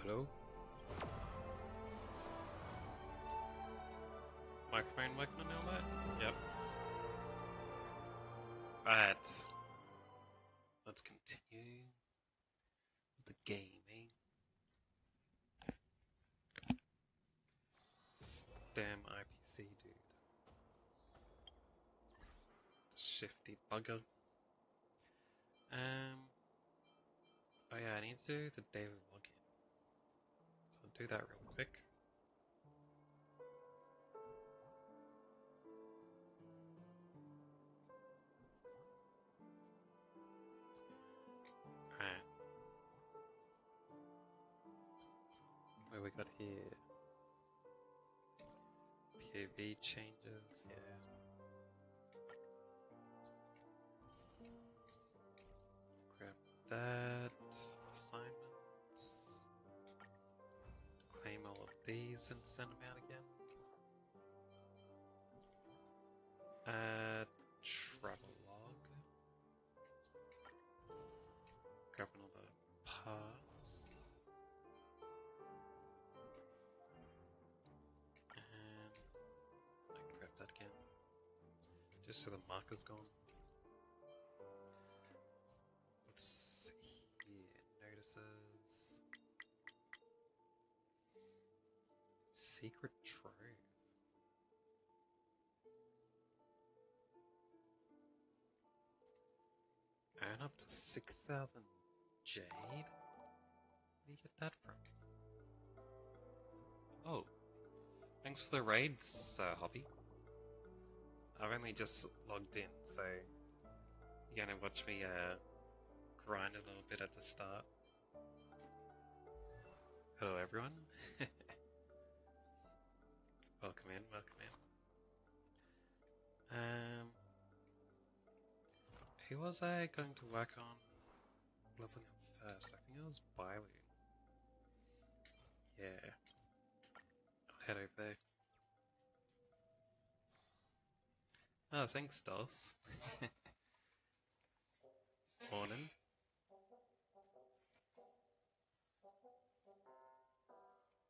Hello, hello. Microphone working on all that? Yep. Right. Let's continue with the gaming. This damn IPC dude. Shifty bugger. Oh yeah, I need to do the daily login. So I'll do that real quick. Alright. What we got here? POV changes, yeah. Grab that. Assignments. Claim all of these and send them out again. Add travel log. Grab another pass. And I can grab that again. Just so the marker's gone. Let's see here. Notices. Secret trove. Earn up to 6,000 jade? Where do you get that from? Oh. Thanks for the raids, Hobby. I've only just logged in, so you're gonna watch me grind a little bit at the start. Hello everyone. Welcome in, welcome in. Who was I going to work on leveling up first? I think it was Bailu. Yeah. I'll head over there. Oh, thanks, Dolls. Morning.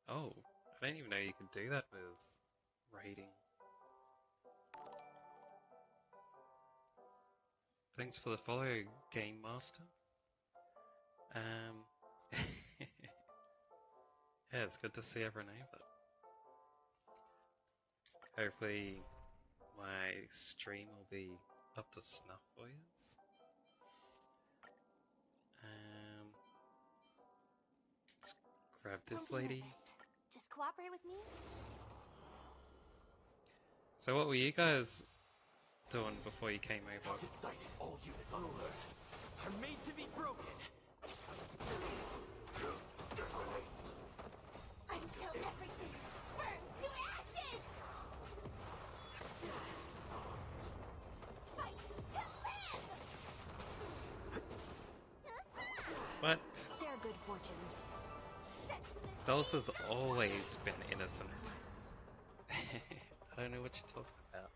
Oh, I didn't even know you could do that with raiding. Thanks for the follow, Game Master. Yeah, it's good to see everyone over. Hopefully my stream will be up to snuff for you. Let's grab this lady. Just cooperate with me. So what were you guys doing before you came over? All units on alert. Are made to be broken. Until everything burns to ashes. Fight to live. What? Share good fortunes. Dulce has always been innocent. I don't know what you're talking about.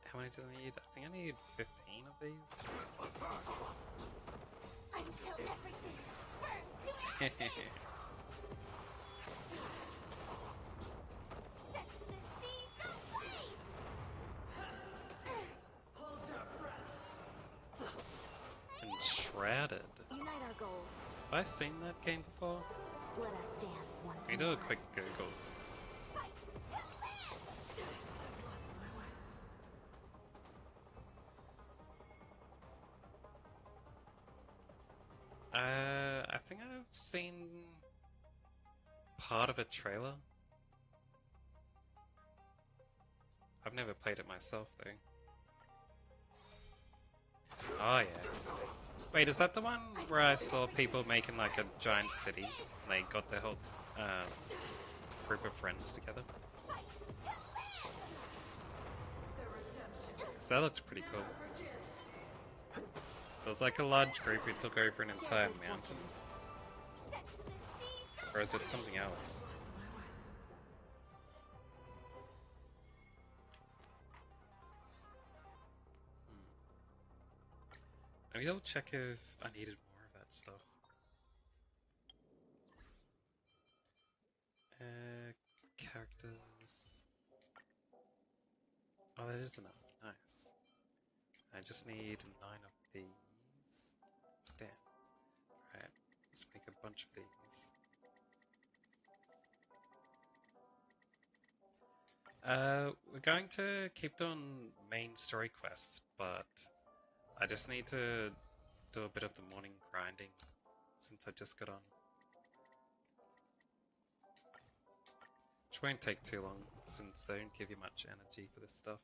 How many do I need? I think I need 15 of these. Until everything burns to ashes. Set the seas aflame. Hold your breath. And shrouded. Unite our goals. Have I seen that game before? Let us dance once We more. do a quick Google. Fight to live. I think I've seen part of a trailer. I've never played it myself though. Oh yeah. Wait, is that the one where I saw people making like a giant city and they got their whole group of friends together? Because that looked pretty cool. There was like a large group who took over an entire mountain. Or is it something else? Maybe I'll check if I needed more of that stuff. characters. Oh, that is enough. Nice. I just need 9 of these. Damn. Right, let's make a bunch of these. We're going to keep doing main story quests, but I just need to do a bit of the morning grinding since I just got on. Which won't take too long since they don't give you much energy for this stuff.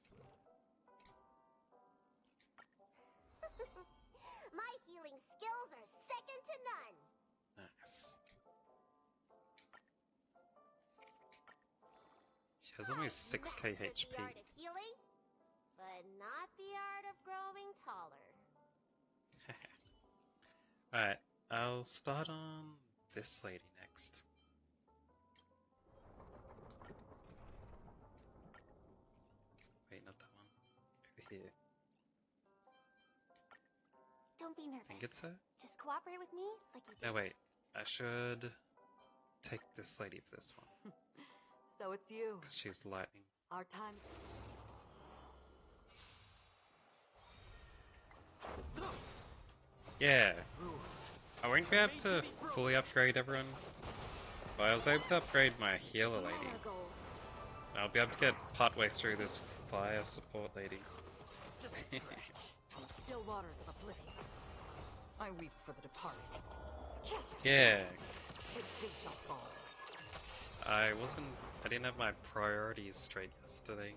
My healing skills are second to none. Nice. She has almost 6k Mastered HP. the art of healing, but not the art of growing taller. Alright, I'll start on this lady next. Wait, not that one. Over here. Don't be nervous. I think it's her? Just cooperate with me like you No, wait. I should take this lady for this one. So it's you. Because she's lightning. Our time. Yeah. I won't be able to fully upgrade everyone. But I was able to upgrade my healer lady. I'll be able to get partway through this fire support lady. Just a stretch. Still waters of oblivion. I weep for the departed. Yeah. It too shall fall. I didn't have my priorities straight yesterday.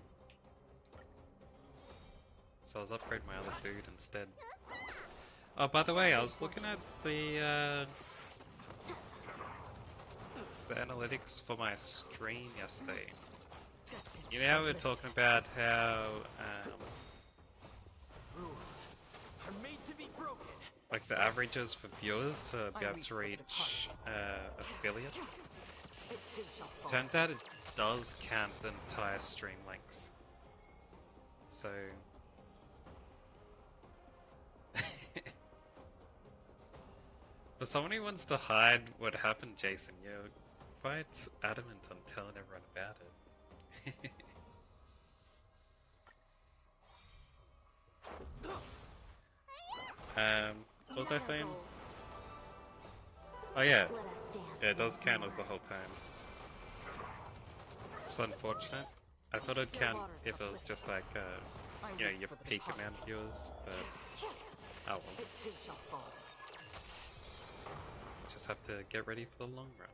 So I was upgrading my other dude instead. Oh, by the way, I was looking at the analytics for my stream yesterday. You know how we were talking about how, Rules are made to be broken. like the averages for viewers to be able to reach affiliate? It too shall fall. Turns out it does count the entire stream length. So... For someone who wants to hide what happened, Jason, you're quite adamant on telling everyone about it. What was I saying? Oh yeah, let us dance. yeah, it does count as the whole time. It's unfortunate. I thought it'd count if it was just like, you know, your peak amount of viewers, but oh well. It too shall fall. Just have to get ready for the long run.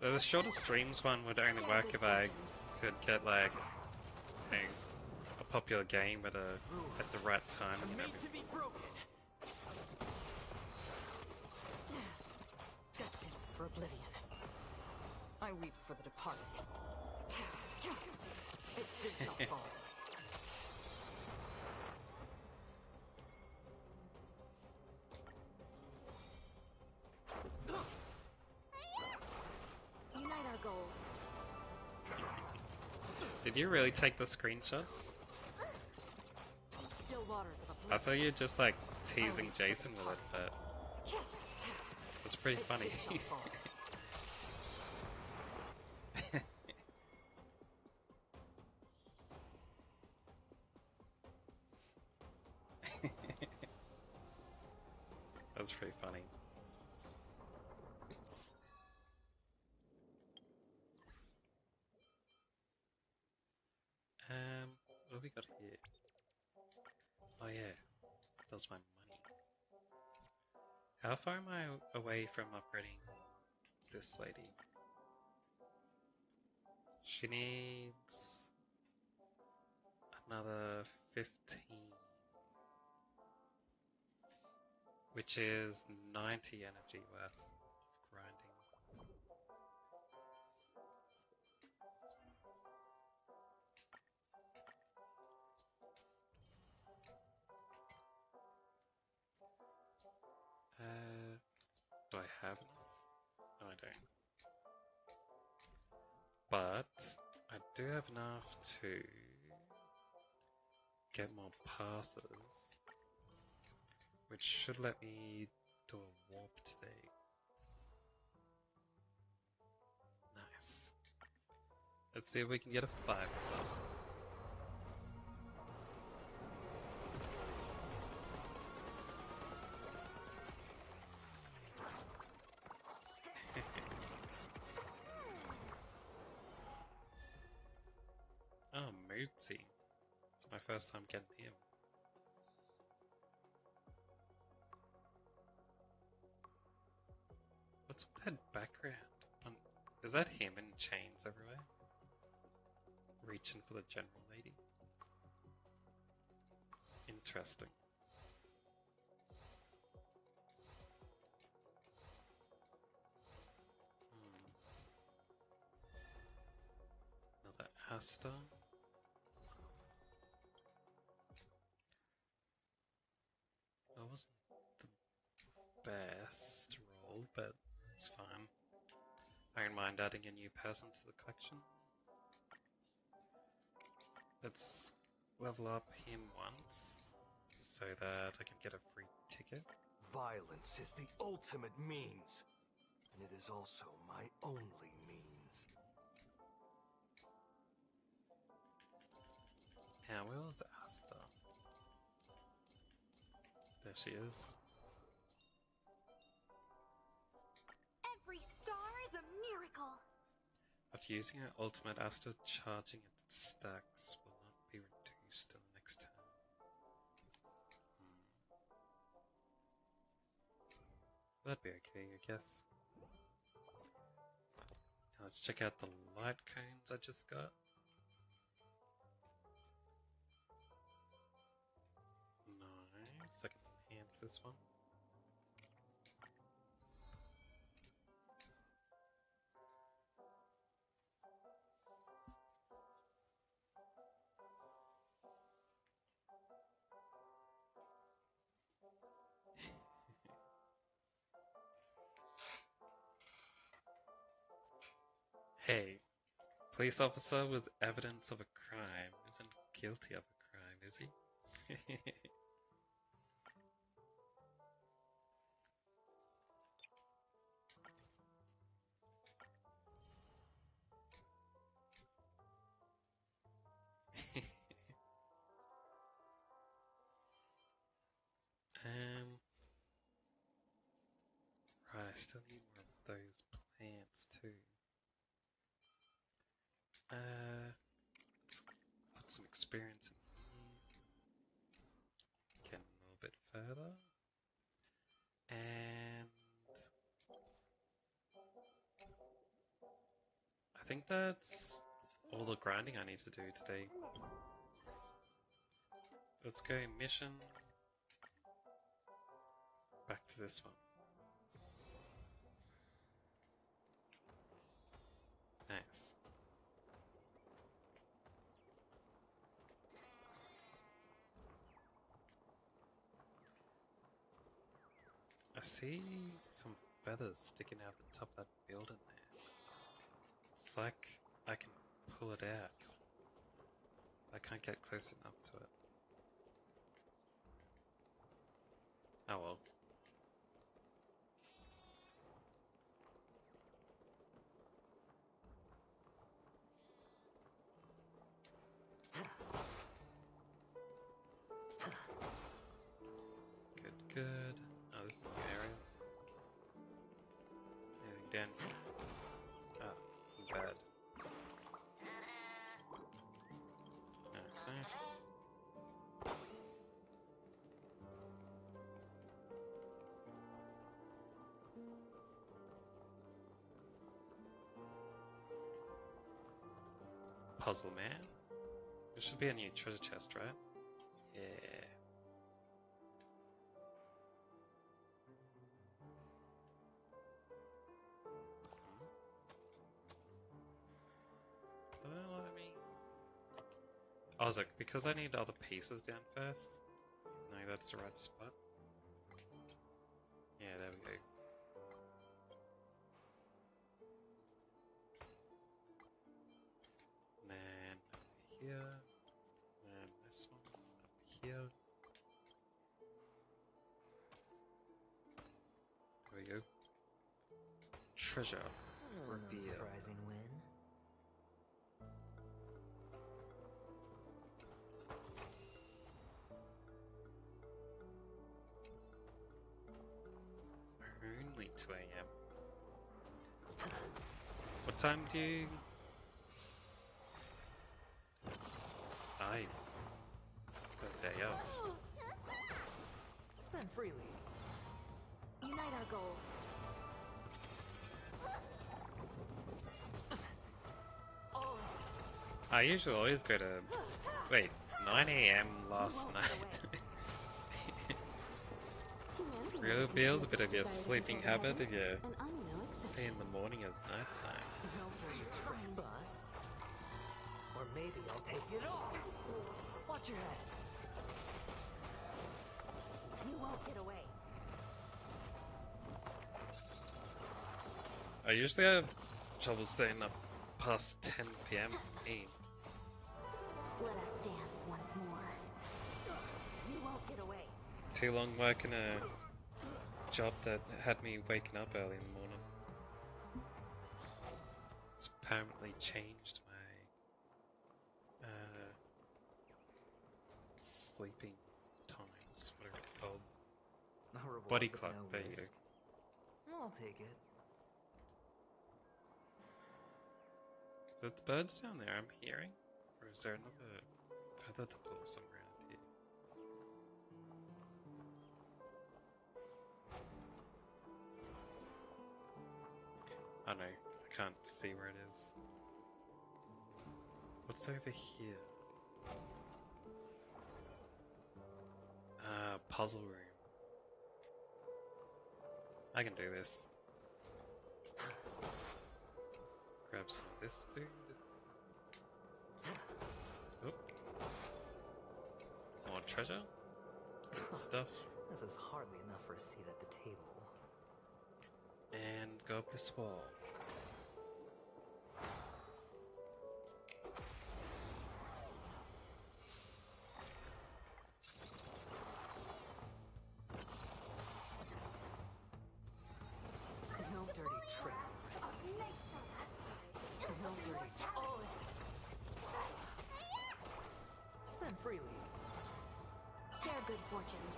The shorter streams one would only work if I could get like a popular game at the right time and Made to everything. be broken. Destined for oblivion. I weep for the departed. It too shall fall. Unite our goals. Did you really take the screenshots? Still waters of I oblivion. thought you were just like teasing Jason with it, but it's pretty funny. It too shall fall. That's pretty funny. What have we got here? Oh yeah, that was my money. How far am I away from upgrading this lady? She needs another 15, which is 90 energy worth of grinding. Do I have enough? No, I don't. But I do have enough to get more passes, which should let me do a warp today. Nice. Let's see if we can get a 5-star. Oh, Mootsie. It's my first time getting him. What's with that background? Is that him in chains everywhere? Reaching for the general lady? Interesting. Another Asta. That wasn't the best roll, but it's fine. I don't mind adding a new person to the collection. Let's level up him once so that I can get a free ticket. Violence is the ultimate means, and it is also my only means. Now, where was Asta? There she is. Every star is a miracle. After using her ultimate, Asta charging its stacks will not be reduced in the next turn. That'd be okay, I guess. Now let's check out the light cones I just got. Nice, I can enhance this one. Hey, police officer with evidence of a crime isn't guilty of a crime, is he? Right, I still need more of those plants too. Let's put some experience in here. Get a little bit further. And I think that's all the grinding I need to do today. Let's go mission. Back to this one. Nice. I see some feathers sticking out the top of that building there. It's like I can pull it out. I can't get close enough to it. Oh well. Good, good. Oh, this is a new area. Anything down here? Ah, bad. Nice, nice. Puzzle man? There should be a new treasure chest, right? Yeah. Well, I mean... I was like, because I need other pieces down first. No, that's the right spot. Yeah, there we go. And then up here. And this one up here. treasure. Reveal. Surprising win. Only 2 a.m. What time do you... I got a day off. Spend freely. Unite our goals. I usually always go to... Wait, 9 a.m. last night. Really feels a bit of your sleeping habit if you see in the morning as nighttime. No dirty tricks, bust. Or maybe I'll take it all. Watch your head. You won't get away. I usually have trouble staying up past 10 p.m. Let us dance once more. You won't get away. Too long working a job that had me waking up early in the morning. It's permanently changed my sleeping times, whatever it's called. No reward, Body but clock, no there you risk. I'll take it. Is it the birds down there I'm hearing? Or is there another feather to pull somewhere out here? I know, I can't see where it is. What's over here? Puzzle room. I can do this. Grab some of this dude. Oop. More treasure. Good stuff. This is hardly enough for a seat at the table. And go up this wall. No dirty tricks. No dirty tricks. Spend freely. Share good fortunes.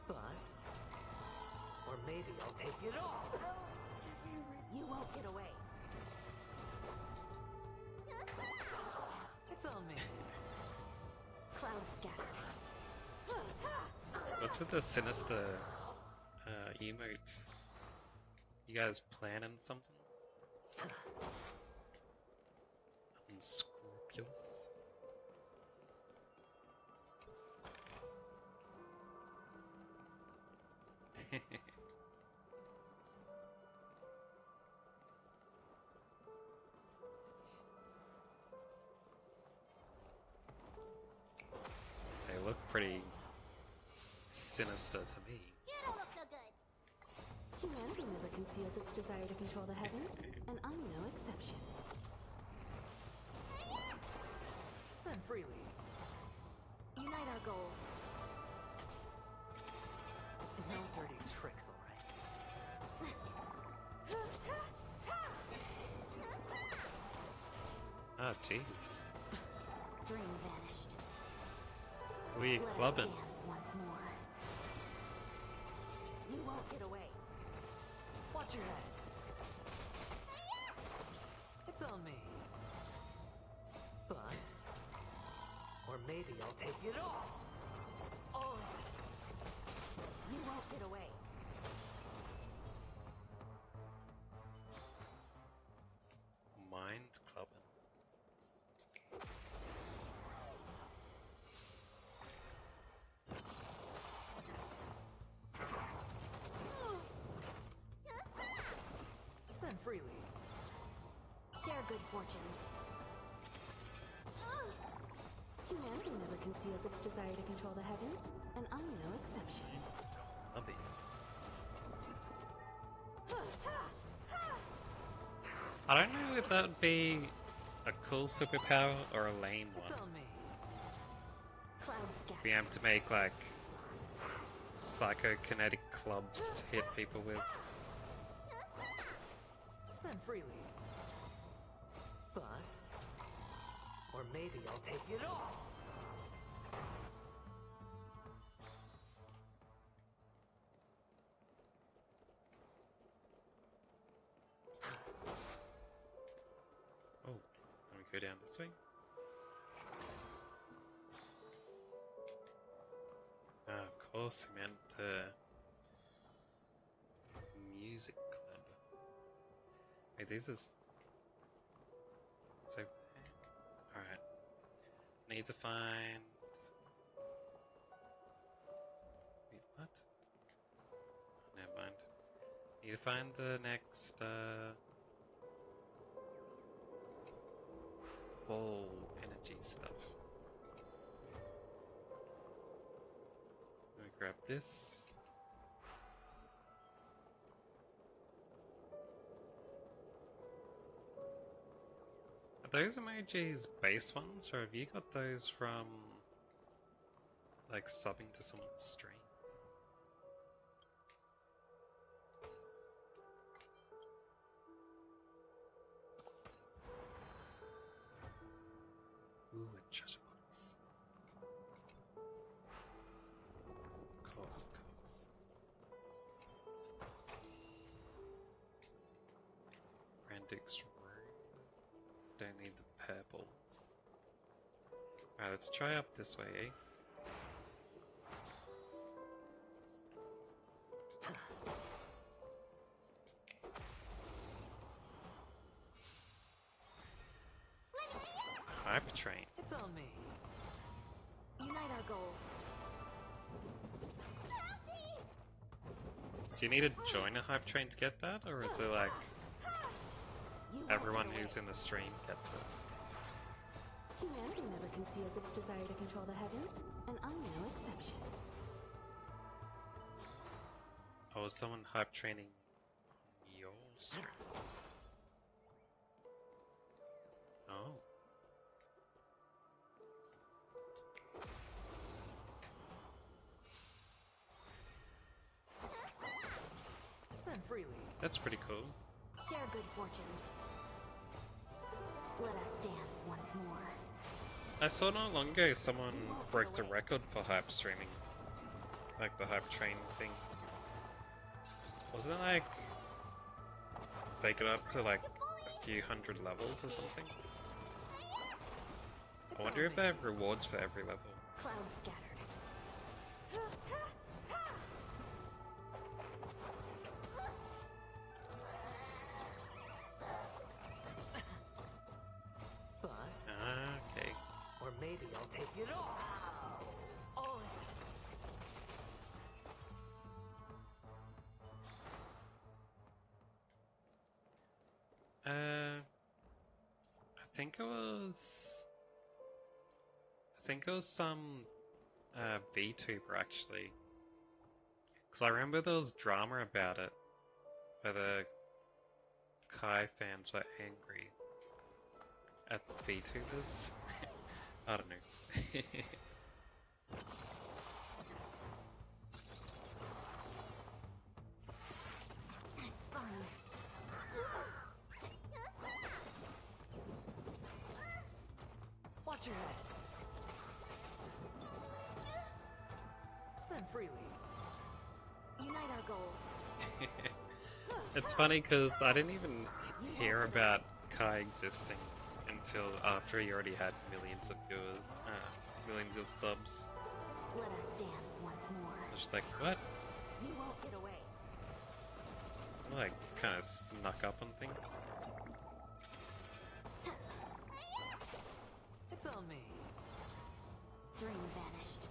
Bust. Or maybe I'll take it all. You won't get away. It's on me. Cloud scatter. What's with the sinister emotes? You guys planning something? Unscrupulous? They look pretty sinister to me. You don't look so good. Humanity never conceals its desire to control the heavens, and I'm no exception. Spend freely. Unite our goals. No dirty tricks, alright? Ah, jeez. Dream vanished. Who are you Let us clubbing? dance once more. You won't get away. Watch your head. It's on me. Bust. Or maybe I'll take it all. Oh. You won't get away. Mind clubbing. Spend freely. Share good fortunes. Humanity never conceals its desire to control the heavens, and I'm no exception. Clubbing. I don't know if that would be a cool superpower or a lame It's one. on me. Cloud scatter. Being able to make like psychokinetic clubs to hit people with. Spend freely. Bust. Or maybe I'll take it all. Oh, let me go down this way. Ah, of course, we meant the music club. Wait, these are so big. Alright. Need to find. Wait, what? Never mind. Need to find the next, ball energy stuff. Let me grab this. Are those emojis base ones, or have you got those from, like, subbing to someone's stream? Ooh, a treasure box. Of course, of course. Brandix room. Don't need the purples. Alright, let's try up this way, eh? Hyper trains. It's on me. Unite our goals. Do you need to join a hype train to get that, or is it like You won't everyone get away. who's in the stream gets it? Humanity never conceals its desire to control the heavens, and I'm no exception. Oh, is someone hype training your stream? Oh. Spend freely. That's pretty cool. Share good fortunes. Let us dance once more. I saw not long ago someone broke the record for hype streaming. Like the hype train thing. Wasn't it like they got up to like a few hundred levels or something? I wonder if they have rewards for every level. Clouds scattered. Bust. Okay. Or maybe I'll take it all. Oh. I think it was some VTuber actually, because I remember there was drama about it, where the Kai fans were angry at VTubers. I don't know. It's fun. Watch your head. Spend freely. Unite our goals. It's funny because I didn't even hear about Kai existing until after he already had millions of viewers, millions of subs. Let us dance once more. I was just like, what? You won't get away. I like kind of snuck up on things. It's on me. Dream vanished.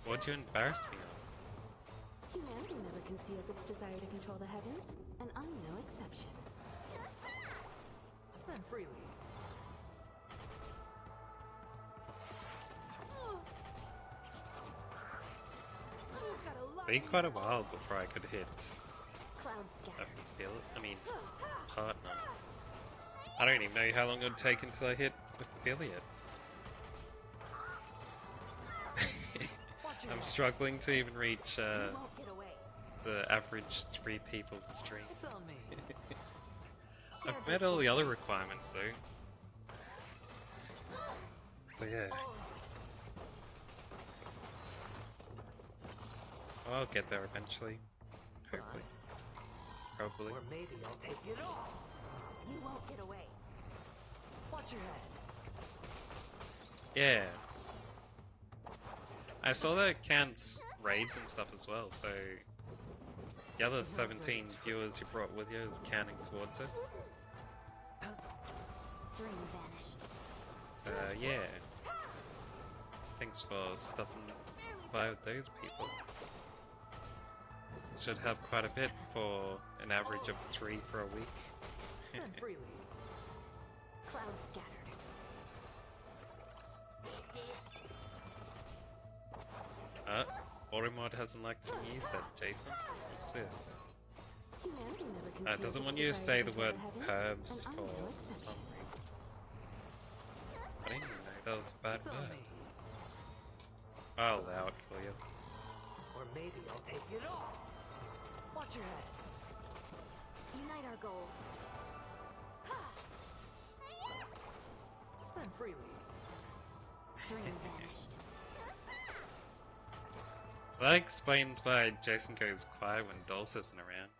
What'd you embarrass me on? Humanity never conceals its desire to control the heavens, and I'm no exception. Spend freely. It'd be quite a while before I could hit Clouds scattered. partner. I don't even know how long it would take until I hit affiliate. Watch I'm struggling to even reach You won't get away. the average 3 people stream. It's on me. I've met all the other requirements though. So yeah. I'll get there eventually. Hopefully. Bust. Probably. Or maybe I'll take it all. You won't get away. Watch your head. Yeah. I saw that counts raids and stuff as well, so the other 17 viewers you brought with you is counting towards it. Dream vanished. So yeah. Thanks for stopping by with those people. Should help quite a bit for an average of 3 for a week. Spend freely. Clouds scattered. Automod hasn't liked some you said, Jason. What's this? Humanity never It conceals doesn't its want you to desire say the control word heavens, herbs and I'm for no some exception. reason. I didn't even know that was a bad It's on word. me. I'll allow it for you. Or maybe I'll take it all. Watch your head. Unite our goals. Spend freely. Dream vanished. That explains why Jason goes quiet when Dulce isn't around.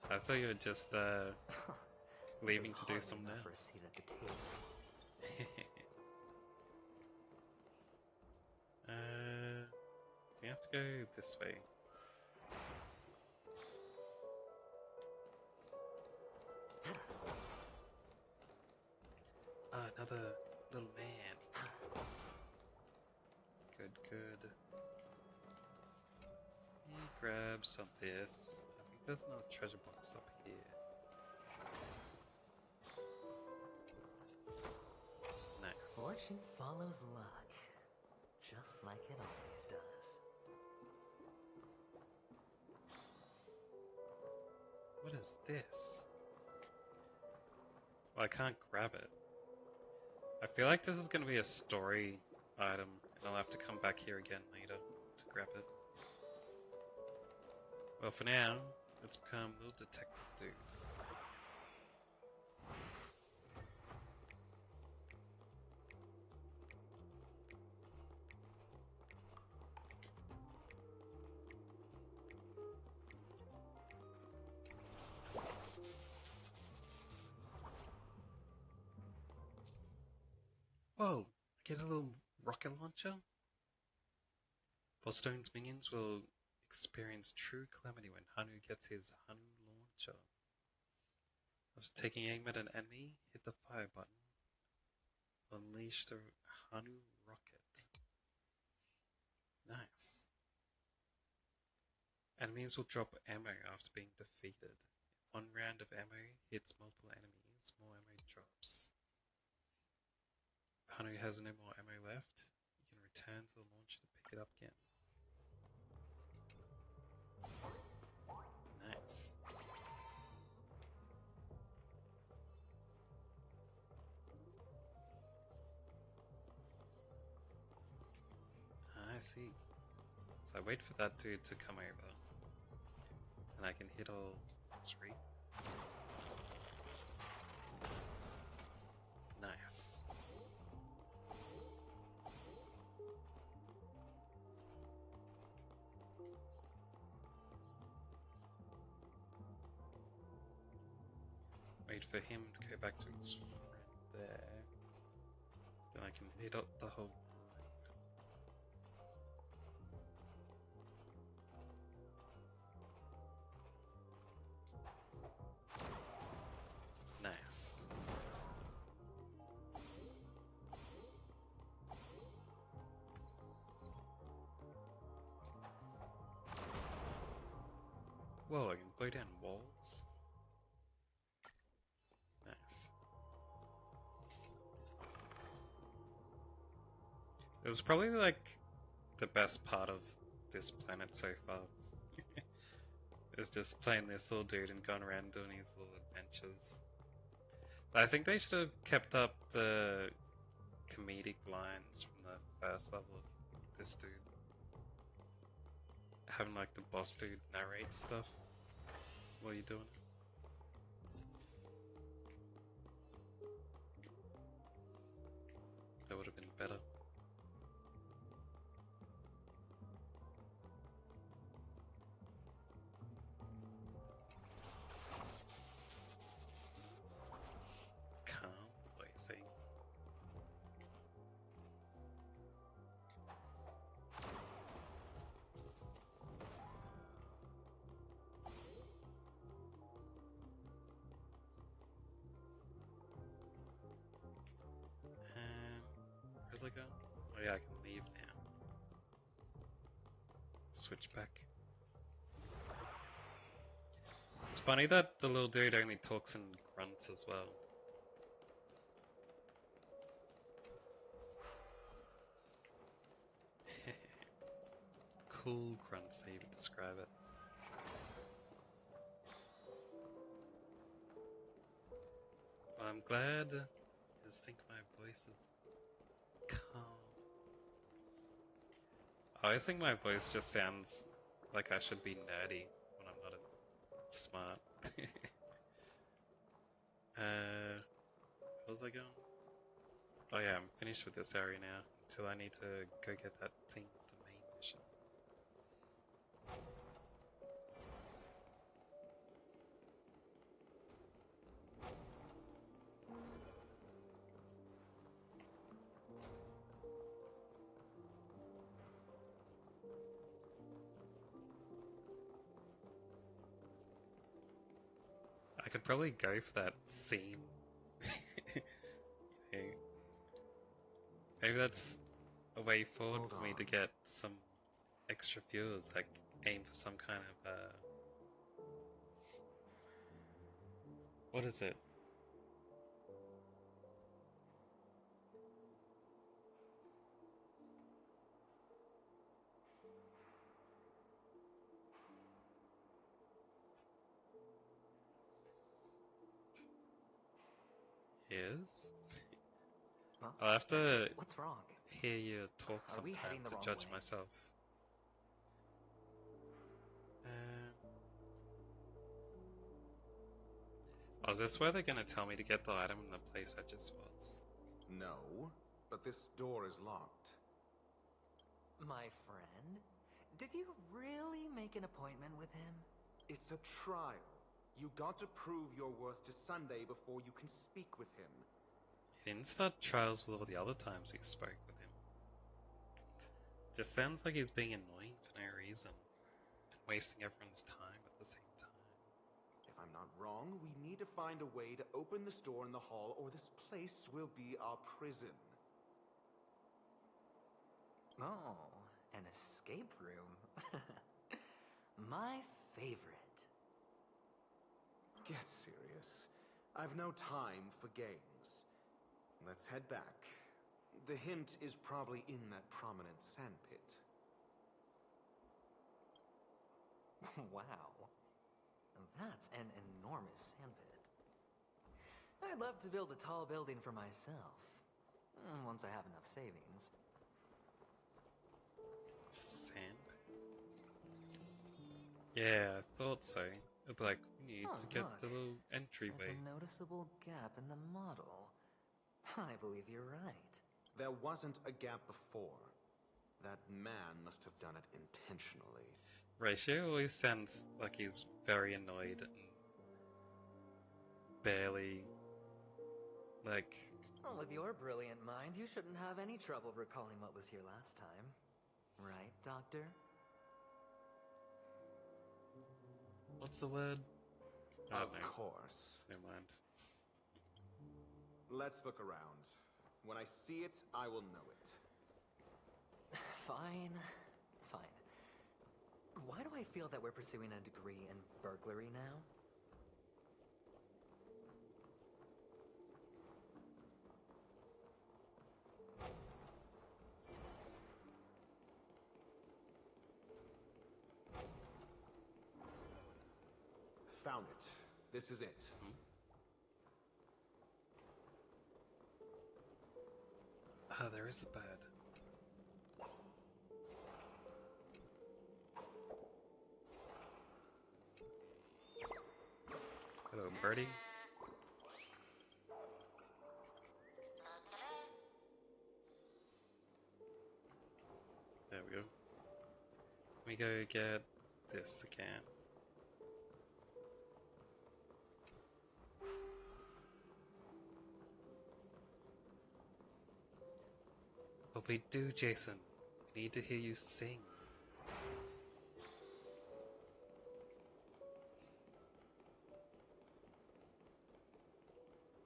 I thought you were just leaving This is to do hardly something enough for a else. seat at the table. Do you have to go this way? Ah, another little man. Good, good. He grabs some of this. I think there's another treasure box up here. Nice. Fortune follows luck, just like it always does. What is this? Well, I can't grab it. I feel like this is going to be a story item, and I'll have to come back here again later to grab it. Well, for now, let's become little detective dude. Whoa! I get a little rocket launcher? Boston's minions will experience true calamity when Hanu gets his Hanu launcher. After taking aim at an enemy, hit the fire button. Unleash the Hanu rocket. Nice. Enemies will drop ammo after being defeated. If one round of ammo hits multiple enemies, more ammo drops. If Hanu has no more ammo left, you can return to the launcher to pick it up again. Nice. I see. So I wait for that dude to come over. And I can hit all 3. Nice. Wait for him to go back to his friend there. Then I can hit up the whole group. Nice. Whoa, I can blow down walls? Nice. It was probably like the best part of this planet so far. It's just playing this little dude and going around doing his little adventures. But I think they should have kept up the comedic lines from the first level of this dude. Having like the boss dude narrate stuff while you're doing it. That would have been better. Calm voicing. Where's I going? Oh yeah, I can leave now. Switch back. It's funny that the little dude only talks in grunts as well. Cool grunts, they even describe it. Well, I'm glad you think my voice is calm. I always think my voice just sounds like I should be nerdy when I'm not smart. Where was I going? Oh yeah, I'm finished with this area now. Until I need to go get that thing for the main mission. I could probably go for that theme. Hey, maybe that's a way forward Hold for me on. to get some extra viewers, like aim for some kind of what is it? Is? Huh? I'll have to What's wrong? hear you talk Are we sometime heading the to wrong judge way? myself. Oh, is this where they're gonna tell me to get the item in the place I just was? No, but this door is locked. My friend? Did you really make an appointment with him? It's a trial. You got to prove your worth to Sunday before you can speak with him. He didn't start trials with all the other times he spoke with him. Just sounds like he's being annoying for no reason. And wasting everyone's time at the same time. If I'm not wrong, we need to find a way to open this door in the hall or this place will be our prison. Oh, an escape room. My favorite. Get serious. I've no time for games. Let's head back. The hint is probably in that prominent sandpit. Wow. That's an enormous sandpit. I'd love to build a tall building for myself. Once I have enough savings. Sand? Yeah, I thought so. It'd be like, we need Oh, to get look. the little There's entryway. a noticeable gap in the model. I believe you're right. There wasn't a gap before. That man must have done it intentionally. Ratio always sounds like he's very annoyed and barely, like, Well, with your brilliant mind, you shouldn't have any trouble recalling what was here last time. Right, Doctor? what's the word? I don't Of know. course. Never mind. Let's look around. When I see it, I will know it. Fine. Fine. Why do I feel that we're pursuing a degree in burglary now? Found it. This is it. Ah, there is a bird. Hello, birdie. There we go. We go get this again. But we do, Jason. We need to hear you sing.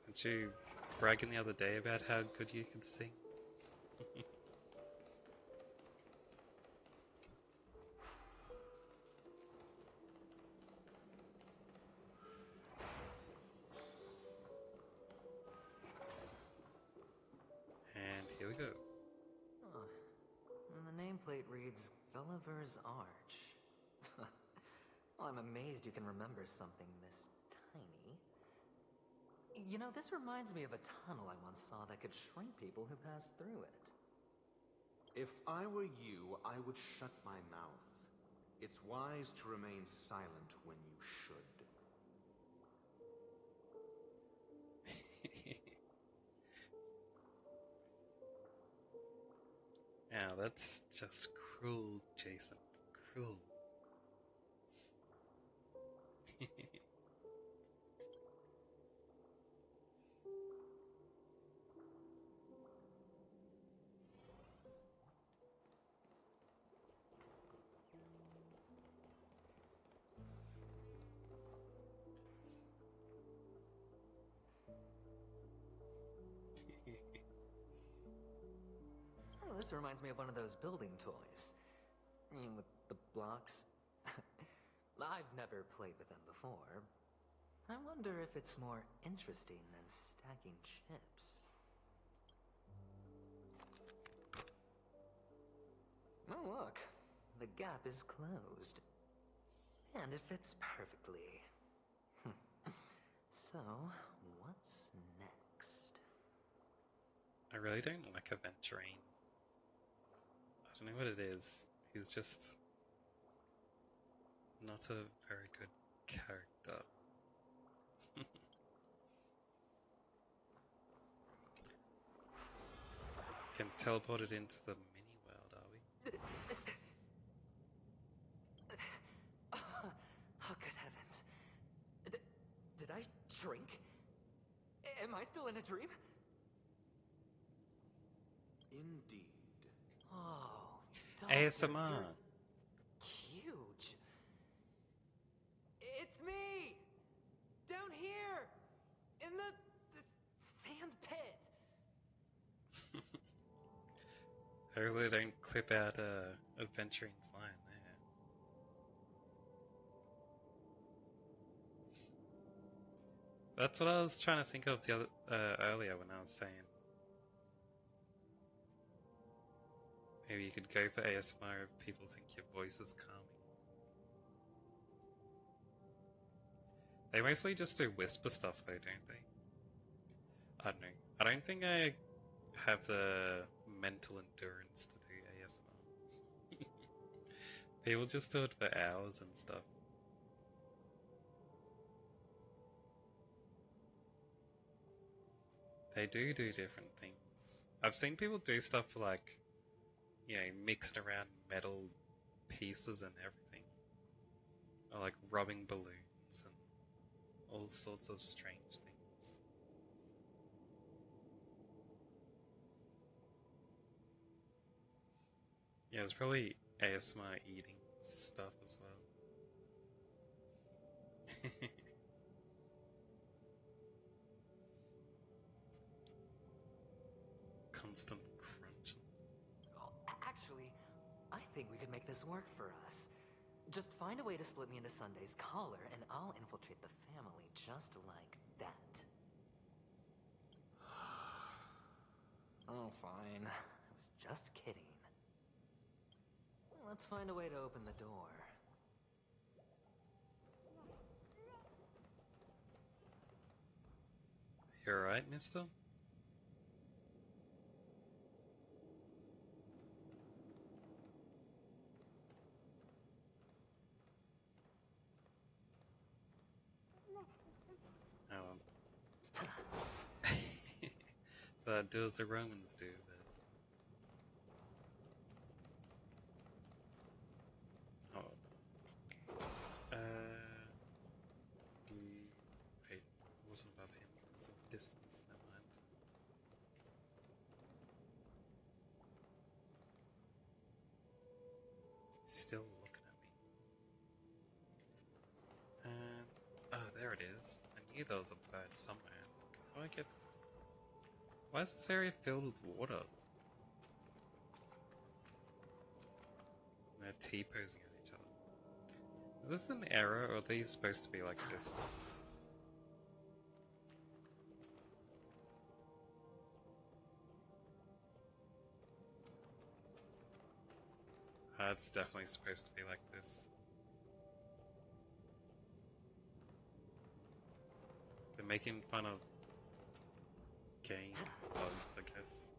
Weren't you bragging the other day about how good you could sing? And here we go. Oh, and the nameplate reads Gulliver's Arch. Well, I'm amazed you can remember something this tiny. You know, this reminds me of a tunnel I once saw that could shrink people who passed through it. If I were you, I would shut my mouth. It's wise to remain silent when you should. Now that's just cruel, Jason. Cruel. Oh, this reminds me of one of those building toys. With the blocks. I've never played with them before. I wonder if it's more interesting than stacking chips. Oh, look. The gap is closed. And it fits perfectly. So, what's next? I really don't like Aventurine. I don't know what it is. He's just not a very good character. Can teleport it into the mini world, are we? Oh, good heavens. Did I shrink? Am I still in a dream? Indeed. Oh, Doctor, ASMR. you're huge. It's me! Down here! In the sand pit! I really don't clip out Adventurine's line there. That's what I was trying to think of the other earlier when I was saying maybe you could go for ASMR if people think your voice is calming. They mostly just do whisper stuff though, don't they? I don't know. I don't think I have the mental endurance to do ASMR. People just do it for hours and stuff. They do different things. I've seen people do stuff for like, mixing around metal pieces and everything. Or like rubbing balloons and all sorts of strange things. Yeah, there's probably ASMR eating stuff as well. Constant crunching. Oh, actually, I think we could make this work for us. Just find a way to slip me into Sunday's collar, and I'll infiltrate the family just like that. Oh, fine. I was just kidding. Let's find a way to open the door. You alright, mister? do as the Romans do, but... Oh. Wait, it wasn't above him, it was in distance, never mind. He's still looking at me. Oh, there it is. I knew there was a bird somewhere. How do I get... Why is this area filled with water? They're T-posing at each other. Is this an error, or are these supposed to be like this? It's definitely supposed to be like this. They're making fun of game bugs, I guess.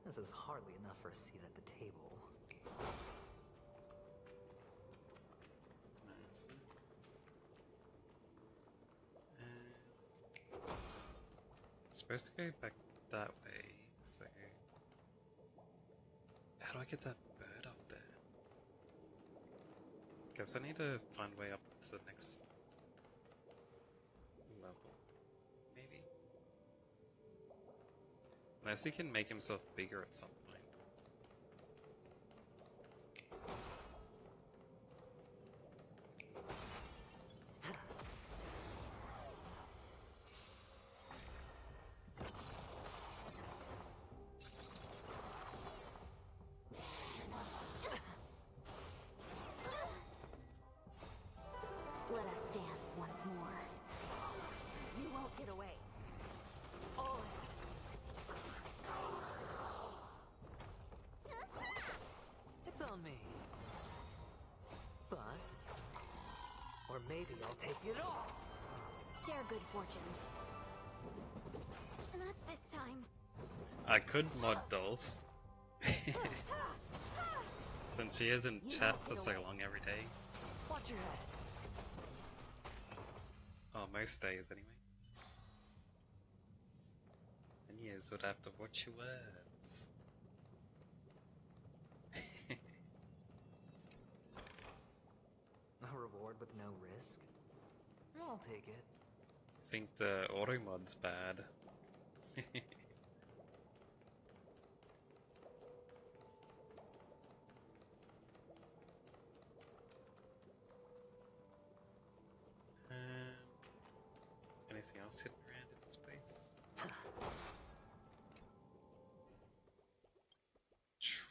This is hardly enough for a seat at the table. Nice, nice. It's supposed to go back that way, so... How do I get that bird up there? Guess I need to find a way up to the next level, maybe? Unless he can make himself bigger at some point. Let us dance once more. You won't get away. It's on me. Bust. Or maybe I'll take it all. Share good fortunes. Not this time. I could mod Dulce. Since she is in chat for so long every day. Watch your head. Oh, most days anyway. And yes, would have to watch your words. A reward with no risk? I'll take it. I think the auto mod's bad. Anything else hidden around in this place?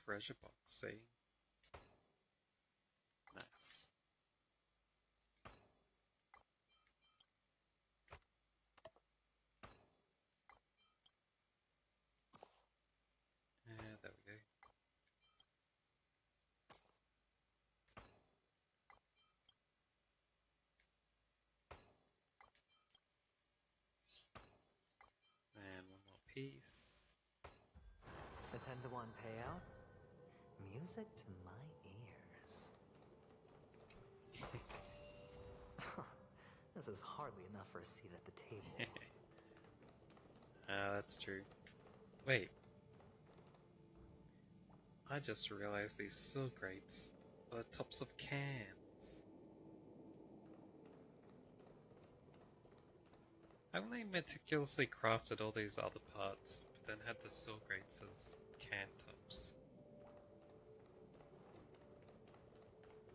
Treasure box, eh? Nice. There we go. And one more piece. Nice. A 10-to-1 payout? Music to my ears. This is hardly enough for a seat at the table. That's true. Wait. I just realized these silk grates are the tops of cans. Haven't they meticulously crafted all these other parts, but then had the silk grates as can tops?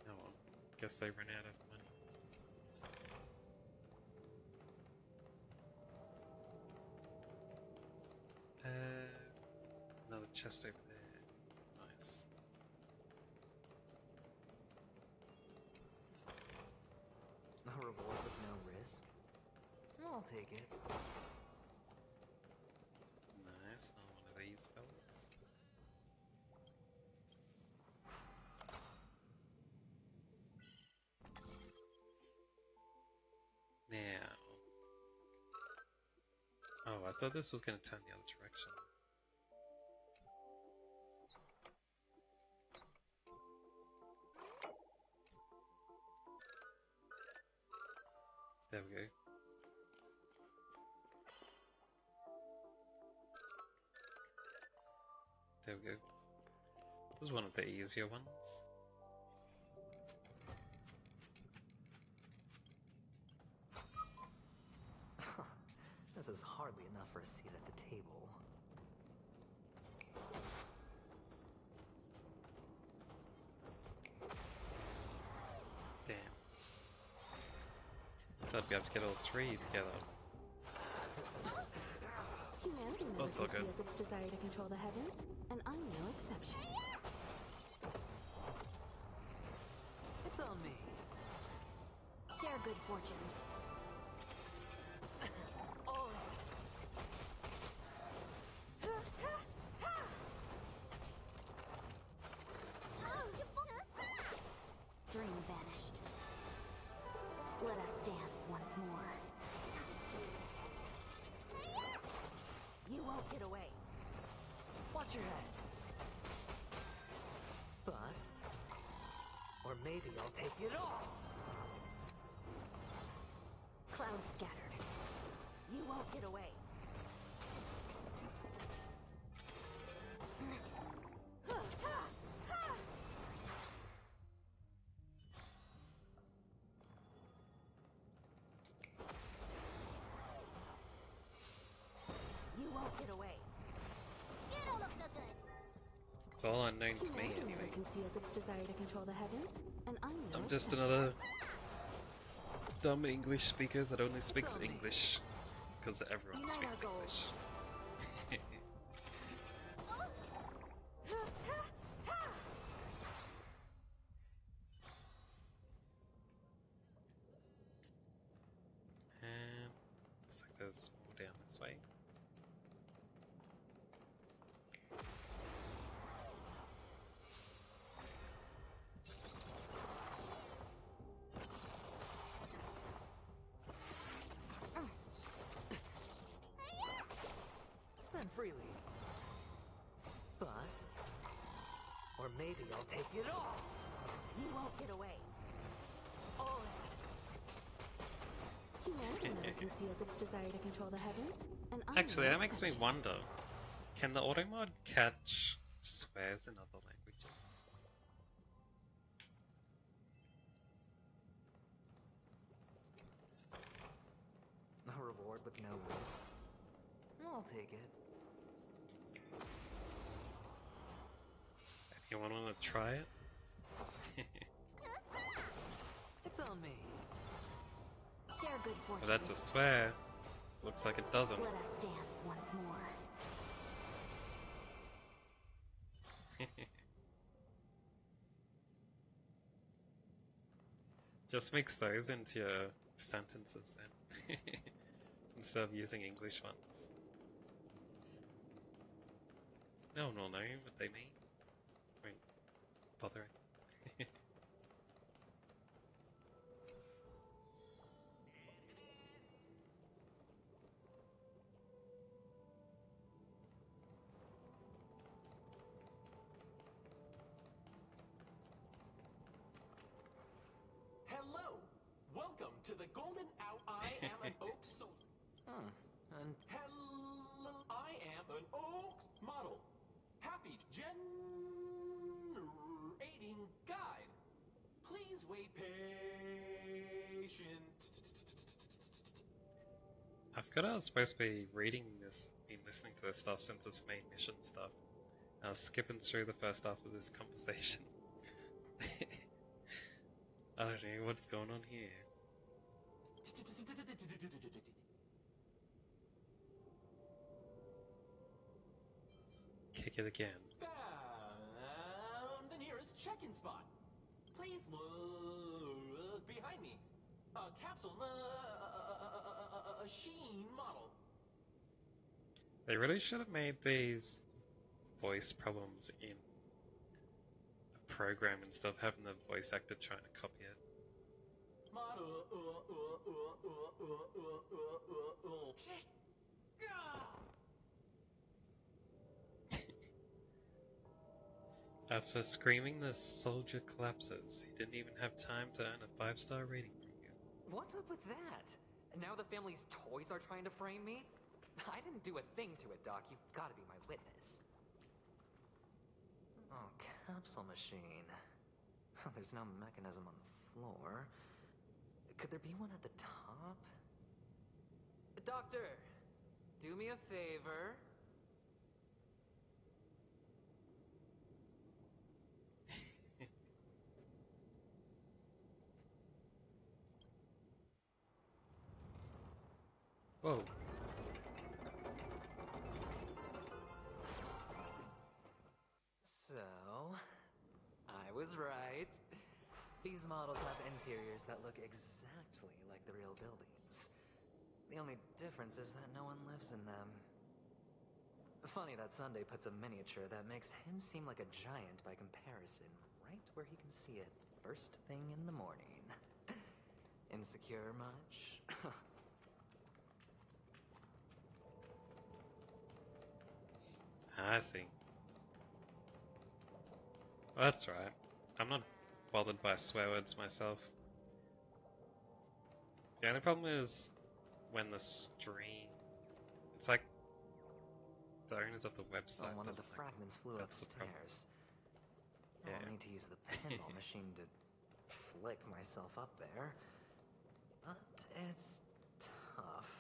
Oh well, guess they ran out of money. Another chest over there. Nice. A reward with no risk? I'll take it. Nice, not one of these fellas. Now... Oh, I thought this was going to turn the other direction. There we go. There we go. This was one of the easier ones. This is hardly enough for a seat at the table. Damn. Thought I'd be able to get all three together. Humanity Oh, never it's all good. conceals its desire to control the heavens, and I'm no exception. It's on me. Share good fortunes. Dream vanished. Let us dance once more. You won't get away. Watch your head. Bust. Or maybe I'll take it all. Clouds scattered. You won't get away. You won't get away. You don't look so good. It's all unknown to me Humanity anyway. never conceals its desire to control the heavens, and I'm no I'm just exception. another dumb English speaker that only speaks on me. English. Because everyone Unite speaks our goals. English. And looks like there's more down this way. Spend freely. Bust. Or maybe I'll take it all. You won't get away. All Humanity never conceals its desire to control the heavens, and I'm Actually, no that makes me exception. wonder. Can the auto mod catch swears in other languages? A reward with no rules. I'll take it. Anyone want to try it? It's on me. Share good If fortunes. that's a swear, looks like it doesn't. Let us dance once more. Just mix those into your sentences then. Instead of using English ones. No one will know what they mean. Wait, bothering. Hello! Welcome to the Golden Owl. I am an oak soldier. And Hello! I am an oak model. Happy generating guide. Please wait patient. I forgot I was supposed to be reading this, listening to this stuff since it's main mission stuff. I was skipping through the first half of this conversation. I don't know what's going on here. Kick it again. Found the nearest check-in spot. Please look behind me. A capsule machine model. They really should have made these voice problems in a program instead of having the voice actor trying to copy it. Model. After screaming, the soldier collapses. He didn't even have time to earn a 5-star rating from you. what's up with that? And now the family's toys are trying to frame me? I didn't do a thing to it, Doc. You've got to be my witness. Oh, capsule machine. There's no mechanism on the floor. Could there be one at the top? Doctor, do me a favor. Whoa. So, I was right. These models have interiors that look exactly like the real buildings. The only difference is that no one lives in them. Funny that Sunday puts a miniature that makes him seem like a giant by comparison right where he can see it first thing in the morning. Insecure much? I see. Well, that's right. I'm not bothered by swear words myself. The only problem is when the stream. It's like the owners of the website One of doesn't the like it. fragments flew That's the problem. upstairs. Yeah. I'll need to use the pinball machine to flick myself up there. But it's tough.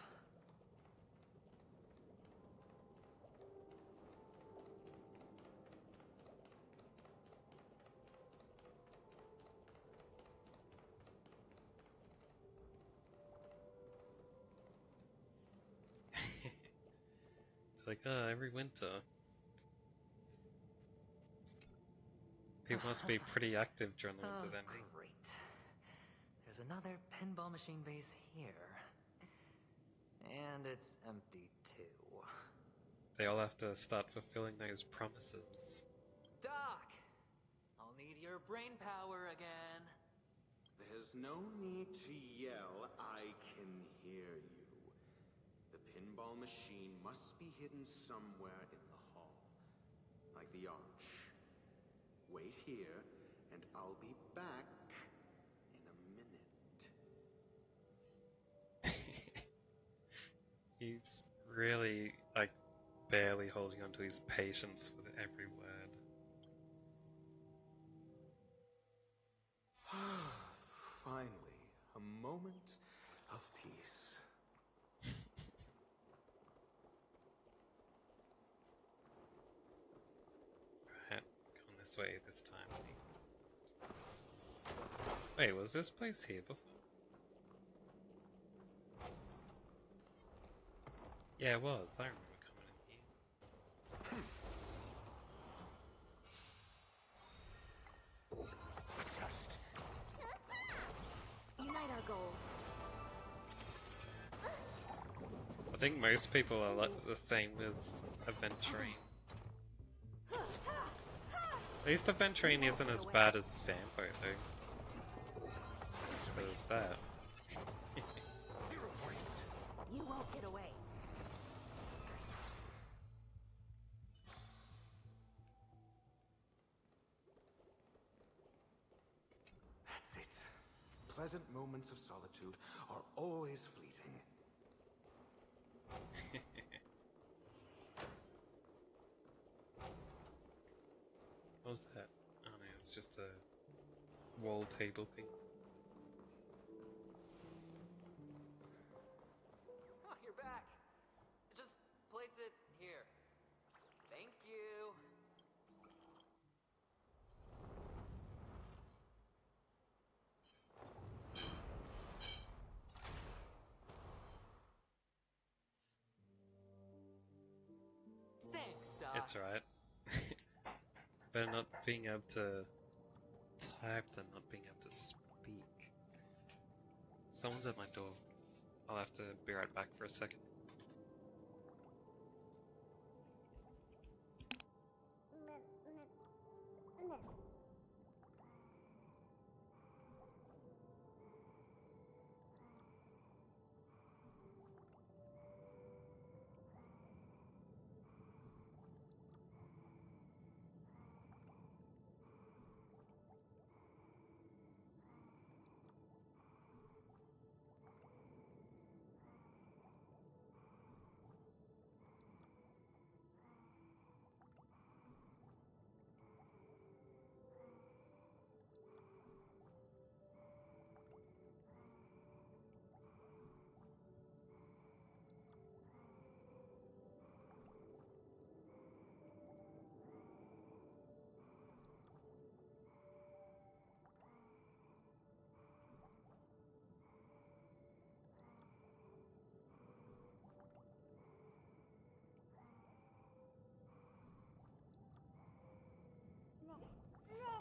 It's like, every winter. People must be pretty active during the winter then. Great. There's another pinball machine base here. And it's empty too. They all have to start fulfilling those promises. Doc! I'll need your brain power again. There's no need to yell, I can hear you. The pinball machine must be hidden somewhere in the hall. Like the arch. Wait here, and I'll be back in a minute. He's really, like, barely holding on to his patience with every word. Finally, a moment of peace. Right, going this way this time. Wait, was this place here before? Yeah, it was. I remember coming in here. Just Unite our goals. I think most people are like the same with Aventurine. At least Aventurine isn't as bad as Sampo though. So is that. 0 points. You won't get away. That's it. Pleasant moments of solitude are always fleeting. What was that? Oh no, it's just a wall table thing. Oh, you're back. Just place it here. Thank you. Thanks, Doc. It's alright. But not being able to type than not being able to speak. Someone's at my door. I'll have to be right back for a second.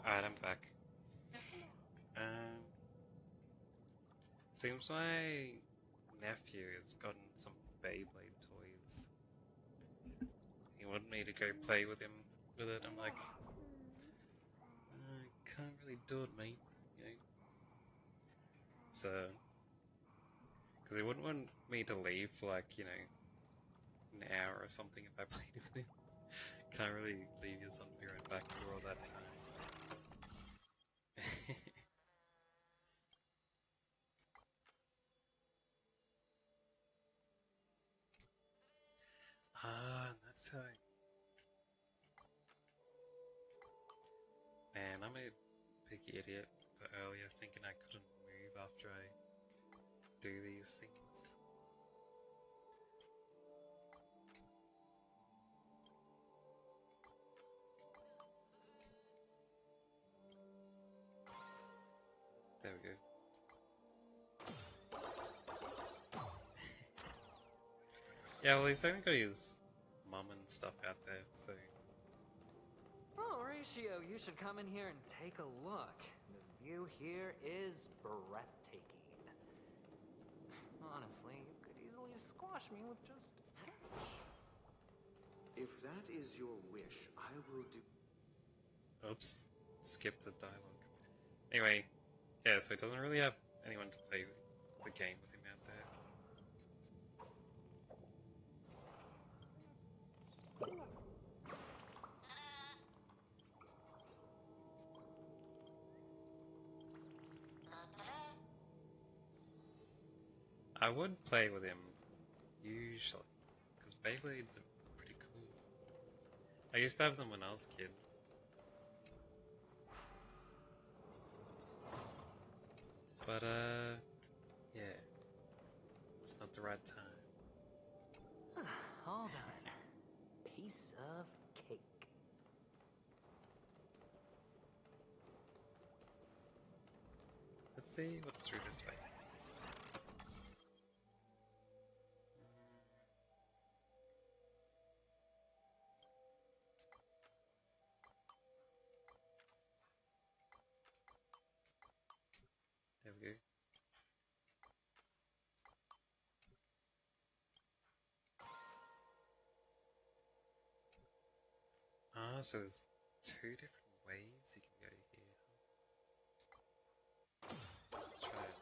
Alright, I'm back. Seems my nephew has gotten some Beyblade toys. He wanted me to go play with him with it. I'm like, I can't really do it, mate. You know, it's because he wouldn't want me to leave for like, you know, an hour or something if I played with him. Can't really leave your son be right back for all that time. That's how Man, I'm a big idiot for earlier thinking I couldn't move after I do these things. There we go. Yeah, well, he's only got his mum and stuff out there, so... Oh, Ratio, you should come in here and take a look. The view here is breathtaking. Honestly, you could easily squash me with just... If that is your wish, I will do... Oops. Skip the dialogue. Anyway, yeah, so he doesn't really have anyone to play the game with him out there. I would play with him, usually, because Beyblades are pretty cool. I used to have them when I was a kid. But, yeah. It's not the right time. All done. Piece of cake. Let's see what's through this way. There we go. Ah, so there's two different ways you can go here. Let's try it.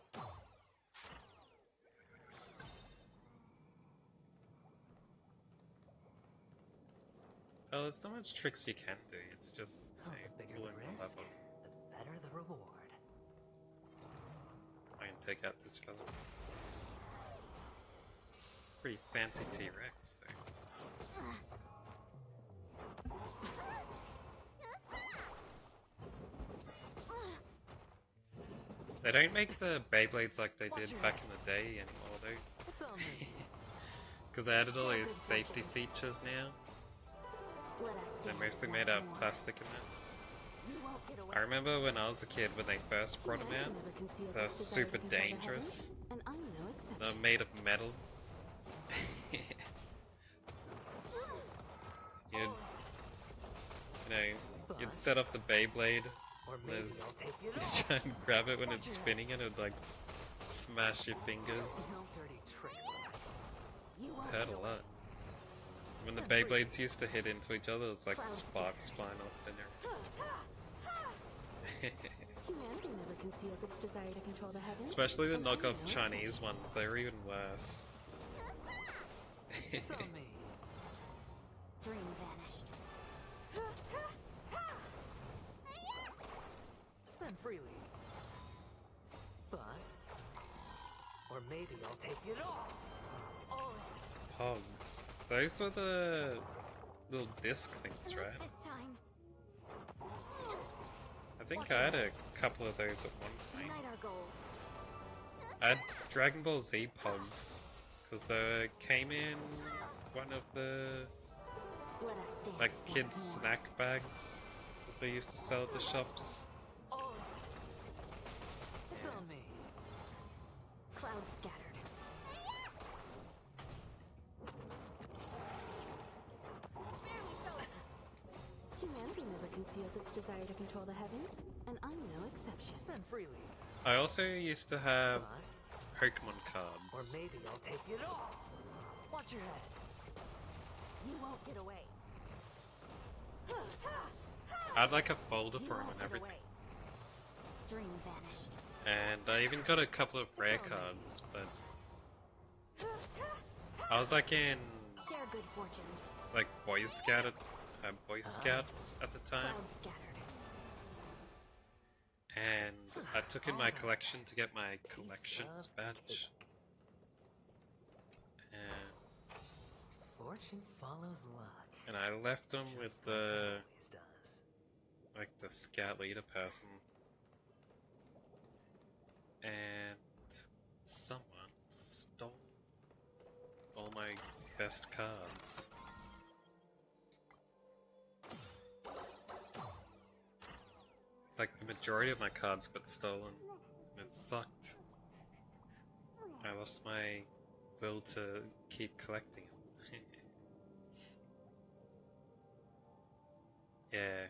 Well, there's not much tricks you can do, it's just, Oh, you the bigger know, the cool and risk, clever. the better the reward. I can take out this fella. Pretty fancy T-Rex, though. They don't make the Beyblades like they did back in the day anymore, though. It's on me. Because they added all these safety features now. They're mostly made out of plastic and that. I remember when I was a kid, when they first brought them out, they were super dangerous. They were made of metal. You'd set off the Beyblade, and you try and grab it when it's spinning and it'd like smash your fingers. No dirty tricks. It hurt a lot. When the Beyblades used to hit into each other, it was like sparks flying off and everything. Humanity never conceals its desire to control the heavens. Especially the and I know knockoff exception. Chinese ones, they're even worse. It's on me. Dream vanished. Spend freely. Bust. Or maybe I'll take it all. Pogs. Those were the little disc things, right? This time. I think I had a couple of those at one point. Unite our goals. I had Dragon Ball Z Pogs, because they came in one of the Let us dance like kids' once more. snack bags that they used to sell at the shops. It's on me. Clouds scattered. Humanity never conceals its desire to control the heavens, and I'm no exception. Spend freely. I also used to have Bust. Pokemon Or cards. maybe I'll take it all. Watch your head. You won't get away. I had like a folder You for them won't and get everything. away. Dream vanished. And I even got a couple of rare cards, but I was like in Share good fortunes. like Boy Scouts at the time, Clouds scattered. and I took in my collection to get my collections badge. And Fortune follows luck. and I left them with Just like it the always does. like the scout leader person, and someone stole all my best cards. It's like the majority of my cards got stolen. It sucked. I lost my will to keep collecting them. Yeah.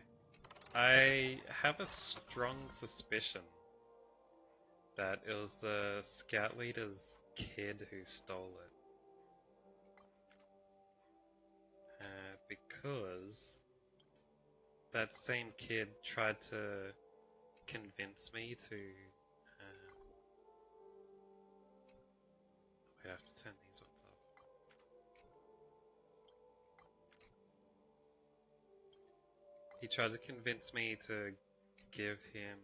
I have a strong suspicion that it was the scout leader's kid who stole it. Because that same kid tried to convince me to. We have to turn these ones off. He tried to convince me to give him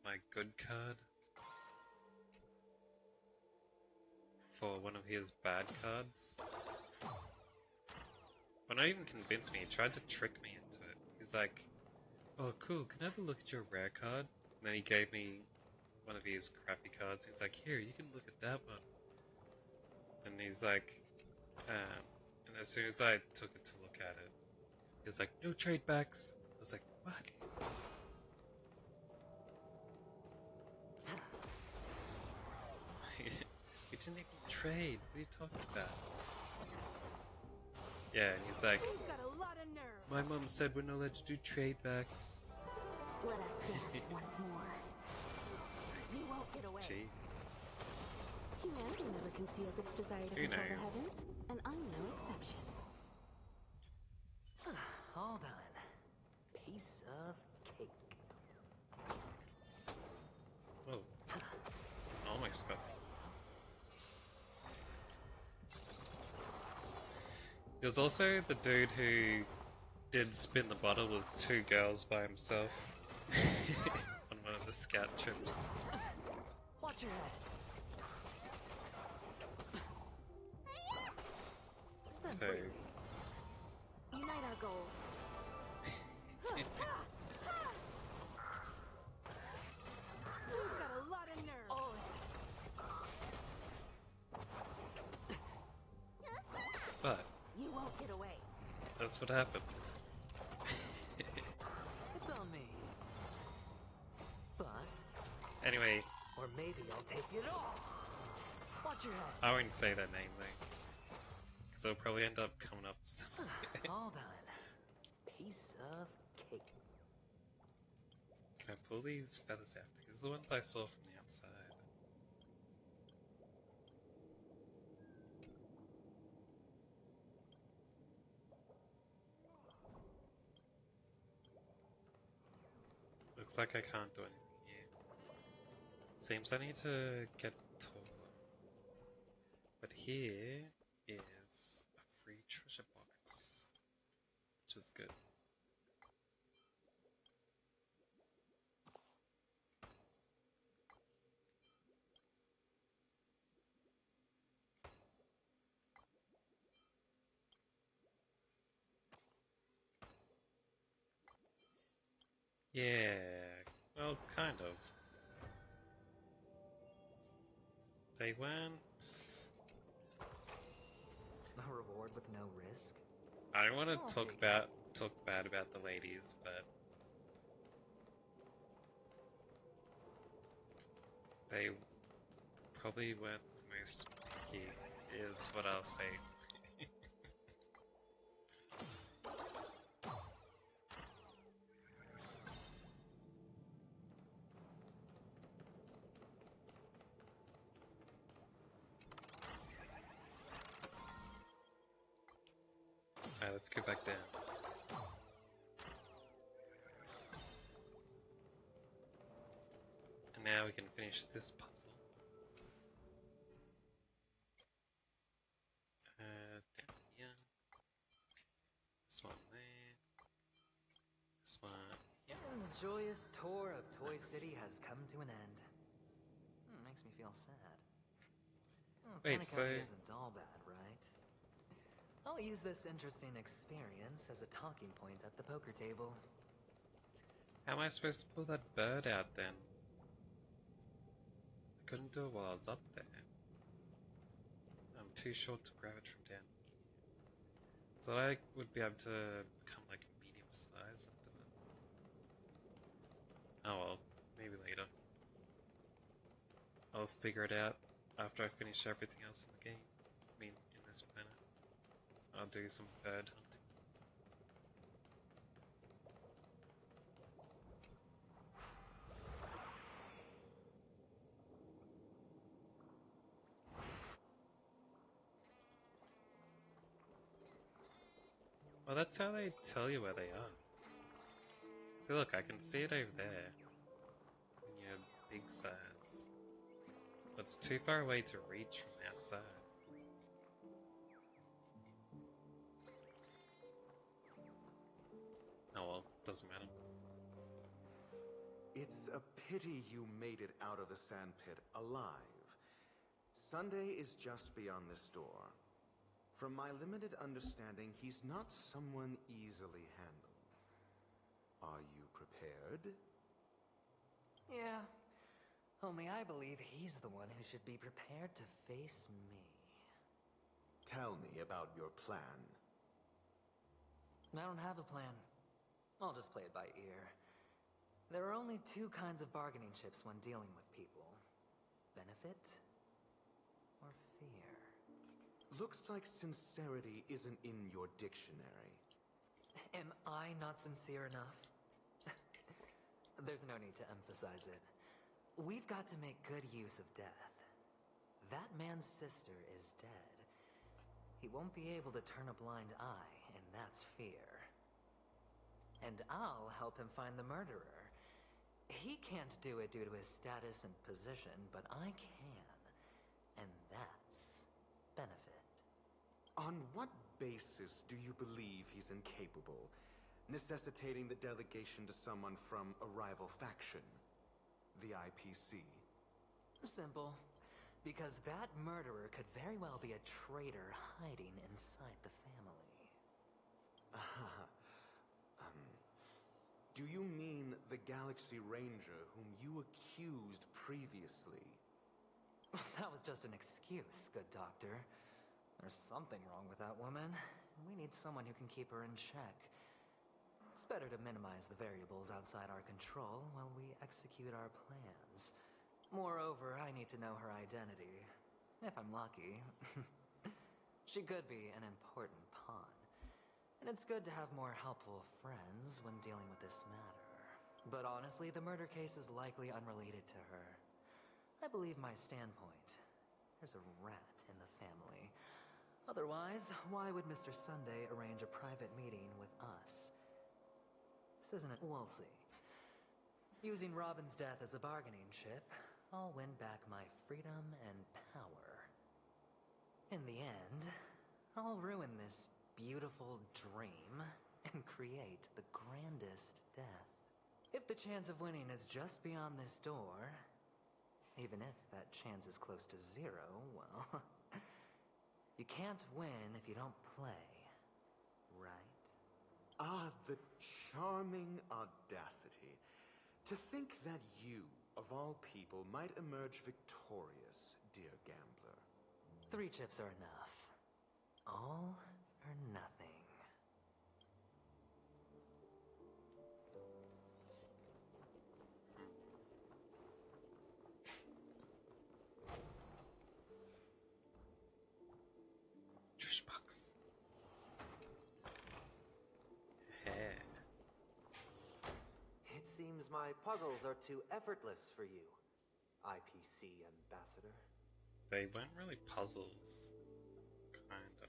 my good card for one of his bad cards. But not even convince me, he tried to trick me into it. He's like, "Oh cool, can I have a look at your rare card?" And then he gave me one of his crappy cards. He's like, "Here, you can look at that one." And he's like, and as soon as I took it to look at it, he was like, "No trade backs." I was like, "What?" We didn't even trade. What are you talking about? Yeah, and he's like, You've got a lot of nerve. "My mom said we're not allowed to do trade backs." Let us dance once more. You won't get away. Jeez. Humanity never conceals its desire to Who control the knows? heavens, and I'm no exception. All done. Piece of cake. Whoa. Almost got me. He was also the dude who did spin the bottle with two girls by himself on one of the scout trips. Watch your head. Spend So, freely. Unite our goals. You've got a lot of nerve. Oh, but You won't get away. that's what happened. it's on me. Bust. Anyway, Or maybe I'll take it all. Watch your head. I won't say that name though, because it'll probably end up coming up somewhere. All done. Piece of cake. Can I pull these feathers out? Because the ones I saw from the outside. Looks like I can't do anything here. Seems I need to get taller. But here is a free treasure box, which is good. Yeah, well, kind of. They weren't. A reward with no risk. I don't want I'll to talk take it. bad about the ladies, but they probably weren't the most picky, is what I'll say. let's go back down. And now we can finish this puzzle. Down here. This one there. This one here. And the joyous tour of Toy City has come to an end. Makes me feel sad. Wait, so... isn't all bad, right? I'll use this interesting experience as a talking point at the poker table. how am I supposed to pull that bird out then? I couldn't do it while I was up there. I'm too short to grab it from down here. So I would be able to become like medium size and do it. Oh well, maybe later. I'll figure it out after I finish everything else in the game. I mean, in this planet. I'll do some bird hunting. Well, that's how they tell you where they are. See, look, I can see it over there. When you're big size. But it's too far away to reach from the outside. Oh well, doesn't matter. It's a pity you made it out of the sandpit alive. Sunday is just beyond this door. From my limited understanding, he's not someone easily handled. Are you prepared? Yeah. Only I believe he's the one who should be prepared to face me. Tell me about your plan. I don't have a plan. I'll just play it by ear. There are only two kinds of bargaining chips when dealing with people. Benefit or fear. Looks like sincerity isn't in your dictionary. Am I not sincere enough? There's no need to emphasize it. We've got to make good use of death. That man's sister is dead. He won't be able to turn a blind eye, and that's fear. And I'll help him find the murderer. He can't do it due to his status and position, but I can. And that's benefit. On what basis do you believe he's incapable, necessitating the delegation to someone from a rival faction? The IPC? Simple. Because that murderer could very well be a traitor hiding inside the family. Do you mean the Galaxy Ranger whom you accused previously? That was just an excuse, good doctor. There's something wrong with that woman. We need someone who can keep her in check. It's better to minimize the variables outside our control while we execute our plans. Moreover, I need to know her identity. If I'm lucky. She could be an important pawn. And it's good to have more helpful friends when dealing with this matter. But honestly, the murder case is likely unrelated to her. I believe my standpoint. There's a rat in the family. Otherwise, why would Mr. Sunday arrange a private meeting with us? This isn't it. We'll see. Using Robin's death as a bargaining chip, I'll win back my freedom and power. In the end, I'll ruin this beautiful dream and create the grandest death. If the chance of winning is just beyond this door, even if that chance is close to zero, well, you can't win if you don't play, right? Ah, the charming audacity. To think that you, of all people, might emerge victorious, dear gambler. 3 chips are enough. All or nothing. Trish box. Hey. It seems my puzzles are too effortless for you, IPC Ambassador. They weren't really puzzles. Kind of.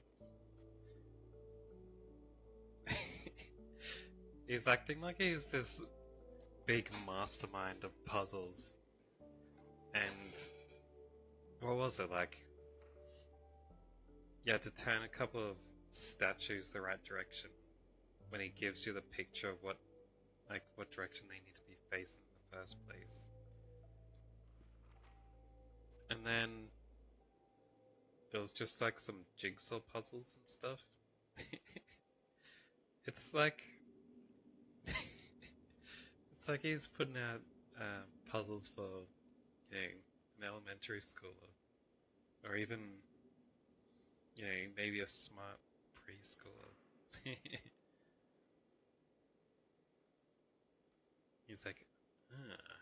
He's acting like he's this big mastermind of puzzles. And what was it like? You had to turn a couple of statues the right direction when he gives you the picture of what direction they need to be facing in the first place. And then it was just like some jigsaw puzzles and stuff. It's like it's like he's putting out puzzles for, you know, an elementary school, or even, you know, maybe a smart preschooler. He's like, ah,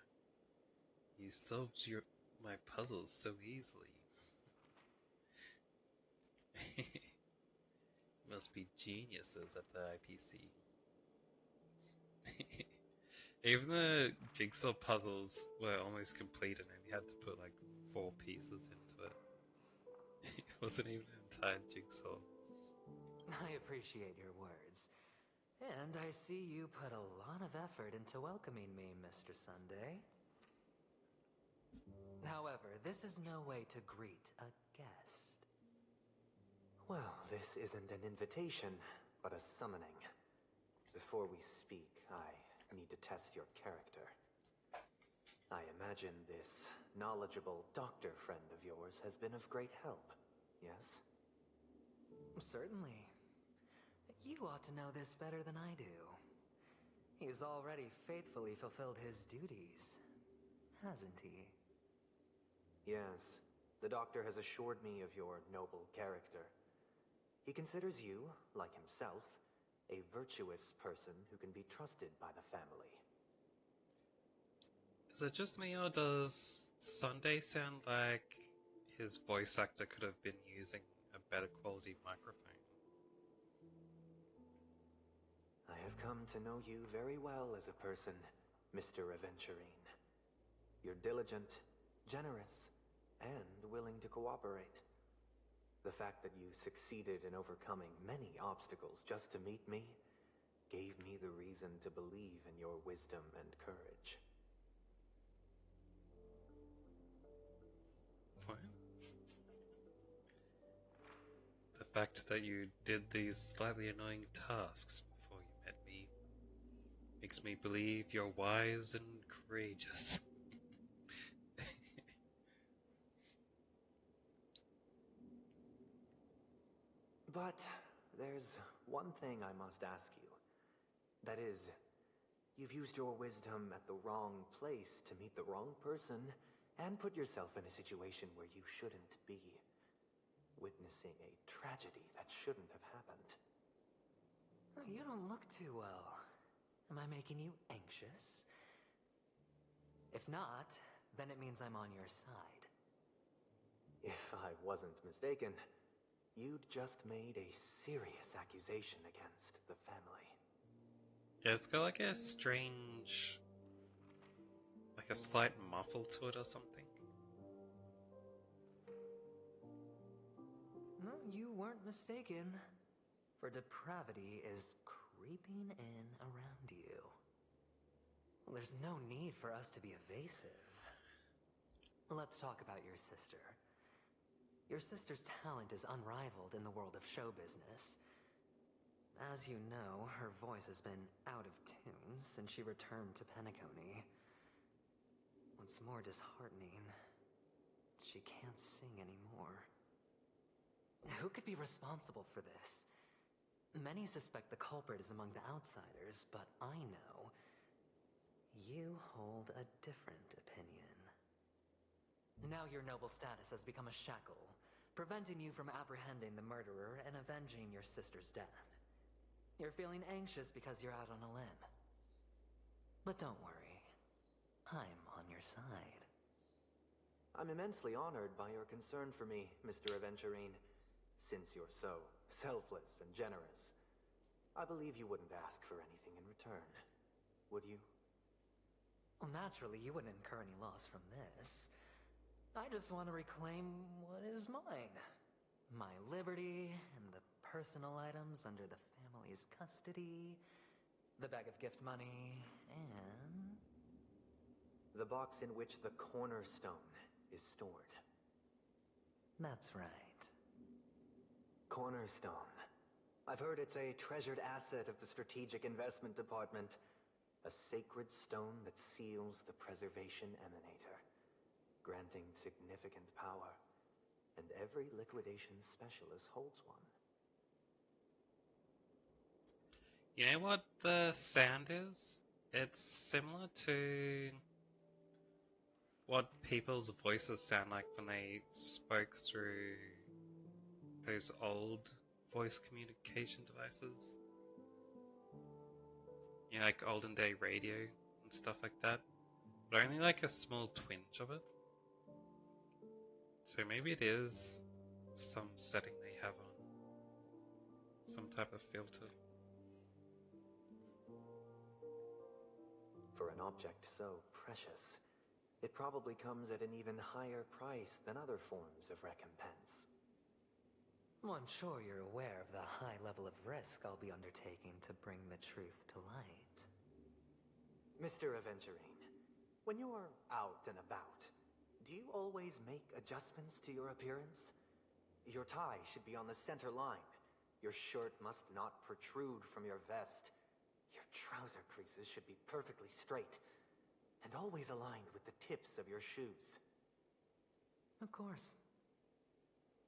you solved my puzzles so easily. Must be geniuses at the IPC. Even the jigsaw puzzles were almost completed and you had to put like 4 pieces into it. It wasn't even an entire jigsaw. I appreciate your words. And I see you put a lot of effort into welcoming me, Mr. Sunday. However, this is no way to greet a guest. Well, this isn't an invitation, but a summoning. Before we speak, I need to test your character. I imagine this knowledgeable doctor friend of yours has been of great help, yes? Certainly. You ought to know this better than I do. He's already faithfully fulfilled his duties, hasn't he? Yes. The doctor has assured me of your noble character. He considers you, like himself, a virtuous person who can be trusted by the family. Is it just me, or does Sunday sound like his voice actor could have been using a better quality microphone? I have come to know you very well as a person, Mr. Aventurine. You're diligent, generous, and willing to cooperate. The fact that you succeeded in overcoming many obstacles just to meet me gave me the reason to believe in your wisdom and courage. What? The fact that you did these slightly annoying tasks before you met me makes me believe you're wise and courageous. But there's one thing I must ask you. That is, you've used your wisdom at the wrong place to meet the wrong person and put yourself in a situation where you shouldn't be, witnessing a tragedy that shouldn't have happened. You don't look too well. Am I making you anxious? If not, then it means I'm on your side. If I wasn't mistaken, you'd just made a serious accusation against the family. Yeah, it's got like a strange, like a slight muffle to it or something. No, you weren't mistaken. For depravity is creeping in around you. Well, there's no need for us to be evasive. Let's talk about your sister. Your sister's talent is unrivaled in the world of show business. As you know, her voice has been out of tune since she returned to Penacony. What's more disheartening, she can't sing anymore. Who could be responsible for this? Many suspect the culprit is among the outsiders, but I know you hold a different opinion. Now your noble status has become a shackle, preventing you from apprehending the murderer and avenging your sister's death. You're feeling anxious because you're out on a limb. But don't worry, I'm on your side. I'm immensely honored by your concern for me, Mr. Aventurine. Since you're so selfless and generous, I believe you wouldn't ask for anything in return, would you? Well, naturally, you wouldn't incur any loss from this. I just want to reclaim what is mine. My liberty and the personal items under the family's custody. the bag of gift money, and... The box in which the cornerstone is stored. That's right. Cornerstone. I've heard it's a treasured asset of the Strategic Investment Department. A sacred stone that seals the preservation emanator, granting significant power. And every liquidation specialist holds one. You know what the sound is? It's similar to what people's voices sound like when they spoke through those old voice communication devices. You know, like olden day radio and stuff like that. But only like a small twinge of it. So maybe it is some setting they have on. Some type of filter. For an object so precious, it probably comes at an even higher price than other forms of recompense. Well, I'm sure you're aware of the high level of risk I'll be undertaking to bring the truth to light. Mr. Aventurine, when you're out and about, do you always make adjustments to your appearance? Your tie should be on the center line. Your shirt must not protrude from your vest. Your trouser creases should be perfectly straight, and always aligned with the tips of your shoes. Of course.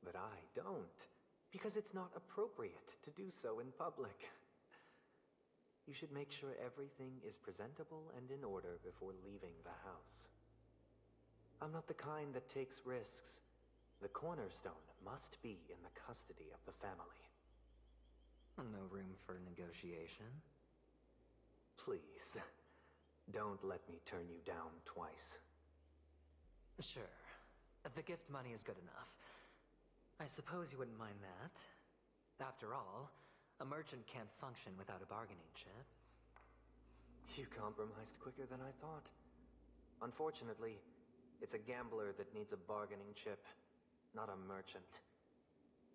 But I don't, because it's not appropriate to do so in public. You should make sure everything is presentable and in order before leaving the house. I'm not the kind that takes risks. The cornerstone must be in the custody of the family. No room for negotiation? Please, don't let me turn you down twice. Sure. The gift money is good enough. I suppose you wouldn't mind that. After all, a merchant can't function without a bargaining chip. You compromised quicker than I thought. Unfortunately, it's a gambler that needs a bargaining chip, not a merchant.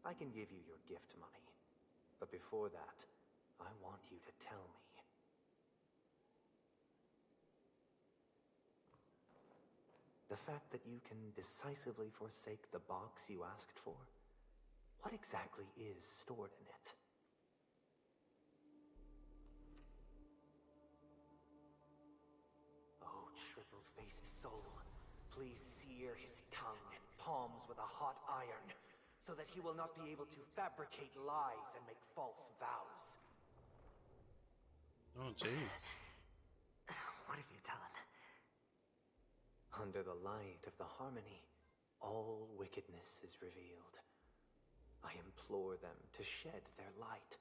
I can give you your gift money, but before that, I want you to tell me. The fact that you can decisively forsake the box you asked for, what exactly is stored in it? Oh, triple-faced soul, please sear his tongue and palms with a hot iron, so that he will not be able to fabricate lies and make false vows. Oh, jeez. What have you done? Under the light of the harmony, all wickedness is revealed. I implore them to shed their light,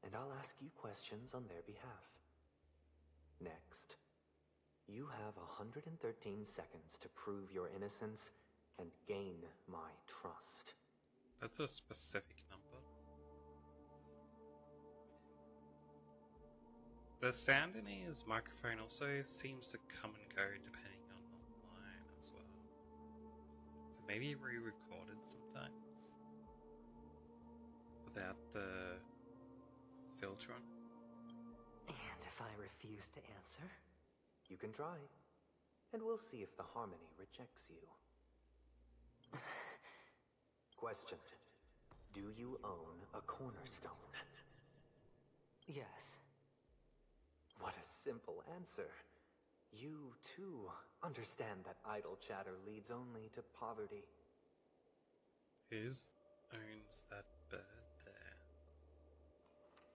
and I'll ask you questions on their behalf. Next, you have 113 seconds to prove your innocence and gain my trust. That's a specific number. The sound in his microphone also seems to come and go depending on the line as well. So maybe he re-recorded sometimes without the filter on. And if I refuse to answer? You can try, and we'll see if the harmony rejects you. Question. Do you own a cornerstone? Yes. What a simple answer. You, too, understand that idle chatter leads only to poverty. Who owns that bird there?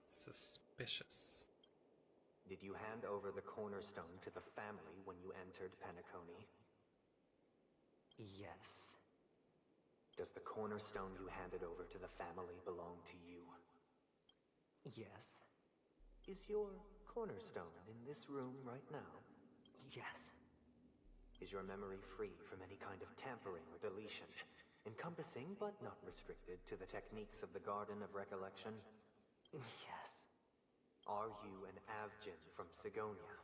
Suspicious. Did you hand over the cornerstone to the family when you entered Penacony? Yes. Does the cornerstone you handed over to the family belong to you? Yes. Is your cornerstone in this room right now? Yes. Is your memory free from any kind of tampering or deletion, encompassing but not restricted to the techniques of the Garden of Recollection? Yes. Are you an Avgin from Sigonia?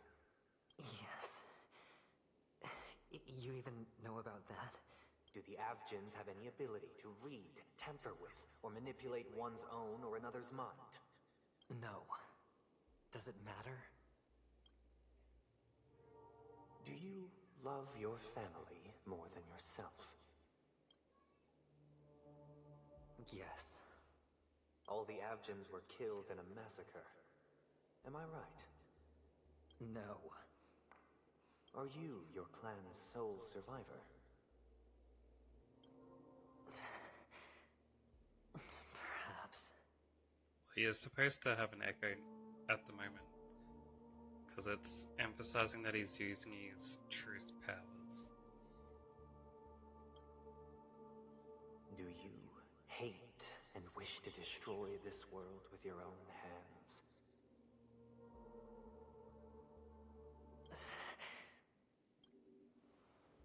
Yes. You even know about that? Do the Avgins have any ability to read, tamper with, or manipulate one's own or another's mind? No. Does it matter? Do you love your family more than yourself? Yes. All the Abjans were killed in a massacre. Am I right? No. Are you your clan's sole survivor? Perhaps. You're supposed to have an echo at the moment, because it's emphasizing that he's using his truth powers. Do you hate and wish to destroy this world with your own hands?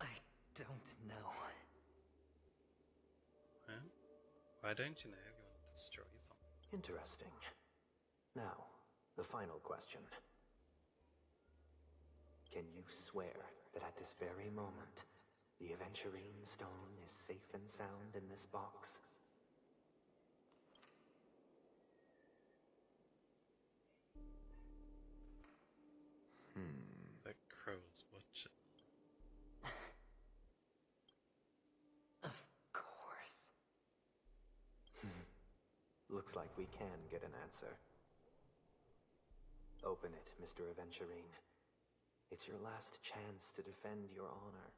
I don't know. Well, why don't you know if you want to destroy something? Interesting. Now, the final question. Can you swear that at this very moment, the Aventurine Stone is safe and sound in this box? That crow's watching. Of course. Looks like we can get an answer. Open it, Mr. Aventurine. It's your last chance to defend your honor.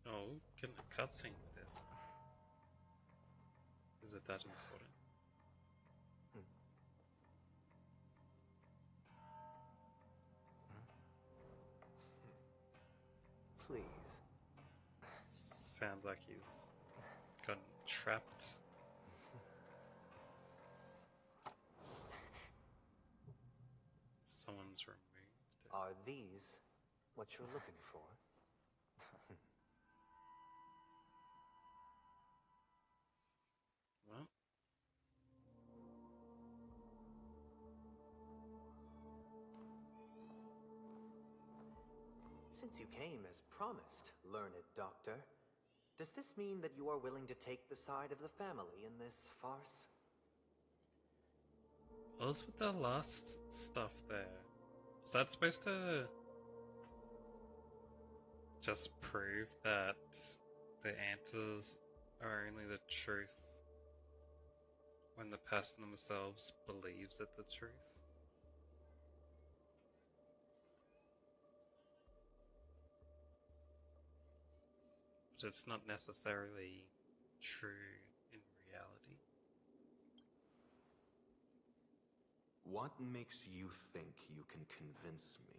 Oh, getting a cutscene for this. Is it that important? Please. Sounds like he's gotten trapped. Someone's removed it. Are these what you're looking for? Well, Since you came as promised, learned doctor, does this mean that you are willing to take the side of the family in this farce? what was with the last stuff there? Was that supposed to just prove that the answers are only the truth when the person themselves believes it the truth? But it's not necessarily true in reality. What makes you think you can convince me?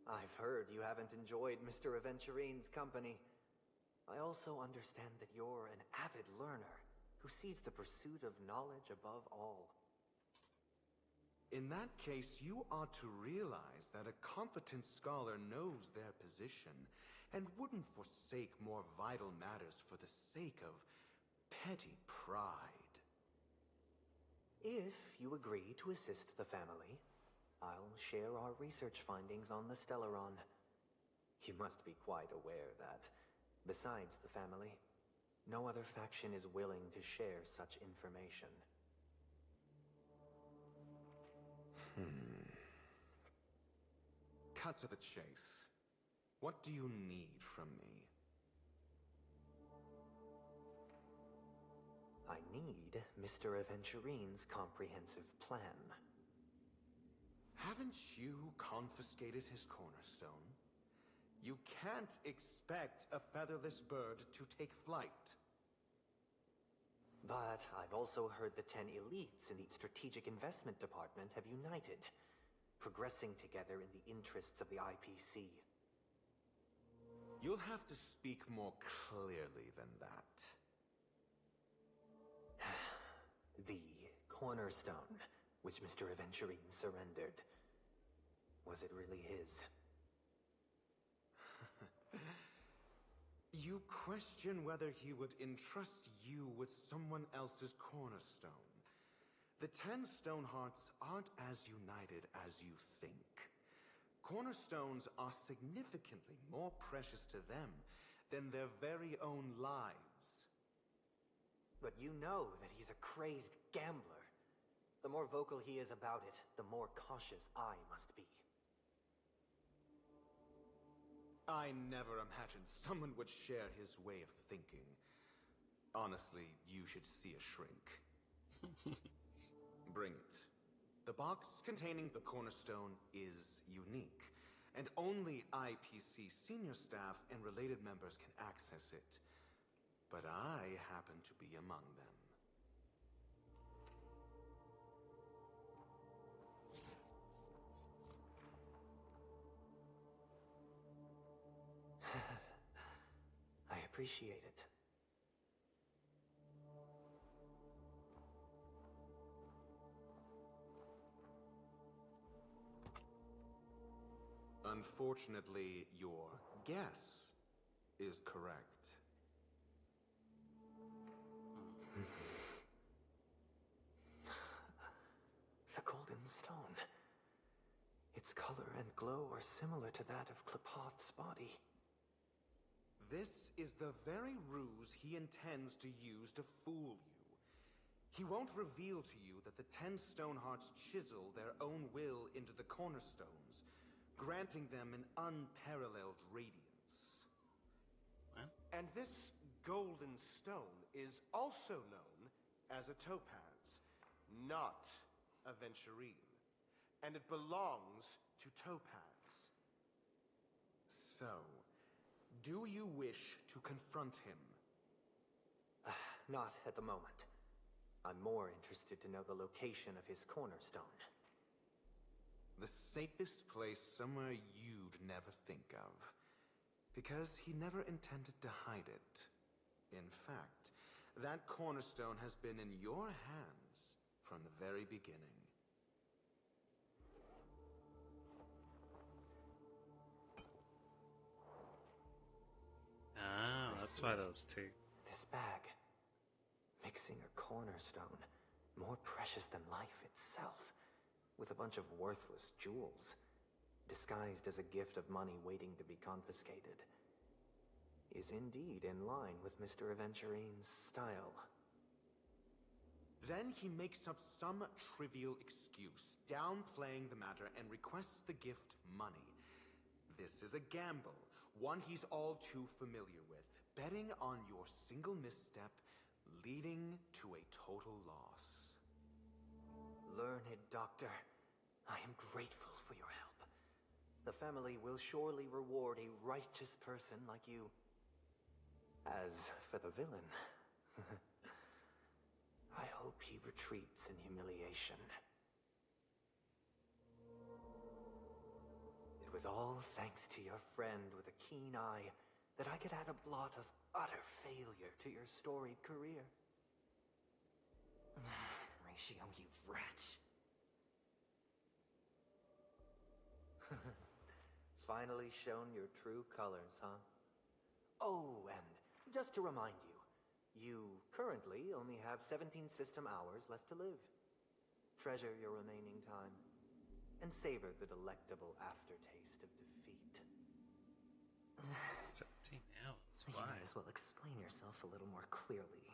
I've heard you haven't enjoyed Mr. Aventurine's company. I also understand that you're an avid learner who sees the pursuit of knowledge above all. In that case, you ought to realize that a competent scholar knows their position and wouldn't forsake more vital matters for the sake of petty pride. If you agree to assist the family, I'll share our research findings on the Stellaron. You must be quite aware that, besides the family, no other faction is willing to share such information. Cut to the chase. What do you need from me? I need Mr. Aventurine's comprehensive plan. Haven't you confiscated his cornerstone? You can't expect a featherless bird to take flight. But I've also heard the 10 elites in the Strategic Investment Department have united, progressing together in the interests of the IPC. You'll have to speak more clearly than that. The cornerstone, which Mr. Aventurine surrendered. Was it really his? You question whether he would entrust you with someone else's cornerstone. The 10 Stonehearts aren't as united as you think. Cornerstones are significantly more precious to them than their very own lives. But you know that he's a crazed gambler. The more vocal he is about it, the more cautious I must be. I never imagined someone would share his way of thinking. Honestly, you should see a shrink. Bring it. The box containing the cornerstone is unique, and only IPC senior staff and related members can access it. But I happen to be among them. I appreciate it. Unfortunately, your guess is correct. The golden stone. Its color and glow are similar to that of Klepoth's body. This is the very ruse he intends to use to fool you. He won't reveal to you that the 10 Stonehearts chisel their own will into the cornerstones, granting them an unparalleled radiance. What? And this golden stone is also known as a topaz, not a venturine. And it belongs to Topaz. So, do you wish to confront him? Not at the moment. I'm more interested to know the location of his cornerstone. The safest place somewhere you'd never think of. Because he never intended to hide it. In fact, that cornerstone has been in your hands from the very beginning. Ah, that's why there was two. This bag. Mixing a cornerstone. More precious than life itself. With a bunch of worthless jewels. Disguised as a gift of money waiting to be confiscated. Is indeed in line with Mr. Aventurine's style. Then he makes up some trivial excuse, downplaying the matter, and requests the gift money. This is a gamble, one he's all too familiar with, betting on your single misstep, leading to a total loss. Learned doctor, I am grateful for your help. The family will surely reward a righteous person like you. As for the villain, I hope he retreats in humiliation. It was all thanks to your friend with a keen eye that I could add a blot of utter failure to your storied career. Ratio, you wretch. Finally shown your true colors, huh? Oh, and just to remind you, you currently only have 17 system hours left to live. Treasure your remaining time, and savor the delectable aftertaste of defeat. 17 hours. You Why? might as well explain yourself a little more clearly.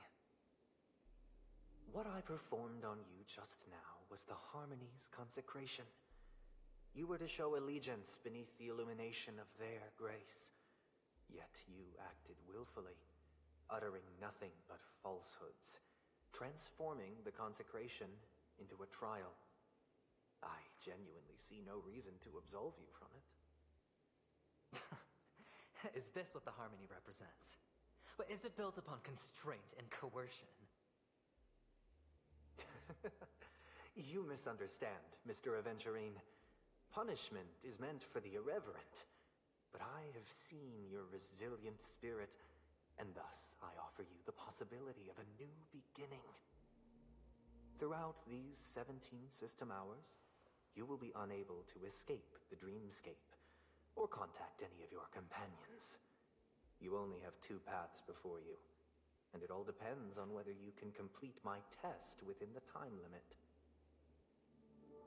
What I performed on you just now was the Harmony's consecration. You were to show allegiance beneath the illumination of their grace. Yet you acted willfully, uttering nothing but falsehoods, transforming the consecration into a trial. I genuinely see no reason to absolve you from it. Is this what the Harmony represents? But is it built upon constraint and coercion? You misunderstand, Mr. Aventurine. Punishment is meant for the irreverent. But I have seen your resilient spirit, and thus I offer you the possibility of a new beginning. Throughout these 17 system hours, you will be unable to escape the dreamscape, or contact any of your companions. You only have 2 paths before you, and it all depends on whether you can complete my test within the time limit.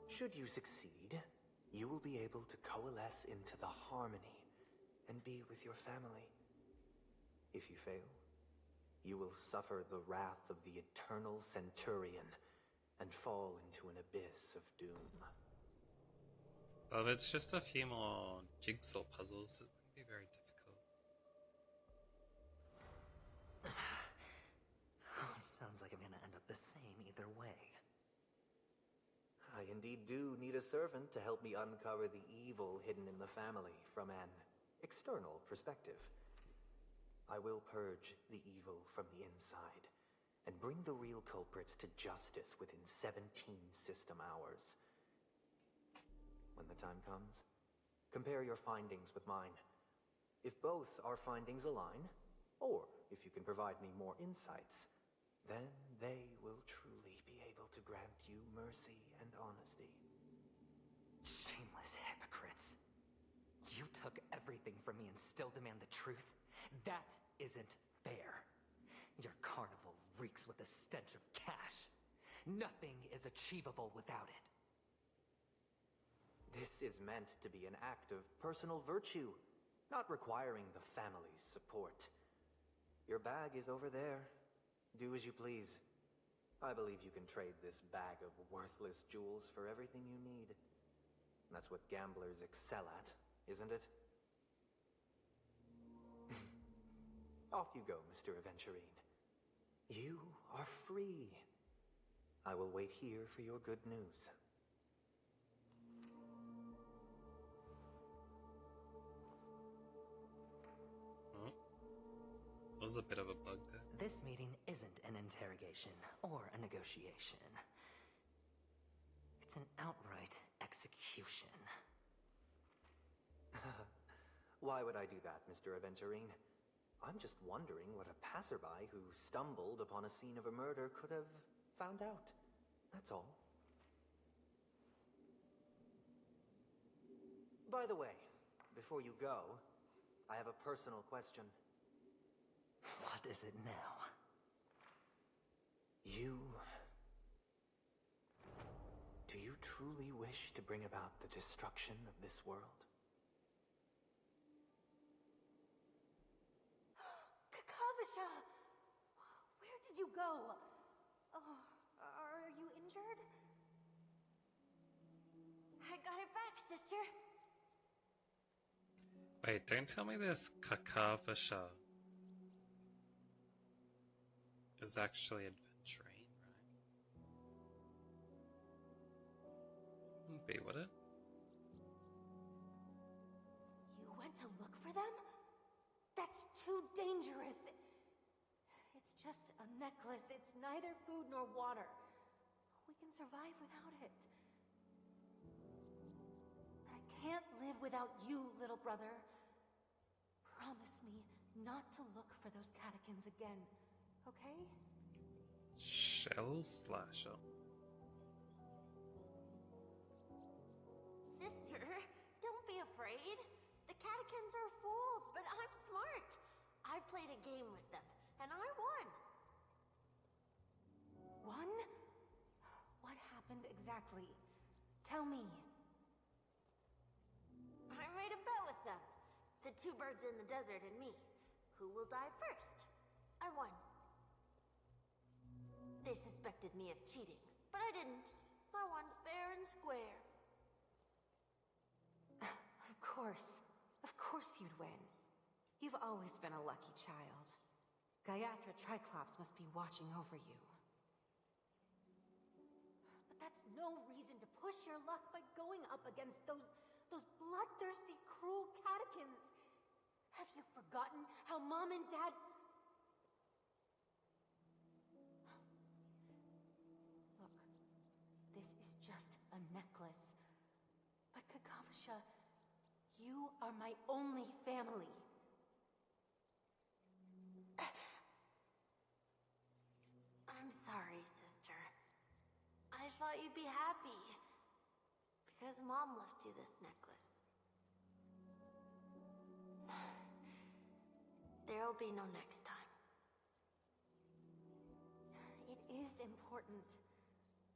Should you succeed, you will be able to coalesce into the Harmony and be with your family. If you fail, you will suffer the wrath of the eternal Centurion and fall into an abyss of doom. Well, if it's just a few more jigsaw puzzles, it wouldn't be very difficult. Sounds like I'm gonna end up the same either way. I indeed do need a servant to help me uncover the evil hidden in the family from an external perspective. I will purge the evil from the inside and bring the real culprits to justice within 17 system hours. When the time comes, compare your findings with mine. If both our findings align, or if you can provide me more insights, then they will truly be able to grant you mercy and honesty. Shameless hypocrites. You took everything from me and still demand the truth? That isn't fair. Your carnival reeks with the stench of cash. Nothing is achievable without it. This is meant to be an act of personal virtue, not requiring the family's support. Your bag is over there. Do as you please. I believe you can trade this bag of worthless jewels for everything you need. That's what gamblers excel at, isn't it? Off you go, Mr. Aventurine. You are free. I will wait here for your good news. Oh, that was a bit of a bug there. This meeting isn't an interrogation or a negotiation. It's an outright execution. Why would I do that, Mr. Aventurine? I'm just wondering what a passerby who stumbled upon a scene of a murder could have found out. That's all. By the way, before you go, I have a personal question. What is it now? Do you truly wish to bring about the destruction of this world? Kakavasha! Where did you go? Oh, are you injured? I got it back, sister. Wait, don't tell me this Kakavasha is actually adventuring, right? Wouldn't be, would it? You went to look for them? That's too dangerous. It's just a necklace. It's neither food nor water. We can survive without it. But I can't live without you, little brother. Promise me not to look for those catechins again, okay? Shell slasher. Sister, don't be afraid. The catechins are fools, but I'm smart. I played a game with them, and I won. Won? What happened exactly? Tell me. I made a bet with them. The two birds in the desert and me. Who will die first? I won. They suspected me of cheating, but I didn't. I won fair and square. Of course you'd win. You've always been a lucky child. Gayatra Triclops must be watching over you. But that's no reason to push your luck by going up against those bloodthirsty, cruel catechins. Have you forgotten how Mom and Dad... Look, this is just a necklace. But Kakavasha, you are my only family. I'm sorry, sister. I thought you'd be happy. Because Mom left you this necklace. There'll be no next time. It is important.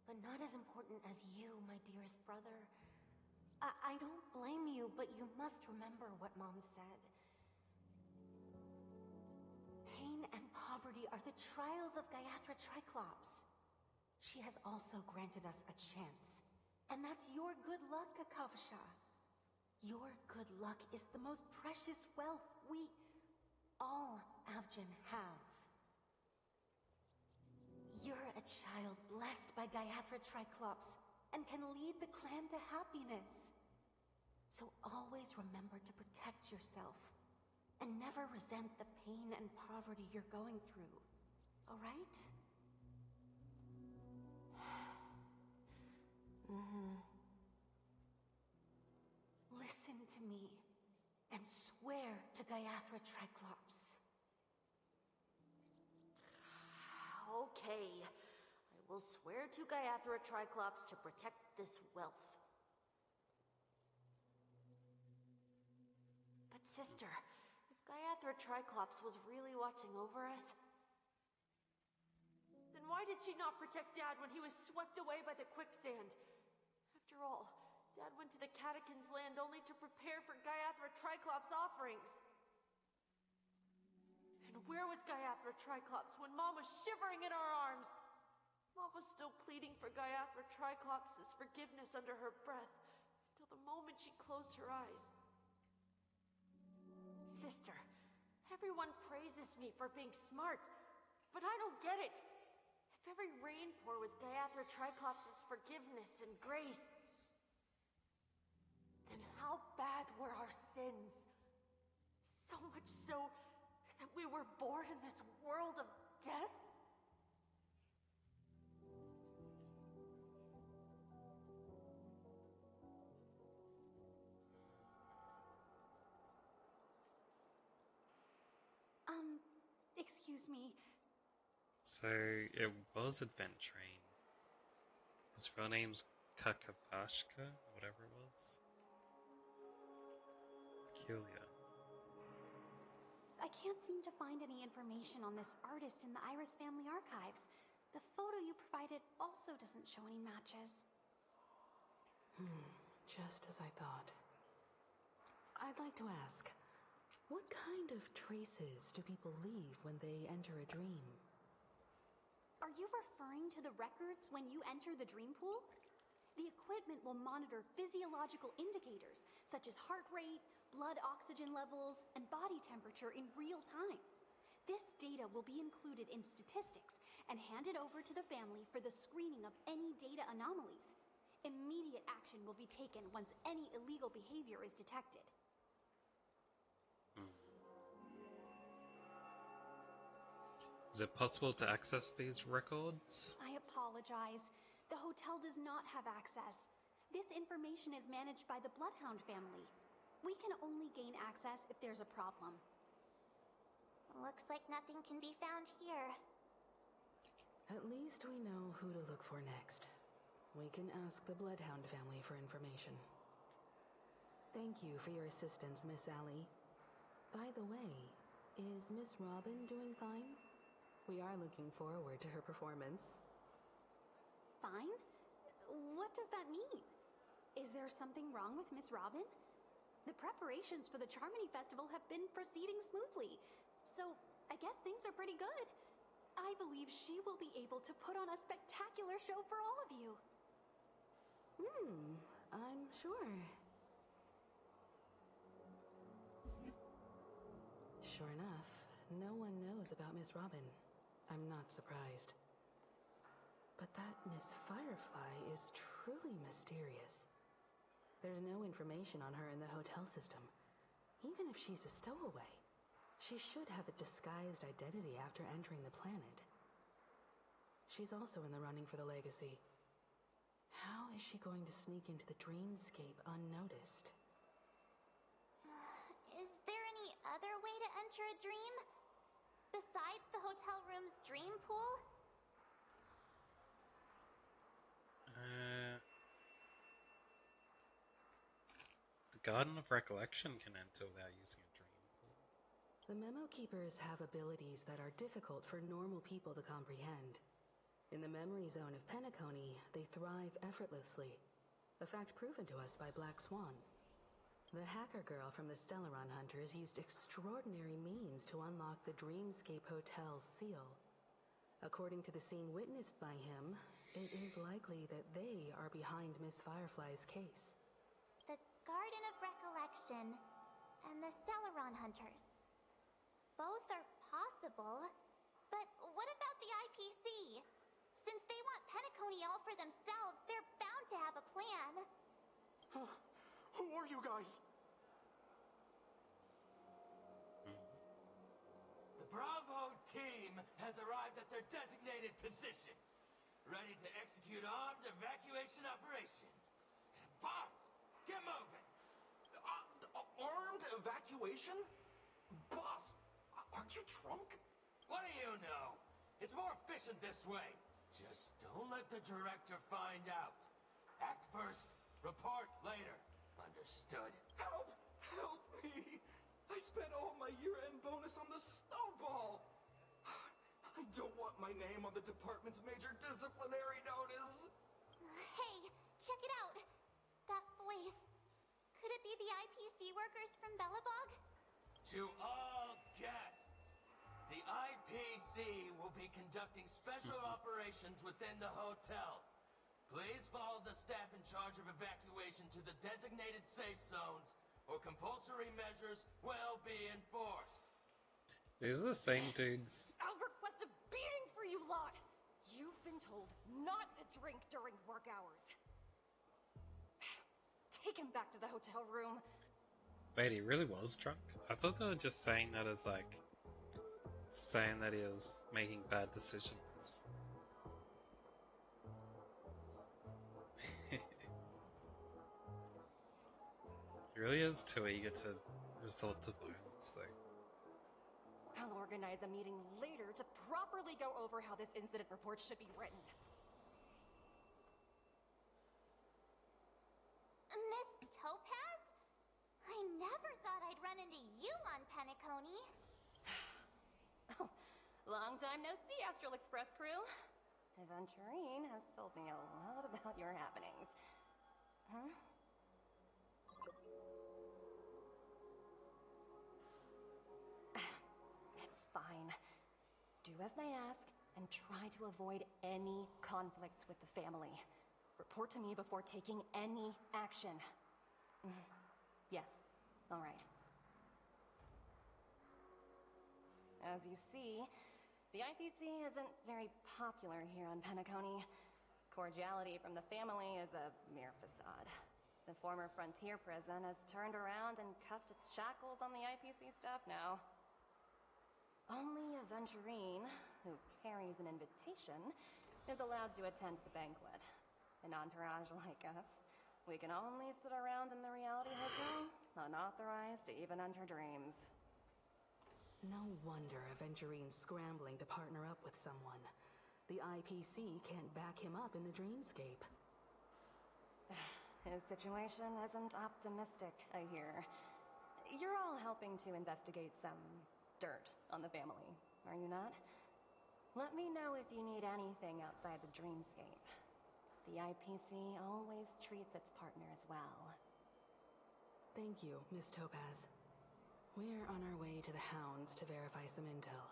But not as important as you, my dearest brother. I don't blame you, but you must remember what Mom said. Pain and poverty are the trials of Gayathra Triclops. She has also granted us a chance. And that's your good luck, Kakavasha. Your good luck is the most precious wealth we, all Avgin, have. You're a child blessed by Gayathra Triclops and can lead the clan to happiness. So always remember to protect yourself and never resent the pain and poverty you're going through. All right? Listen to me and swear to Gayathra Triclops. Okay. I will swear to Gayathra Triclops to protect this wealth. But sister, if Gayathra Triclops was really watching over us, then why did she not protect Dad when he was swept away by the quicksand? After all, Dad went to the Catechins' land only to prepare for Gayathra Triclops' offerings. And where was Gayathra Triclops when Mom was shivering in our arms? Mom was still pleading for Gayathra Triclops' forgiveness under her breath until the moment she closed her eyes. Sister, everyone praises me for being smart, but I don't get it. If every rain pour was Gayathra Triclops' forgiveness and grace, then how bad were our sins? So much so that we were born in this world of death? Excuse me. So it was adventuring. His real name's Kakavashka, whatever it was. Peculiar. I can't seem to find any information on this artist in the Iris family archives. The photo you provided also doesn't show any matches. Just as I thought. I'd like to ask, what kind of traces do people leave when they enter a dream? Are you referring to the records when you enter the dream pool? The equipment will monitor physiological indicators such as heart rate, blood oxygen levels, and body temperature in real time. This data will be included in statistics and handed over to the family for the screening of any data anomalies. Immediate action will be taken once any illegal behavior is detected. Is it possible to access these records? I apologize. The hotel does not have access. This information is managed by the Bloodhound family. We can only gain access if there's a problem. Looks like nothing can be found here. At least we know who to look for next. We can ask the Bloodhound family for information. Thank you for your assistance, Miss Allie. By the way, is Miss Robin doing fine? We are looking forward to her performance. Fine? What does that mean? Is there something wrong with Miss Robin? The preparations for the Charmony Festival have been proceeding smoothly, so I guess things are pretty good. I believe she will be able to put on a spectacular show for all of you. I'm sure. Sure enough, no one knows about Miss Robin. I'm not surprised. But that Miss Firefly is truly mysterious. There's no information on her in the hotel system. Even if she's a stowaway, she should have a disguised identity after entering the planet. She's also in the running for the legacy. How is she going to sneak into the dreamscape unnoticed? Is there any other way to enter a dream? Besides the hotel room's dream pool? The Garden of Recollection can enter without using a dream pool. The Memo Keepers have abilities that are difficult for normal people to comprehend. In the memory zone of Penacony, they thrive effortlessly, a fact proven to us by Black Swan. The hacker girl from the Stellaron Hunters used extraordinary means to unlock the Dreamscape Hotel's seal. According to the scene witnessed by him, it is likely that they are behind Miss Firefly's case. The Garden of Recollection and the Stellaron Hunters. Both are possible, but what about the IPC? Since they want Penacony all for themselves, they're bound to have a plan. Who are you guys? The Bravo team has arrived at their designated position, ready to execute armed evacuation operation. Bombs, get moving! Armed evacuation? Boss, aren't you drunk? What do you know? It's more efficient this way. Just don't let the director find out. Act first, report later. Understood? Help! Help me! I spent all my year-end bonus on the snowball! I don't want my name on the department's major disciplinary notice! Hey, check it out! That voice. Could it be the IPC workers from Bellabog? To all guests, the IPC will be conducting special operations within the hotel. Please follow the staff in charge of evacuation to the designated safe zones, or compulsory measures will be enforced. These are the same dudes. I'll request a beating for you lot! You've been told not to drink during work hours. Take him back to the hotel room. Wait, he really was drunk? I thought they were just saying that as like, saying that he was making bad decisions. He really is too eager to resort to violence, though. I'll organize a meeting later to properly go over how this incident report should be written. Miss Topaz? I never thought I'd run into you on Penacony. Oh, long time no see, Astral Express crew. Aventurine has told me a lot about your happenings. Huh? It's fine. Do as they ask, and try to avoid any conflicts with the family. Report to me before taking any action. Yes, all right. As you see, the IPC isn't very popular here on Penacony. Cordiality from the family is a mere facade. The former frontier prison has turned around and cuffed its shackles on the IPC staff now. Only Aventurine, who carries an invitation, is allowed to attend the banquet. An entourage like us, we can only sit around in the reality hotel, unauthorized to even enter dreams. No wonder Aventurine's scrambling to partner up with someone. The IPC can't back him up in the dreamscape. His situation isn't optimistic, I hear. You're all helping to investigate some dirt on the family, are you not? Let me know if you need anything outside the dreamscape. The IPC always treats its partners well. Thank you, Miss Topaz. We're on our way to the Hounds to verify some intel.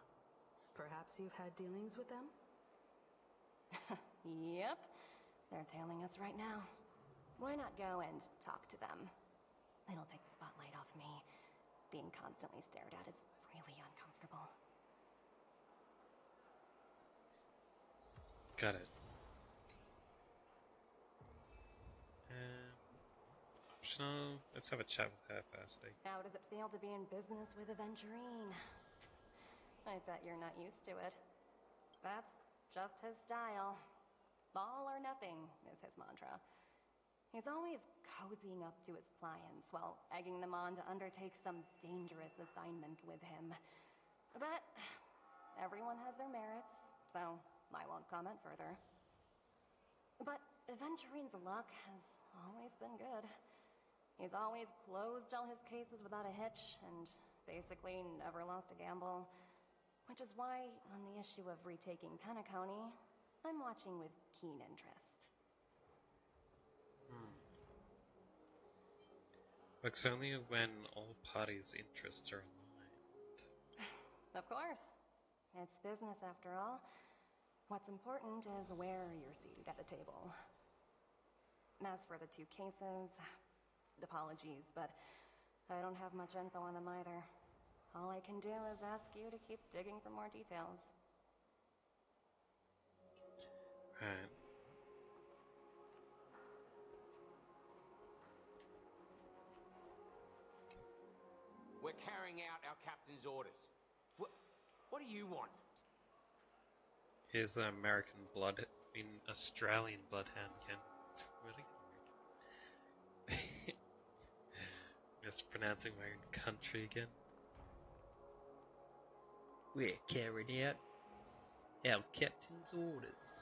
Perhaps you've had dealings with them? Yep. They're tailing us right now. Why not go and talk to them? It'll take the spotlight off me. Being constantly stared at is really uncomfortable. Got it. Optional. Let's have a chat with her first, eh? How does it feel to be in business with Aventurine? I bet you're not used to it. That's just his style. All or nothing is his mantra. He's always cozying up to his clients while egging them on to undertake some dangerous assignment with him. But everyone has their merits, so I won't comment further. But Aventurine's luck has always been good. He's always closed all his cases without a hitch and basically never lost a gamble. Which is why, on the issue of retaking Penacony, I'm watching with keen interest. Works only when all parties' interests are aligned. Of course. It's business after all. What's important is where you're seated at the table. As for the 2 cases, apologies, but I don't have much info on them either. All I can do is ask you to keep digging for more details. Right. We're carrying out our captain's orders. What do you want? Here's the American Australian bloodhound, Ken. Really? Mispronouncing my own country again. We're carrying out our captain's orders.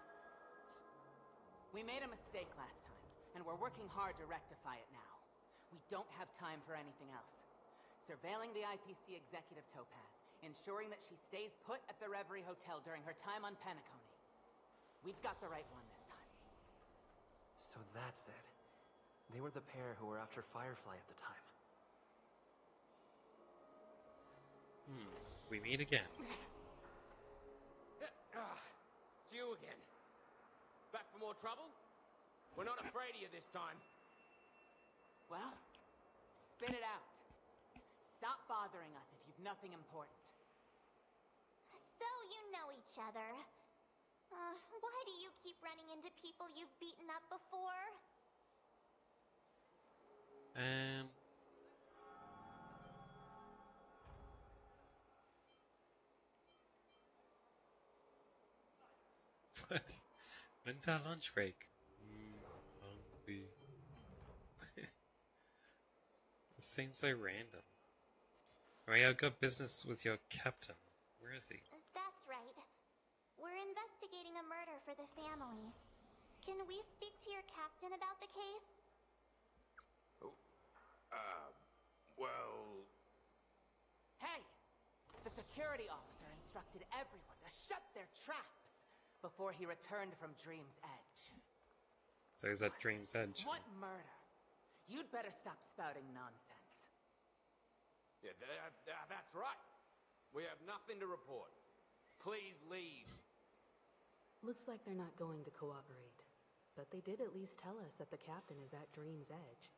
We made a mistake last time, and we're working hard to rectify it now. We don't have time for anything else. Surveilling the IPC executive Topaz, ensuring that she stays put at the Reverie Hotel during her time on Penacony. We've got the right one this time. So that's it. They were the pair who were after Firefly at the time. We meet again. It's you again. Back for more trouble? We're not afraid of you this time. Well, spit it out. Stop bothering us if you've nothing important. So you know each other. Why do you keep running into people you've beaten up before? What? When's our lunch break? Hungry. This seems so random. Alright, I've got business with your captain. Where is he? That's right. We're investigating a murder for the family. Can we speak to your captain about the case? Well... Hey! The security officer instructed everyone to shut their traps before he returned from Dream's Edge. So is that Dream's Edge? What murder? You'd better stop spouting nonsense. Yeah, that's right. We have nothing to report. Please leave. Looks like they're not going to cooperate. But they did at least tell us that the captain is at Dream's Edge.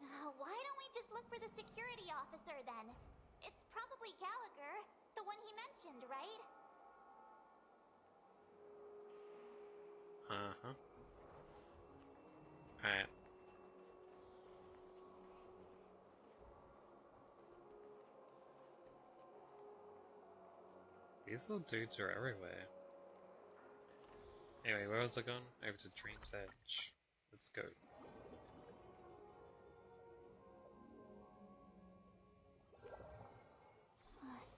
Why don't we just look for the security officer then? It's probably Gallagher, the one he mentioned, right? Uh-huh. Alright. These little dudes are everywhere. Anyway, where was I going? Over to Dream's Edge. Let's go.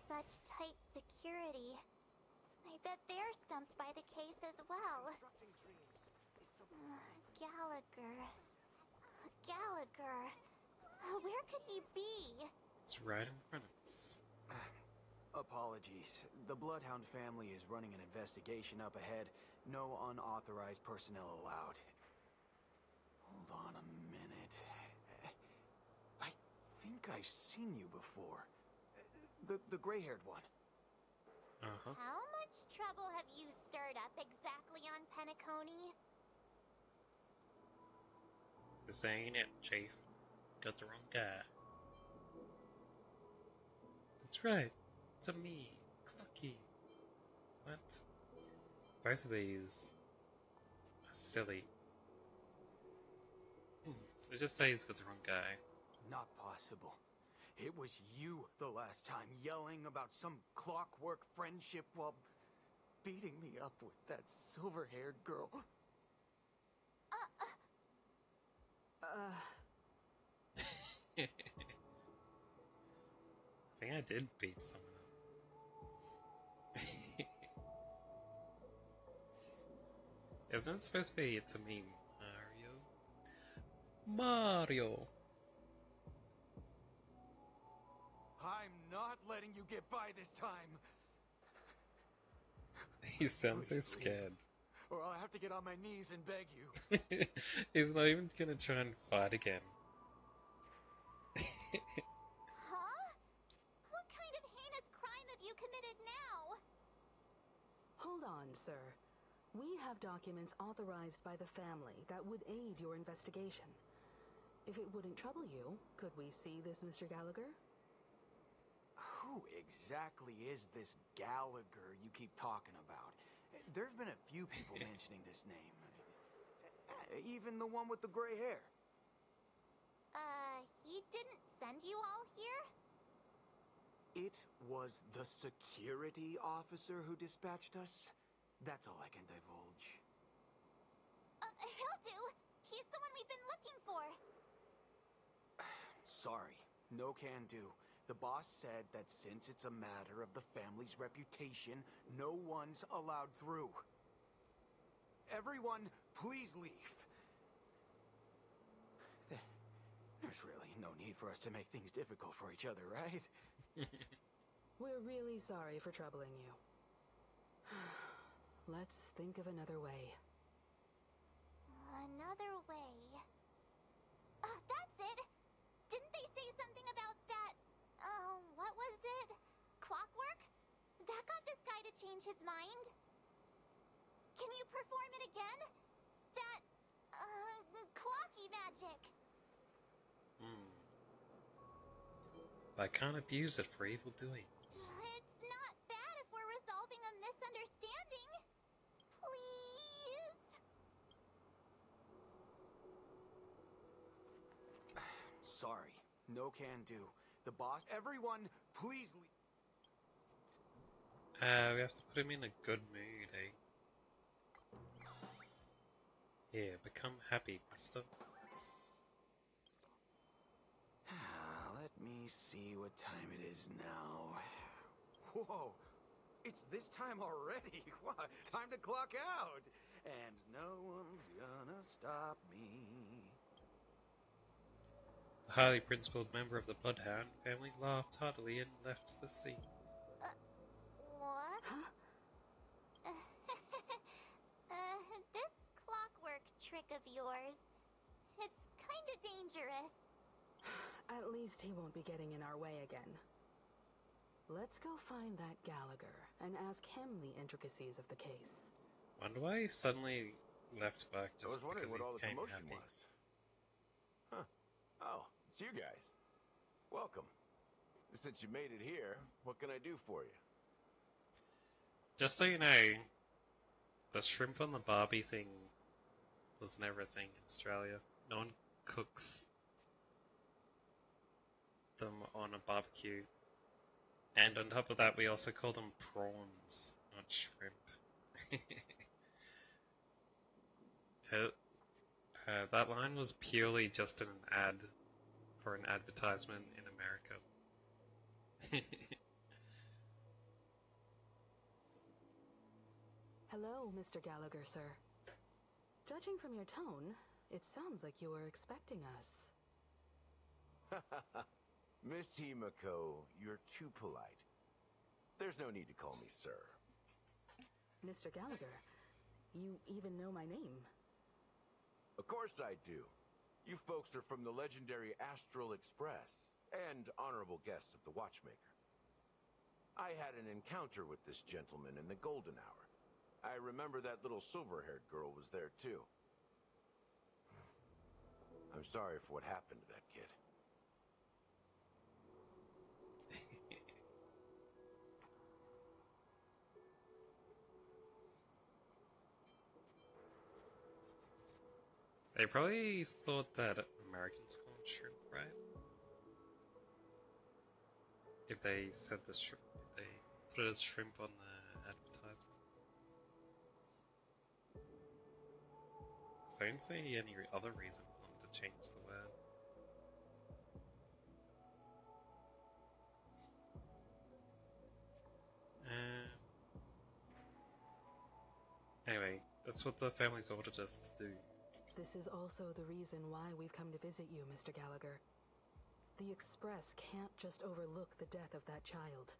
Such tight security. I bet they're stumped by the case as well. Gallagher. Gallagher. Where could he be? It's right in front of us. Apologies. The Bloodhound family is running an investigation up ahead. No unauthorized personnel allowed. Hold on a minute. I think I've seen you before. The gray-haired one. Uh-huh. How much trouble have you stirred up exactly on Penacony? This ain't it, Chief. Got the wrong guy. That's right. It's a me, Clucky. What? Both of these are silly. Let's just say he's got the wrong guy. Not possible. It was you the last time, yelling about some clockwork friendship while beating me up with that silver-haired girl. I think I did beat someone up. Isn't it supposed to be it's a me, Mario? I'm not letting you get by this time. He sounds so Please scared. leave, or I'll have to get on my knees and beg you. He's not even gonna try and fight again. Huh? What kind of heinous crime have you committed now? Hold on, sir. We have documents authorized by the family that would aid your investigation. If it wouldn't trouble you, could we see this, Mr. Gallagher? Who exactly is this Gallagher you keep talking about? There's been a few people mentioning this name. Even the one with the gray hair. He didn't send you all here? It was the security officer who dispatched us. That's all I can divulge. He'll do. He's the one we've been looking for. Sorry, no can do. The boss said that since it's a matter of the family's reputation, no one's allowed through. Everyone, please leave. There's really no need for us to make things difficult for each other, right? We're really sorry for troubling you. Let's think of another way. Another way. That's it! Didn't they say something about that? What was it? Clockwork? That got this guy to change his mind. Can you perform it again? That, clocky magic. I can't abuse it for evil doings. It's not bad if we're resolving a misunderstanding. Please? Sorry, no can do. The boss, everyone, please leave. We have to put him in a good mood, eh? Here, become happy, mister. Let me see what time it is now. Whoa, it's this time already. What? Time to clock out. And no one's gonna stop me. The highly principled member of the Bloodhound family laughed heartily and left the scene. What? Huh? This clockwork trick of yours, it's kinda dangerous. At least he won't be getting in our way again. Let's go find that Gallagher and ask him the intricacies of the case. Wonder why he suddenly left work I just was wondering because what he all the became commotion happy. was. Huh. Oh, it's you guys. Welcome. Since you made it here, what can I do for you? Just so you know, the shrimp on the Barbie thing was never a thing in Australia. No one cooks them on a barbecue. And on top of that, we also call them prawns, not shrimp. That line was purely just an ad for an advertisement in America. Hello, Mr. Gallagher, sir. Judging from your tone, it sounds like you were expecting us. Miss Himiko, you're too polite. There's no need to call me sir. Mr. Gallagher, you even know my name. Of course I do. You folks are from the legendary Astral Express and honorable guests of the Watchmaker. I had an encounter with this gentleman in the Golden Hour. I remember that little silver-haired girl was there too. I'm sorry for what happened to that kid. They probably thought that Americans call it shrimp, right? If they said the shrimp, if they put it as shrimp on the advertisement. So I don't see any other reason for them to change the word. Anyway, that's what the family's ordered us to do. This is also the reason why we've come to visit you, Mr. Gallagher. The Express can't just overlook the death of that child.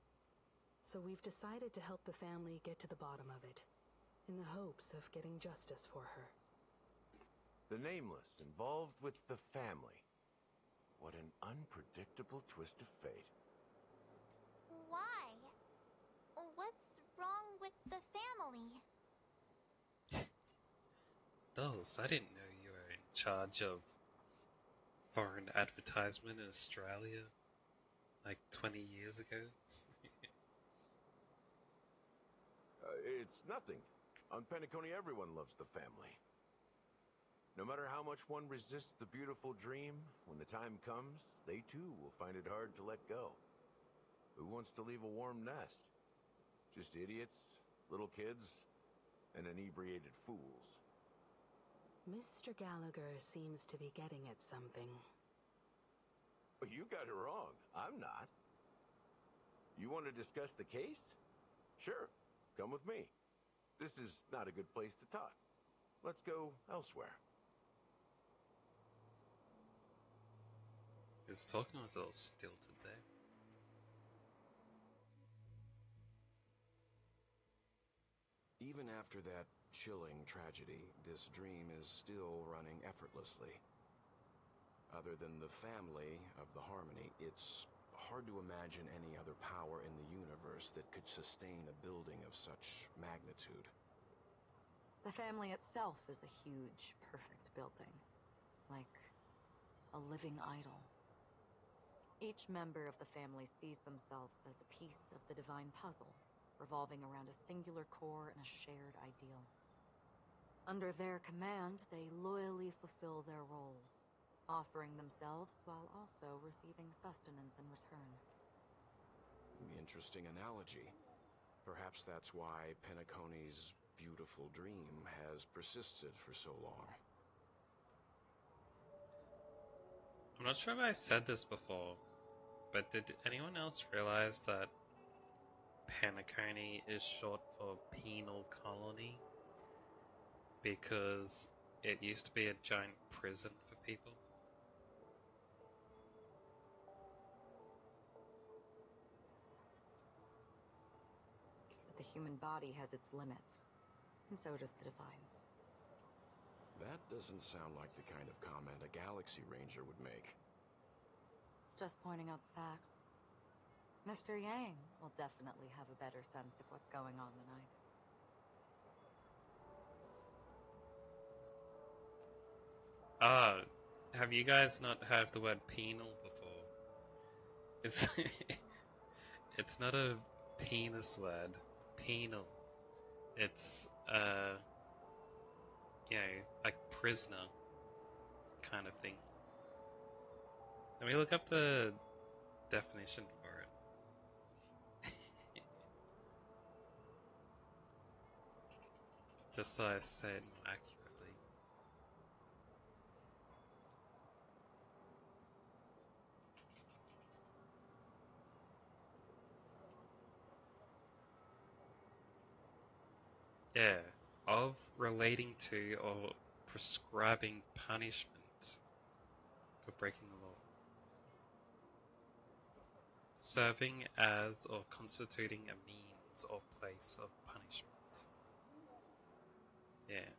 So we've decided to help the family get to the bottom of it, in the hopes of getting justice for her. The Nameless involved with the family. What an unpredictable twist of fate. Why? What's wrong with the family? Dolls, I didn't know you were in charge of foreign advertisement in Australia like 20 years ago. It's nothing. On Penacony, everyone loves the family. No matter how much one resists the beautiful dream, when the time comes, they too will find it hard to let go. Who wants to leave a warm nest? Just idiots, little kids, and inebriated fools. Mr. Gallagher seems to be getting at something. You got it wrong. I'm not. You want to discuss the case? Sure. Come with me. This is not a good place to talk. Let's go elsewhere. His talking was a little stilted there. Even after that chilling tragedy, this dream is still running effortlessly. Other than the family of the Harmony, it's hard to imagine any other power in the universe that could sustain a building of such magnitude. The family itself is a huge, perfect building. Like a living idol. Each member of the family sees themselves as a piece of the divine puzzle, revolving around a singular core and a shared ideal. Under their command, they loyally fulfill their roles, offering themselves while also receiving sustenance in return. Interesting analogy. Perhaps that's why Penacony's beautiful dream has persisted for so long. I'm not sure if I said this before, but did anyone else realize that Penacony is short for penal colony? Because it used to be a giant prison for people. But the human body has its limits, and so does the divine's. That doesn't sound like the kind of comment a Galaxy Ranger would make. Just pointing out the facts. Mr. Yang will definitely have a better sense of what's going on than I do. Have you guys not heard the word penal before? It's it's not a penis word. Penal. It's like prisoner kind of thing. Let me look up the definition for it. Just so I say it more accurately. Yeah, of relating to or prescribing punishment for breaking the law. Serving as or constituting a means or place of punishment. Yeah.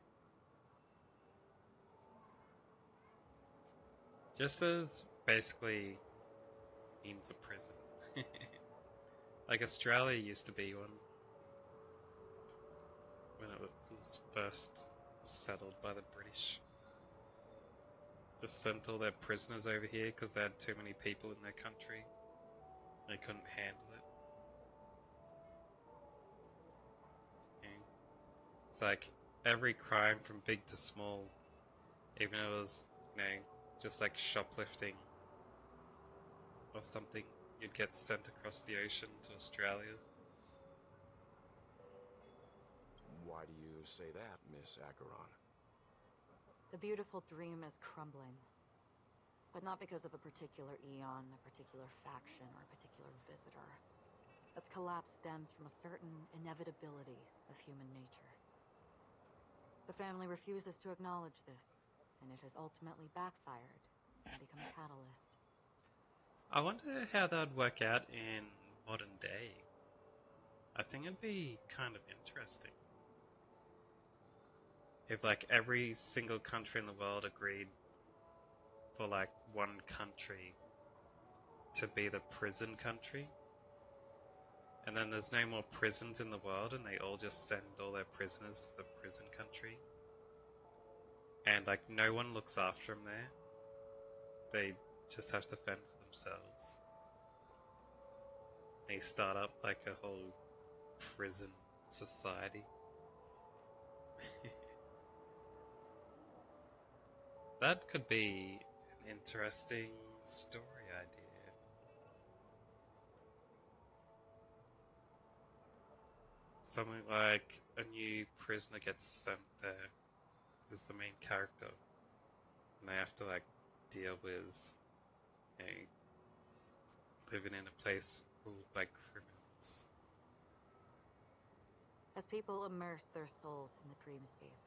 Just as basically means a prison. Like Australia used to be one. When it was first settled by the British. Just sent all their prisoners over here because they had too many people in their country. They couldn't handle it. Yeah. It's like every crime from big to small, even if it was, just like shoplifting or something, you'd get sent across the ocean to Australia. Why do you say that, Miss Acheron? The beautiful dream is crumbling. But not because of a particular eon, a particular faction, or a particular visitor. Its collapse stems from a certain inevitability of human nature. The family refuses to acknowledge this, and it has ultimately backfired and become a catalyst. I wonder how that would work out in modern day. I think it'd be kind of interesting. If like every single country in the world agreed for like one country to be the prison country. And then there's no more prisons in the world, and they all just send all their prisoners to the prison country. And like no one looks after them there. They just have to fend for themselves. They start up like a whole prison society. That could be an interesting story idea. Something like a new prisoner gets sent there as the main character, and they have to like deal with, you know, living in a place ruled by criminals. As people immerse their souls in the dreamscape,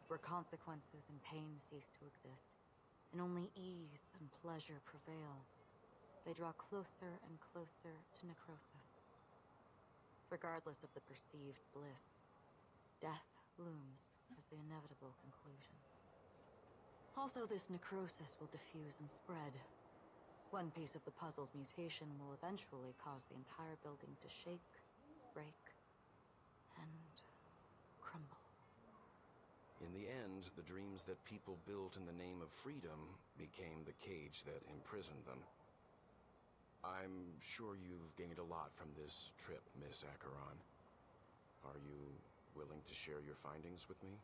where consequences and pain cease to exist, and only ease and pleasure prevail, they draw closer and closer to necrosis. Regardless of the perceived bliss, death looms as the inevitable conclusion. Also, this necrosis will diffuse and spread. One piece of the puzzle's mutation will eventually cause the entire building to shake, break, and crumble. In the end, the dreams that people built in the name of freedom became the cage that imprisoned them. I'm sure you've gained a lot from this trip, Miss Acheron. Are you willing to share your findings with me?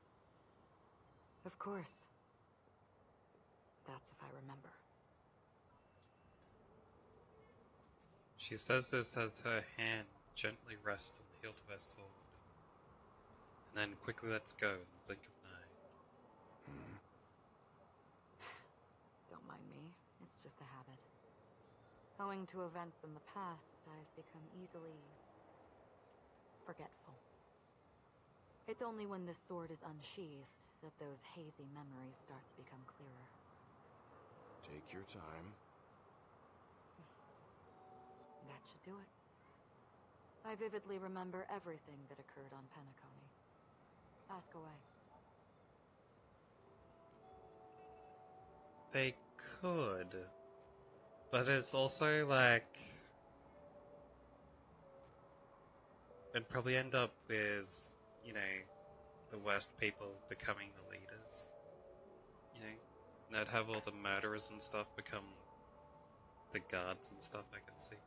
Of course. That's if I remember. She says this as her hand gently rests on the hilt of her sword, and then quickly lets go in the blink of an eye. Don't mind me, it's just a habit. Owing to events in the past, I've become easily forgetful. It's only when this sword is unsheathed that those hazy memories start to become clearer. Take your time. That should do it. I vividly remember everything that occurred on Penacony. Ask away. They could, but it's also like it'd probably end up with, you know, the worst people becoming the leaders. You know, and they'd have all the murderers and stuff become the guards and stuff. I could see.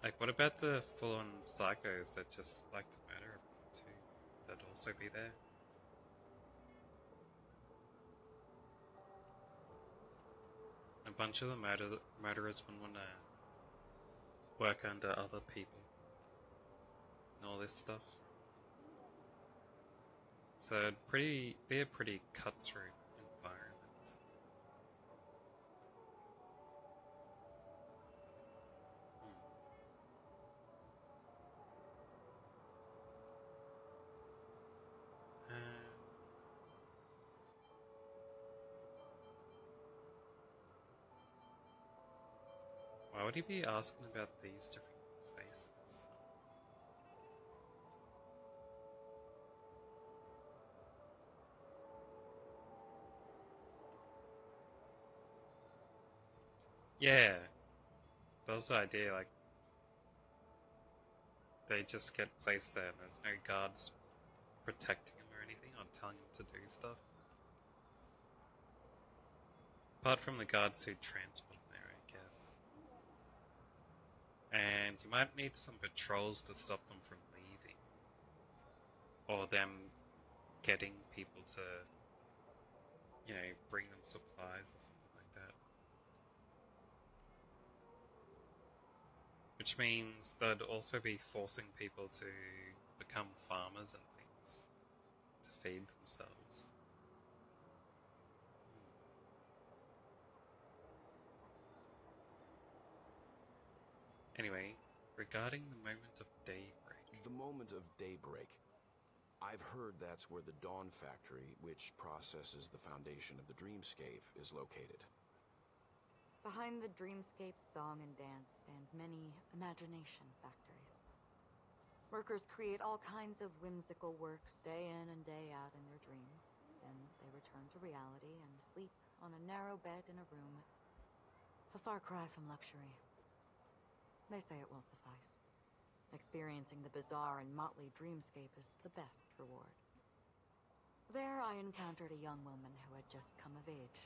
Like, what about the full-on psychos that just like to murder everyone too? That'd also be there. A bunch of the murderers would want to work under other people and all this stuff. So it'd be a pretty cutthroat environment. Why would he be asking about these different faces? Yeah, that was the idea, like, they just get placed there and there's no guards protecting them or anything or telling them to do stuff. Apart from the guards who transport them there, I guess. And you might need some patrols to stop them from leaving. Or them getting people to, you know, bring them supplies or something like that. Which means they'd also be forcing people to become farmers and things to feed themselves. Anyway, regarding the moment of daybreak. The moment of daybreak. I've heard that's where the Dawn Factory, which processes the foundation of the dreamscape, is located. Behind the dreamscape song and dance stand many imagination factories. Workers create all kinds of whimsical works day in and day out in their dreams. Then they return to reality and sleep on a narrow bed in a room. A far cry from luxury. They say it will suffice. Experiencing the bizarre and motley dreamscape is the best reward. There I encountered a young woman who had just come of age.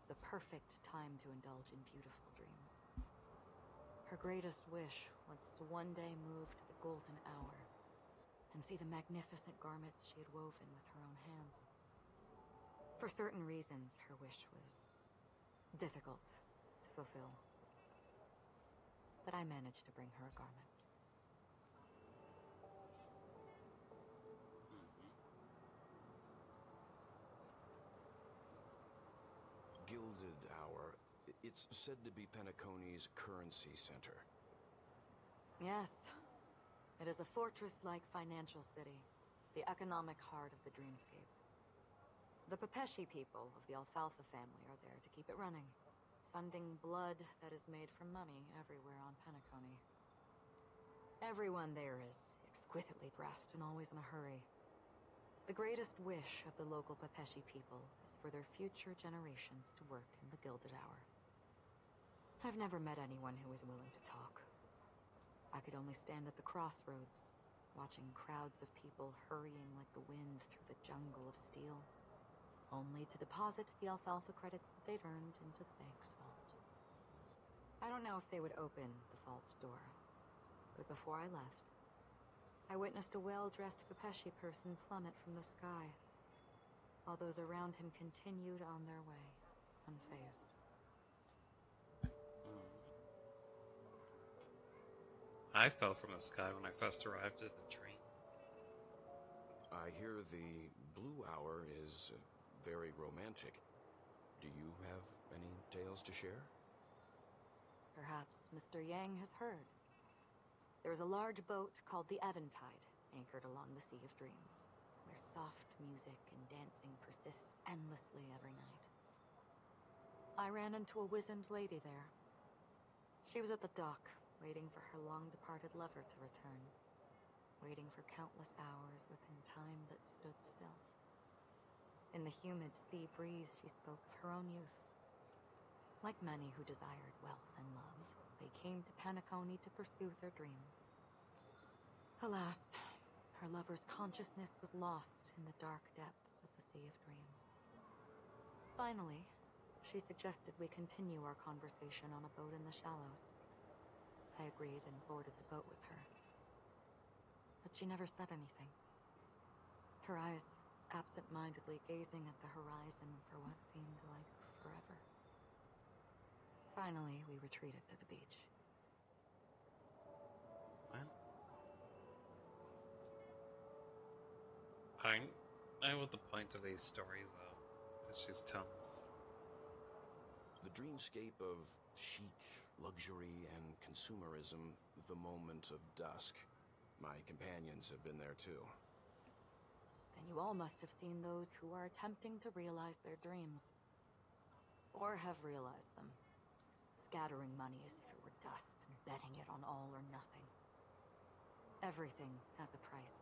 The perfect time to indulge in beautiful dreams. Her greatest wish was to one day move to the golden hour and see the magnificent garments she had woven with her own hands. For certain reasons, her wish was difficult to fulfill. But I managed to bring her a garment. Gilded Hour. It's said to be Penacony's currency center. Yes. It is a fortress-like financial city, the economic heart of the dreamscape. The Pepeshi people of the Alfalfa family are there to keep it running, sending blood that is made from money everywhere on Penacony. Everyone there is exquisitely dressed and always in a hurry. The greatest wish of the local Pepeshi people is for their future generations to work in the Gilded Hour. I've never met anyone who was willing to talk. I could only stand at the crossroads, watching crowds of people hurrying like the wind through the jungle of steel, only to deposit the alfalfa credits that they'd earned into the bank's vault. I don't know if they would open the vault door, but before I left, I witnessed a well-dressed Pepeshi person plummet from the sky, while those around him continued on their way, unfazed. I fell from the sky when I first arrived at the train. I hear the Blue Hour is very romantic. Do you have any tales to share? Perhaps Mr. Yang has heard. There's a large boat called the Eventide, anchored along the Sea of Dreams, where soft music and dancing persist endlessly every night. I ran into a wizened lady there. She was at the dock, waiting for her long-departed lover to return, waiting for countless hours within time that stood still. In the humid sea breeze, she spoke of her own youth. Like many who desired wealth and love, they came to Penacony to pursue their dreams. Alas, her lover's consciousness was lost in the dark depths of the Sea of Dreams. Finally, she suggested we continue our conversation on a boat in the shallows. I agreed and boarded the boat with her. But she never said anything. Her eyes absent-mindedly gazing at the horizon for what seemed like forever. Finally, we retreated to the beach. Well, I know what the point of these stories are that she's telling us. The dreamscape of chic, luxury, and consumerism, the moment of dusk. My companions have been there too. Then you all must have seen those who are attempting to realize their dreams. Or have realized them. Scattering money as if it were dust and betting it on all or nothing. Everything has a price,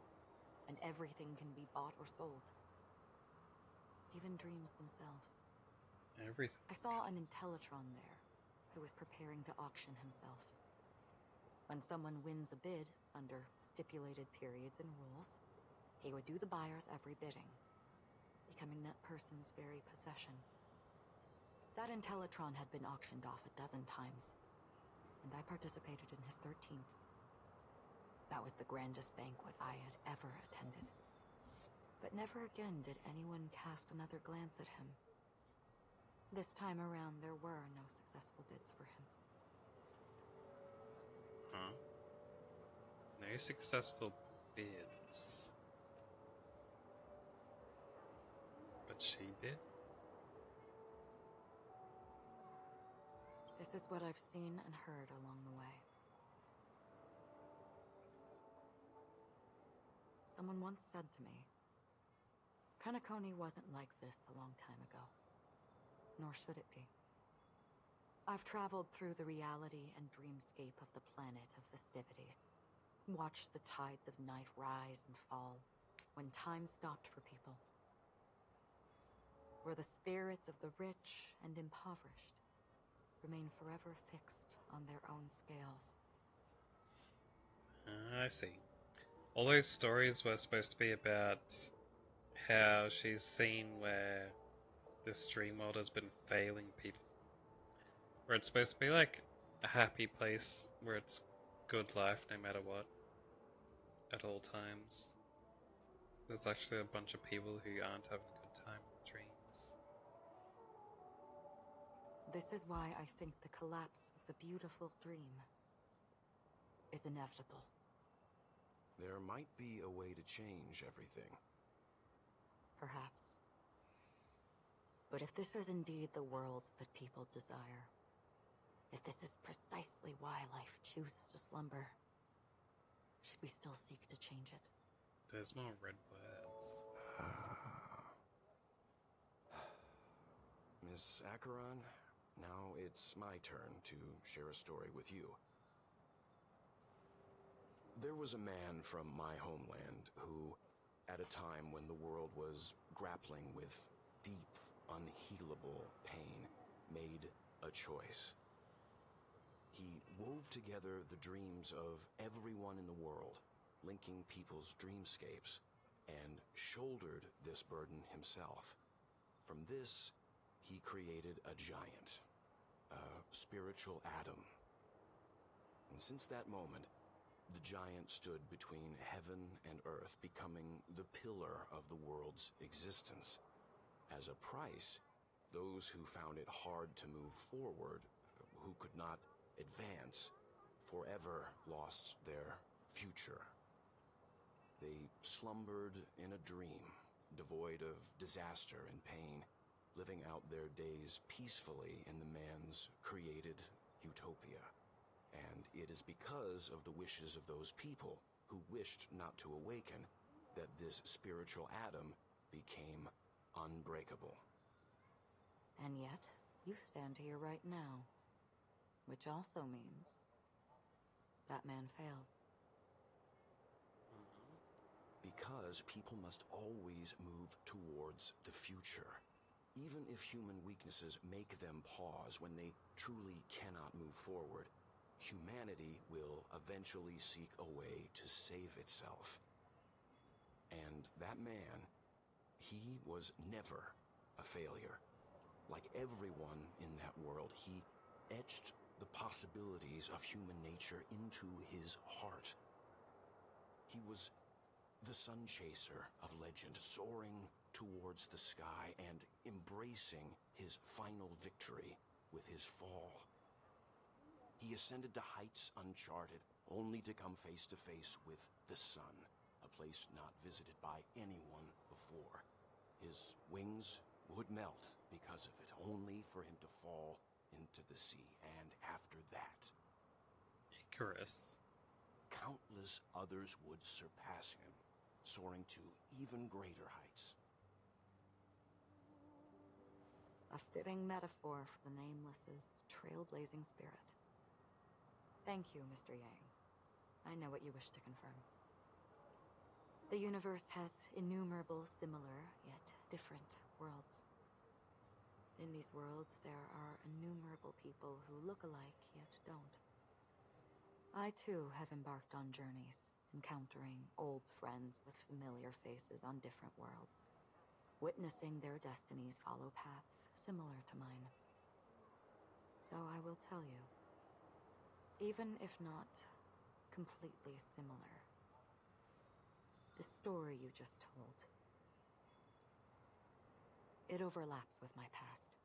and everything can be bought or sold. Even dreams themselves. Everything. I saw an Intellitron there, who was preparing to auction himself. When someone wins a bid under stipulated periods and rules, he would do the buyer's every bidding, becoming that person's very possession. That Intellitron had been auctioned off 12 times, and I participated in his 13th. That was the grandest banquet I had ever attended. But never again did anyone cast another glance at him. This time around, there were no successful bids for him. Huh? No successful bids. But she bid? This is what I've seen and heard along the way. Someone once said to me, Penacony wasn't like this a long time ago. Nor should it be. I've traveled through the reality and dreamscape of the planet of festivities. Watched the tides of night rise and fall when time stopped for people. where the spirits of the rich and impoverished remain forever fixed on their own scales. I see. All those stories were supposed to be about how she's seen where this dream world has been failing people. Where it's supposed to be like a happy place where it's good life no matter what at all times. There's actually a bunch of people who aren't having a good time with dreams. This is why I think the collapse of the beautiful dream is inevitable. There might be a way to change everything. Perhaps. But if this is indeed the world that people desire, if this is precisely why life chooses to slumber, should we still seek to change it? There's more red words. Miss Acheron, now it's my turn to share a story with you. There was a man from my homeland who, at a time when the world was grappling with deep, unhealable pain, made a choice. He wove together the dreams of everyone in the world, linking people's dreamscapes, and shouldered this burden himself. From this, he created a giant, a spiritual Adam. And since that moment, the giant stood between heaven and earth, becoming the pillar of the world's existence. As a price, those who found it hard to move forward, who could not advance, forever lost their future. They slumbered in a dream, devoid of disaster and pain, living out their days peacefully in the man's created utopia. And it is because of the wishes of those people who wished not to awaken that this spiritual Adam became unbreakable. And yet, you stand here right now, which also means that man failed. Because people must always move towards the future. Even if human weaknesses make them pause when they truly cannot move forward, humanity will eventually seek a way to save itself. And that man, he was never a failure. Like everyone in that world, he etched the possibilities of human nature into his heart. He was the sun chaser of legend, soaring towards the sky and embracing his final victory with his fall. He ascended to heights uncharted, only to come face to face with the sun, a place not visited by anyone before. His wings would melt because of it, only for him to fall into the sea. And after that, Icarus. countless others would surpass him, soaring to even greater heights. A fitting metaphor for the Nameless's trailblazing spirit. Thank you, Mr. Yang. I know what you wish to confirm. The universe has innumerable similar, yet different worlds. In these worlds, there are innumerable people who look alike, yet don't. I, too, have embarked on journeys, encountering old friends with familiar faces on different worlds, witnessing their destinies follow paths similar to mine. So I will tell you, even if not completely similar, the story you just told, it overlaps with my past.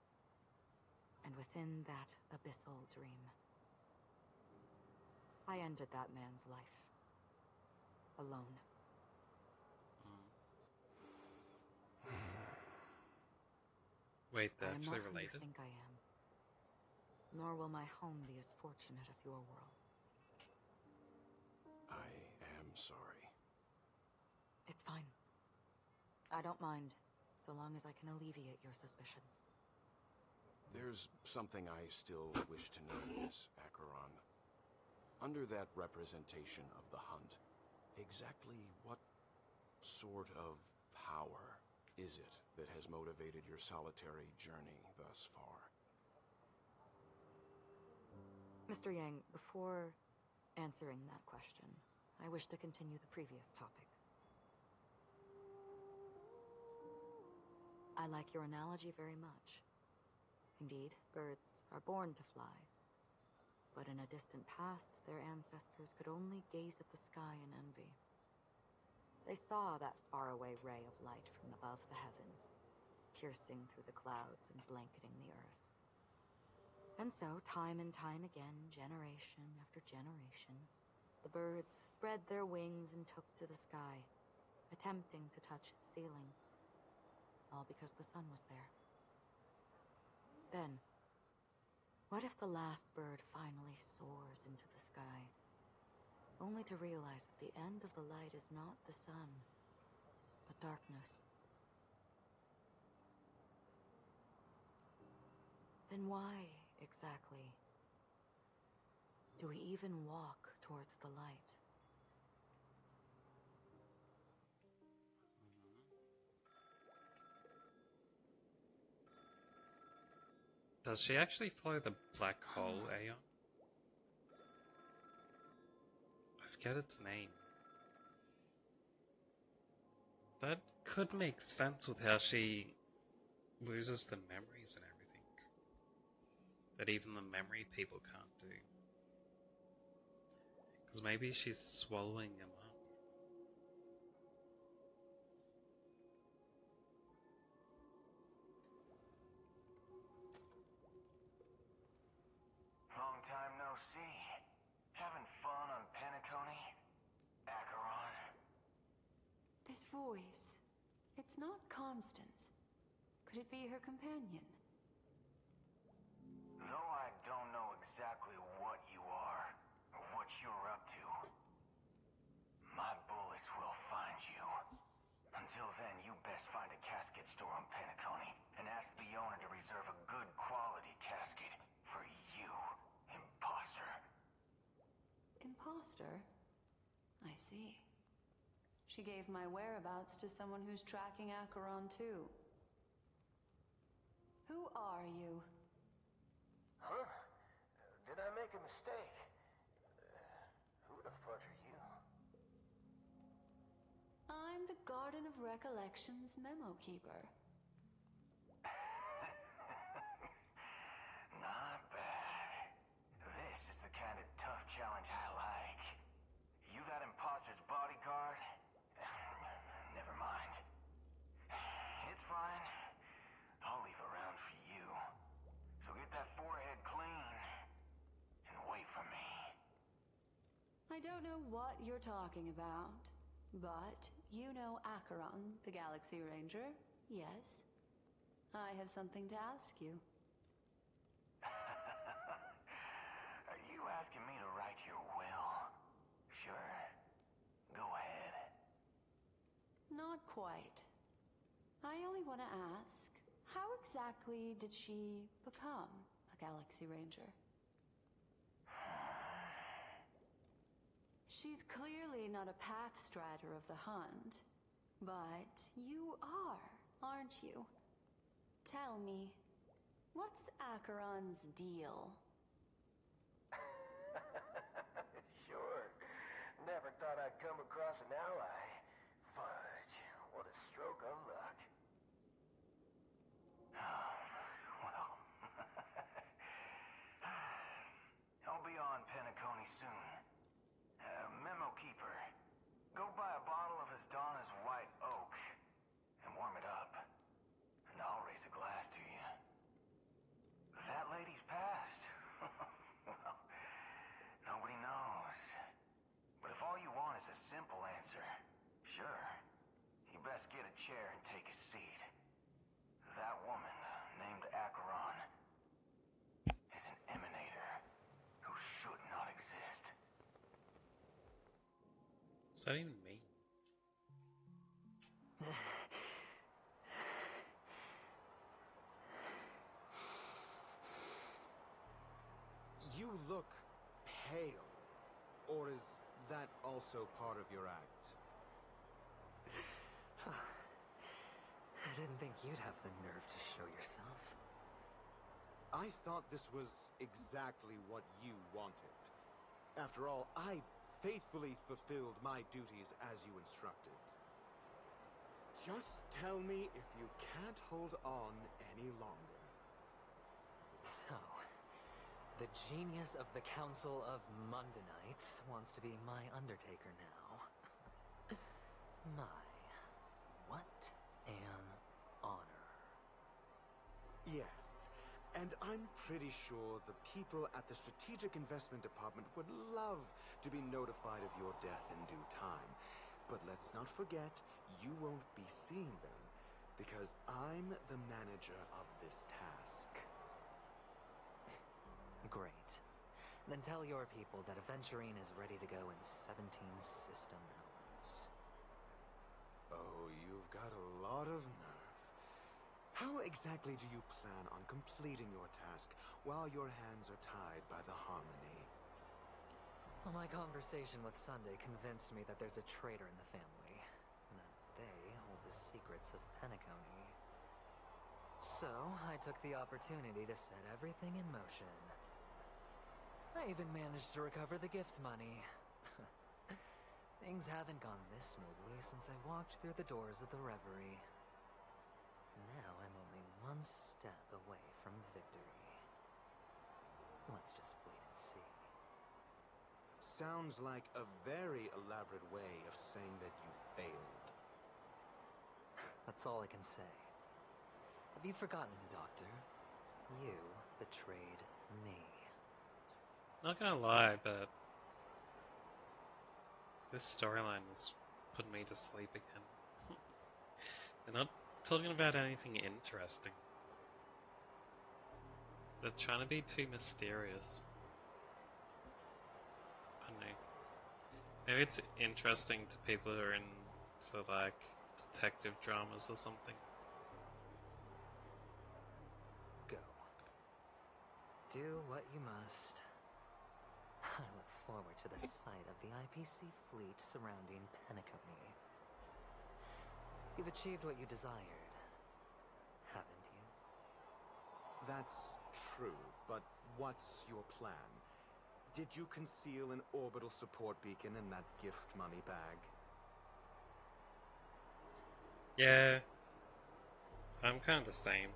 And within that abyssal dream, I ended that man's life. Alone. Wait, they're I am actually not who you related? think I am. Nor will my home be as fortunate as your world. I am sorry. It's fine. I don't mind, so long as I can alleviate your suspicions. There's something I still wish to know, Miss Acheron. Under that representation of the hunt, exactly what sort of power is it that has motivated your solitary journey thus far? Mr. Yang, before answering that question, I wish to continue the previous topic. I like your analogy very much. Indeed, birds are born to fly. But in a distant past, their ancestors could only gaze at the sky in envy. They saw that faraway ray of light from above the heavens, piercing through the clouds and blanketing the earth. And so, time and time again, generation after generation, the birds spread their wings and took to the sky, attempting to touch its ceiling, all because the sun was there. Then, what if the last bird finally soars into the sky, only to realize that the end of the light is not the sun, but darkness? Then why, exactly, do we even walk towards the light? Does she actually follow the black hole, Aeon? I forget its name. That could make sense with how she loses the memories and everything. That even the memory people can't do. Because maybe she's swallowing them up. Long time no see. Having fun on Penacony? Acheron? This voice, it's not Constance. Could it be her companion? Though I don't know exactly what you are, or what you're up to, my bullets will find you. Until then, you best find a casket store on Penacony and ask the owner to reserve a good quality casket for you, imposter. Imposter? I see. She gave my whereabouts to someone who's tracking Acheron too. Who are you? Huh? Did I make a mistake? Who the fuck are you? I'm the Garden of Recollection's memo keeper. Not bad. This is the kind of tough challenge I like. You that imposter's bodyguard? Never mind. It's fine. I'll leave a round for you. So get that forehead clean and wait for me. I don't know what you're talking about, but you know Acheron, the Galaxy Ranger, yes? I have something to ask you. Are you asking me to write your will? Sure. Go ahead. Not quite. I only want to ask, how exactly did she become a Galaxy Ranger? She's clearly not a path strider of the hunt, but you are, aren't you? Tell me, what's Acheron's deal? Sure. Never thought I'd come across an ally. Fudge, what a stroke of luck. Well, I'll be on Penacony soon. Memo keeper, go buy a bottle of his Donna's White Oak and warm it up, and I'll raise a glass to you. That lady's passed. Well, nobody knows. But if all you want is a simple answer, sure, you best get a chair and take a seat. That woman, named Acheron, is an emanator who should not exist. What's that even mean? You look pale. Or is that also part of your act? I didn't think you'd have the nerve to show yourself. I thought this was exactly what you wanted. After all, I faithfully fulfilled my duties as you instructed. Just tell me if you can't hold on any longer. So, the genius of the Council of Mundanites wants to be my Undertaker now. What an honor. Yes, and I'm pretty sure the people at the Strategic Investment Department would love to be notified of your death in due time. But let's not forget, you won't be seeing them, because I'm the manager of this task. Great. Then tell your people that Aventurine is ready to go in 17 system hours. Oh, you've got a lot of nerve. How exactly do you plan on completing your task while your hands are tied by the Harmony? Well, my conversation with Sunday convinced me that there's a traitor in the family, and that they hold the secrets of Penacony. So, I took the opportunity to set everything in motion. I even managed to recover the gift money. Things haven't gone this smoothly since I walked through the doors of the Reverie. Now I'm only one step away from victory. Let's just wait and see. Sounds like a very elaborate way of saying that you failed. That's all I can say. Have you forgotten, Doctor? You betrayed me. Not gonna lie, but this storyline is putting me to sleep again. They're not talking about anything interesting. They're trying to be too mysterious. I don't know. Maybe it's interesting to people who are into like detective dramas or something. Go. Do what you must. I look forward to the sight of the IPC fleet surrounding Penacony. You've achieved what you desired, haven't you? That's true, but what's your plan? Did you conceal an orbital support beacon in that gift money bag? Yeah, I'm kind of the same.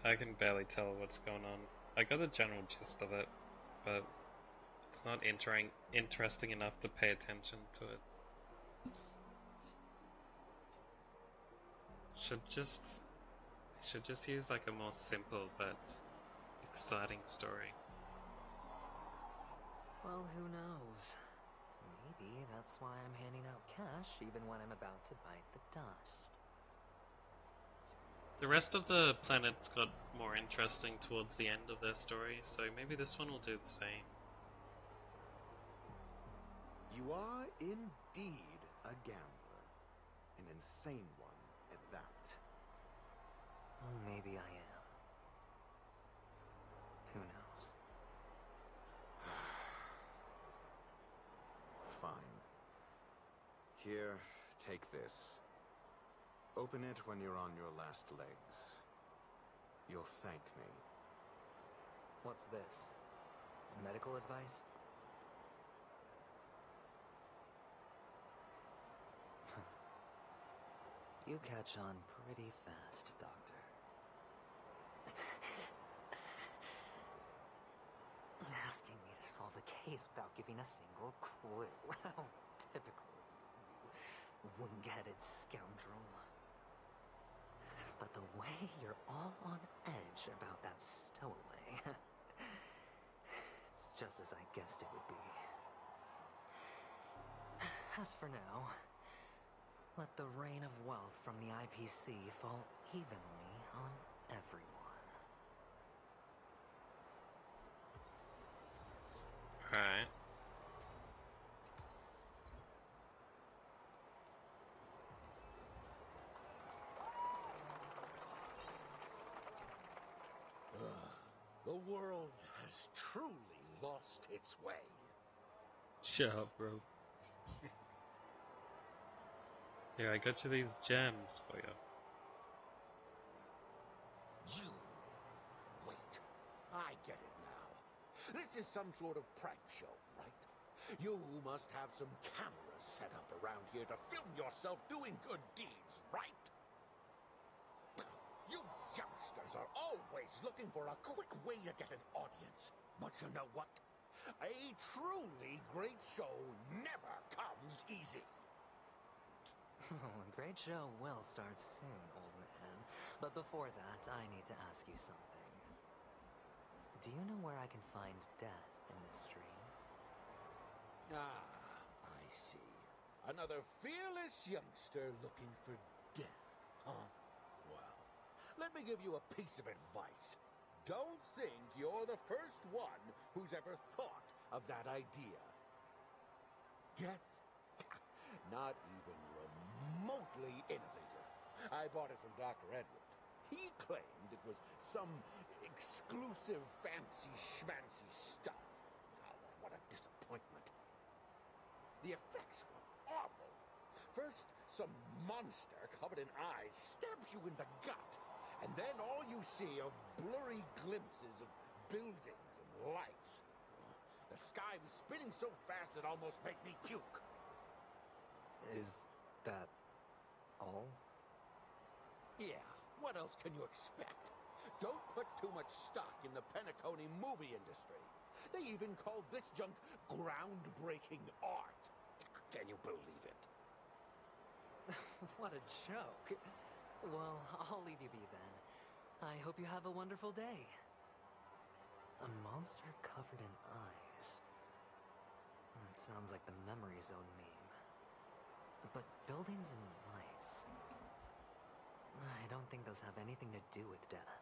I can barely tell what's going on. I got the general gist of it, but it's not interesting enough to pay attention to it. Should just use like a more simple but exciting story. Well, who knows? Maybe that's why I'm handing out cash even when I'm about to bite the dust. The rest of the planets got more interesting towards the end of their story, so maybe this one will do the same. You are indeed a gambler. An insane one at that. Maybe I am. Who knows? Fine. Here, take this. Open it when you're on your last legs. You'll thank me. What's this? Medical advice? You catch on pretty fast, Doctor. Asking me to solve a case without giving a single clue. How typical of you, wing-headed scoundrel. But the way you're all on edge about that stowaway, it's just as I guessed it would be. As for now, let the rain of wealth from the IPC fall evenly on everyone. Alright. The world has truly lost its way. Shut up, bro. Here, I got you these gems for you. You. Wait. I get it now. This is some sort of prank show, right? You must have some cameras set up around here to film yourself doing good deeds, right? You youngsters are always looking for a quick way to get an audience. But you know what? A truly great show never comes easy. A great show will start soon, old man. But before that, I need to ask you something. Do you know where I can find death in this dream? Ah, I see. Another fearless youngster looking for death, huh? Well, let me give you a piece of advice. Don't think you're the first one who's ever thought of that idea. Death? Not even remotely innovative. I bought it from Dr. Edward. He claimed it was some exclusive fancy schmancy stuff. Oh, what a disappointment. The effects were awful. First, some monster covered in eyes stabs you in the gut. And then all you see are blurry glimpses of buildings and lights. The sky was spinning so fast it almost made me puke. Is that all? Yeah, what else can you expect? Don't put too much stock in the Penacony movie industry. They even call this junk groundbreaking art. Can you believe it? What a joke. Well, I'll leave you be then. I hope you have a wonderful day. A monster covered in eyes. It sounds like the Memory Zone meme. But buildings and lights... I don't think those have anything to do with death.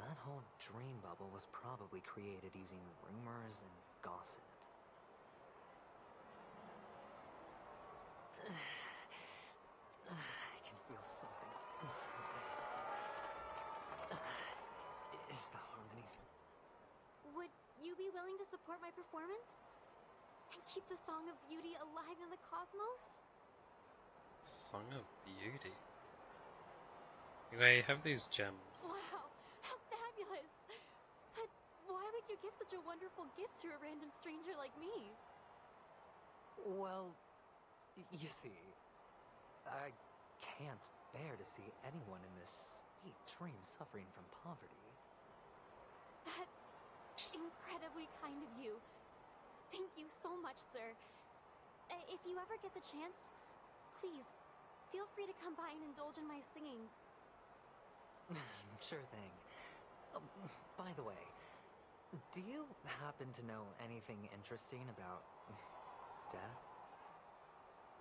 That whole dream bubble was probably created using rumors and gossip. I can feel something inside. Is the harmonies... Would you be willing to support my performance? And keep the Song of Beauty alive in the cosmos? Song of Beauty. Anyway, have these gems. Wow, how fabulous! But why would you give such a wonderful gift to a random stranger like me? Well, you see, I can't bear to see anyone in this sweet dream suffering from poverty. That's incredibly kind of you. Thank you so much, sir. If you ever get the chance, please, feel free to come by and indulge in my singing. Sure thing. By the way, do you happen to know anything interesting about death?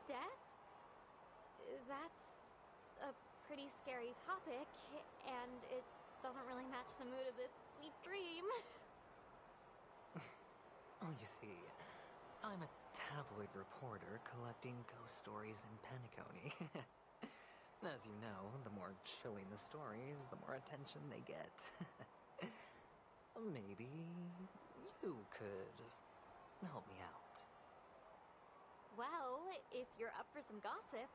Death? That's a pretty scary topic, and it doesn't really match the mood of this sweet dream. Oh, you see, I'm a tabloid reporter collecting ghost stories in Penacony. As you know, the more chilling the stories, the more attention they get. Maybe you could help me out. Well, if you're up for some gossip,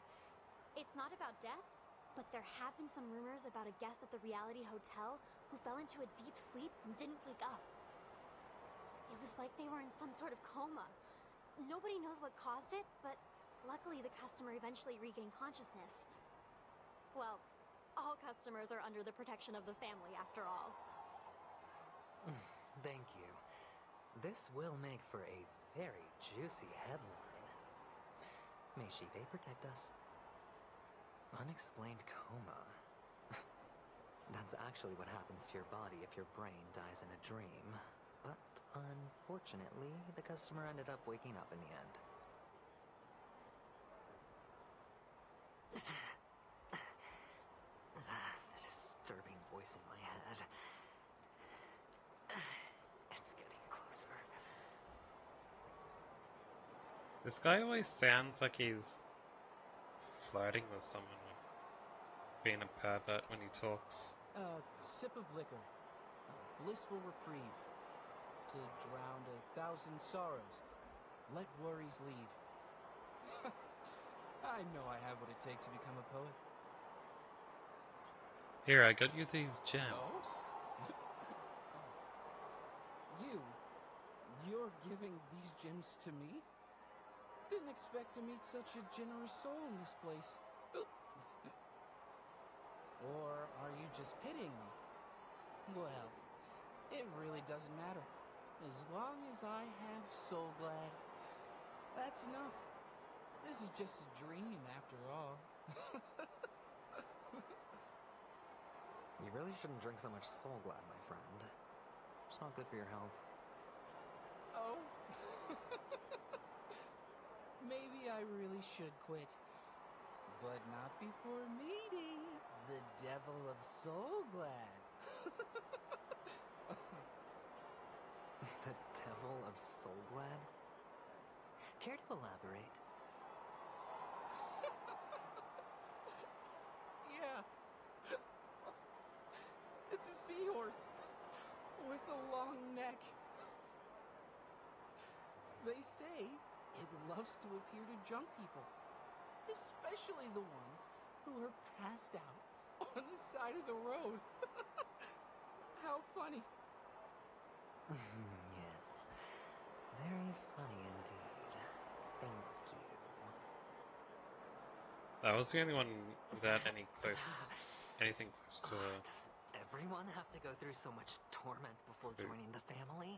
it's not about death, but there have been some rumors about a guest at the reality hotel who fell into a deep sleep and didn't wake up. It was like they were in some sort of coma. Nobody knows what caused it, but luckily the customer eventually regained consciousness. Well, all customers are under the protection of the family, after all. Thank you. This will make for a very juicy headline. May Shibe protect us. Unexplained coma. That's actually what happens to your body if your brain dies in a dream. But unfortunately, the customer ended up waking up in the end. The disturbing voice in my head. It's getting closer. This guy always sounds like he's flirting with someone or being a pervert when he talks. A sip of liquor. A blissful reprieve. To drown 1,000 sorrows. Let worries leave. I know I have what it takes to become a poet. Here, I got you these gems. Oh? You're giving these gems to me? Didn't expect to meet such a generous soul in this place. Or are you just pitying me? Well, it really doesn't matter. As long as I have Soul Glad, that's enough. This is just a dream after all. You really shouldn't drink so much Soul Glad, my friend. It's not good for your health. Oh? Maybe I really should quit. But not before meeting the Devil of Soul Glad. The Devil of Soul Glad? Care to elaborate? Yeah. It's a seahorse with a long neck. They say it loves to appear to drunk people, especially the ones who are passed out on the side of the road. How funny. Yeah. Very funny indeed. Thank you. That was the only one without anything close to a... Does everyone have to go through so much torment before joining the family?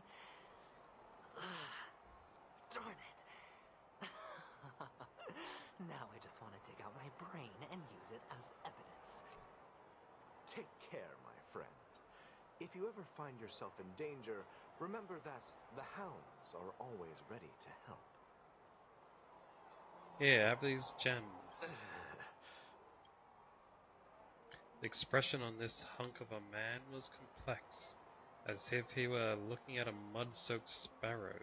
Darn it. Now I just want to take out my brain and use it as evidence. Take care, my friend. If you ever find yourself in danger, remember that the hounds are always ready to help. Here, have these gems. The expression on this hunk of a man was complex, as if he were looking at a mud-soaked sparrow,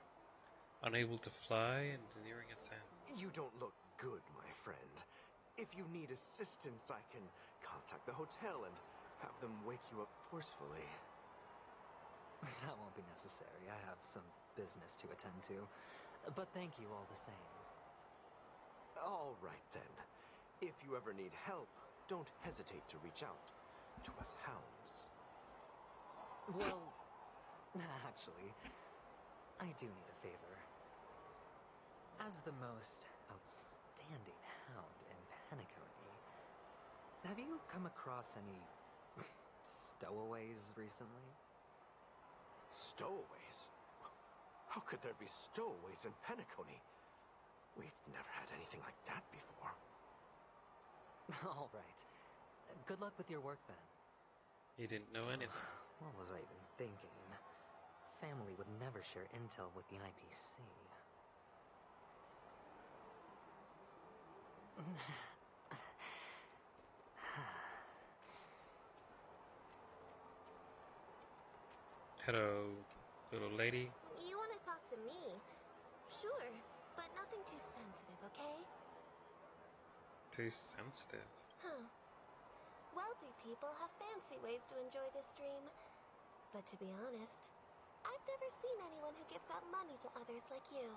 unable to fly and nearing its end. You don't look good, my friend. If you need assistance, I can contact the hotel and have them wake you up forcefully. That won't be necessary. I have some business to attend to. But thank you all the same. All right, then. If you ever need help, don't hesitate to reach out to us hounds. Well, actually, I do need a favor. As the most outstanding hound in Penacony, have you come across any stowaways recently? Stowaways? How could there be stowaways in Penacony? We've never had anything like that before. All right. Good luck with your work, then. He didn't know anything. What was I even thinking? Family would never share intel with the IPC. Hello, little lady. You want to talk to me? Sure, but nothing too sensitive, okay? Too sensitive. Huh. Wealthy people have fancy ways to enjoy this dream. But to be honest, I've never seen anyone who gives out money to others like you.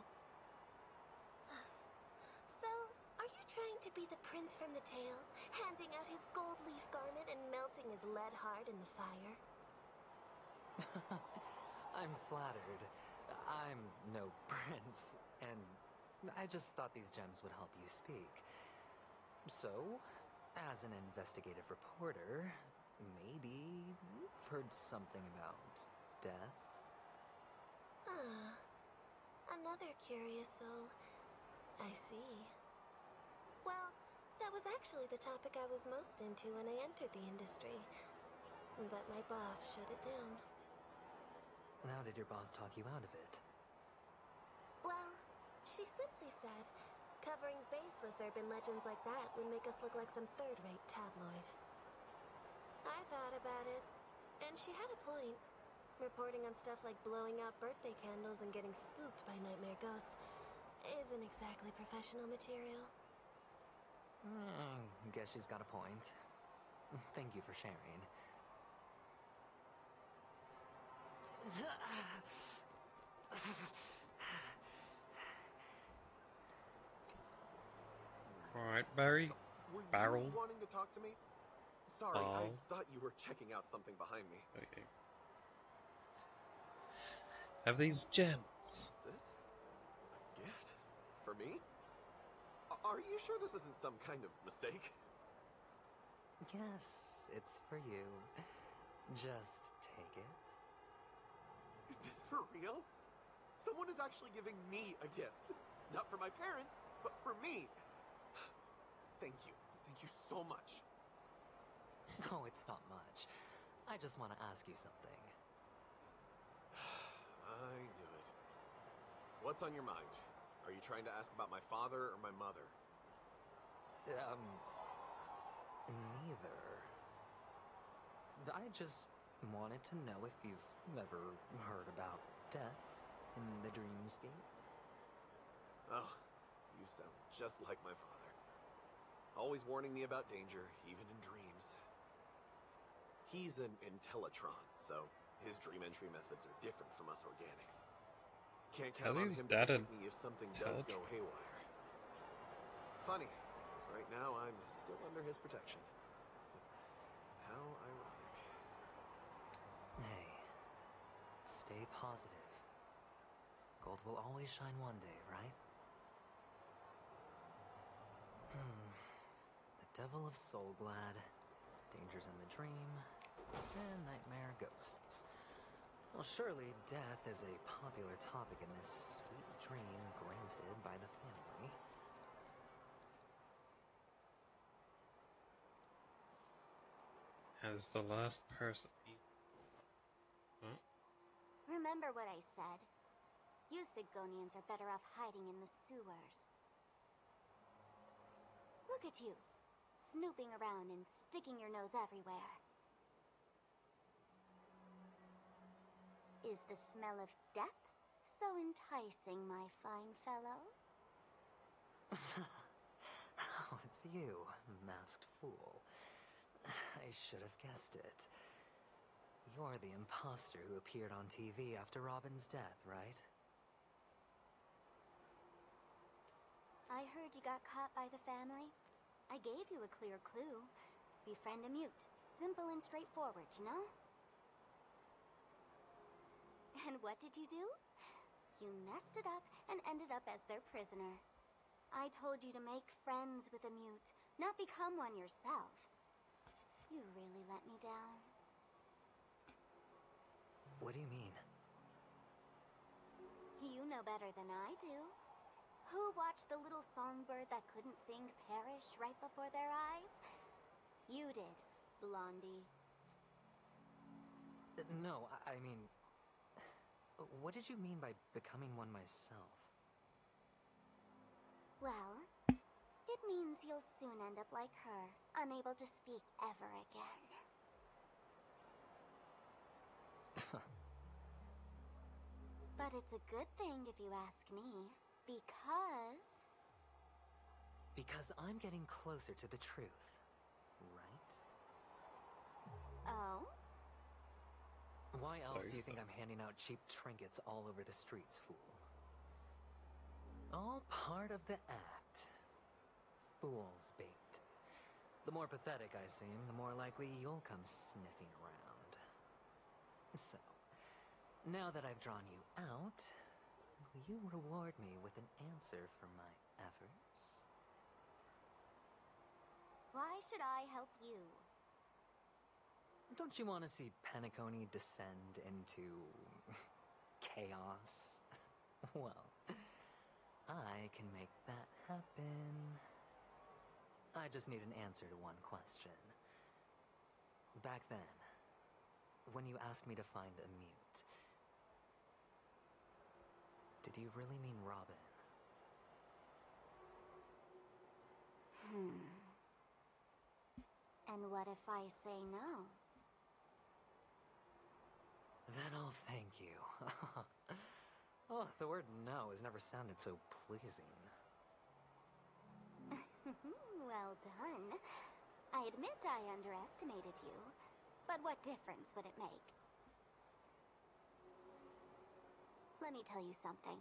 So, are you trying to be the prince from the tale, handing out his gold leaf garment and melting his lead heart in the fire? I'm flattered. I'm no prince, and I just thought these gems would help you speak. So, as an investigative reporter, maybe you've heard something about death? Ah, another curious soul. I see. Well, that was actually the topic I was most into when I entered the industry. But my boss shut it down. How did your boss talk you out of it? Well, she simply said, covering baseless urban legends like that would make us look like some third-rate tabloid. I thought about it, and she had a point. Reporting on stuff like blowing out birthday candles and getting spooked by nightmare ghosts isn't exactly professional material. Guess she's got a point. Thank you for sharing. Right, Barry? Were Barrel? you wanting to talk to me? Sorry, I thought you were checking out something behind me. Okay. Have these gems. This? A gift? For me? Are you sure this isn't some kind of mistake? Yes, it's for you. Just take it. Is this for real? Someone is actually giving me a gift. Not for my parents, but for me. Thank you. Thank you so much. No, it's not much. I just want to ask you something. I knew it. What's on your mind? Are you trying to ask about my father or my mother? Neither. I just wanted to know if you've ever heard about death in the dreamscape. Oh, you sound just like my father. Always warning me about danger, even in dreams. He's an Intellitron, so his dream entry methods are different from us organics. Can't count on him to protect me if something does go haywire. Funny, right now I'm still under his protection. How ironic. Hey, stay positive. Gold will always shine one day, right? The Devil of Soulglad, Dangers in the Dream, and Nightmare Ghosts. Well, surely death is a popular topic in this sweet dream granted by the family. Has the last person... Huh? Remember what I said. You Sigonians are better off hiding in the sewers. Look at you, snooping around and sticking your nose everywhere. Is the smell of death so enticing, my fine fellow? Oh, it's you, masked fool. I should have guessed it. You're the imposter who appeared on TV after Robin's death, right? I heard you got caught by the family. I gave you a clear clue. Befriend a mute. Simple and straightforward, you know? And what did you do? You messed it up and ended up as their prisoner. I told you to make friends with a mute, not become one yourself. You really let me down. What do you mean? You know better than I do. Who watched the little songbird that couldn't sing perish right before their eyes? You did, Blondie. No, I mean... What did you mean by becoming one myself? Well, it means you'll soon end up like her, unable to speak ever again. But it's a good thing if you ask me, because... Because I'm getting closer to the truth, right? Oh? Why else do you think I'm handing out cheap trinkets all over the streets, fool? All part of the act. Fool's bait. The more pathetic I seem, the more likely you'll come sniffing around. So, now that I've drawn you out, will you reward me with an answer for my efforts? Why should I help you? Don't you want to see Penacony descend into... chaos? Well, I can make that happen. I just need an answer to one question. Back then, when you asked me to find a mute, did you really mean Robin? And what if I say no? Then I'll thank you. Oh, the word no has never sounded so pleasing. Well done. I admit I underestimated you, but what difference would it make? Let me tell you something.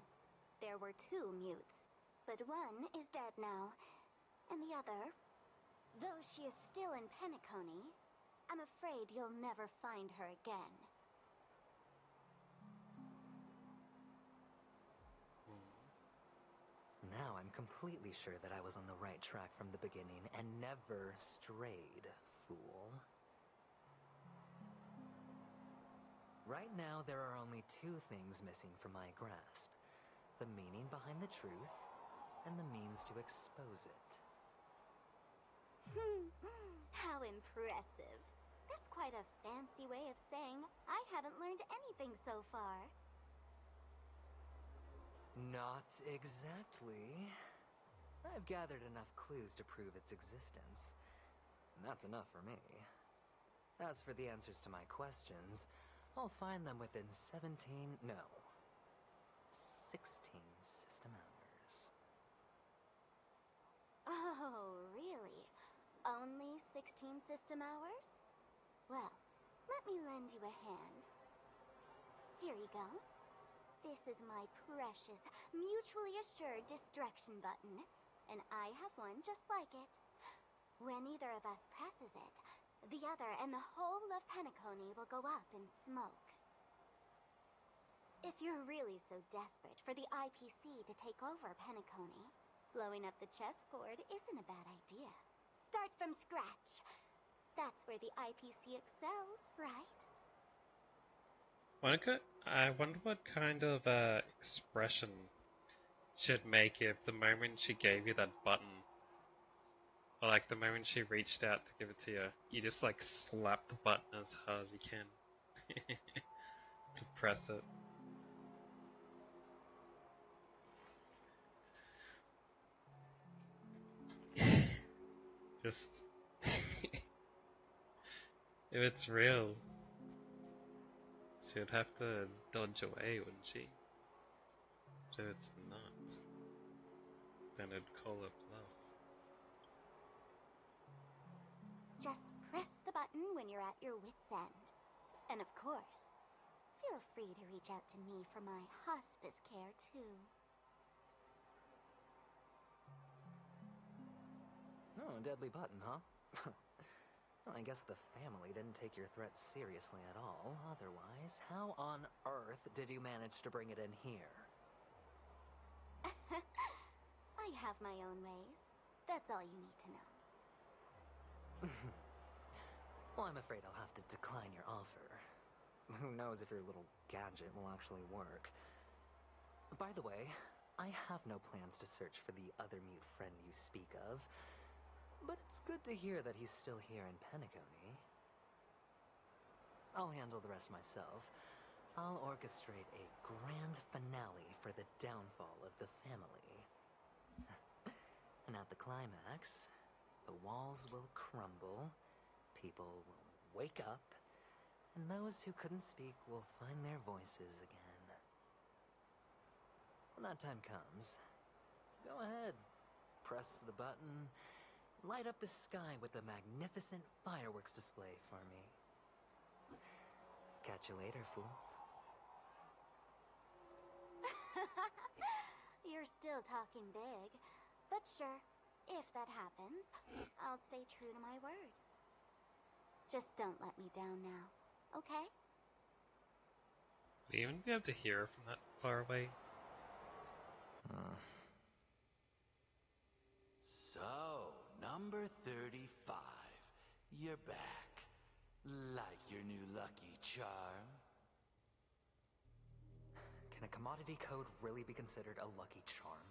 There were 2 mutes, but one is dead now. And the other, though she is still in Penacony, I'm afraid you'll never find her again. Now I'm completely sure that I was on the right track from the beginning and never strayed, fool. Right now, there are only two things missing from my grasp. The meaning behind the truth, and the means to expose it. How impressive. That's quite a fancy way of saying I haven't learned anything so far. Not exactly. I've gathered enough clues to prove its existence. And that's enough for me. As for the answers to my questions, I'll find them within 16 system hours. Oh, really? Only 16 system hours? Well, let me lend you a hand. Here you go. This is my precious, mutually assured destruction button, and I have one just like it. When either of us presses it, the other and the whole of Penacony will go up in smoke. If you're really so desperate for the IPC to take over Penacony, blowing up the chessboard isn't a bad idea. Start from scratch. That's where the IPC excels, right? I wonder what kind of expression she'd make if the moment she gave you that button, or like the moment she reached out to give it to you, you just like slap the button as hard as you can to press it. Just if it's real, she'd have to dodge away, wouldn't she? So it's not, then it'd call it bluff. Just press the button when you're at your wit's end. And of course, feel free to reach out to me for my hospice care too. Oh, a deadly button, huh? Well, I guess the family didn't take your threat seriously at all. Otherwise, how on earth did you manage to bring it in here? I have my own ways. That's all you need to know. Well, I'm afraid I'll have to decline your offer. Who knows if your little gadget will actually work. By the way, I have no plans to search for the other mute friend you speak of, but it's good to hear that he's still here in Penacony. I'll handle the rest myself. I'll orchestrate a grand finale for the downfall of the family. And at the climax, the walls will crumble, people will wake up, and those who couldn't speak will find their voices again. When that time comes, go ahead, press the button, light up the sky with a magnificent fireworks display for me. Catch you later, fool. You're still talking big. But sure, if that happens, I'll stay true to my word. Just don't let me down now, okay? Would you even be able to hear from that far away? So, number 35. You're back. Like your new lucky charm? Can a commodity code really be considered a lucky charm?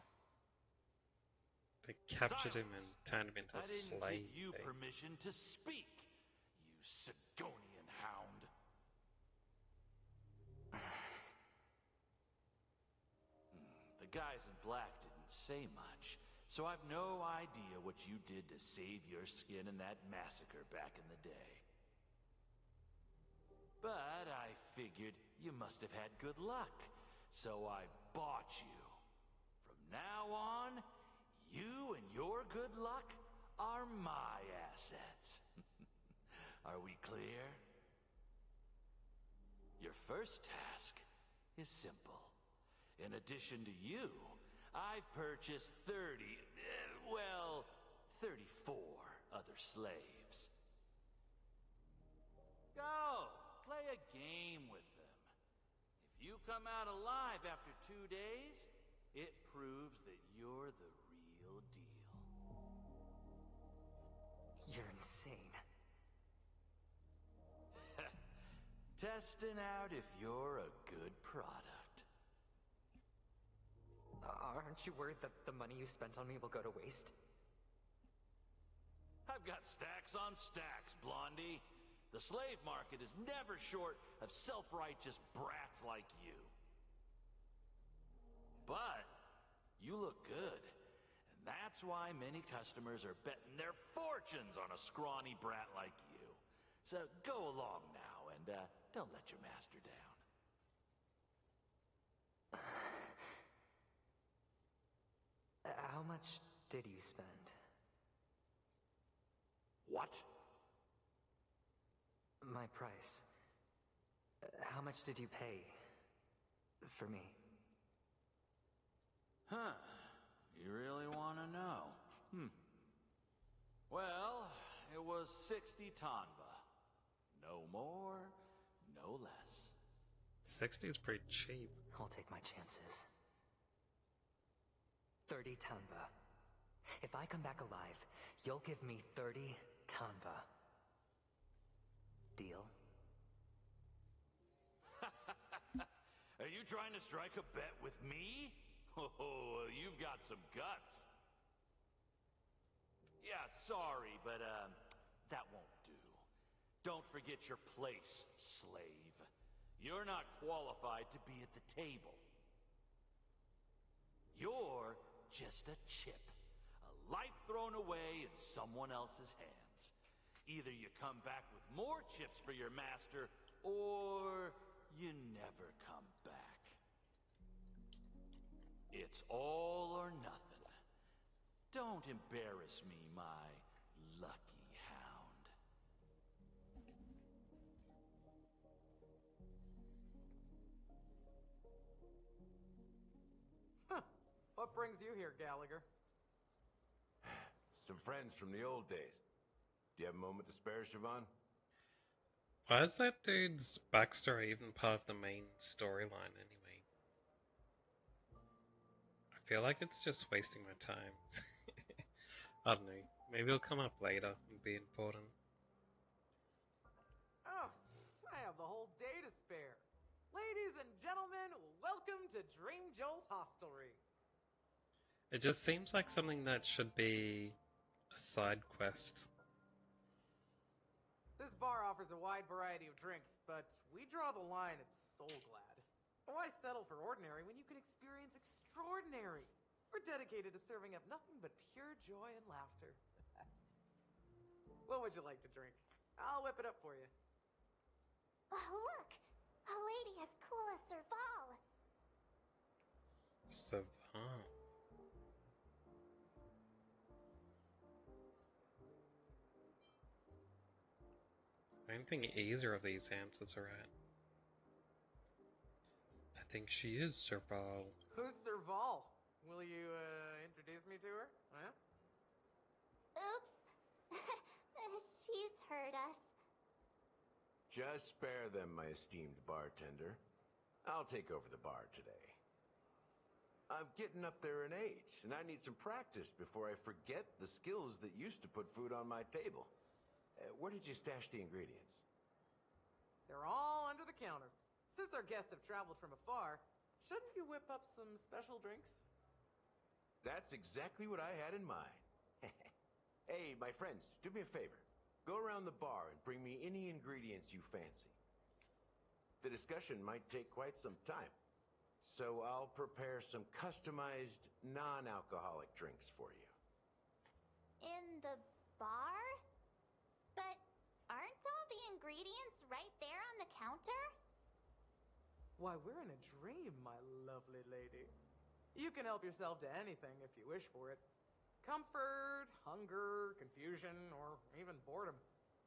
They captured him and turned him into a slave. I didn't give you permission to speak, you Sigonian hound. The guys in black didn't say much, so I've no idea what you did to save your skin in that massacre back in the day. But I figured you must have had good luck, so I bought you. From now on, you and your good luck are my assets. Are we clear? Your first task is simple. In addition to you, I've purchased 30, 34 other slaves. Go! Play a game with them. If you come out alive after 2 days, it proves that you're the real deal. You're insane. Testing out if you're a good product. Aren't you worried that the money you spent on me will go to waste? I've got stacks on stacks, Blondie. The slave market is never short of self-righteous brats like you. But you look good, and that's why many customers are betting their fortunes on a scrawny brat like you. So go along now and don't let your master down. How much did you spend? What? My price. How much did you pay for me? Huh. You really want to know? Well, it was 60 tanva. No more, no less. 60 is pretty cheap. I'll take my chances. 30 tanva. If I come back alive, you'll give me 30 tanva. Deal? Are you trying to strike a bet with me? Oh, you've got some guts. Yeah, sorry, but that won't do. Don't forget your place, slave. You're not qualified to be at the table. You're just a chip. A life thrown away in someone else's hands. Either you come back with more chips for your master, or you never come back. It's all or nothing. Don't embarrass me, my lucky hound. Huh. What brings you here, Gallagher? Some friends from the old days. Do you have a moment to spare, Siobhan? Why is that dude's backstory even part of the main storyline anyway? I feel like it's just wasting my time. I don't know. Maybe it'll come up later and be important. Oh, I have the whole day to spare. Ladies and gentlemen, welcome to Dream Joel's Hostelry. It just seems like something that should be a side quest. This bar offers a wide variety of drinks, but we draw the line at Soul Glad. Why settle for ordinary when you can experience extraordinary? We're dedicated to serving up nothing but pure joy and laughter. What would you like to drink? I'll whip it up for you. Oh, look! A lady as cool as Serval! Savant. I don't think either of these answers are right. I think she is Serval. Who's Serval? Will you, introduce me to her? Huh? Oops. She's heard us. Just spare them, my esteemed bartender. I'll take over the bar today. I'm getting up there in age, and I need some practice before I forget the skills that used to put food on my table. Where did you stash the ingredients? They're all under the counter. Since our guests have traveled from afar, shouldn't you whip up some special drinks? That's exactly what I had in mind. Hey, my friends, do me a favor. Go around the bar and bring me any ingredients you fancy. The discussion might take quite some time, so I'll prepare some customized, non-alcoholic drinks for you. In the bar? But aren't all the ingredients right there on the counter? Why, we're in a dream, my lovely lady. You can help yourself to anything if you wish for it. Comfort, hunger, confusion, or even boredom.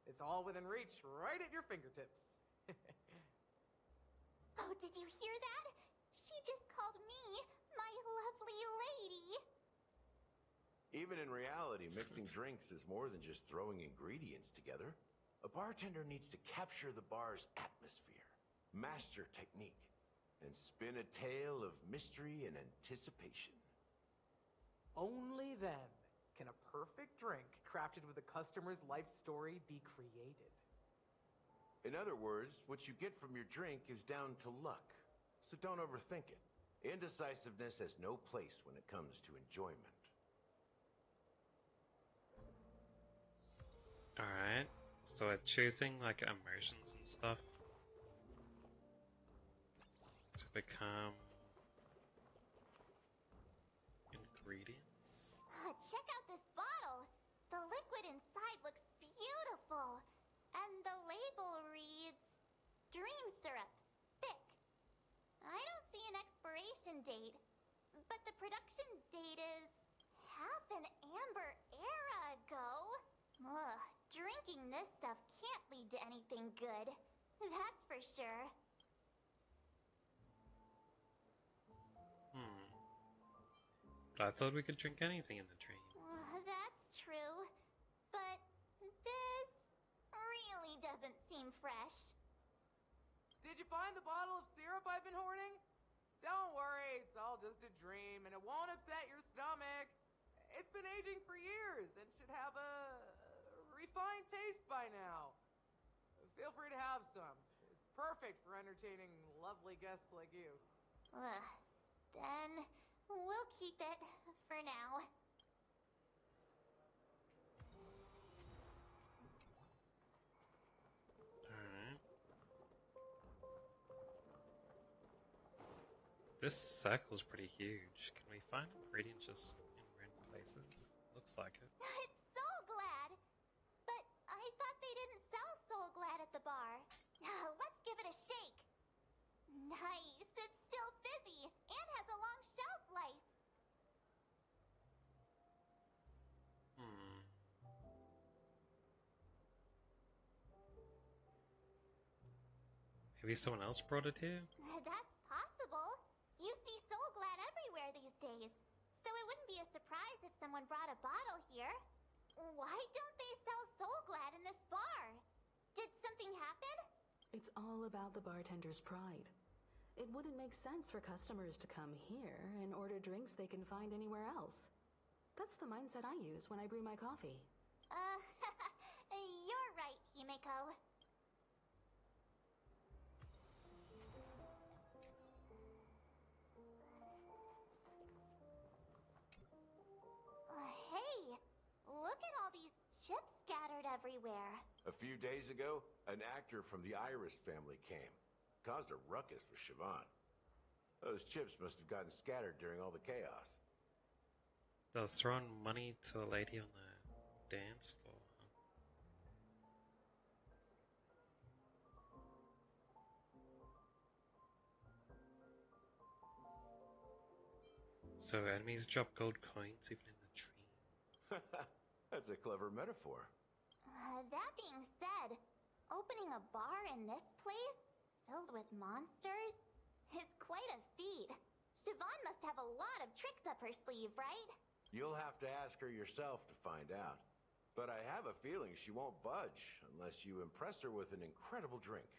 It's all within reach, right at your fingertips. Oh, did you hear that? She just called me my lovely lady. Even in reality, mixing drinks is more than just throwing ingredients together. A bartender needs to capture the bar's atmosphere, master technique, and spin a tale of mystery and anticipation. Only then can a perfect drink crafted with a customer's life story be created. In other words, what you get from your drink is down to luck, so don't overthink it. Indecisiveness has no place when it comes to enjoyment. Alright, so we're choosing like emotions and stuff to become ingredients. Check out this bottle. The liquid inside looks beautiful. And the label reads, Dream Syrup, thick. I don't see an expiration date, but the production date is half an amber era ago. Ugh, drinking this stuff can't lead to anything good. That's for sure. But I thought we could drink anything in the dreams. That's true. But this really doesn't seem fresh. Did you find the bottle of syrup I've been hoarding? Don't worry, it's all just a dream, and it won't upset your stomach. It's been aging for years and should have a refined taste by now. Feel free to have some. It's perfect for entertaining lovely guests like you. Then we'll keep it for now. Alright. This circle's pretty huge. Can we find ingredients just in random places? Looks like it. It's Soul Glad! But I thought they didn't sell Soul Glad at the bar. Let's give it a shake. Nice, it's still fizzy and has a long shelf life. Maybe someone else brought it here? That's possible. You see Soul Glad everywhere these days. So it wouldn't be a surprise if someone brought a bottle here. Why don't they sell Soul Glad in this bar? Did something happen? It's all about the bartender's pride. It wouldn't make sense for customers to come here and order drinks they can find anywhere else. That's the mindset I use when I brew my coffee. You're right, Himeko. Hey, look at all these chips scattered everywhere. A few days ago, an actor from the Iris family came. Caused a ruckus with Siobhan. Those chips must have gotten scattered during all the chaos. They were throwing money to a lady on the dance floor, huh? So enemies drop gold coins even in the dream. That's a clever metaphor. That being said, opening a bar in this place, filled with monsters, is quite a feat. Siobhan must have a lot of tricks up her sleeve, right? You'll have to ask her yourself to find out. But I have a feeling she won't budge unless you impress her with an incredible drink.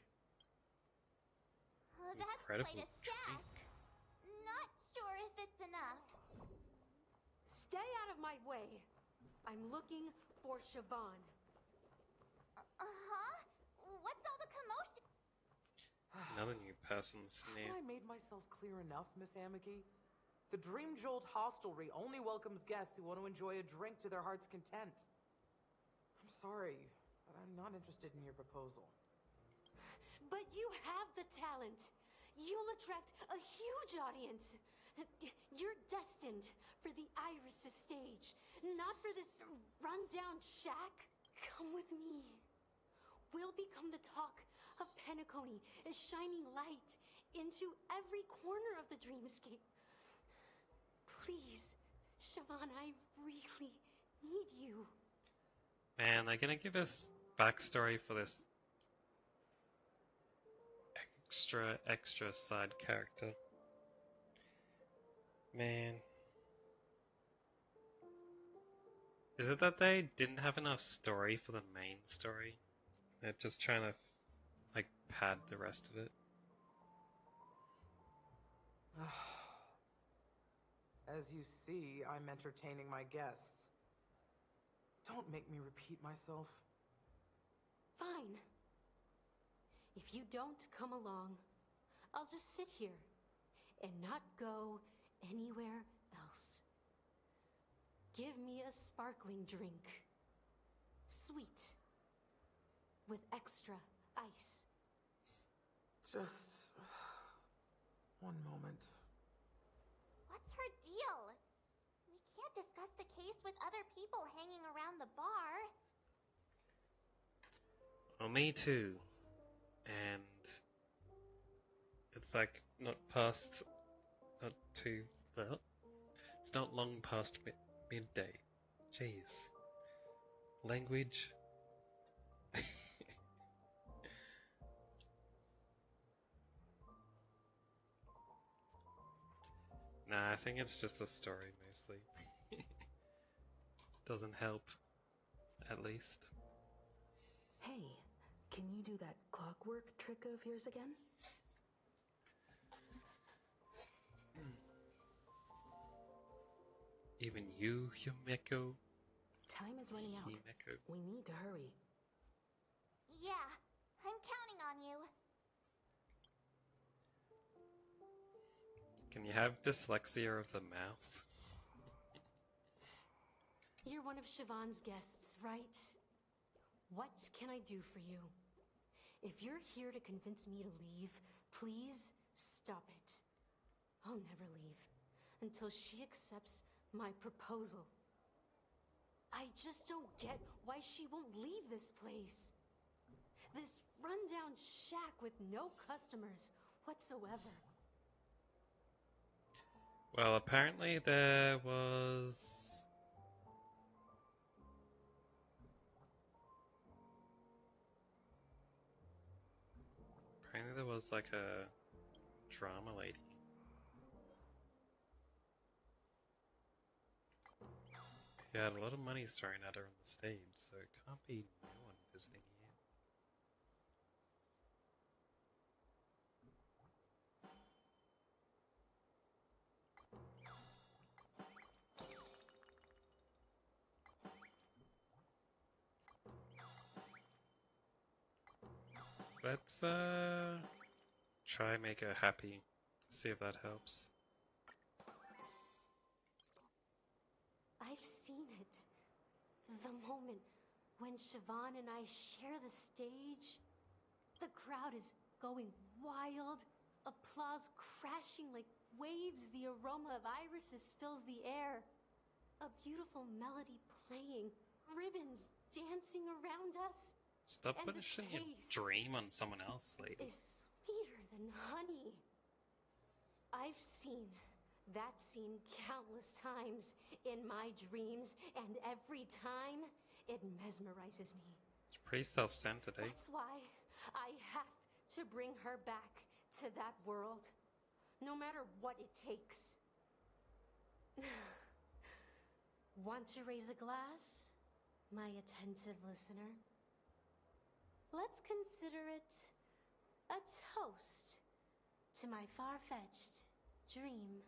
That's quite a stash. Not sure if it's enough. Stay out of my way. I'm looking for Siobhan. What's all the commotion? Another new person sneer. Have I made myself clear enough, Miss Amiki? The Dream Jolt Hostelry only welcomes guests who want to enjoy a drink to their heart's content. I'm sorry, but I'm not interested in your proposal. But you have the talent. You'll attract a huge audience. You're destined for the Iris stage, not for this rundown shack. Come with me. We'll become the talk of Penacony, shining light into every corner of the dreamscape. Please, Siobhan, I really need you. Man, they're gonna give us backstory for this extra side character. Man. Is it that they didn't have enough story for the main story? They're just trying to, like, pad the rest of it? As you see, I'm entertaining my guests. Don't make me repeat myself. Fine. If you don't come along, I'll just sit here and not go anywhere else. Give me a sparkling drink. Sweet. With extra ice. Just one moment. What's her deal? We can't discuss the case with other people hanging around the bar. Well, me too. And it's like not too well. It's not long past midday. Jeez. Language. Nah, I think it's just the story mostly. Doesn't help, at least. Hey, can you do that clockwork trick of yours again? Even you, Himeko? Time is running out. Himeko. We need to hurry. Yeah, I'm counting on you. Can you have dyslexia of the mouth? You're one of Siobhan's guests, right? What can I do for you? If you're here to convince me to leave, please stop it. I'll never leave until she accepts my proposal. I just don't get why she won't leave this place. This rundown shack with no customers whatsoever. Well, apparently there was... Apparently there was like a drama lady. Who had a lot of money thrown at her on the stage, so it can't be no one visiting here. Let's try make her happy. See if that helps. I've seen it. The moment when Siobhan and I share the stage, the crowd is going wild, applause crashing like waves, the aroma of irises fills the air. A beautiful melody playing, ribbons dancing around us. Stop and punishing the your taste dream on someone else, lady. is sweeter than honey. I've seen that scene countless times in my dreams, and every time it mesmerizes me. It's pretty self-centered, eh? That's why I have to bring her back to that world, no matter what it takes. Want to raise a glass, my attentive listener? Let's consider it a toast to my far-fetched dream.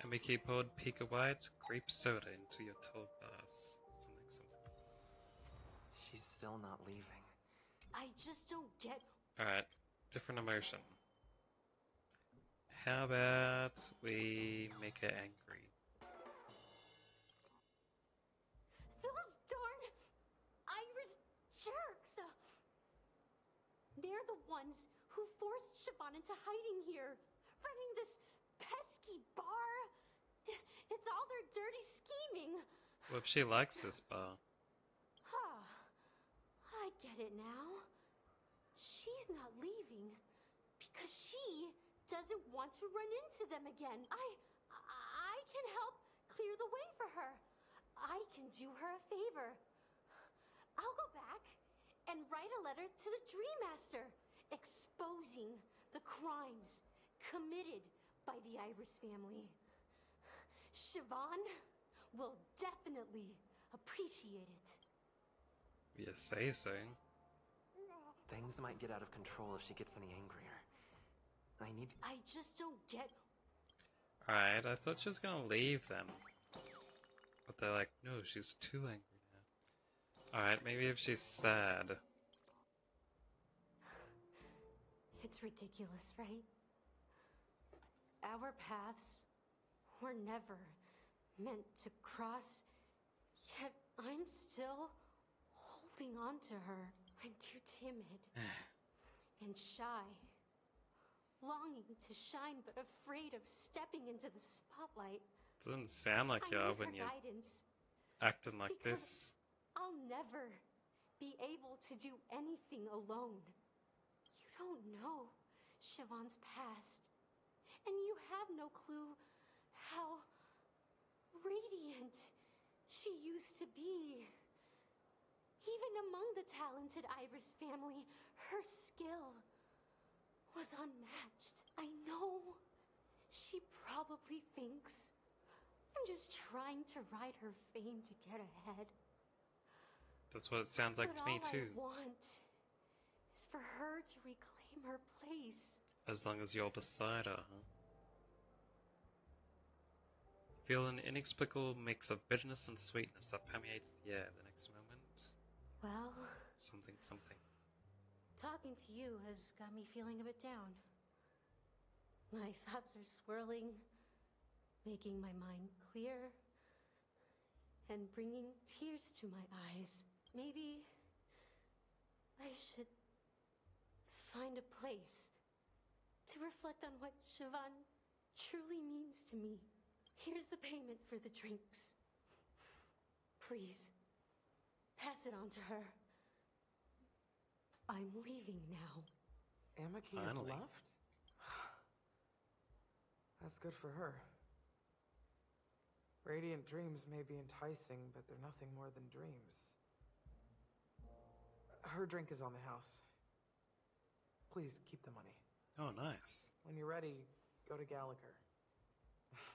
And we keep poured Pika White grape soda into your tall glass. Something. She's still not leaving. I just don't get... Alright, different emotion. How about we make her angry? Those darn Irish jerks! They're the ones who forced Siobhan into hiding here, running this pesky bar. It's all their dirty scheming. Well, if she likes this bar. I get it now. She's not leaving because she doesn't want to run into them again. I can help clear the way for her. I can do her a favor. I'll go back and write a letter to the Dream Master exposing the crimes committed by the Iris family. Siobhan will definitely appreciate it. You say so. Things might get out of control if she gets any angrier. I just don't get. Alright, I thought she was gonna leave them. But they're like, no, she's too angry now. Alright, maybe if she's sad. It's ridiculous, right? Our paths were never meant to cross, yet I'm still holding on to her. I'm too timid and shy, longing to shine but afraid of stepping into the spotlight. Doesn't sound like you I are need when her you're guidance, acting like because this. I'll never be able to do anything alone. You don't know Siobhan's past, and you have no clue how radiant she used to be. Even among the talented Iris family, her skill was unmatched. I know she probably thinks I'm just trying to ride her fame to get ahead. That's what it sounds like But to me all too. I want is for her to reclaim her place. As long as you're beside her, huh? Feel an inexplicable mix of bitterness and sweetness that permeates the air. The next moment, Well, something. talking to you has got me feeling a bit down. My thoughts are swirling, making my mind clear, and bringing tears to my eyes. Maybe I should find a place to reflect on what Siobhan truly means to me. Here's the payment for the drinks. Please, pass it on to her. I'm leaving now. Amaki has Finally. left? That's good for her. Radiant dreams may be enticing, but they're nothing more than dreams. Her drink is on the house. Please keep the money. Oh, nice. When you're ready, go to Gallagher.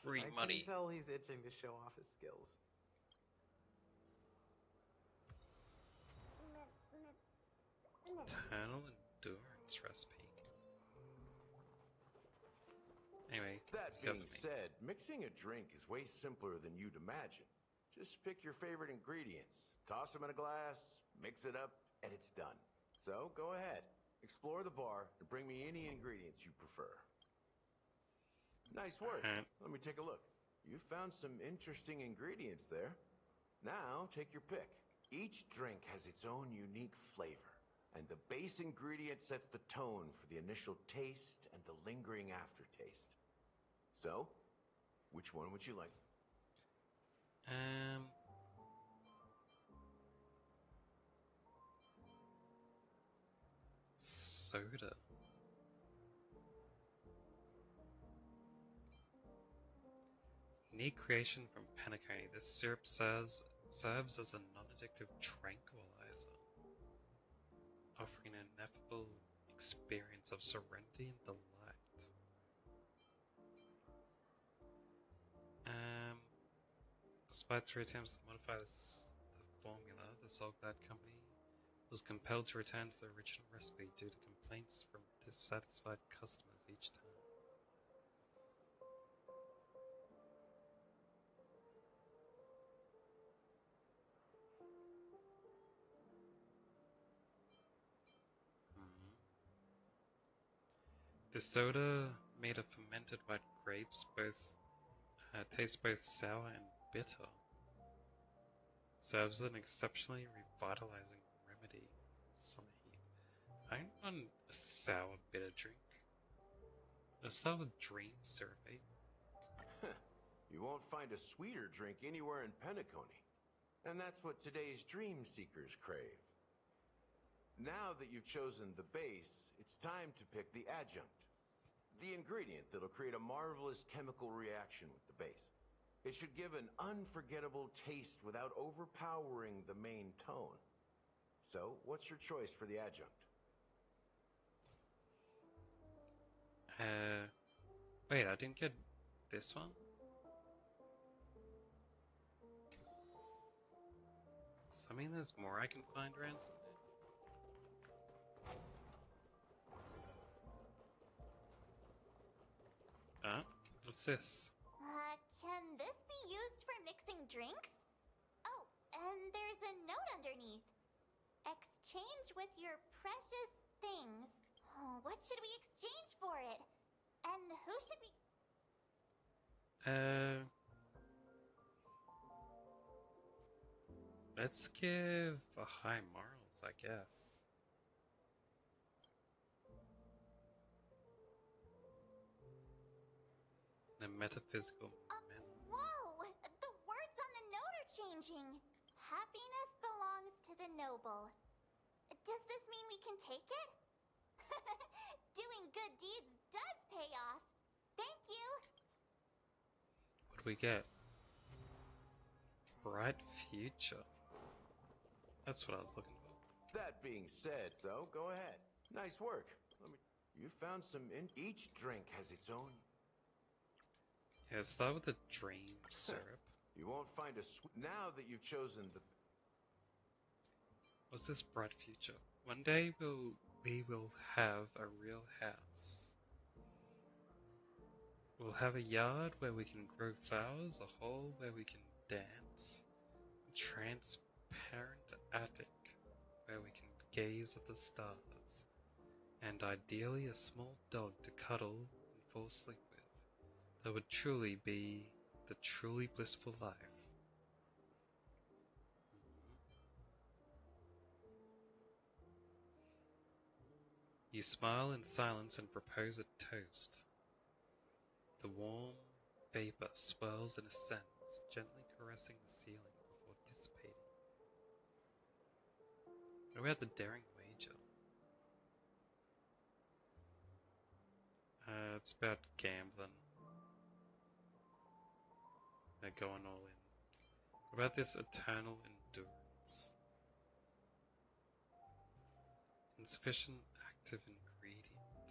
Free I money. can tell he's itching to show off his skills. Eternal endurance recipe. Anyway, That go being for me. said, mixing a drink is way simpler than you'd imagine. Just pick your favorite ingredients, toss them in a glass, mix it up, and it's done. So go ahead, explore the bar, and bring me any ingredients you prefer. Nice work. Let me take a look. You found some interesting ingredients there. Now take your pick. Each drink has its own unique flavor, and the base ingredient sets the tone for the initial taste and the lingering aftertaste. So, which one would you like? Soda. Unique creation from Penacony, this syrup serves as a non-addictive tranquilizer, offering an ineffable experience of serenity and delight. Despite 3 attempts to modify the formula, the Solglad company was compelled to return to the original recipe due to complaints from dissatisfied customers each time. The soda, made of fermented white grapes, tastes both sour and bitter. Serves an exceptionally revitalizing remedy for summer heat. I don't want a sour bitter drink. A sour dream syrup, eh? You won't find a sweeter drink anywhere in Penacony. And that's what today's dream seekers crave. Now that you've chosen the base, it's time to pick the adjunct. The ingredient that'll create a marvelous chemical reaction with the base. It should give an unforgettable taste without overpowering the main tone. So, what's your choice for the adjunct? Wait, I didn't get this one? Does that mean there's more I can find around somewhere? Ah, what's this? Can this be used for mixing drinks? Oh, and there's a note underneath. Exchange with your precious things. Oh, what should we exchange for it? And who should we... Let's give a high morals, I guess. And a metaphysical moment. Whoa! The words on the note are changing. Happiness belongs to the noble. Does this mean we can take it? Doing good deeds does pay off. Thank you. What do we get? Bright future. That's what I was looking for. That being said, so go ahead. Nice work. You found some each drink has its own. Yeah, start with the dream syrup. You won't find a now that you've chosen the... What's this bright future? One day we will have a real house. We'll have a yard where we can grow flowers, a hall where we can dance, a transparent attic where we can gaze at the stars, and ideally a small dog to cuddle and fall asleep with. That would truly be the truly blissful life. You smile in silence and propose a toast. The warm vapor swirls and ascends, gently caressing the ceiling before dissipating. What about the daring wager? It's about gambling. They're going all in. What about this eternal endurance? Insufficient active ingredient.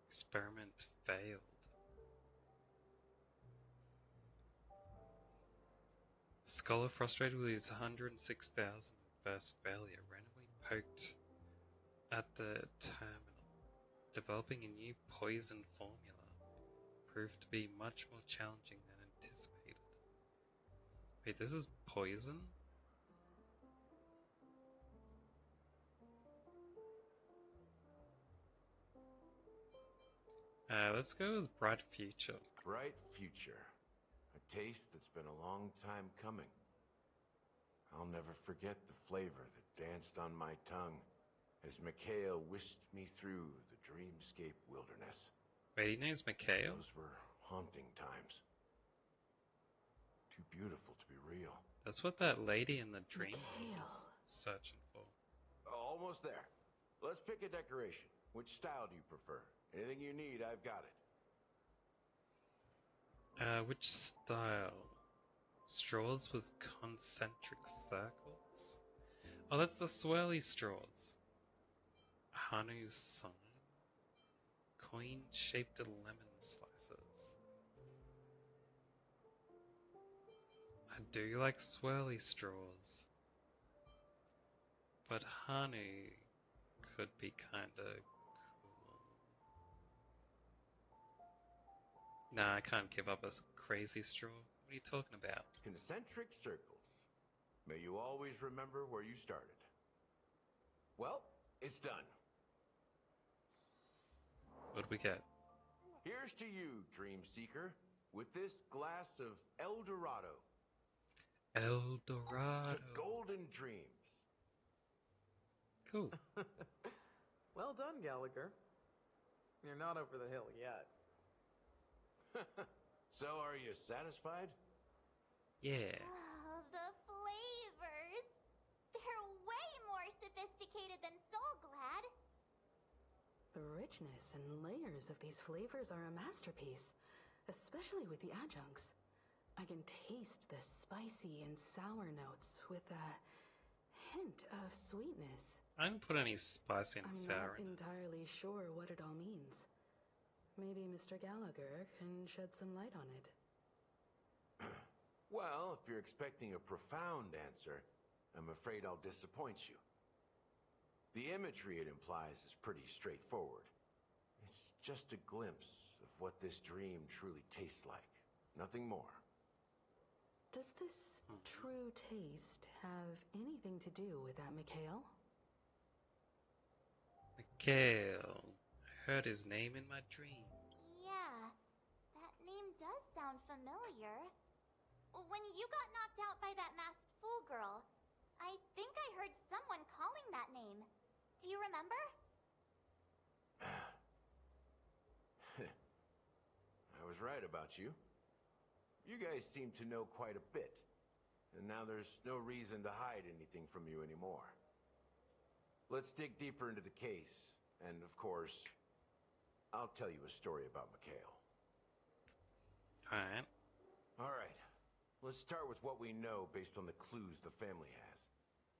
Experiment failed. The scholar, frustrated with his 106,000 first failure, randomly poked at the terminal. Developing a new poison formula proved to be much more challenging than anticipated. Wait, this is poison? Let's go with Bright Future. Bright future. A taste that's been a long time coming. I'll never forget the flavor that danced on my tongue as Mikhail whisked me through the dreamscape wilderness. Wait, he name's Mikhail? Those were haunting times. Too beautiful to be real. That's what that lady in the dream was searching for. Almost there. Let's pick a decoration. Which style do you prefer? Anything you need, I've got it. Which style? Straws with concentric circles? Oh, that's the swirly straws. Hanu's sign? Coin-shaped lemon slices. I do like swirly straws. But Hanu could be kinda cool. Nah, I can't give up a crazy straw. What are you talking about? Concentric circles. May you always remember where you started. Well, it's done. What do we get? Here's to you, Dream Seeker, with this glass of El Dorado. El Dorado. To golden dreams. Cool. Well done, Gallagher. You're not over the hill yet. So, are you satisfied? Yeah. Oh, the flavors. They're way more sophisticated than Soulglad. The richness and layers of these flavors are a masterpiece, especially with the adjuncts. I can taste the spicy and sour notes with a hint of sweetness. I didn't put any spicy and I'm sour not in it. entirely sure what it all means. Maybe Mr. Gallagher can shed some light on it. Well, if you're expecting a profound answer, I'm afraid I'll disappoint you. The imagery it implies is pretty straightforward. It's just a glimpse of what this dream truly tastes like. Nothing more. Does this true taste have anything to do with that Mikhail? Mikhail. I heard his name in my dream. Yeah, that name does sound familiar. When you got knocked out by that masked fool girl, I think I heard someone calling that name. Do you remember? I was right about you. You guys seem to know quite a bit. And now there's no reason to hide anything from you anymore. Let's dig deeper into the case. And of course, I'll tell you a story about Mikhail. Alright. Alright. Let's start with what we know based on the clues the family has.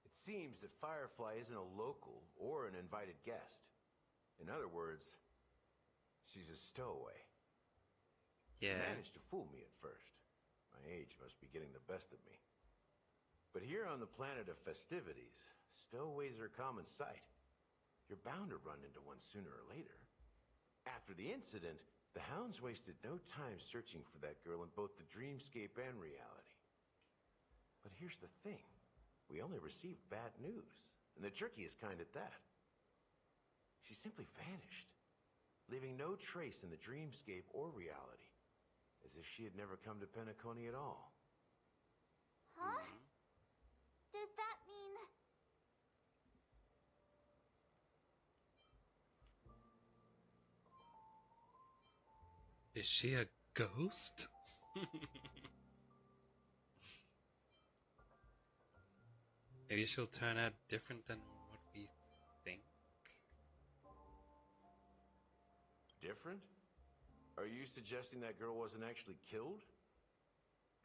It seems that Firefly isn't a local or an invited guest. In other words, she's a stowaway. Yeah. She managed to fool me at first. My age must be getting the best of me. But here on the planet of festivities, stowaways are a common sight. You're bound to run into one sooner or later. After the incident, the hounds wasted no time searching for that girl in both the dreamscape and reality. But here's the thing. We only received bad news, and the trickiest kind at that. She simply vanished, leaving no trace in the dreamscape or reality, as if she had never come to Penacony at all. Huh? Does that mean... Is she a ghost? Maybe she'll turn out different than what we think. Different? Are you suggesting that girl wasn't actually killed?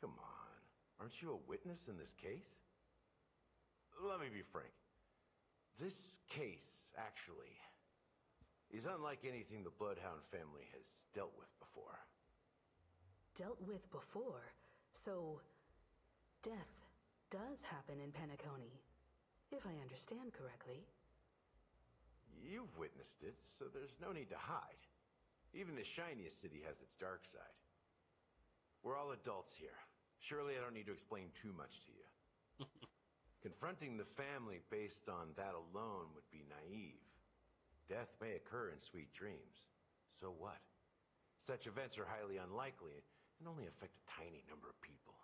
Come on, aren't you a witness in this case? Let me be frank. This case, actually, is unlike anything the Bloodhound family has dealt with before. Dealt with before? So, death does happen in Penacony, if I understand correctly. You've witnessed it, so there's no need to hide. Even the shiniest city has its dark side. We're all adults here. Surely I don't need to explain too much to you. Confronting the family based on that alone would be naive. Death may occur in sweet dreams. So what? Such events are highly unlikely and only affect a tiny number of people.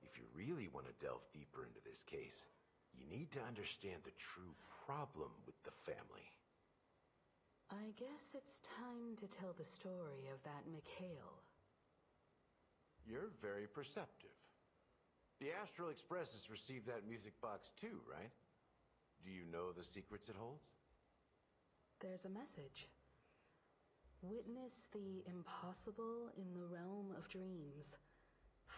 If you really want to delve deeper into this case, you need to understand the true problem with the family. I guess it's time to tell the story of that Mikhail. You're very perceptive. The Astral Express has received that music box too, right? Do you know the secrets it holds? There's a message. Witness the impossible in the realm of dreams.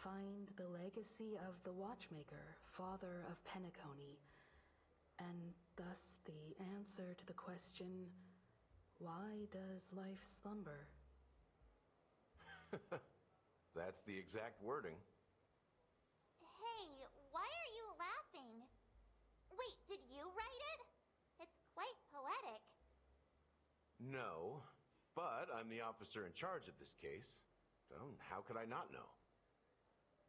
Find the legacy of the Watchmaker, father of Penacony, and thus the answer to the question, why does life slumber? That's the exact wording. Hey, why are you laughing? Wait, did you write it? It's quite poetic. No, but I'm the officer in charge of this case. So how could I not know?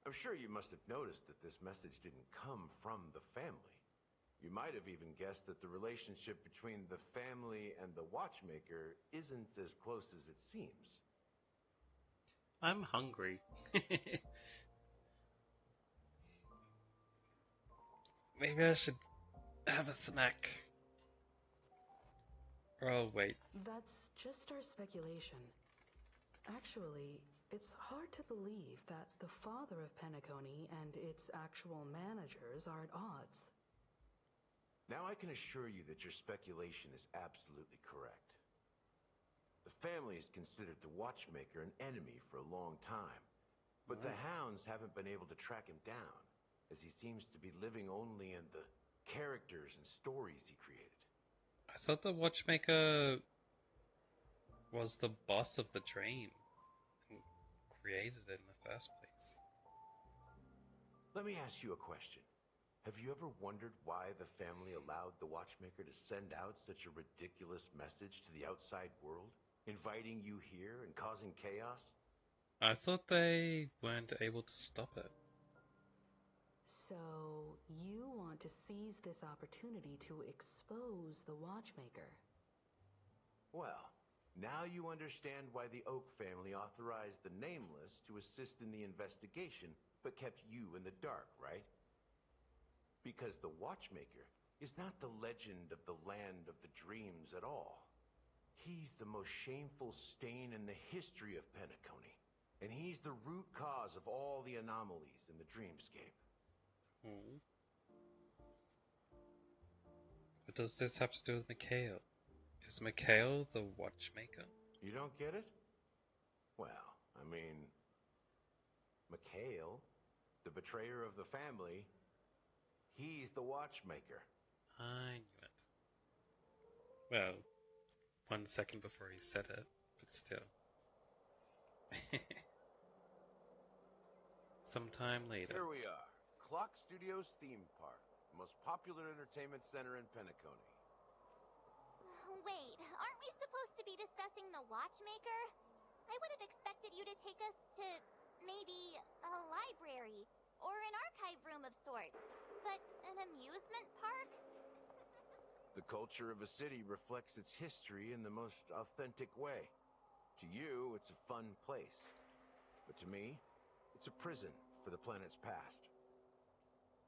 I'm sure you must have noticed that this message didn't come from the family. You might have even guessed that the relationship between the family and the Watchmaker isn't as close as it seems. I'm hungry. Maybe I should have a snack. Or I'll wait. That's just our speculation. Actually, it's hard to believe that the father of Penacony and its actual managers are at odds. Now I can assure you that your speculation is absolutely correct. The family has considered the Watchmaker an enemy for a long time, but the hounds haven't been able to track him down, as he seems to be living only in the characters and stories he created. I thought the Watchmaker was the boss of the dream and created it in the first place. Let me ask you a question. Have you ever wondered why the family allowed the watchmaker to send out such a ridiculous message to the outside world? Inviting you here and causing chaos? I thought they weren't able to stop it. So, you want to seize this opportunity to expose the watchmaker? Well, now you understand why the Oak family authorized the Nameless to assist in the investigation, but kept you in the dark, right? Because the Watchmaker is not the legend of the Land of the Dreams at all. He's the most shameful stain in the history of Penacony, and he's the root cause of all the anomalies in the dreamscape. Hmm. What does this have to do with Mikhail? Is Mikhail the watchmaker? You don't get it? Well, I mean, Mikhail, the betrayer of the family, he's the watchmaker. I knew it. Well, 1 second before he said it, but still. Sometime later. Here we are, Clock Studios Theme Park, the most popular entertainment center in Penacony. Wait, aren't we supposed to be discussing the watchmaker? I would have expected you to take us to maybe a library or an archive room of sorts. But an amusement park? The culture of a city reflects its history in the most authentic way. To you, it's a fun place. But to me, it's a prison for the planet's past.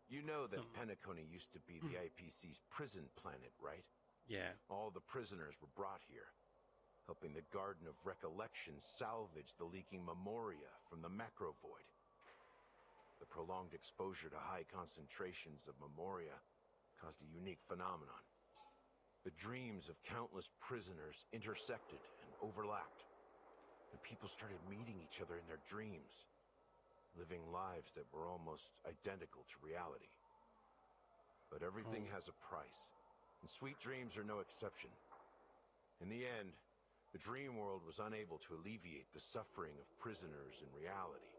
You know that Penacony used to be the IPC's prison planet, right? Yeah. All the prisoners were brought here, helping the Garden of Recollection salvage the leaking memoria from the macrovoid. The prolonged exposure to high concentrations of memoria caused a unique phenomenon. The dreams of countless prisoners intersected and overlapped, and people started meeting each other in their dreams, living lives that were almost identical to reality. But everything has a price, and sweet dreams are no exception. In the end, the dream world was unable to alleviate the suffering of prisoners in reality.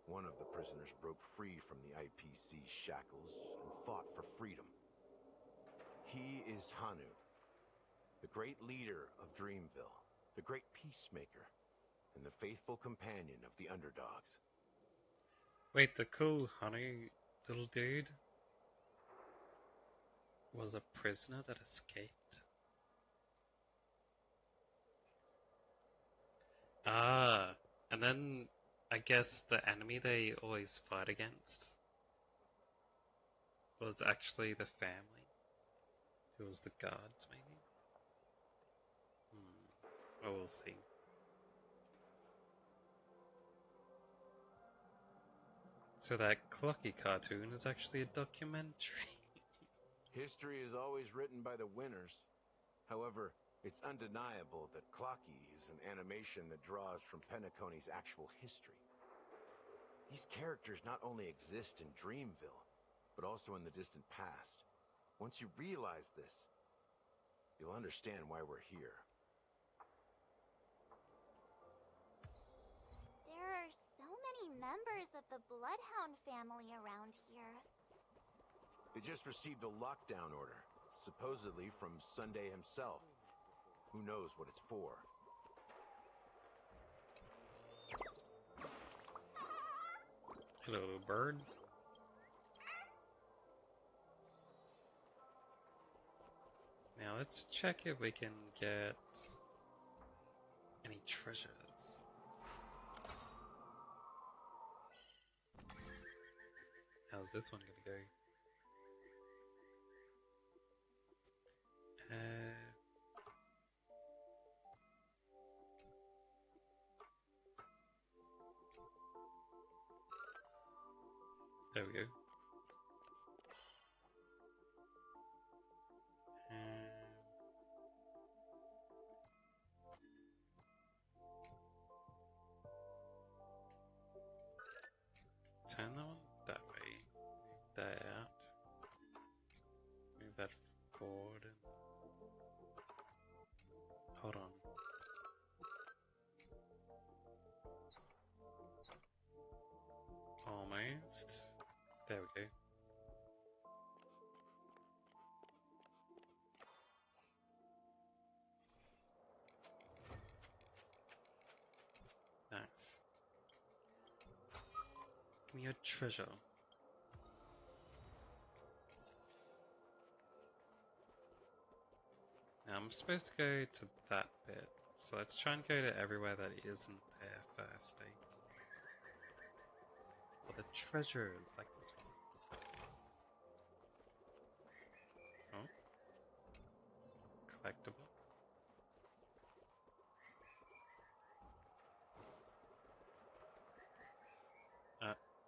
One of the prisoners broke free from the IPC shackles and fought for freedom. He is Hanu, the great leader of Dreamville, the great peacemaker, and the faithful companion of the underdogs. Wait, the cool honey little dude was a prisoner that escaped? Ah, and then I guess the enemy they always fight against was actually the family. It was the guards, maybe? Oh, we'll see. So that Clocky cartoon is actually a documentary. History is always written by the winners. However, it's undeniable that Clocky is an animation that draws from Penacony's actual history. These characters not only exist in Dreamville, but also in the distant past. Once you realize this, you'll understand why we're here. There are so many members of the Bloodhound family around here. They just received a lockdown order, supposedly from Sunday himself. Who knows what it's for? Hello, little bird. Now let's check if we can get any treasures. How's this one gonna go? There we go. Turn that one that way. Move that out. Move that forward. Hold on. Almost. There we go. me your treasure. Now I'm supposed to go to that bit, so let's try and go to everywhere that isn't there first, eh? For the treasures, like this one. Oh. Collectible.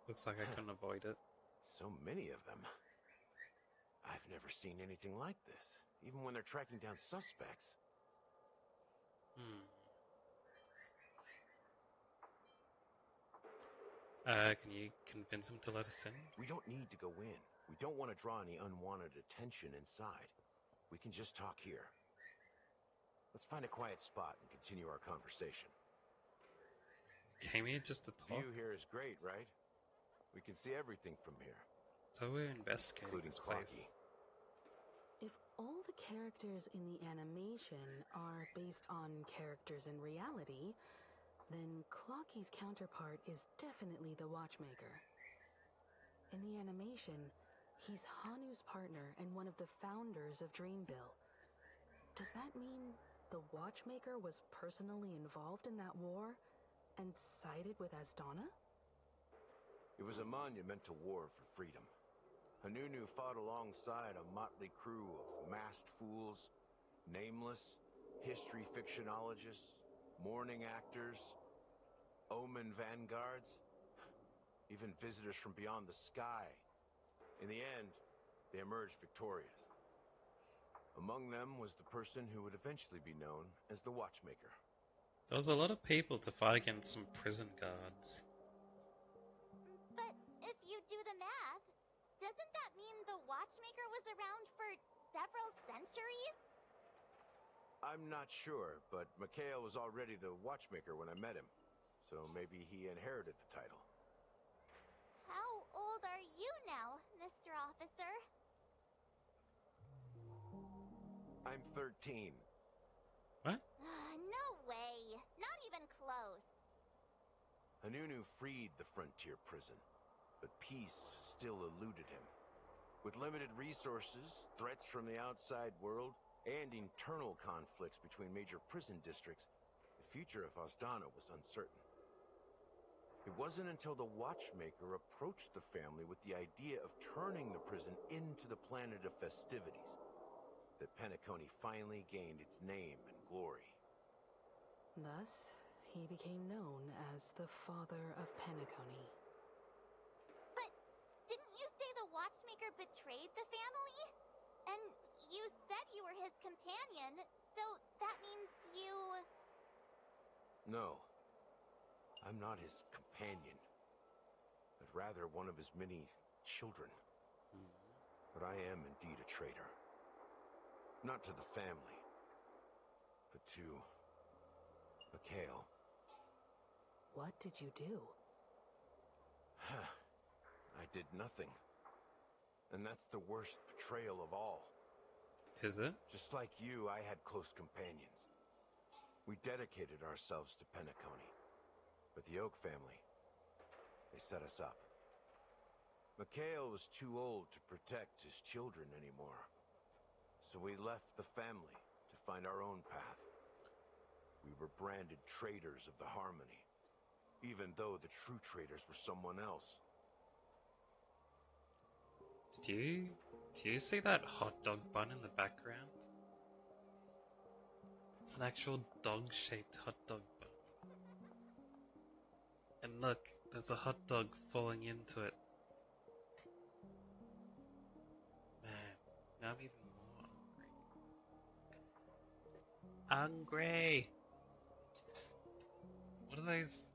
Looks like I couldn't avoid it. So many of them. I've never seen anything like this, even when they're tracking down suspects. Can you convince him to let us in? We don't need to go in. We don't want to draw any unwanted attention inside. We can just talk here. Let's find a quiet spot and continue our conversation. Came here just to talk? View here is great, right? We can see everything from here. So we're investigating this place. If all the characters in the animation are based on characters in reality, then Clocky's counterpart is definitely the Watchmaker. In the animation, he's Hanu's partner and one of the founders of Dreamville. Does that mean the Watchmaker was personally involved in that war and sided with Asdana? It was a monumental war for freedom. Hanunu fought alongside a motley crew of masked fools, nameless, history fictionologists, mourning actors, omen vanguards, even visitors from beyond the sky. In the end, they emerged victorious. Among them was the person who would eventually be known as the Watchmaker. There was a lot of people to fight against some prison guards. But if you do the math, doesn't that mean the Watchmaker was around for several centuries? I'm not sure, but Mikhail was already the Watchmaker when I met him, so maybe he inherited the title. How old are you now, Mr. Officer? I'm 13. What? No way. Not even close. Hanunu freed the frontier prison, but peace still eluded him. With limited resources, threats from the outside world, and internal conflicts between major prison districts, the future of Asdana was uncertain. It wasn't until the Watchmaker approached the family with the idea of turning the prison into the planet of festivities that Penacony finally gained its name and glory. Thus, he became known as the Father of Penacony. But didn't you say the Watchmaker betrayed the family? And you said you were his companion, so that means you... No, I'm not his companion, but rather one of his many children. But I am indeed a traitor. Not to the family, but to Mikhail. What did you do? I did nothing. And that's the worst betrayal of all. Is it? Just like you, I had close companions. We dedicated ourselves to Penacony. But the Oak family, they set us up. Mikhail was too old to protect his children anymore. So we left the family to find our own path. We were branded traitors of the Harmony, even though the true traitors were someone else. Do you see that hot dog bun in the background? It's an actual dog-shaped hot dog bun. And look, there's a hot dog falling into it. Man, now I'm even more hungry. Hungry! What are those?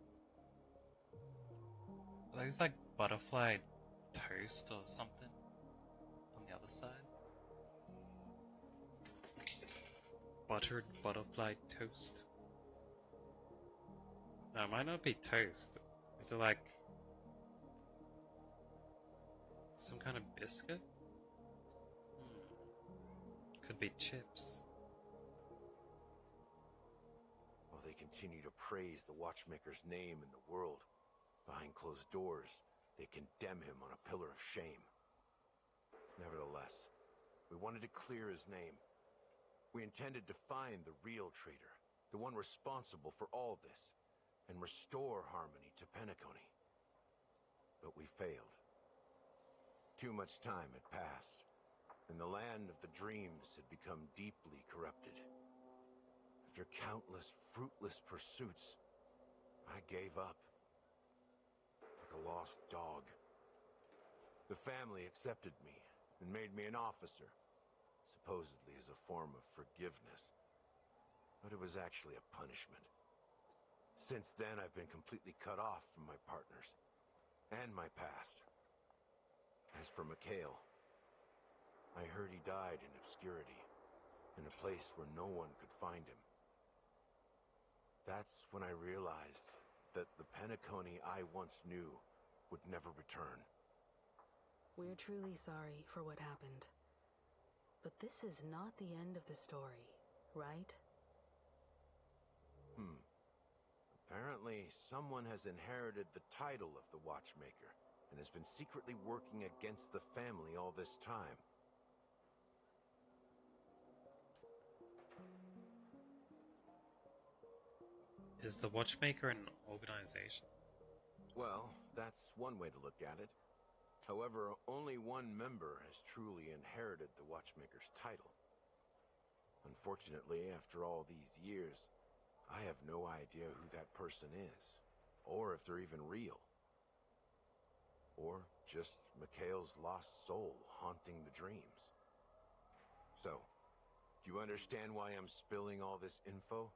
Are those like butterfly toast or something on the other side? Buttered butterfly toast? No, it might not be toast. Is it like some kind of biscuit? Could be chips. While they continue to praise the Watchmaker's name in the world, behind closed doors, they condemn him on a pillar of shame. Nevertheless, we wanted to clear his name. We intended to find the real traitor, the one responsible for all this, and restore harmony to Penacony. But we failed. Too much time had passed, and the land of the dreams had become deeply corrupted. After countless fruitless pursuits, I gave up. Like a lost dog. The family accepted me and made me an officer, supposedly as a form of forgiveness. But it was actually a punishment. Since then, I've been completely cut off from my partners and my past. As for Mikhail, I heard he died in obscurity, in a place where no one could find him. That's when I realized that the Penacony I once knew would never return. We're truly sorry for what happened. But this is not the end of the story, right? Apparently, someone has inherited the title of the Watchmaker and has been secretly working against the family all this time. Is the Watchmaker an organization? Well, that's one way to look at it. However, only one member has truly inherited the Watchmaker's title. Unfortunately, after all these years, I have no idea who that person is, or if they're even real. Or just Mikhail's lost soul haunting the dreams. So, do you understand why I'm spilling all this info?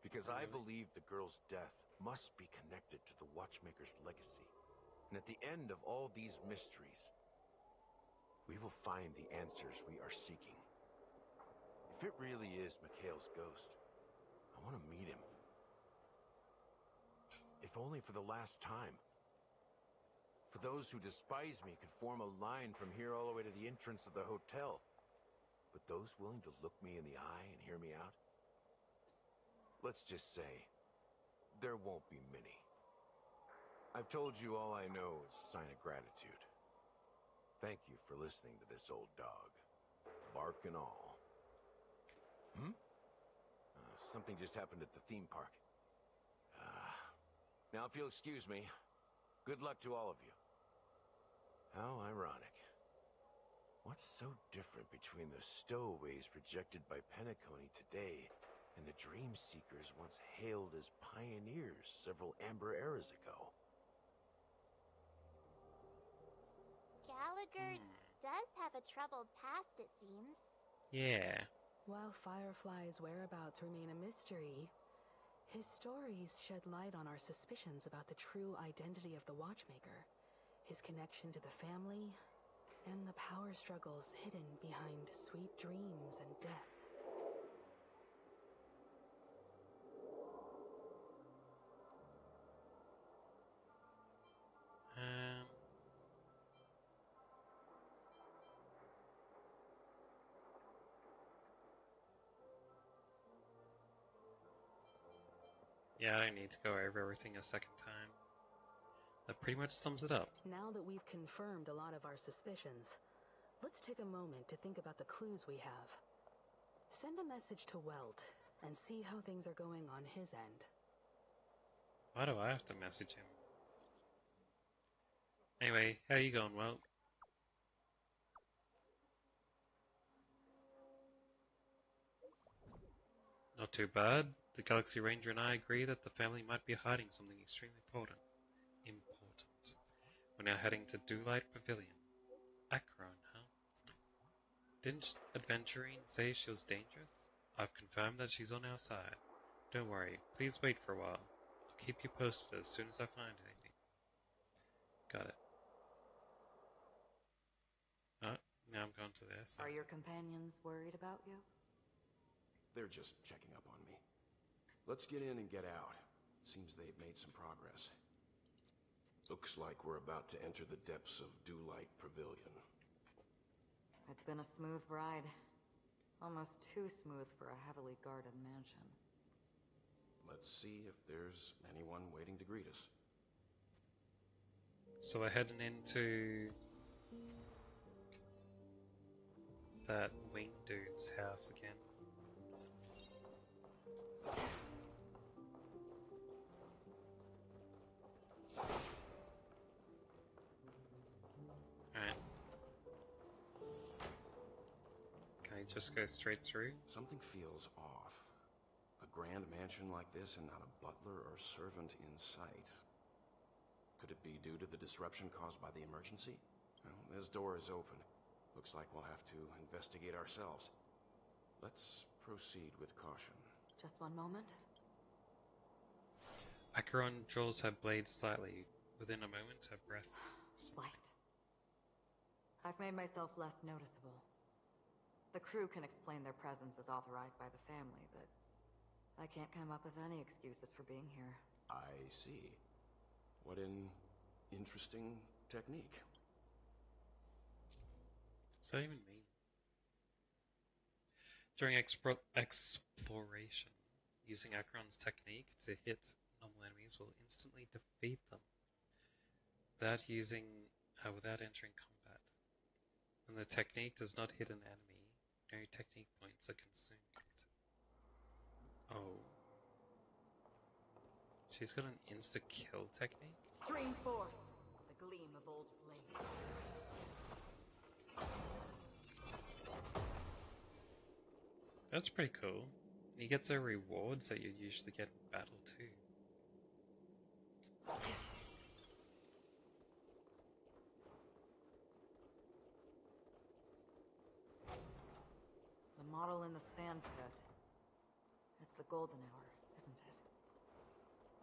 Because I believe the girl's death must be connected to the Watchmaker's legacy. And at the end of all these mysteries, we will find the answers we are seeking. If it really is Mikhail's ghost, I want to meet him. If only for the last time. For those who despise me could form a line from here all the way to the entrance of the hotel. But those willing to look me in the eye and hear me out? Let's just say, there won't be many. I've told you all I know is a sign of gratitude. Thank you for listening to this old dog. Bark and all. Something just happened at the theme park. Now if you'll excuse me, good luck to all of you. How ironic. What's so different between the stowaways projected by Penacony today and the Dream Seekers once hailed as pioneers several Amber eras ago? Gallagher does have a troubled past, it seems. Yeah. While Firefly's whereabouts remain a mystery, his stories shed light on our suspicions about the true identity of the Watchmaker, his connection to the family, and the power struggles hidden behind sweet dreams and death. Yeah, I don't need to go over everything a second time. That pretty much sums it up. Now that we've confirmed a lot of our suspicions, let's take a moment to think about the clues we have. Send a message to Welt and see how things are going on his end. Why do I have to message him? Anyway, how you going, Welt? Not too bad. The Galaxy Ranger and I agree that the family might be hiding something extremely important. We're now heading to Dewlight Pavilion. Acheron, huh? Didn't Adventurine say she was dangerous? I've confirmed that she's on our side. Don't worry, please wait for a while. I'll keep you posted as soon as I find anything. Got it. Now I'm going to this. Are your companions worried about you? They're just checking up on me. Let's get in and get out. Seems they've made some progress. Looks like we're about to enter the depths of Dewlight Pavilion. It's been a smooth ride. Almost too smooth for a heavily guarded mansion. Let's see if there's anyone waiting to greet us. So we're heading into that wing dude's house again. Alright. Can I just go straight through? Something feels off. A grand mansion like this and not a butler or servant in sight. Could it be due to the disruption caused by the emergency? Well, this door is open. Looks like we'll have to investigate ourselves. Let's proceed with caution. Just one moment. Acheron draws her blade slightly. Within a moment, her breath... What? I've made myself less noticeable. The crew can explain their presence as authorized by the family, but I can't come up with any excuses for being here. I see. What an interesting technique. What's that even mean? During exploration, using Acheron's technique to hit normal enemies will instantly defeat them without entering combat. When the technique does not hit an enemy, no technique points are consumed. Oh. She's got an insta-kill technique? Stream forth the gleam of old blades. That's pretty cool. You get the rewards that you usually get in battle too. The model in the sand pit. It's the golden hour, isn't it?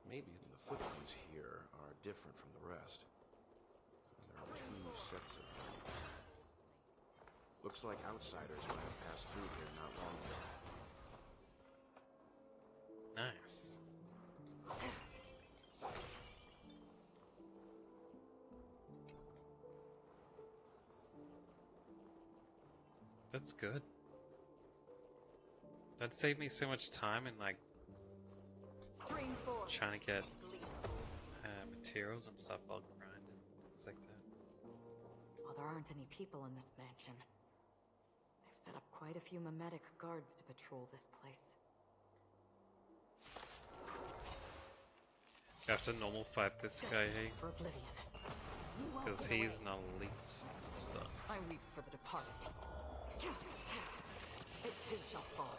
Maybe the footprints here are different from the rest. There are two sets of them. Looks like outsiders might have passed through here not long ago. Nice. That's good. That saved me so much time in like trying to get materials and stuff while grinding, things like that. Well, there aren't any people in this mansion. They've set up quite a few mimetic guards to patrol this place. You have to normal fight this guy, hey? For oblivion. Because he's an elite star. I weep for the departed. It too shall fall.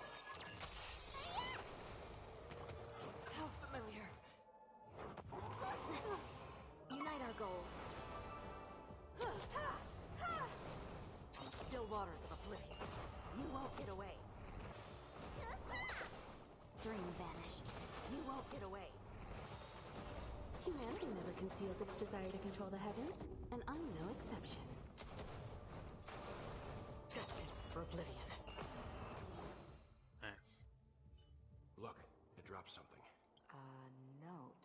How familiar. Unite our goals. Still waters of oblivion. You won't get away. Dream vanished. You won't get away. Humanity never conceals its desire to control the heavens, and I'm no exception. Destined for oblivion. Nice. Look, it dropped something. A note.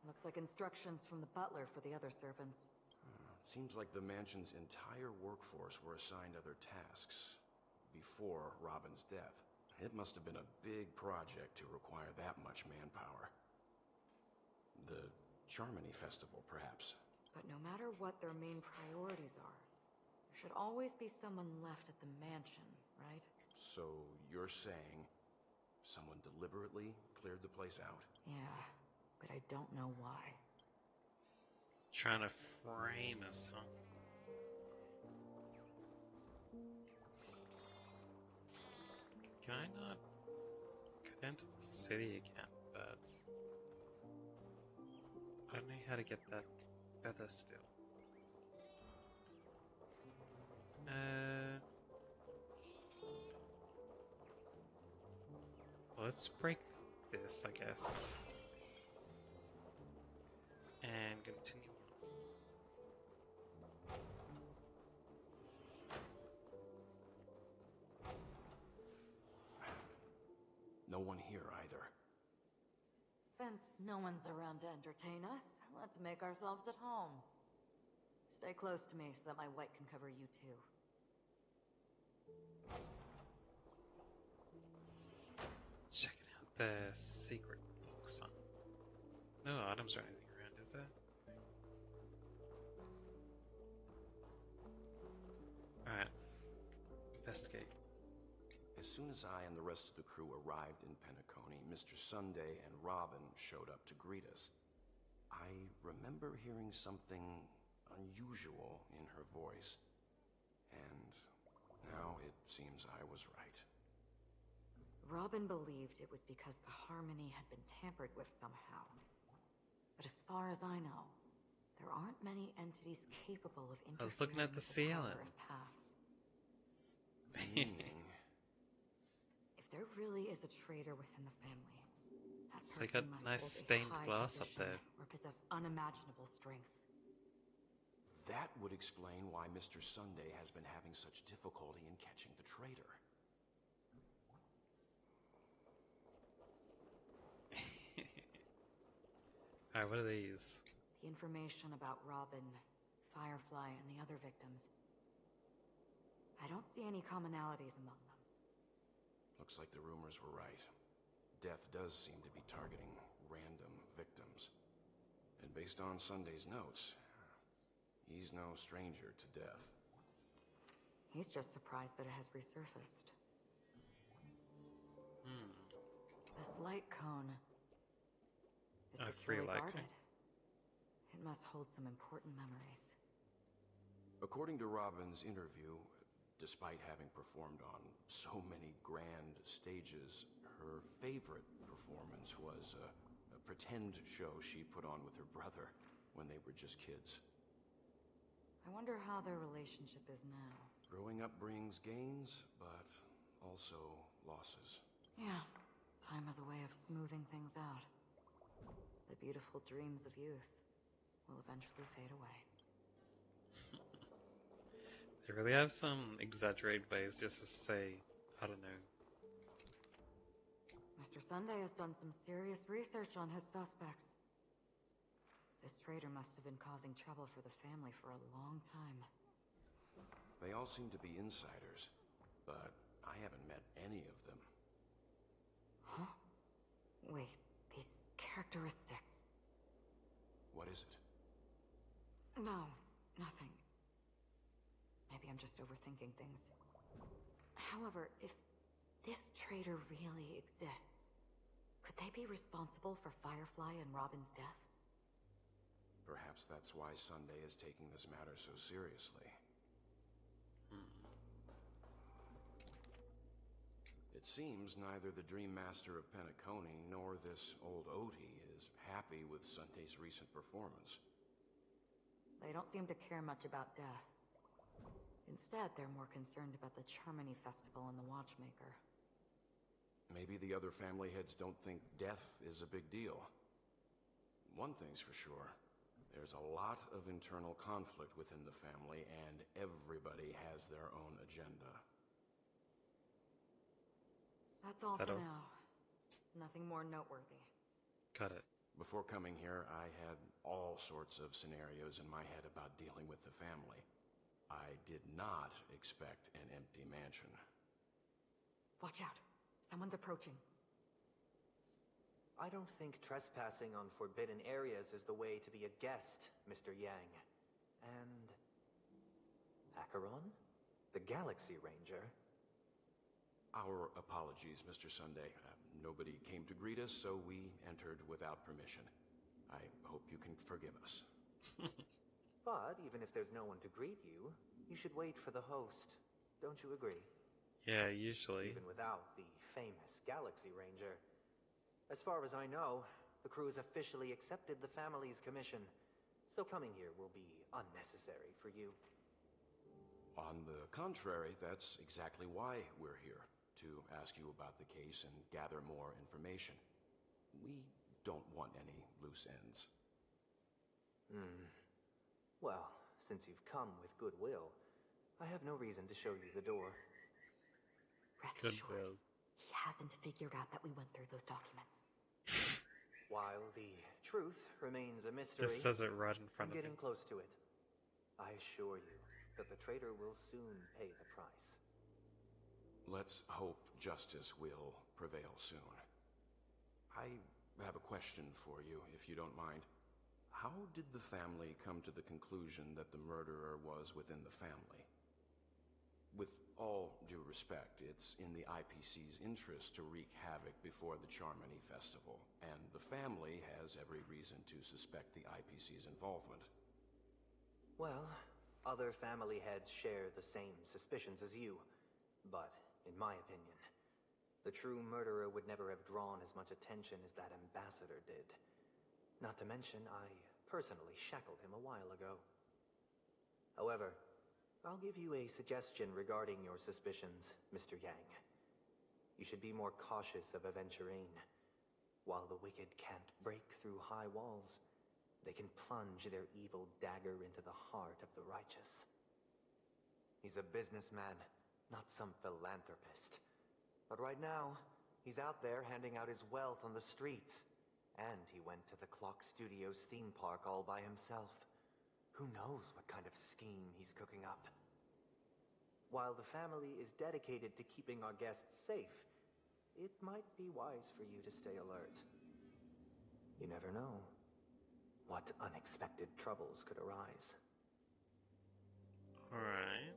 Looks like instructions from the butler for the other servants. Seems like the mansion's entire workforce were assigned other tasks before Robin's death. It must have been a big project to require that much manpower. The Charmony Festival, perhaps. But no matter what their main priorities are, there should always be someone left at the mansion, right? So you're saying someone deliberately cleared the place out? Yeah, but I don't know why. Trying to frame us, huh? Can I not get into the city again? But I don't know how to get that feather still. Let's break this, I guess. And continue on. No one here either. Since no one's around to entertain us, let's make ourselves at home. Stay close to me so that my white can cover you too. Checking out the secret books. No items or anything around, is there? Alright. Investigate. As soon as I and the rest of the crew arrived in Penacony, Mr. Sunday and Robin showed up to greet us. I remember hearing something unusual in her voice, and now it seems I was right. Robin believed it was because the harmony had been tampered with somehow. But as far as I know, there aren't many entities capable of I was looking interfering at the with the power ceiling. of paths. Meaning, If there really is a traitor within the family, that So they person got must nice hold a stained high glass up position there. or possess unimaginable strength. that would explain why Mr. Sunday has been having such difficulty in catching the traitor. Alright, what are these? The information about Robin, Firefly, and the other victims. I don't see any commonalities among them. Looks like the rumors were right. Death does seem to be targeting random victims. And based on Sunday's notes, he's no stranger to death. He's just surprised that it has resurfaced. This light cone is A free securely light guarded. cone. It must hold some important memories. According to Robin's interview, despite having performed on so many grand stages, her favorite performance was a pretend show she put on with her brother when they were just kids. I wonder how their relationship is now. Growing up brings gains, but also losses. Yeah, time has a way of smoothing things out. The beautiful dreams of youth will eventually fade away. They really have some exaggerated ways just to say, I don't know. Mr. Sunday has done some serious research on his suspects. This traitor must have been causing trouble for the family for a long time. They all seem to be insiders, but I haven't met any of them. Huh? Wait, these characteristics. What is it? No, nothing. Maybe I'm just overthinking things. However, if this traitor really exists, could they be responsible for Firefly and Robin's deaths? Perhaps that's why Sunday is taking this matter so seriously. It seems neither the Dream Master of Penacony nor this old Odie is happy with Sunday's recent performance. They don't seem to care much about death. Instead, they're more concerned about the Charmony Festival and the Watchmaker. Maybe the other family heads don't think death is a big deal. One thing's for sure. There's a lot of internal conflict within the family, and everybody has their own agenda. That's all for Settle. now. Nothing more noteworthy. Got it. Before coming here, I had all sorts of scenarios in my head about dealing with the family. I did not expect an empty mansion. Watch out. Someone's approaching. I don't think trespassing on forbidden areas is the way to be a guest, Mr. Yang. And... Acheron? The Galaxy Ranger? Our apologies, Mr. Sunday. Nobody came to greet us, so we entered without permission. I hope you can forgive us. But even if there's no one to greet you, you should wait for the host. Don't you agree? Yeah, usually. Even without the famous Galaxy Ranger. As far as I know, the crew has officially accepted the family's commission, so coming here will be unnecessary for you. On the contrary, that's exactly why we're here, to ask you about the case and gather more information. We don't want any loose ends. Well, since you've come with goodwill, I have no reason to show you the door. Rest Goodwill. assured, he hasn't figured out that we went through those documents. While the truth remains a mystery, Just says it right in I'm front of getting me. close to it. I assure you that the traitor will soon pay the price. Let's hope justice will prevail soon. I have a question for you, if you don't mind. How did the family come to the conclusion that the murderer was within the family? With all due respect, it's in the IPC's interest to wreak havoc before the Charmony Festival, and the family has every reason to suspect the IPC's involvement. Well, other family heads share the same suspicions as you, but in my opinion, the true murderer would never have drawn as much attention as that ambassador did. Not to mention, I personally shackled him a while ago. However, I'll give you a suggestion regarding your suspicions, Mr. Yang. You should be more cautious of Aventurine. While the wicked can't break through high walls, they can plunge their evil dagger into the heart of the righteous. He's a businessman, not some philanthropist. But right now, he's out there handing out his wealth on the streets. And he went to the Clock Studios theme park all by himself. Who knows what kind of scheme he's cooking up? While the family is dedicated to keeping our guests safe, it might be wise for you to stay alert. You never know what unexpected troubles could arise. Alright.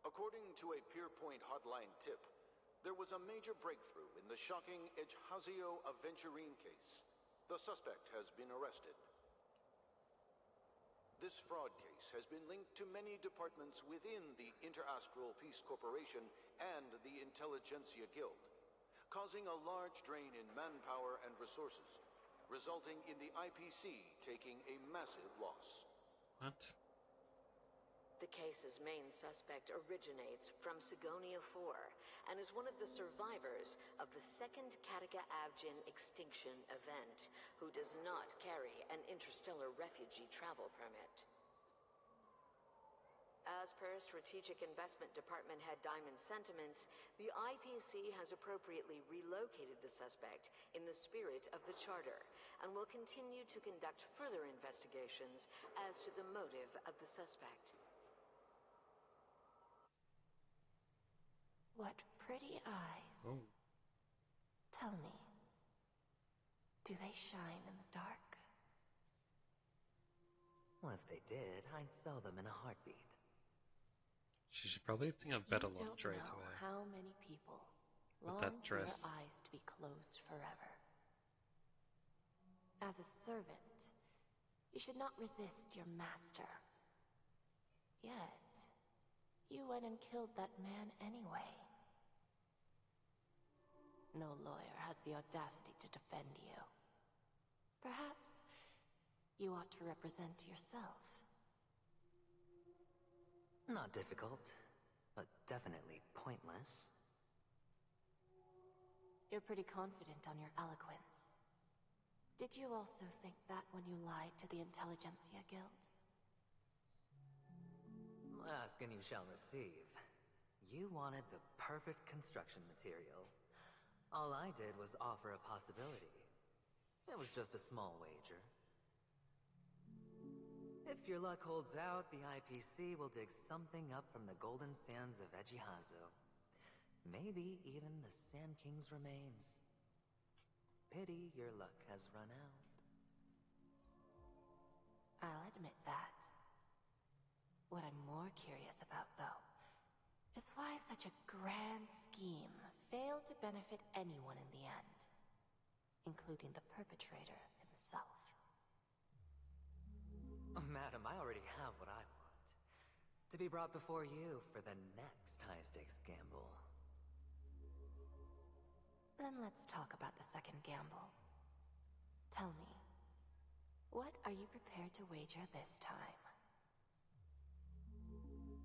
According to a Pierpoint hotline tip, there was a major breakthrough in the shocking Ejhazio Aventurine case. The suspect has been arrested. This fraud case has been linked to many departments within the Interastral Peace Corporation and the Intelligentsia Guild, causing a large drain in manpower and resources, resulting in the IPC taking a massive loss. What? The case's main suspect originates from Sigonia 4 and is one of the survivors of the second Kataka Abjin extinction event, who does not carry an interstellar refugee travel permit. As per Strategic Investment Department head Diamond's sentiments, the IPC has appropriately relocated the suspect in the spirit of the Charter and will continue to conduct further investigations as to the motive of the suspect. What pretty eyes. Oh. Tell me, do they shine in the dark? Well, if they did, I'd sell them in a heartbeat. She should probably think of better You don't lingerie to know wear. how many people With long that for dress. their eyes to be closed forever. As a servant, you should not resist your master. Yet, you went and killed that man anyway. No lawyer has the audacity to defend you. Perhaps you ought to represent yourself. Not difficult, but definitely pointless. You're pretty confident on your eloquence. Did you also think that when you lied to the Intelligentsia Guild? Ask and you shall receive. You wanted the perfect construction material. All I did was offer a possibility. It was just a small wager. If your luck holds out, the IPC will dig something up from the golden sands of Ejhazio. Maybe even the Sand King's remains. Pity your luck has run out. I'll admit that. What I'm more curious about, though, is why such a grand scheme failed to benefit anyone in the end, including the perpetrator himself. Madam, I already have what I want. To be brought before you for the next high-stakes gamble. Then let's talk about the second gamble. Tell me, what are you prepared to wager this time?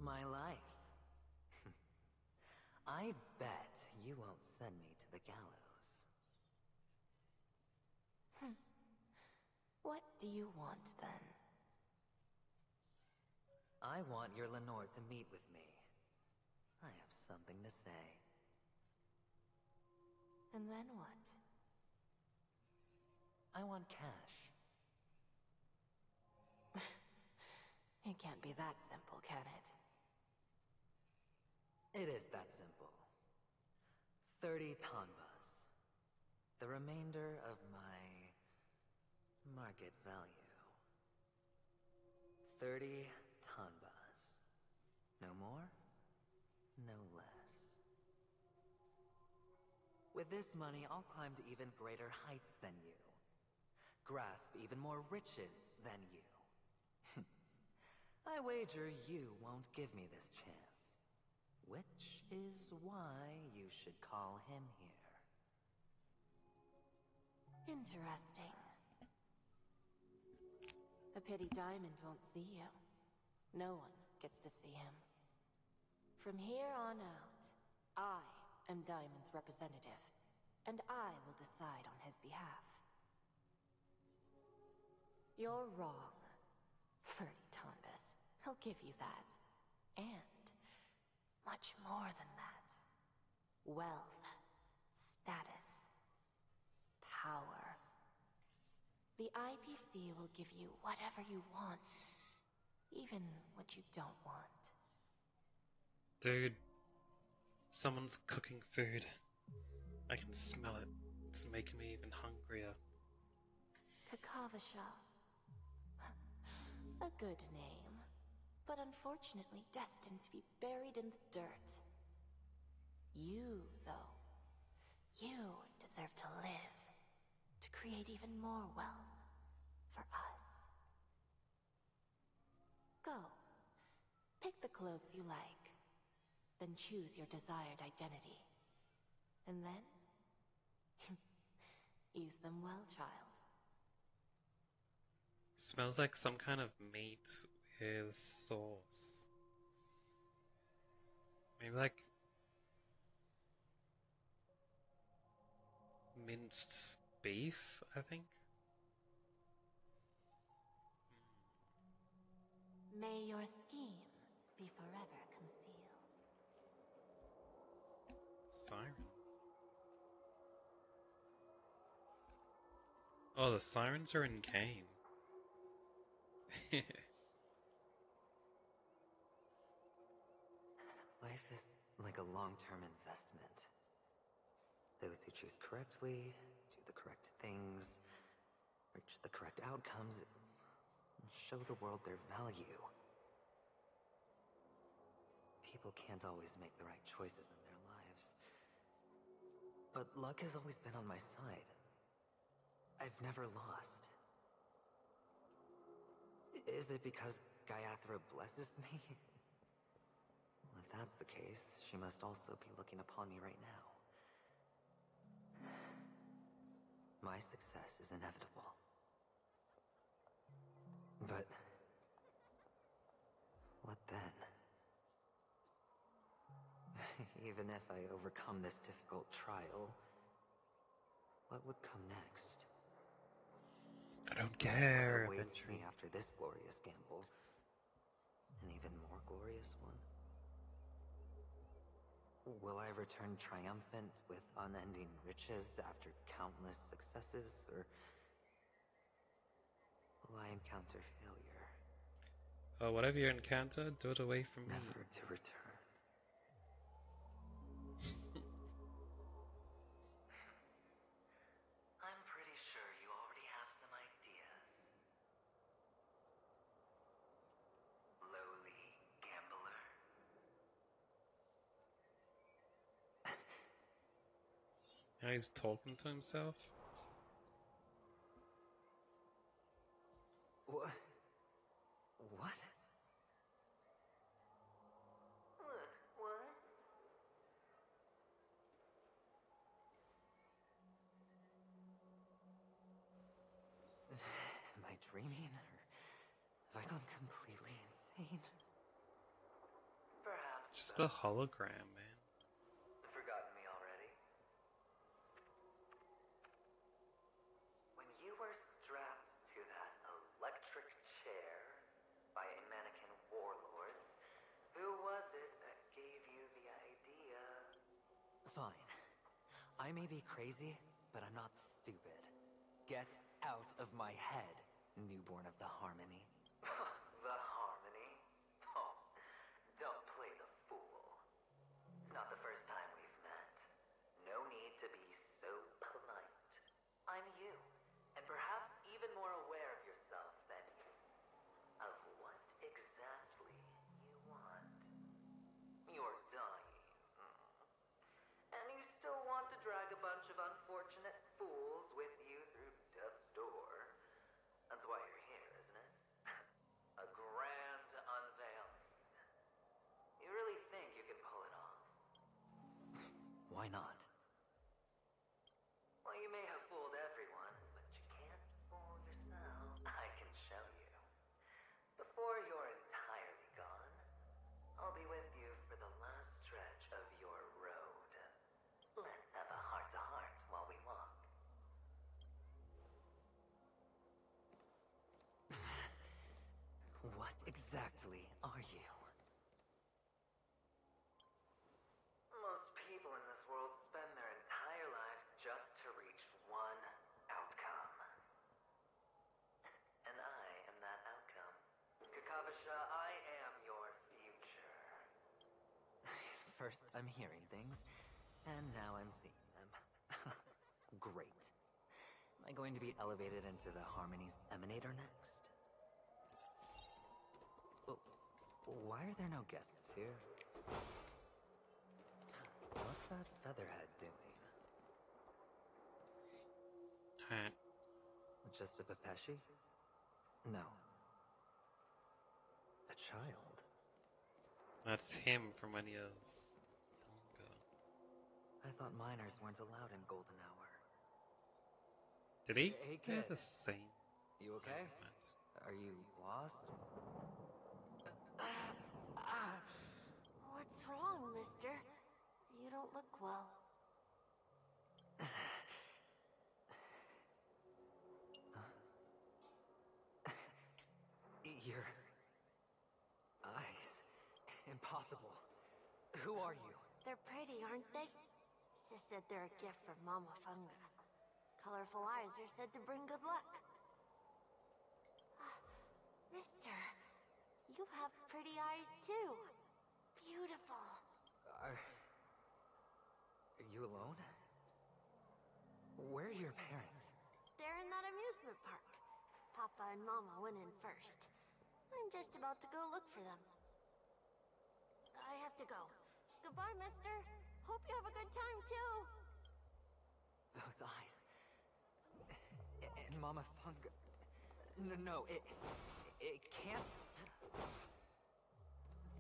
My life. I bet you won't send me to the gallows. What do you want, then? I want your Lenore to meet with me. I have something to say. And then what? I want cash. It can't be that simple, can it? It is that simple. 30 tanbas. The remainder of my market value. 30 tanbas. No more, no less. With this money, I'll climb to even greater heights than you. Grasp even more riches than you. I wager you won't give me this chance. Which is why you should call him here. Interesting. A pity Diamond won't see you. No one gets to see him. From here on out, I am Diamond's representative, and I will decide on his behalf. You're wrong. 30 Tonbas. He'll give you that. And much more than that. Wealth, status, power. The IPC will give you whatever you want, even what you don't want. Dude, someone's cooking food. I can smell it. It's making me even hungrier. Kakavasha. A good name, but unfortunately destined to be buried in the dirt. You, though, you deserve to live, to create even more wealth for us. Go. Pick the clothes you like, then choose your desired identity. And then, use them well, child. Smells like some kind of meat with sauce. Maybe like minced beef, I think. May your schemes be forever concealed. Sirens. Oh, the sirens are in game. Life is like a long-term investment. Those who choose correctly, do the correct things, reach the correct outcomes, and show the world their value. People can't always make the right choices in their lives. But luck has always been on my side. I've never lost. Is it because Gayathra blesses me? Well, if that's the case, she must also be looking upon me right now. My success is inevitable. But what then? Even if I overcome this difficult trial, what would come next? I don't What care, awaits eventually. me after this glorious gamble? An even more glorious one? Will I return triumphant with unending riches after countless successes, or will I encounter failure? Whatever you encounter, do it away from me. Never to return. I'm pretty sure you already have some ideas. Lowly gambler. Now he's talking to himself. What? What? What? Am I dreaming, or have I gone completely insane? Perhaps. Just a hologram, man. Forgotten me already? When you were strapped to that electric chair by a mannequin warlord, who was it that gave you the idea? Fine. I may be crazy, but I'm not stupid. Get out of my head, newborn of the Harmony. The Harmony? Oh, don't play the fool. It's not the first time we've met. No need to be so polite. I'm you, and perhaps even more aware of yourself than of what Why not? Well, you may have fooled everyone, but you can't fool yourself. I can show you. Before you're entirely gone, I'll be with you for the last stretch of your road. Let's have a heart-to-heart while we walk. What exactly are you? Most people in this world spend their entire lives just to reach one outcome. And I am that outcome. Kakavasha, I am your future. First, I'm hearing things, and now I'm seeing them. Great. Am I going to be elevated into the Harmony's Emanator next? Oh, why are there no guests here? What's that featherhead doing? Alright. Just a Pepeshi? No. A child? That's him from when he was younger. I thought minors weren't allowed in Golden Hour. Did he? Hey, They're kid. the same. You okay? Are you lost? What's wrong, mister? You don't look well. Your eyes. Impossible. Who are you? They're pretty, aren't they? Sis said they're a gift from Mama Funga. Colorful eyes are said to bring good luck. Mister, you have pretty eyes too. Beautiful. Are you alone? Where are your parents? They're in that amusement park. Papa and Mama went in first. I'm just about to go look for them. I have to go. Goodbye, mister. Hope you have a good time, too. Those eyes. And Mama Funga. No, it can't.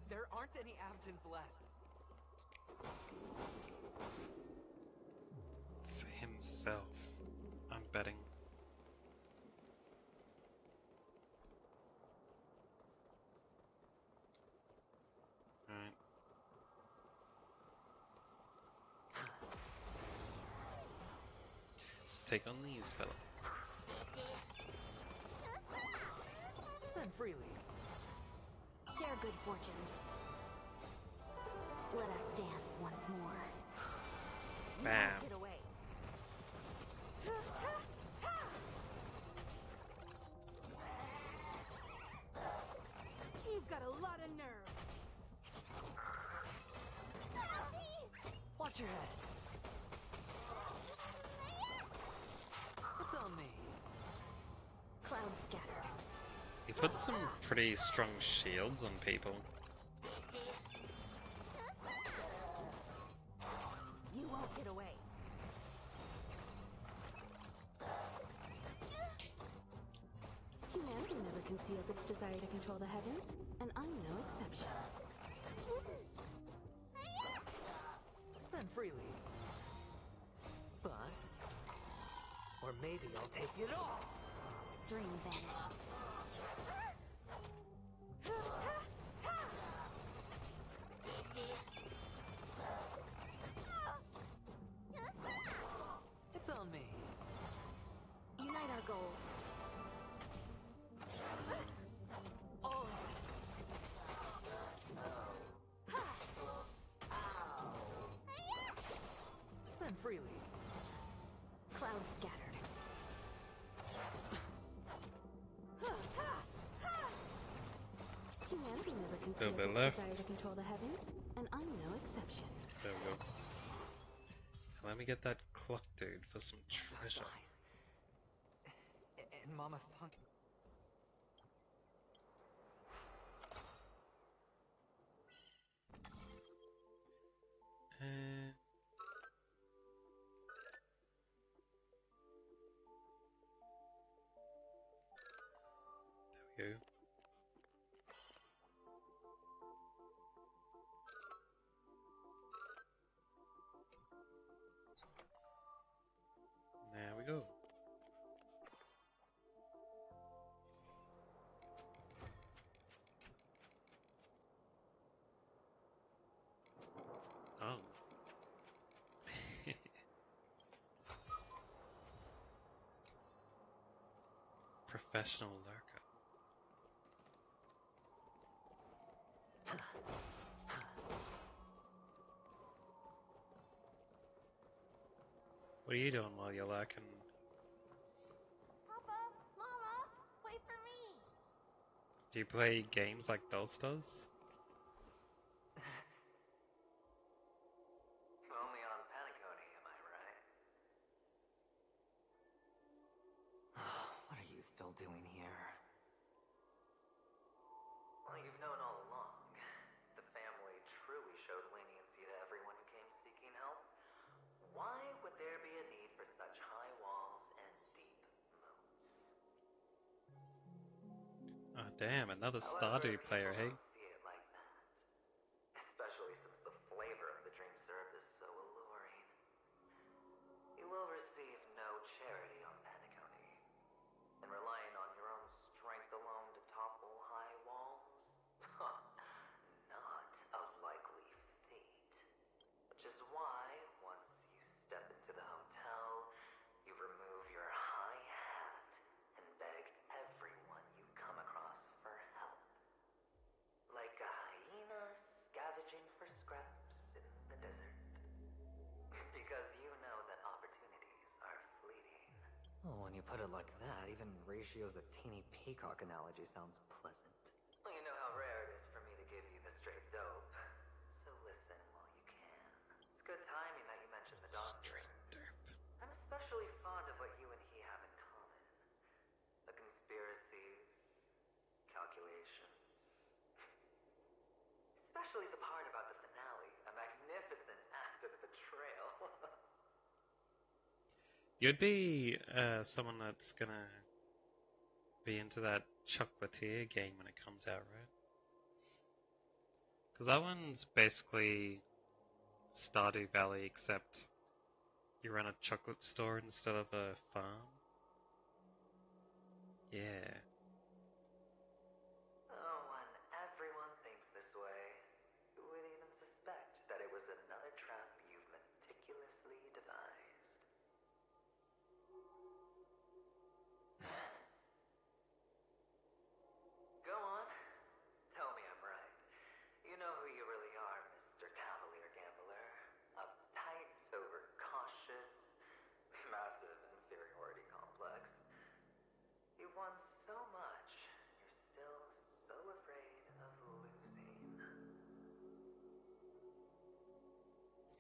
There aren't any Avgins left. It's himself. I'm betting. Alright. Just take on these fellas. Spend freely. Share good fortunes. Let us dance once more. Bam. Get away. You've got a lot of nerve. Watch your head. It's on me. Cloud scattered. He puts some pretty strong shields on people. You won't get away. Humanity never conceals its desire to control the heavens, and I'm no exception. Spend freely. Bust. Or maybe I'll take it all. Dream vanished. It's on me. Unite our goals. Oh. Spend freely. Cloud scattered. Humanity never Little conceals bit its left. desire to control the heavens, and I'm no exception. There we go. And let me get that clock dude for some treasure. And Mama Funk. There we go. we go. Oh. Professional lurker. What are you doing while you're lurking? Papa, Mama, wait for me. Do you play games like Dulce does? Only on Paniconi, am I right? What are you still doing here? Well, you've known all along. The family truly showed leniency to everyone who came seeking help. Why would there be a need for such high walls and deep moats? Oh damn, another However, Stardew player, people hey? don't see it like that. Especially since the flavor of the dream syrup is so alluring. You will receive no charity on Paniconi. And relying on your own strength alone to topple high walls? Not a likely fate. Which is why, once you step into the hotel, you remove your high hat and beg everyone you come across for help. Like a hyena scavenging for scraps in the desert. Because you know that opportunities are fleeting. Oh, when you put it like that, even Ratio's a teeny peacock analogy sounds pleasant. Well, you know how rare it is for me to give you the straight dope. So listen while you can. It's good timing that you mentioned the doctor. Straight derp. I'm especially fond of what you and he have in common. The conspiracies, calculations. Especially the part about the finale, a magnificent act of betrayal. You'd be someone that's gonna be into that chocolatier game when it comes out, right? Because that one's basically Stardew Valley, except you run a chocolate store instead of a farm. Yeah. Oh, when everyone thinks this way, who would even suspect that it was another trap you've meticulously devised? Go on. Tell me I'm right. You know who you really are, Mr. Cavalier Gambler. Uptight, overcautious, massive inferiority complex. You won so much, and you're still so afraid of losing.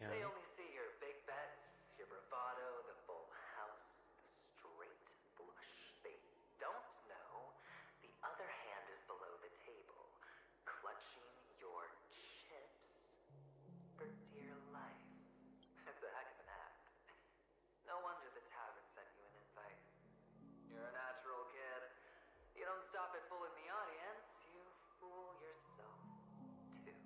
Yeah. They only see your big bets, your bravado, the full house, the straight flush. They don't know the other hand is below the table, clutching your chips for dear life. It's a heck of an act. No wonder the tavern sent you an invite. You're a natural kid. You don't stop at fooling the audience, you fool yourself too.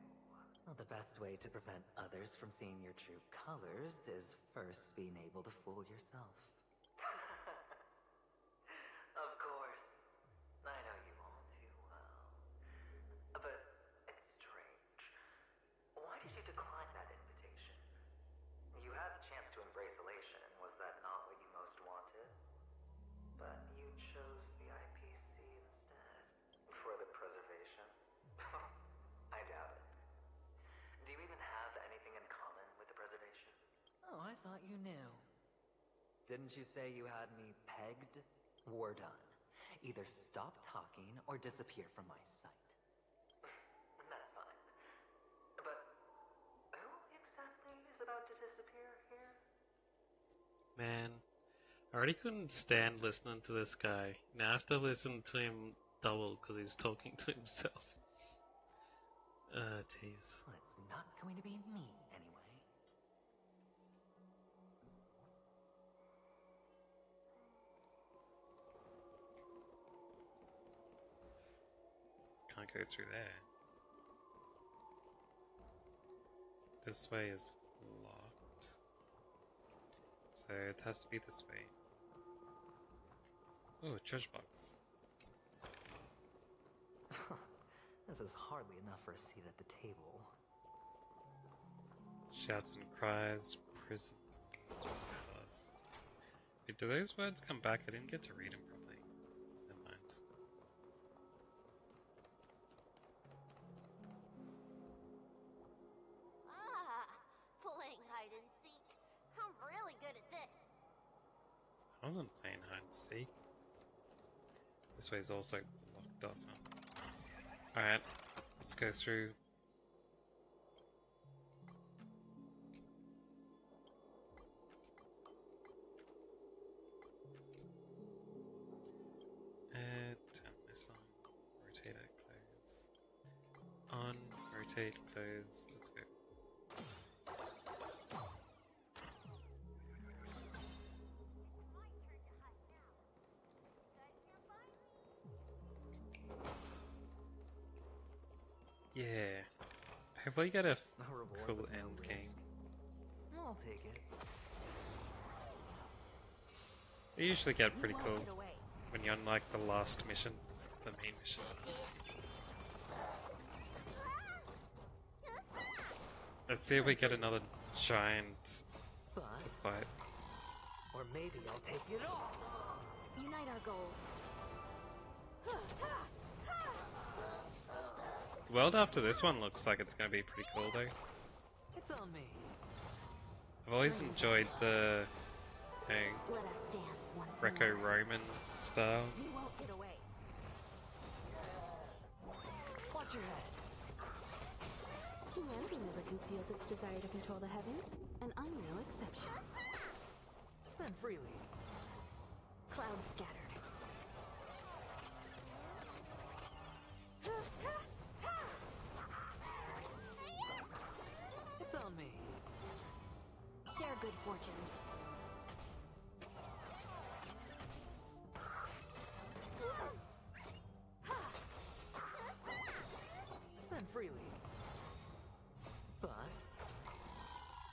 Well, the best way to prevent others from seeing your true colors is first being able to fool yourself. Of course. I know you all too well. But it's strange. Why did you decline that invitation? You had the chance to embrace elation. Was that not what you most wanted? But you chose the IPC instead. For the preservation? I doubt it. Do you even have anything in common with the preservation? Oh, I thought you knew. Didn't you say you had me pegged? We're done. Either stop talking or disappear from my sight. That's fine. But who exactly is about to disappear here? Man, I already couldn't stand listening to this guy. Now I have to listen to him double because he's talking to himself. Jeez. Well, it's not going to be me anyway. Can't go through there. This way is locked. So it has to be this way. Oh, a treasure box. This is hardly enough for a seat at the table. Shouts and cries, prison. Wait, do those words come back? I didn't get to read them properly. Never mind. Playing hide and seek. I'm really good at this. I wasn't playing hide and seek. This way's also locked off, huh? Alright, let's go through. Turn this on. Rotate it, close. On, rotate, close. Let's go. Yeah. Hopefully you get a cool end game. I'll take it. They usually get pretty cool when you unlock the last mission, the main mission. Let's see if we get another giant to fight. Or maybe I'll take it all. Unite our goals. The world after this one looks like it's going to be pretty cool though. It's on me. I've always enjoyed the Greco-Roman style. You won't get away. Watch your head. Humanity never conceals its desire to control the heavens, and I'm no exception. Spend freely. Clouds scattered. It's on me. Share good fortunes. Spend freely. Bust.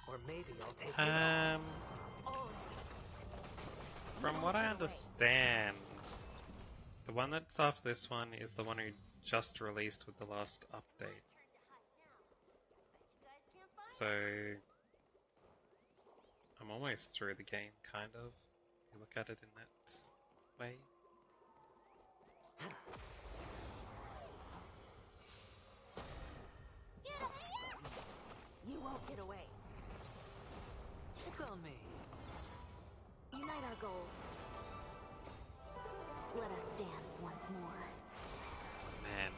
Or maybe I'll take it all. From what I understand, the one that's after this one is the one who just released with the last update. So I'm almost through the game, kind of. If you look at it in that way. You won't get away. It's on me. Unite our goals. Let us dance once more. Man.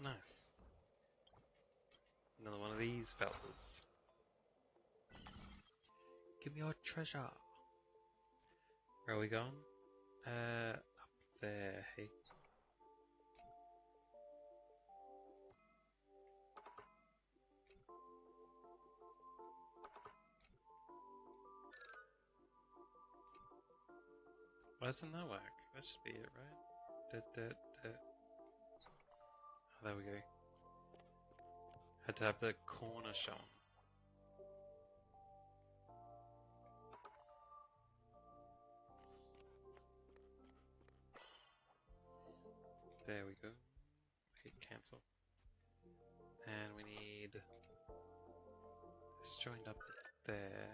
Nice. Another one of these fellas. Give me your treasure. Where are we going? Up there, hey. Why doesn't that work? That should be it, right? Oh, there we go. Had to have the corner shown. There we go. Hit cancel. And we need this joined up to there.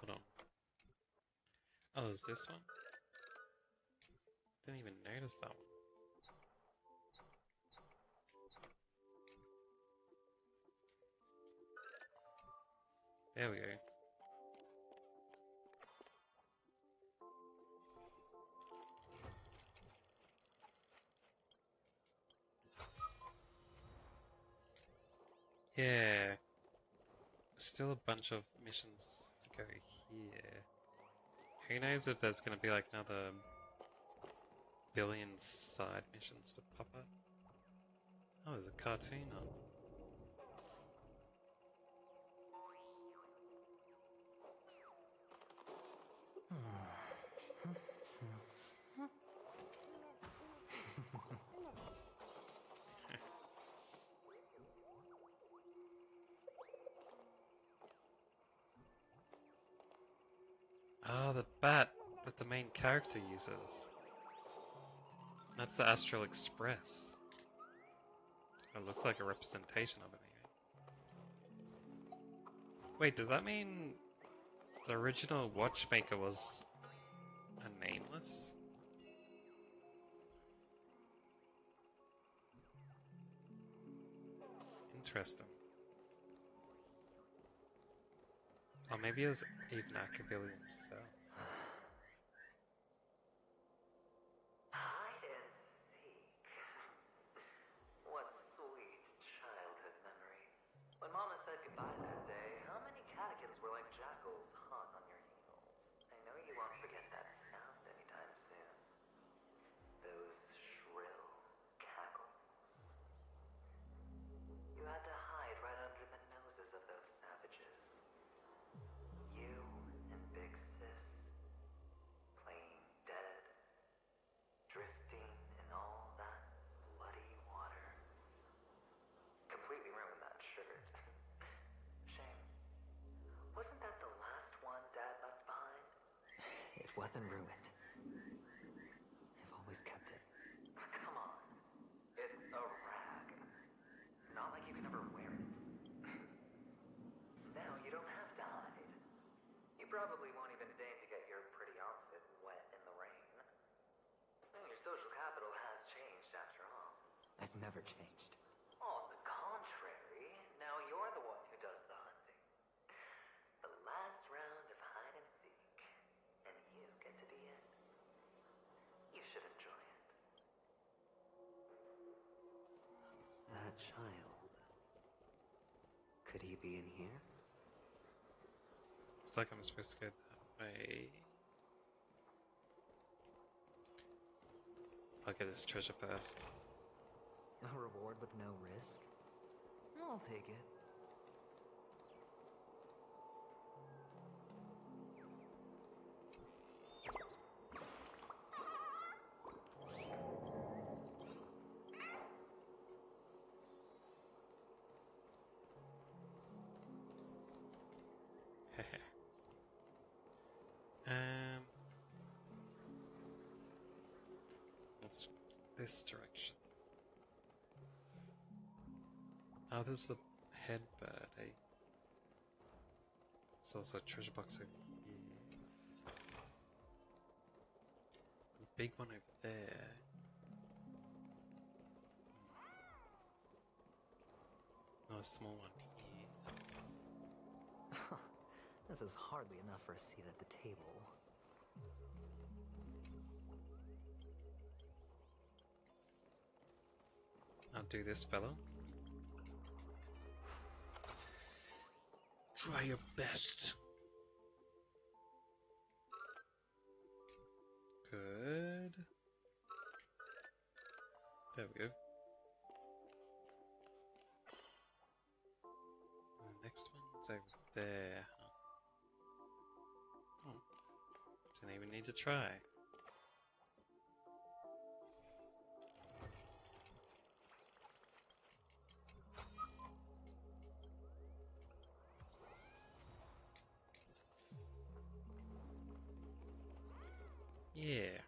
Hold on. Oh, there's this one? Didn't even notice that one. There we go. Yeah. Still a bunch of missions to go here. Who knows if there's going to be like another billion side missions to pop up? Oh, there's a cartoon on. Ah, the bat that the main character uses. That's the Astral Express. It looks like a representation of it, anyway. Wait, does that mean the original watchmaker was a nameless? Interesting. Or maybe it was even Machiavelli himself. Hide and seek. What sweet childhood memories. When Mama said goodbye that day, how many catechins were like jackals hot on your heels? I know you won't forget that sound anytime soon. Those shrill cackles. You had to hide right under the noses of those savages. You and Big Sis, playing dead, drifting in all that bloody water. Completely ruined that shirt. Shame. Wasn't that the last one Dad left behind? It wasn't ruined. I've always kept it. Come on. It's a rag. Not like you can ever wear it. Now you don't have to hide. You probably won't even deign to get your pretty outfit wet in the rain. And your social capital has changed after all. I've never changed. On the contrary, now you're the one who does the hunting. The last round of hide and seek, and you get to be it. You should enjoy it. That child. Could he be in here? Looks like I'm supposed to go that way. I'll get this treasure first. A reward with no risk? I'll take it. What's this direction? Oh, this is the head bird, eh? There's also a treasure box over here. The big one over there. Another small one here. This is hardly enough for a seat at the table. I'll do this, fellow. Try your best. Good. There we go. And the next one's over there. Oh. Didn't even need to try. Yeah.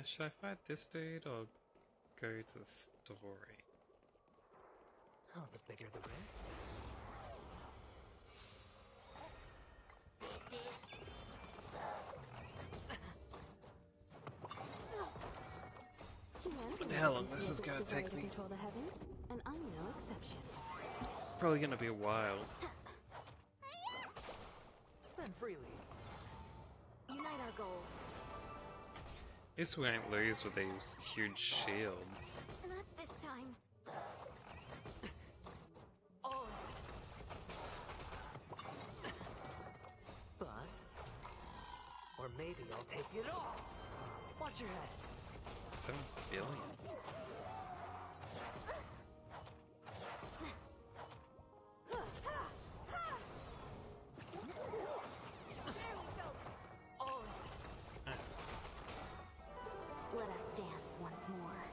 Should I fight this dude or go to the story? Oh, the bigger the risk. Wonder how long this is gonna take me. Control the heavens, and I'm no exception. Probably gonna be a while. Spend freely. Unite our goals. At least we won't lose with these huge shields. Not this time. Bust. Or maybe I'll take it all. Watch your head. 7 billion. Nice. Let us dance once more.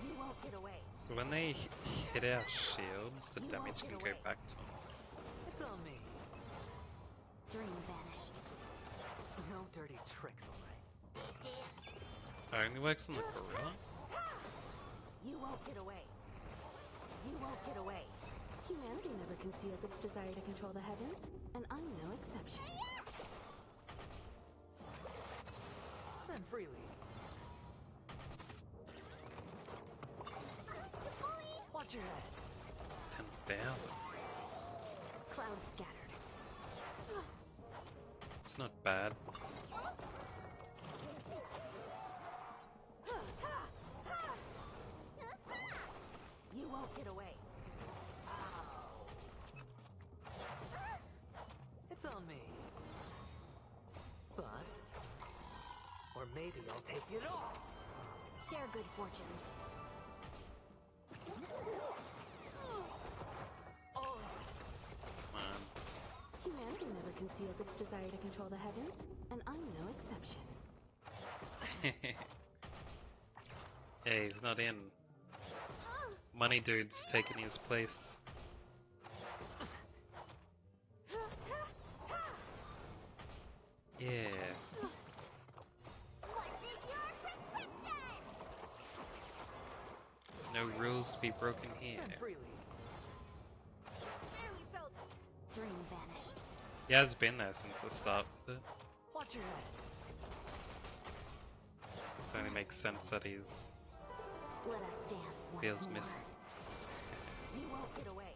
You won't get away. So when they hit our shields, the damage can go back to them. It's on me. Dream vanished. No dirty tricks, alright. That only works on the gorilla? You won't get away. You won't get away. Humanity never conceals its desire to control the heavens, and I'm no exception. Spend freely. Watch your head. 10,000. Clouds scattered. It's not bad. You won't get away. It's on me. Bust. Or maybe I'll take it all. Share good fortunes. Come on. Humanity never conceals its desire to control the heavens, and I'm no exception. Yeah, he's not in. Money Dude's taking his place. Yeah. No rules to be broken here. Dream vanished. He has been there since the start of it. Watch your head. So it only makes sense that he's Let us dance once feels more. missing. You won't get away.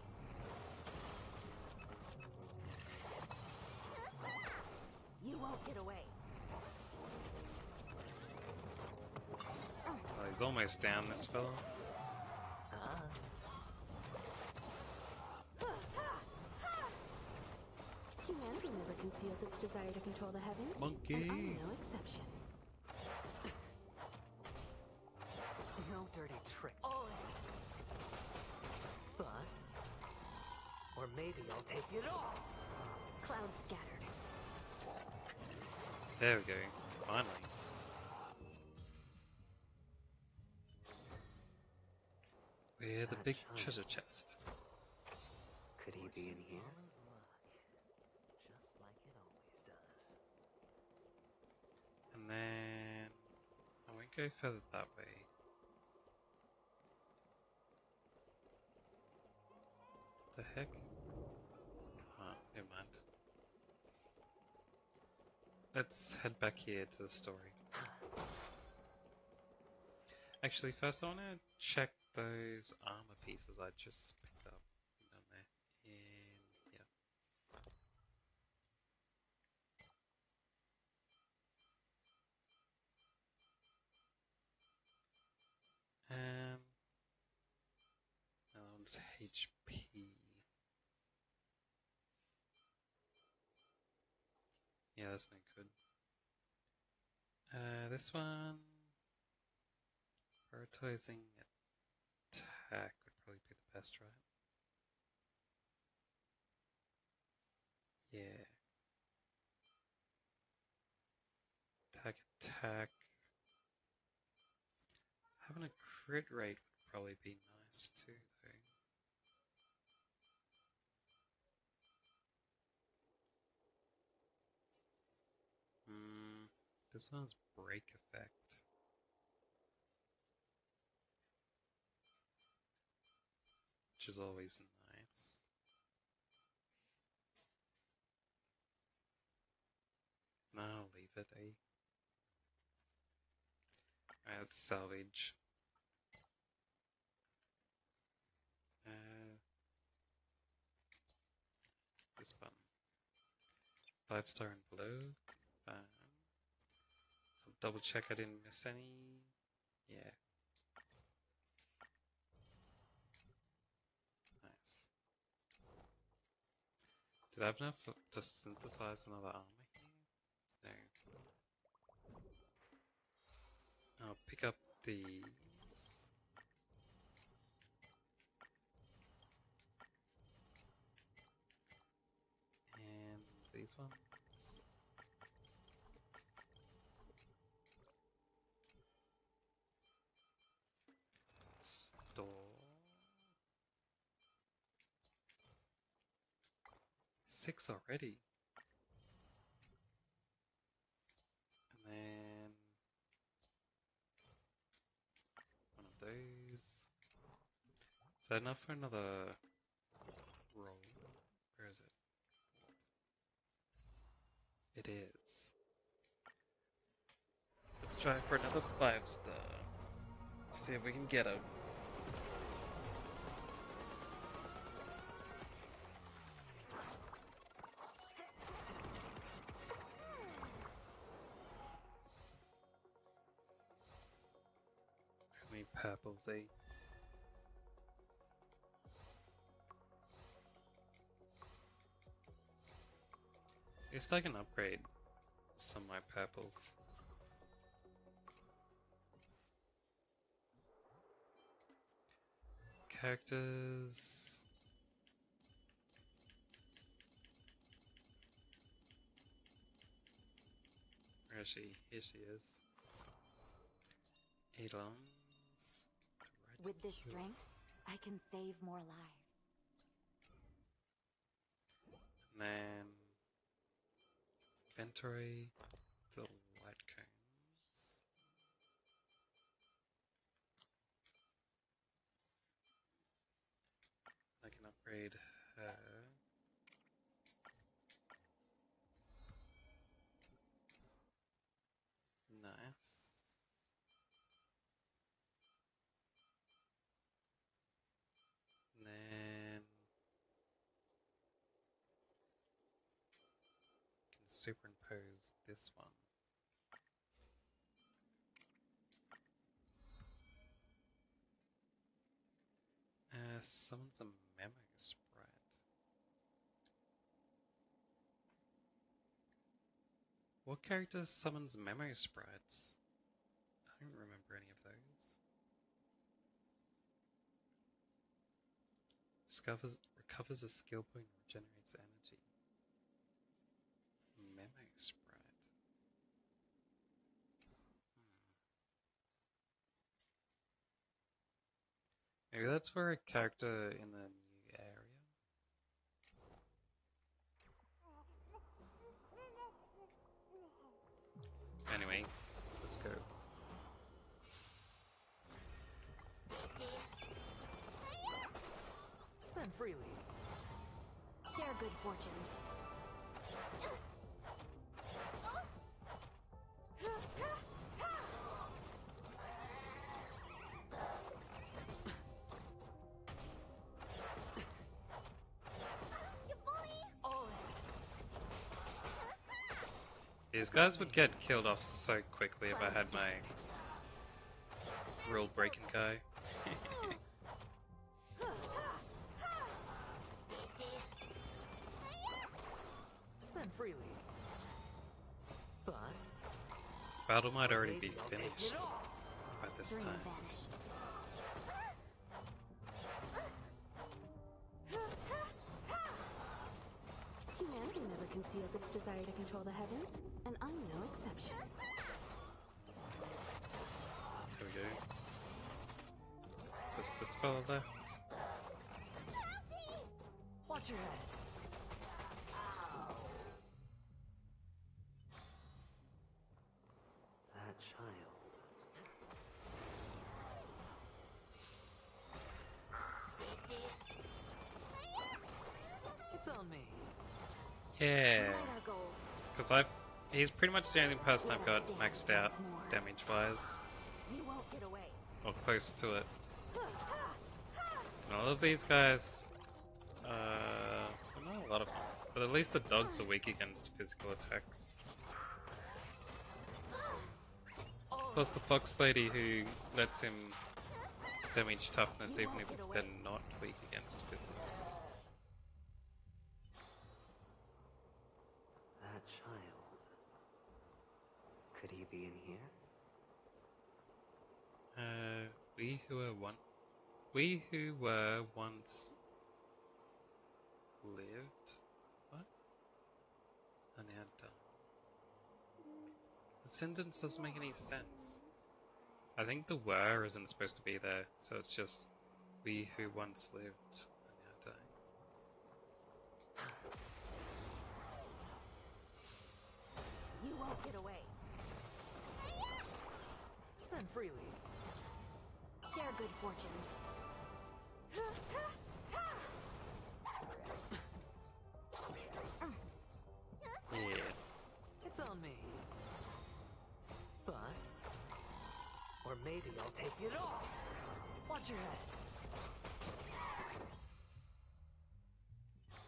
You won't get away. Oh, he's almost down, this fella. Humanity never conceals its desire to control the heavens, Monkey. and I'm no exception. No dirty trick. Bust. Or maybe I'll take it all. Clouds scattered. There we go. Finally. We're the big treasure chest. Could he be in here? Just like it always does. And then I won't go further that way. The heck? Oh, never mind. Let's head back here to the story. Actually, first I want to check those armor pieces I just picked up down there. And yeah. That one's HP. Yeah, that's no good. This one, prioritizing attack would probably be the best, right? Yeah. Attack. Having a crit rate would probably be nice too, though. This one's break effect. Which is always nice. No, I'll leave it, eh? Alright, let's salvage. This one. 5-star and below. I'll double check I didn't miss any. Yeah. Nice. Did I have enough to synthesize another armor here? No. I'll pick up these. And these ones. Store. 6 already. that enough for another roll? Where is it? It is. Let's try for another 5-star. See if we can get him. Only purples, eh? At least I can upgrade some of my purples. Characters. Where is she? Here she is. Eidolons. With this strength, I can save more lives. And then inventory, the light cones. I can upgrade her. Nice. And then can superimpose this one. Summons a memo sprite. What character summons memo sprites? I don't remember any of those. Recovers a skill point and regenerates energy. Memo sprite. Maybe that's for a character in the new area. Anyway, let's go. Spend freely. Share good fortunes. These guys would get killed off so quickly if I had my rule breaking guy. Spend freely. Bust. The battle might already be finished by this time. Humanity never conceals its desire to control the heavens, and I'm no exception. Here we go. Just this fella left. Watch your head. That child. It's on me. Yeah. Because he's pretty much the only person I've got maxed out damage-wise. You won't get away. Or close to it. And all of these guys, well, not a lot of them, but at least the dogs are weak against physical attacks. Plus the fox lady who lets him damage toughness even if they're not weak against physical. That child. Could he be in here? We who were once lived? What? Are now done. The sentence doesn't make any sense. I think the were isn't supposed to be there, so it's just we who once lived are now dying. You won't get away. Spend freely. Share good fortunes. maybe I'll take it off. Watch your head.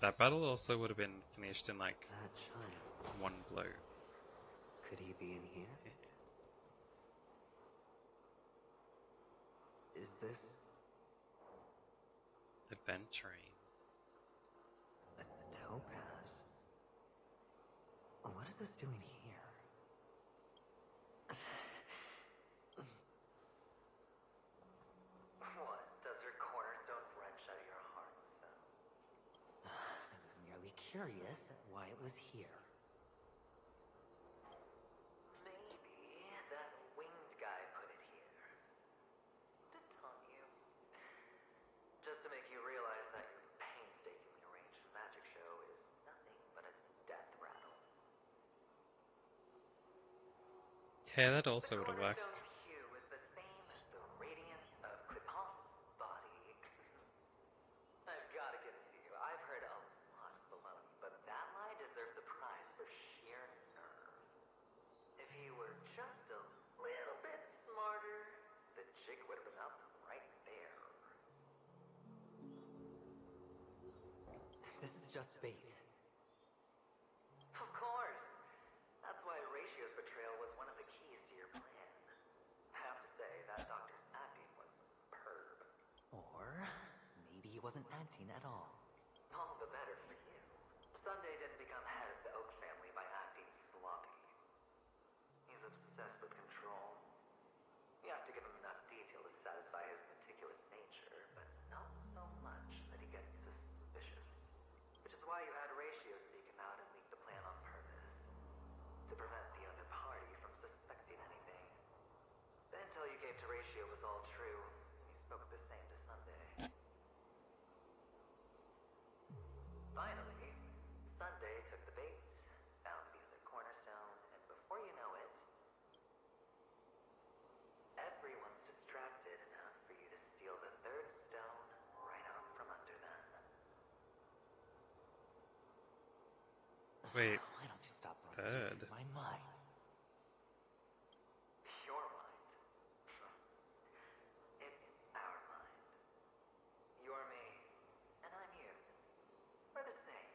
That battle also would have been finished in like That child. one blow. Could he be in here? Is this Adventuring. a topaz? What is this doing here? What? Does her cornerstone wrench out of your heart, son? I was merely curious at why it was here. Maybe that winged guy put it here. To taunt you. Just to make you realize that your painstakingly arranged magic show is nothing but a death rattle. Yeah, that also The would have cornerstone worked. hue is the same as the radiance of Clipot's body. I've got to give it to you. I've heard a lot of baloney, but that lie deserves a prize for sheer nerve. If he were just a little bit smarter, the jig would have been up right there. This is just bait. Of course. That's why Ratio's betrayal was one of the keys to your plan. I have to say, that doctor's acting was superb. Or maybe he wasn't acting at all. All the better for you. Sunday didn't become head of the Oak family by acting sloppy. He's obsessed with control. You have to give him enough detail to satisfy his meticulous nature, but not so much that he gets suspicious. Which is why you had Ratio seek him out and leak the plan on purpose. To prevent the other party from suspecting anything. The intel you gave to Ratio was all true, and he spoke the same to Sunday. Finally, Sunday took the bait, found the other cornerstone, and before you know it, everyone's distracted enough for you to steal the third stone right out from under them. Wait, Why don't you stop running third? through my mind? Your mind. It's our mind. You're me, and I'm you. We're the same.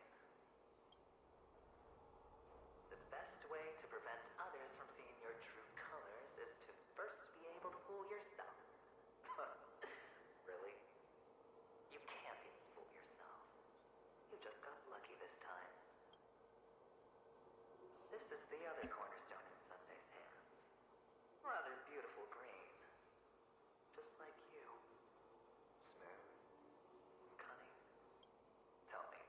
The best way to prevent others from seeing your true colors is to first be able to fool yourself. Really? You can't even fool yourself. You just got lucky this time. This is the other cornerstone in Sunday's hands. Rather beautiful green. Just like you. Smooth. Cunning. Tell me,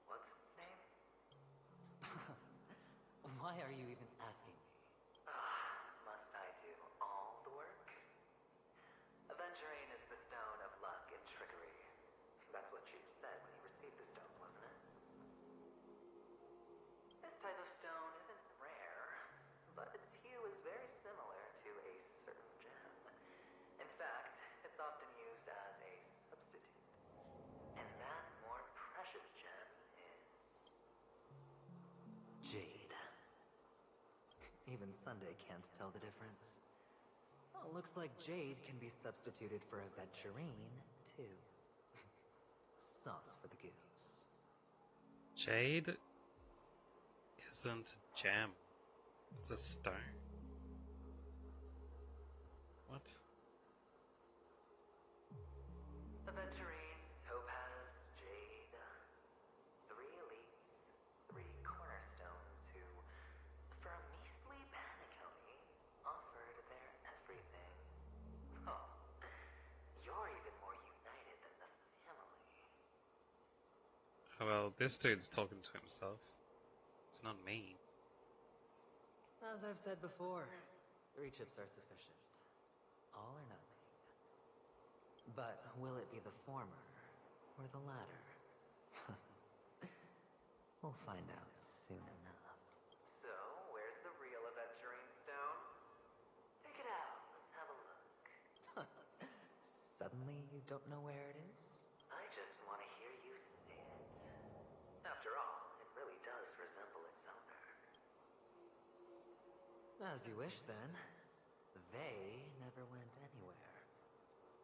what's its name? Why are you even asking me? Must I do all the work? Aventurine is the stone of luck and trickery. That's what she said when you received the stones, wasn't it? This type of stone isn't rare, but its hue is very similar to a certain gem. In fact, it's often used as a substitute. And that more precious gem is... Jade. Even Sunday can't tell the difference. Well, looks like Jade can be substituted for Aventurine, too. Sauce for the goose. Jade isn't a gem. It's a stone. What? Aventurine, topaz, jade. 3 elites, 3 cornerstones who, for a measly penny, offered their everything. Oh, you're even more united than the family. Oh, well, this dude's talking to himself. It's not me. As I've said before, 3 chips are sufficient. All or nothing. But will it be the former or the latter? We'll find out soon enough. So, where's the real Aventurine stone? Take it out. Let's have a look. Suddenly you don't know where it is? I just want to hear you say it. After all, it really does resemble its owner. As you wish, then. they never went anywhere.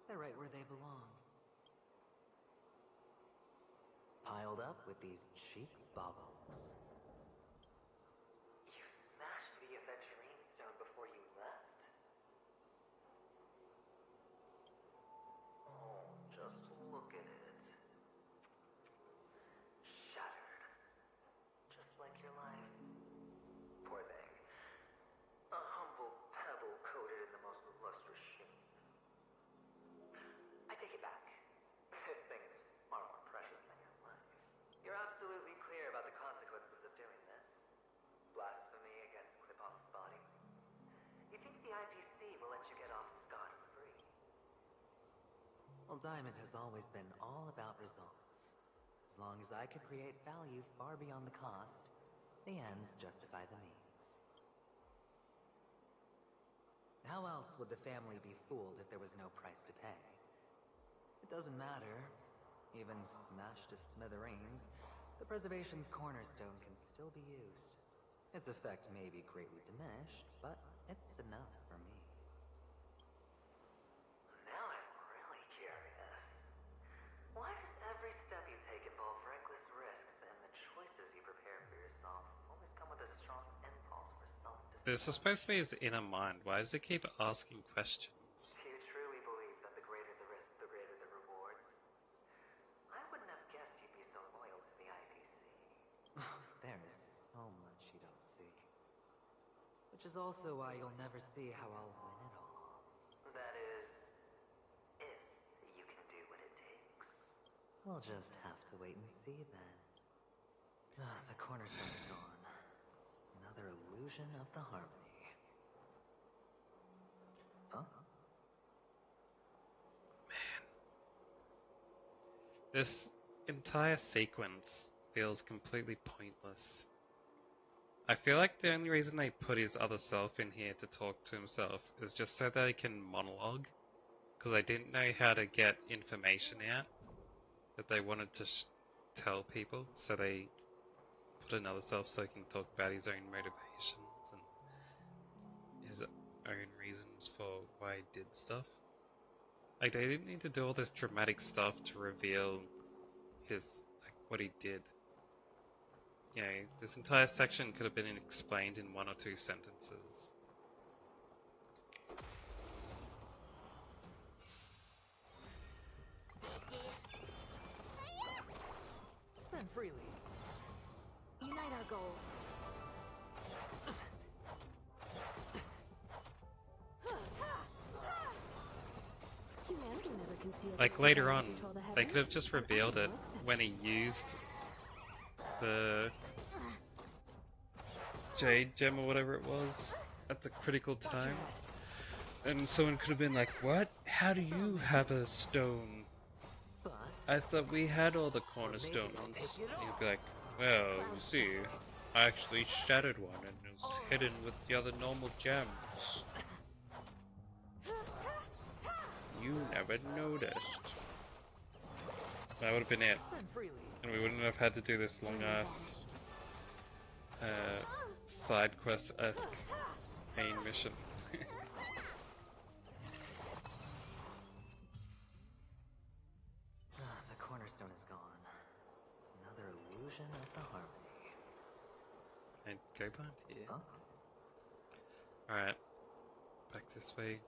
They're right where they belong. Piled up with these cheap baubles. You smashed the Aventurine stone before you left? Oh, just look at it. Shattered. Just like your life. Poor thing. A humble pebble coated in the most lustrous sheen. I take it back. This thing's far more precious than your life. You're absolutely clear about the consequences of doing this. Blasphemy against Klipov's body. You think the IPC will let you get off scot-free? Well, Diamond has always been all about results. As long as I could create value far beyond the cost, the ends justify the means. How else would the family be fooled if there was no price to pay? It doesn't matter. Even smashed to smithereens, the preservation's cornerstone can still be used. Its effect may be greatly diminished, but it's enough for me. Now I'm really curious. Why does every step you take involve reckless risks, and the choices you prepare for yourself always come with a strong impulse for self-destruction? This is supposed to be his inner mind. Why does he keep asking questions? Do you truly believe that the greater the risk, the greater the rewards? I wouldn't have guessed you'd be so loyal to the IPC. There is so much you don't see. Which is also why you'll never see how I'll win it all. That is, if you can do what it takes. We'll just have to wait and see then. The cornerstone's gone. Another illusion of the harmony. Huh? This entire sequence feels completely pointless. I feel like the only reason they put his other self in here to talk to himself is just so that he can monologue. Because I didn't know how to get information out that they wanted to tell people, so they put another self so he can talk about his own motivations and his own reasons for why he did stuff. Like, they didn't need to do all this dramatic stuff to reveal his, like, what he did. You know, this entire section could have been explained in 1 or 2 sentences. Spend freely. Unite our goals. Humanity never conceals Like, its later desire on, to control the they could have heavens, just and I revealed am it no exception. when he used the Jade Gem or whatever it was at the critical time. And someone could have been like, what? How do you have a stone? I thought we had all the cornerstones. And he'd be like, well, you see, I actually shattered one and it was hidden with the other normal gems. You never noticed. That would have been it. And we wouldn't have had to do this long ass side quest-esque main mission. The cornerstone is gone. Another illusion of the harmony. And go behind here. Huh? Alright. Back this way.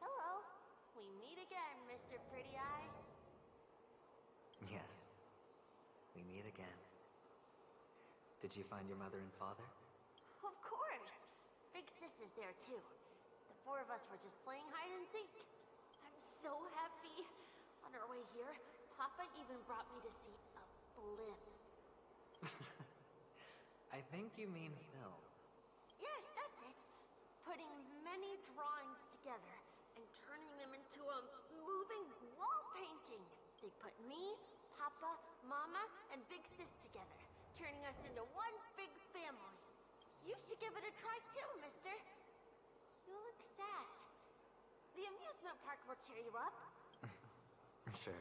Hello. We meet again, Mr. Pretty Eyes. Yes. We meet again. Did you find your mother and father? Of course. Big Sis is there too. The 4 of us were just playing hide and seek. I'm so happy. On our way here, Papa even brought me to see a blimp. I think you mean Phil. Yes, that's it. Putting many drawings together and turning them into a moving wall painting. They put me, Papa, Mama, and Big Sis together, turning us into one big family. You should give it a try too, mister. You look sad. The amusement park will cheer you up. Sure.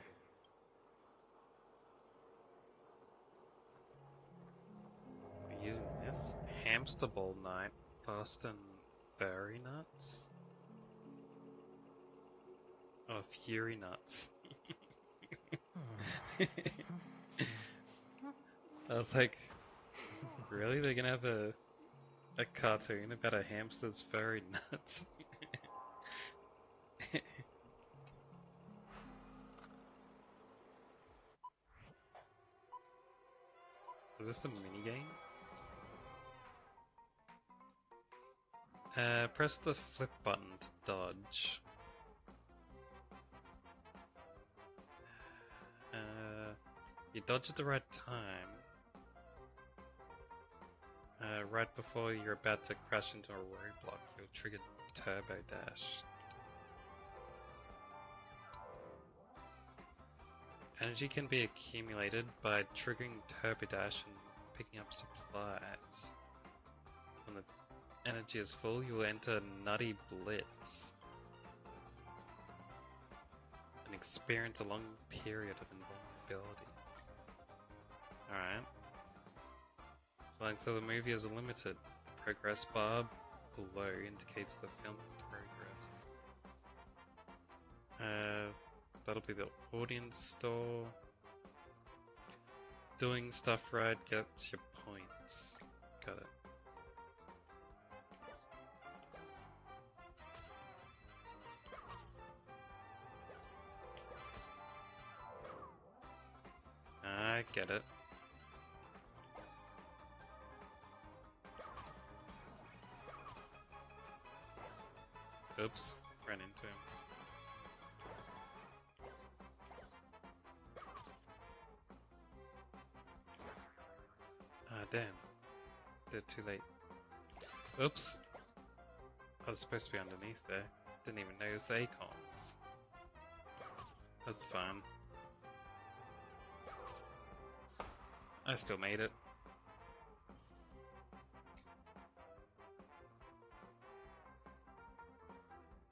We're using this. Hamster Ball Night. Fast and furry nuts? Oh, fury nuts. I was like, really? They're gonna have a cartoon about a hamster's furry nuts? Was this a minigame? Press the flip button to dodge. You dodge at the right time. Right before you're about to crash into a roadblock, you'll trigger Turbo Dash. Energy can be accumulated by triggering Turbo Dash and picking up supplies. When the energy is full, you'll enter Nutty Blitz and experience a long period of invulnerability. Alright. Length of the movie is limited. The progress bar below indicates the film progress. That'll be the audience store. Doing stuff right gets your points. Got it. I get it. Oops, ran into him. Ah, damn. They're too late. Oops. I was supposed to be underneath there. Didn't even notice the acorns. That's fine. I still made it.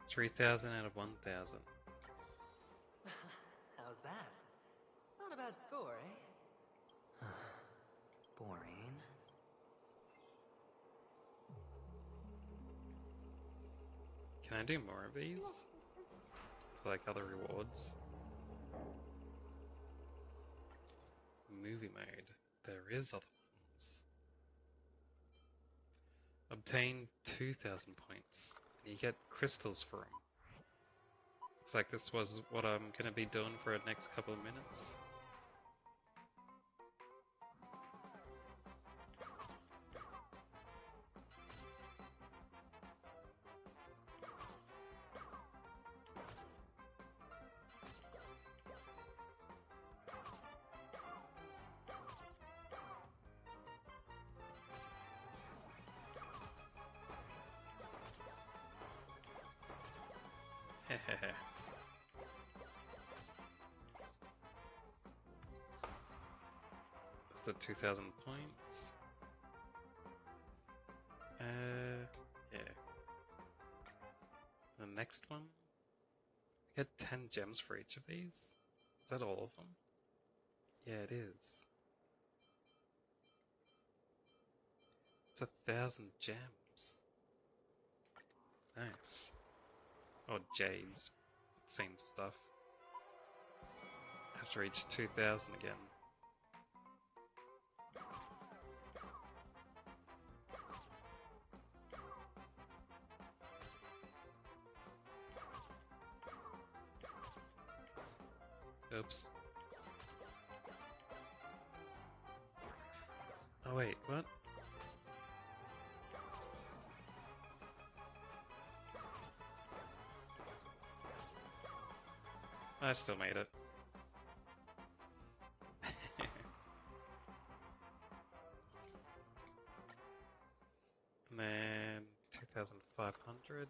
$3,000 out of 1,000. How's that? Not a bad score, eh? Boring. Can I do more of these? For like other rewards? Movie mode. There is other ones. Obtain 2,000 points. And you get crystals for them. Looks like this was what I'm gonna be doing for the next couple of minutes. Hehehe. That's the 2,000 points. Yeah. The next one? I get 10 gems for each of these? Is that all of them? Yeah, it is. It's 1,000 gems. Nice. Or jades. Same stuff. Have to reach 2,000 again. Oops. Oh wait, what? I still made it. And then 2,500.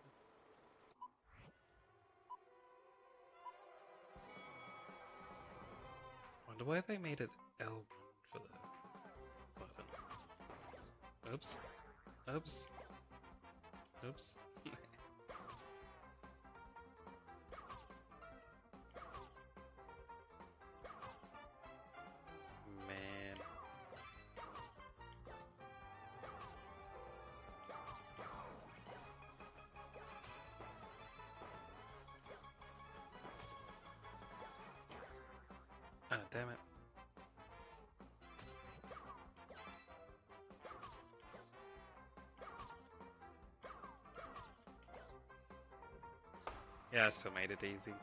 Wonder why they made it L1 for the button. Oops. Oops. Oops. Man. damn it. Yeah, I still made it easy.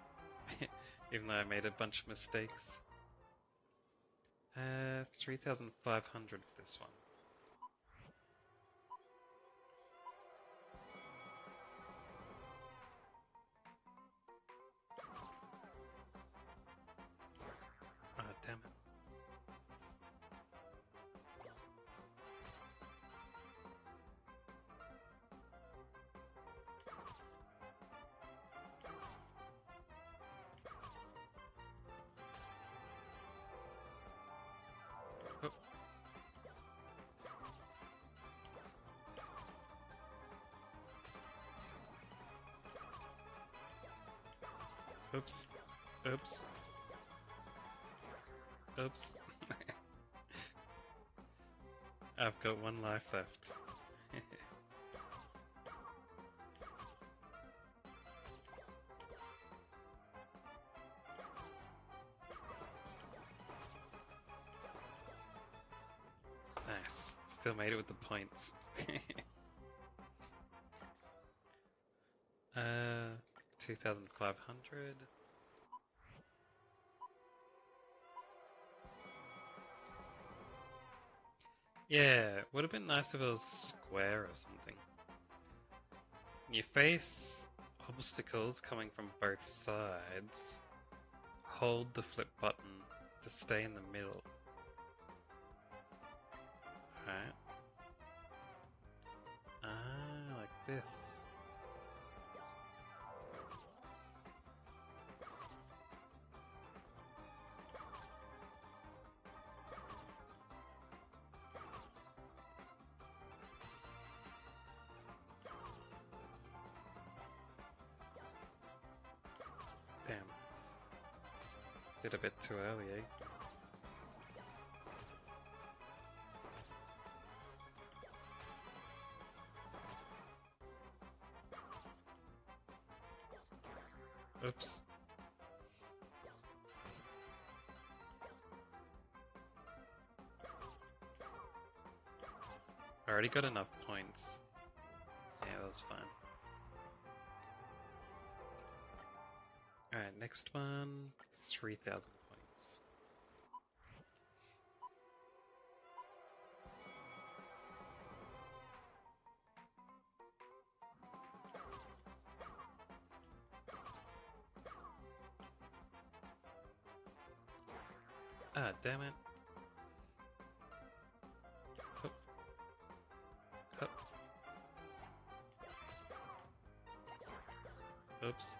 Even though I made a bunch of mistakes. 3,500 for this one. Ah, damn it. Oops. Oops. Oops. I've got one life left. Nice. Still made it with the points. 2,500. Yeah, would have been nice if it was square or something. You face obstacles coming from both sides. Hold the flip button to stay in the middle. Alright. Ah, like this. Damn. Did a bit too early, eh? Oops. I already got enough points. Yeah, that was fine. Alright, next one. 3,000 points. Ah, damn it. Hup. Hup. Oops.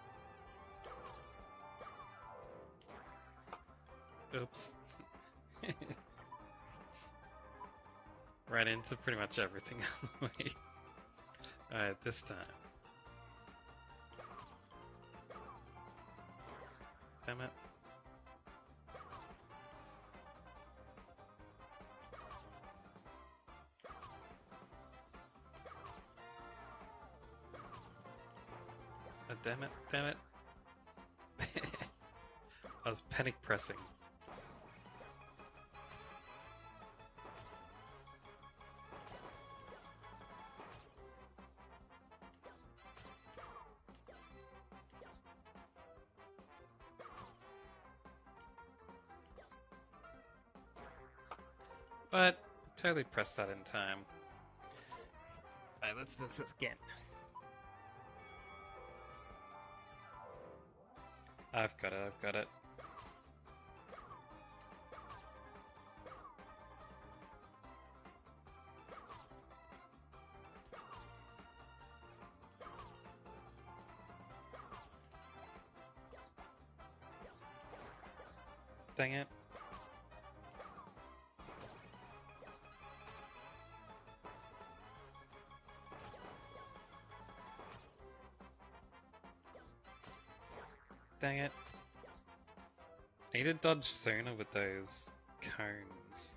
Oops. Ran into pretty much everything on the way. Alright, this time. Damn it. Oh, damn it, damn it. I was panic pressing. But totally pressed that in time. Alright, let's do this again. I've got it, I've got it. Dang it. Dang it. I need to dodge sooner with those cones.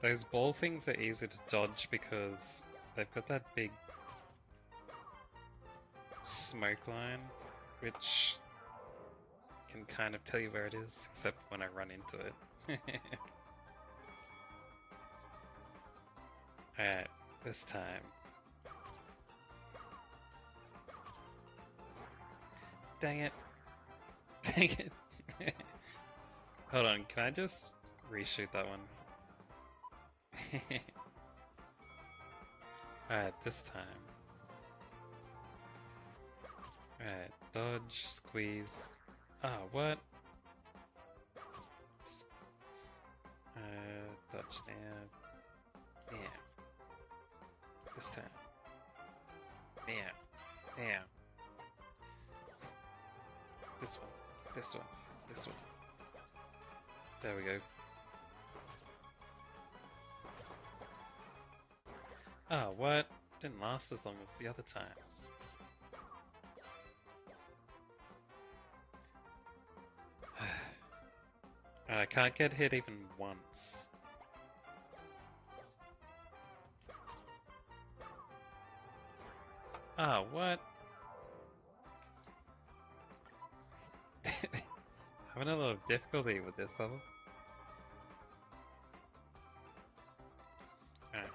Those ball things are easy to dodge because they've got that big smoke line, which can kind of tell you where it is, except when I run into it. Alright, this time. Dang it. Dang it. Hold on, can I just reshoot that one? Alright, this time. Alright, dodge, squeeze. Ah, what? Dodge now. Now. This time. Now. Now. This one. This one. This one. There we go. Ah, what? Didn't last as long as the other times. And I can't get hit even once. Ah, what? Having a little difficulty with this level. Alright,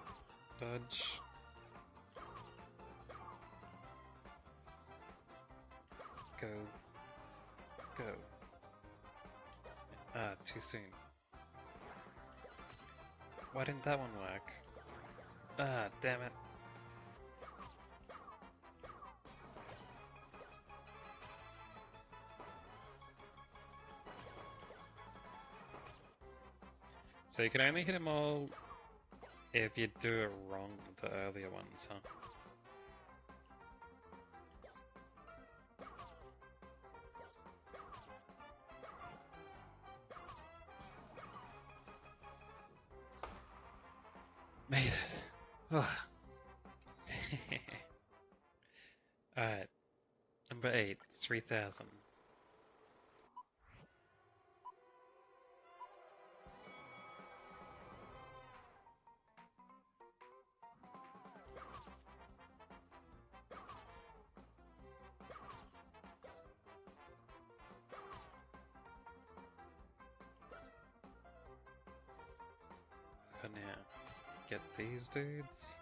dodge. Go. Go. Ah, too soon. Why didn't that one work? Ah, damn it. So you can only hit them all if you do it wrong with the earlier ones, huh? Made it. Alright. Number 8, 3000. For now, get these dudes.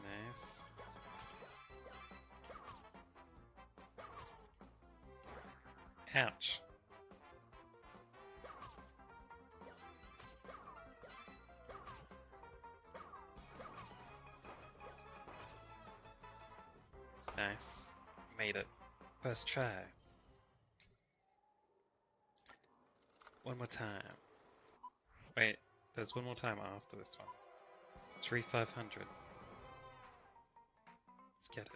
Nice. Ouch. Nice. Made it. First try. One more time. Wait, there's one more time after this one. 3500. Let's get it.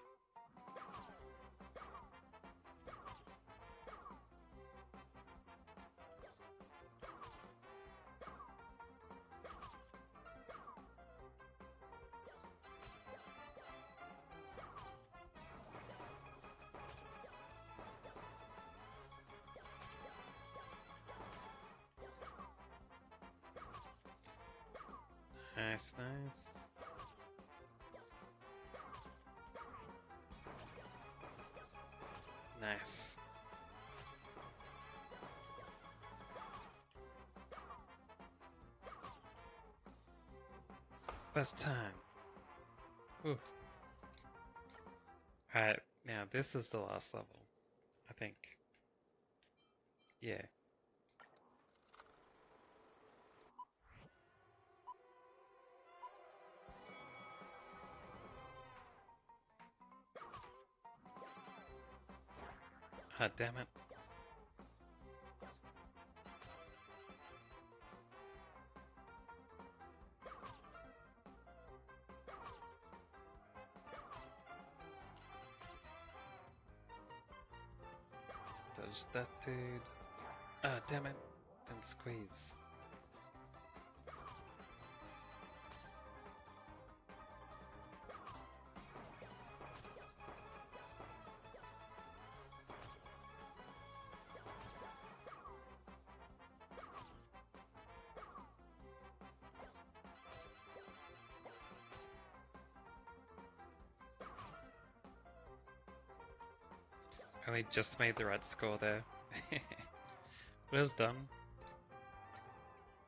Nice, nice. Nice. First time. Ooh. Alright, now this is the last level. I think. Yeah. Ah, damn it. Dodge that dude. Ah, damn it. Didn't squeeze. Only just made the right score there. Well done.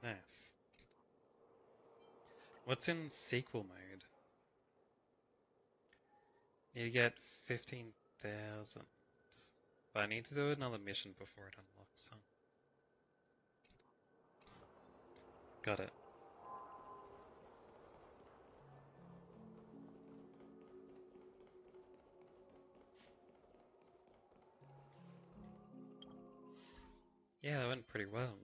Nice. What's in sequel mode? You get 15,000. But I need to do another mission before it unlocks, huh? Got it. Yeah, that went pretty well.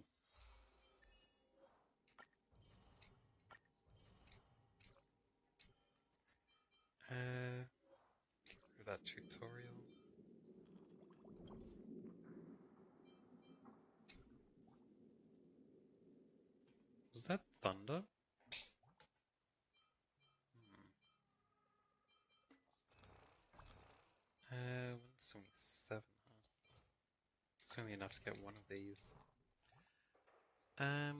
Through that tutorial. Was that thunder? Hmm. 177, huh? It's only enough to get one of these. Alright.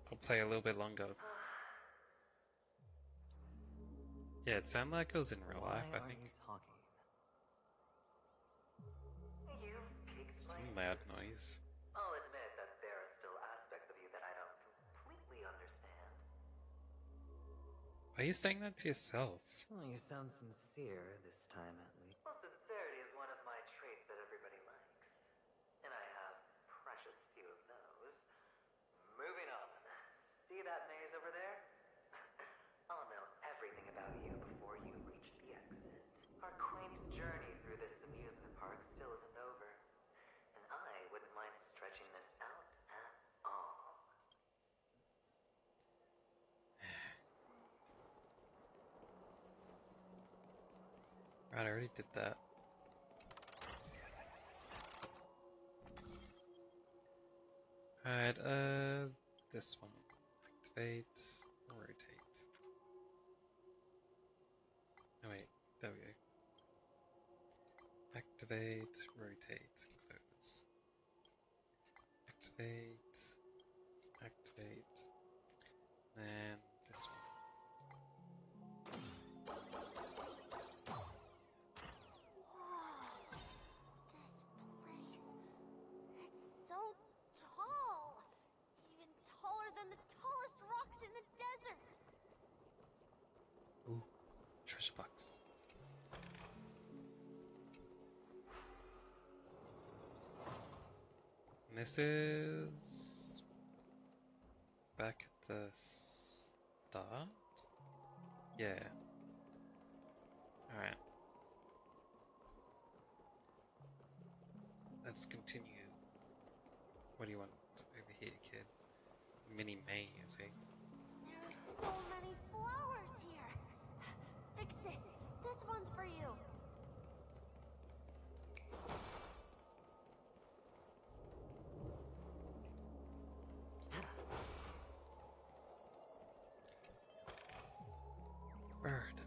I'll play a little bit longer. Yeah, it sounded like it was in real life, I think. Some loud noise. I'll admit that there are still aspects of you that I don't completely understand. Why are you saying that to yourself? Well, you sound sincere this time, at least. Well, sincerity is one of my traits that everybody likes. And I have precious few of those. Moving on. See that maze over there? I'll know everything about you before you reach the exit. Our quaint journey through this amusement park still isn't over. And I wouldn't mind stretching this out at all. Right, I already did that. Alright, this one. Activate, rotate. Oh wait, there we go. Activate, rotate, close. Activate, activate, then this one. It's so tall! Even taller than the tallest rocks in the desert! Ooh, treasure box. And this is back at the start? Yeah. Alright. Let's continue. What do you want over here, kid? Mini maze, eh? There's so many flowers here! Vixis, this one's for you! Bird.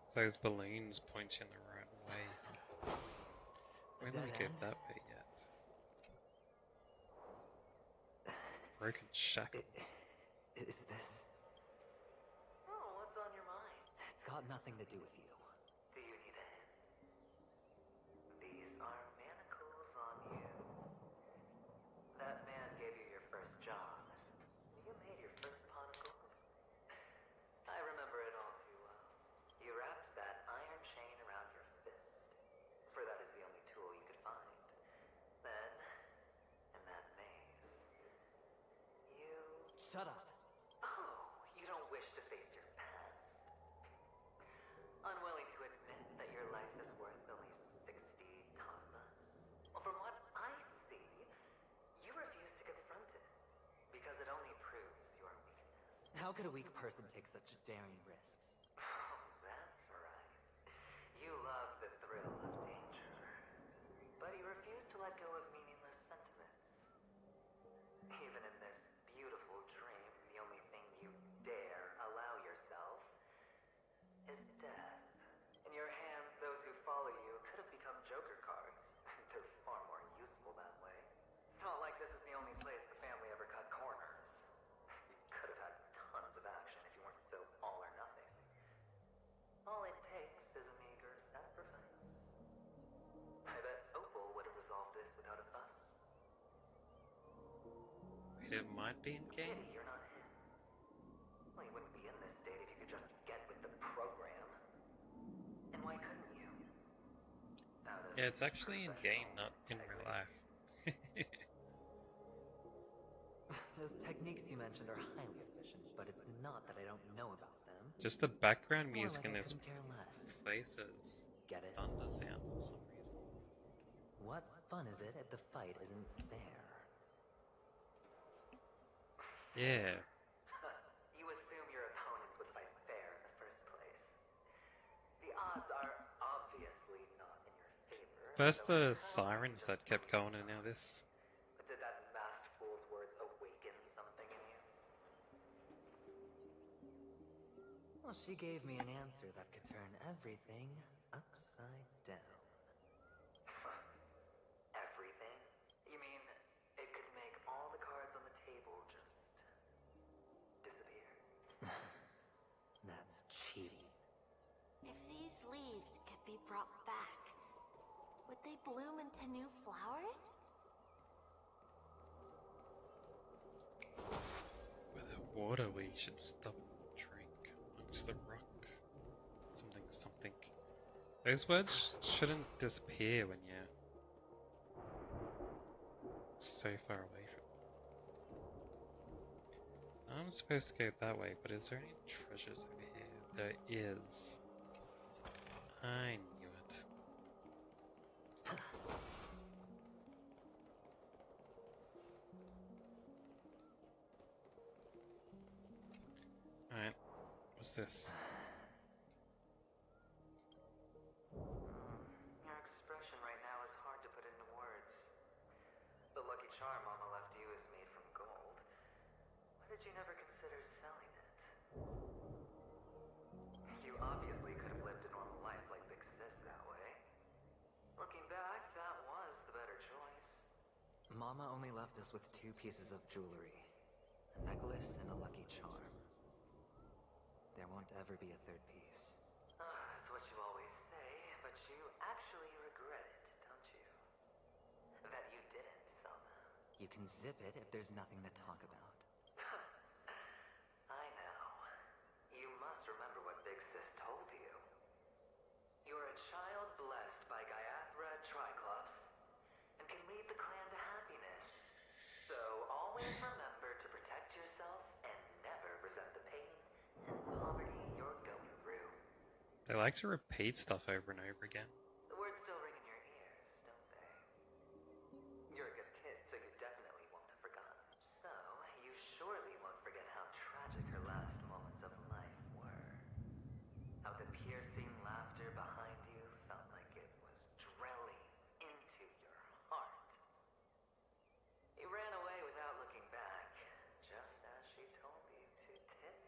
So those balloons point you in the right way. Why don't we get that way yet? Broken shackles. Is this? Oh, what's on your mind? It's got nothing to do with you. Do you need a hint? These are manacles on you. That man gave you your first job. You made your first pot of gold. I remember it all too well. You wrapped that iron chain around your fist, for that is the only tool you could find. Then, in that maze, you... Shut up! Oh, you don't wish to face your past? Unwilling to admit that your life is worth at least 60 tamas? Well, from what I see, you refuse to confront it, because it only proves your weakness. How could a weak person take such daring risks? Oh, that's right. You love the thrill of danger. But you refuse to let go of meaningless sentiments. Even in this beautiful dream, the only thing you dare allow yourself is death. In your hands, those who follow you could have become Joker cards. They're far more It might be in game. Pity you're not him. Well, you wouldn't be in this state if you could just get with the program. And why couldn't you? Yeah, it's actually in game, not in real life. Those techniques you mentioned are highly efficient, but it's not that I don't know about them. Just the background It's more music like in I this couldn't care less. place is Get it? thunder sounds for some reason. What fun is it if the fight isn't fair? Yeah. You assume your opponents would fight fair in the first place. The odds are obviously not in your favor. First so the sirens that kept going, and now this. But did that masked fool's words awaken something in you? Well, she gave me an answer that could turn everything upside down. Everything? You mean it could make all the cards on the table just disappear? That's cheating. If these leaves could be brought back, would they bloom into new flowers? With the water we should stop and drink amongst the rock. Something, something. Those words shouldn't disappear when you're so far away from them. I'm supposed to go that way, but is there any treasures over here? There is. I knew it. Alright, what's this? Your expression right now is hard to put into words. The lucky charm Mama left you is made from gold. Why did you never consider selling it? You obviously could have lived a normal life like Big Sis that way. Looking back, that was the better choice. Mama only left us with 2 pieces of jewelry. A necklace and a lucky charm. There won't ever be a 3rd piece. That's what you always say, but you actually regret it, don't you? That you didn't, Selma. You can zip it if there's nothing to talk about. I know. You must remember what Big Sis told you. You're a child blessed by Gaiathra Triclops and can lead the clan to happiness. So always remember to protect yourself and never resent the pain and poverty you're going through. They like to repeat stuff over and over again. The words still ring in your ears, don't they? You're a good kid, so you definitely won't have forgotten. So, you surely won't forget how tragic her last moments of life were. How the piercing laughter behind you felt like it was drilling into your heart. You ran away without looking back, just as she told you to. Tisk, tisk.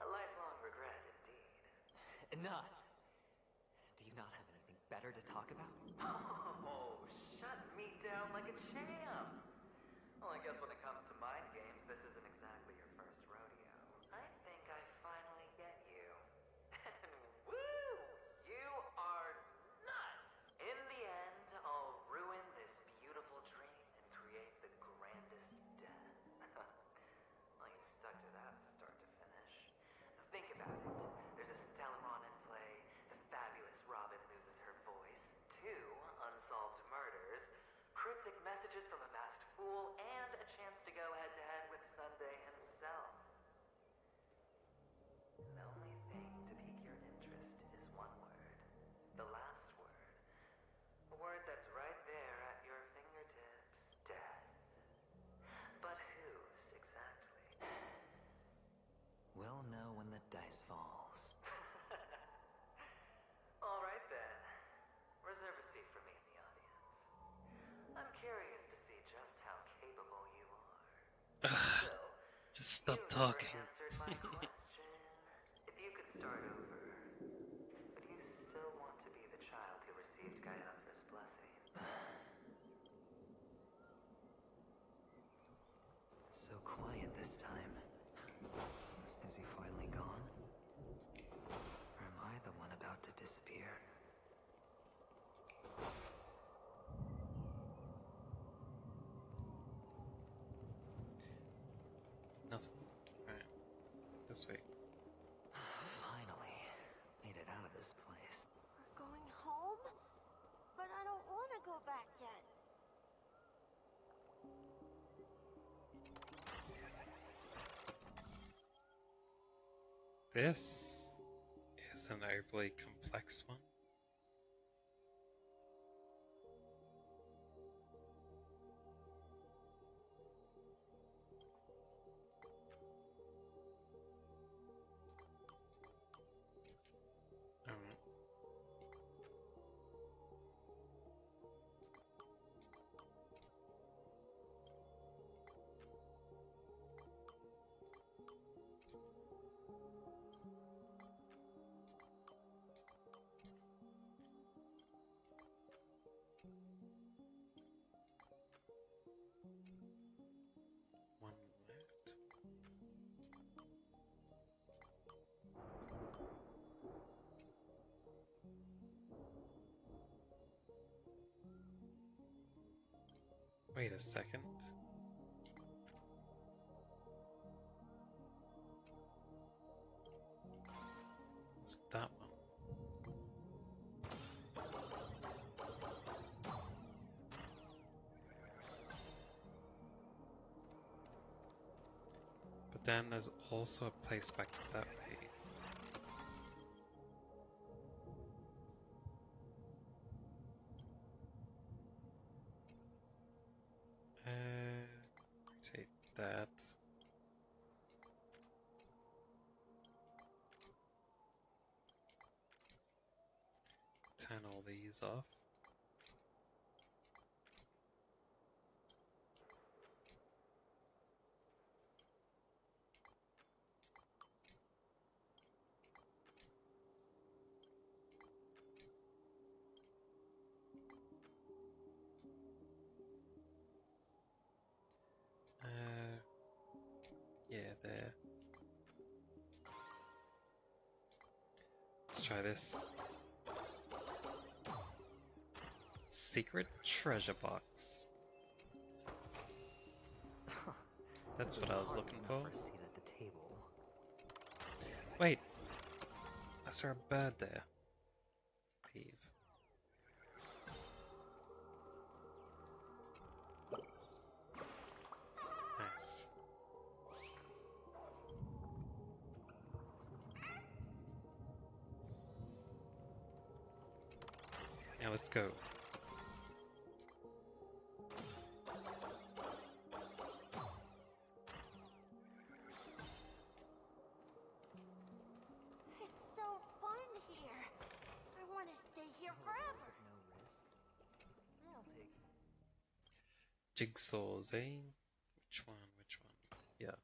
A lifelong regret, indeed. Enough! Do you not have anything better to talk about? Oh, shut me down like a champ! Well, I guess when it comes to mind games, this isn't exactly your first rodeo. I think I finally get you. And woo! You are nuts! In the end, I'll ruin this beautiful dream and create the grandest death. Well, you stuck to that start to finish. Think about it. There's a Stellaron in play, the fabulous Robin loses her voice, 2 unsolved murders, cryptic messages from a masked fool, and a chance to go head-to-head with Sunday himself. The only thing to pique your interest is one word. The last word. A word that's right there at your fingertips. Death. But whose, exactly? We'll know when the dice falls. All right then. Reserve a seat for me in the audience. I'm curious to see just how capable you are. Still, Just stop you talking. never answered my question. If you could start over, would you still want to be the child who received Gaiathra's blessing? It's so quiet this time. Is he finally gone? Or am I the one about to disappear? this way. Finally, made it out of this place. We're going home? But I don't want to go back yet. This is an overly complex one. One left. Wait a second. What's that one? But then there's also a place back that way. Take that. Turn all these off. Yeah, there. Let's try this. Secret treasure box. That's what I was looking for. A seat at the table. Wait, I saw a bird there. Peeve. Nice. Now let's go. It's so fun here. I want to stay here forever. No risk. I'll take it. Jigsaws, eh? Which one? Which one? Yeah.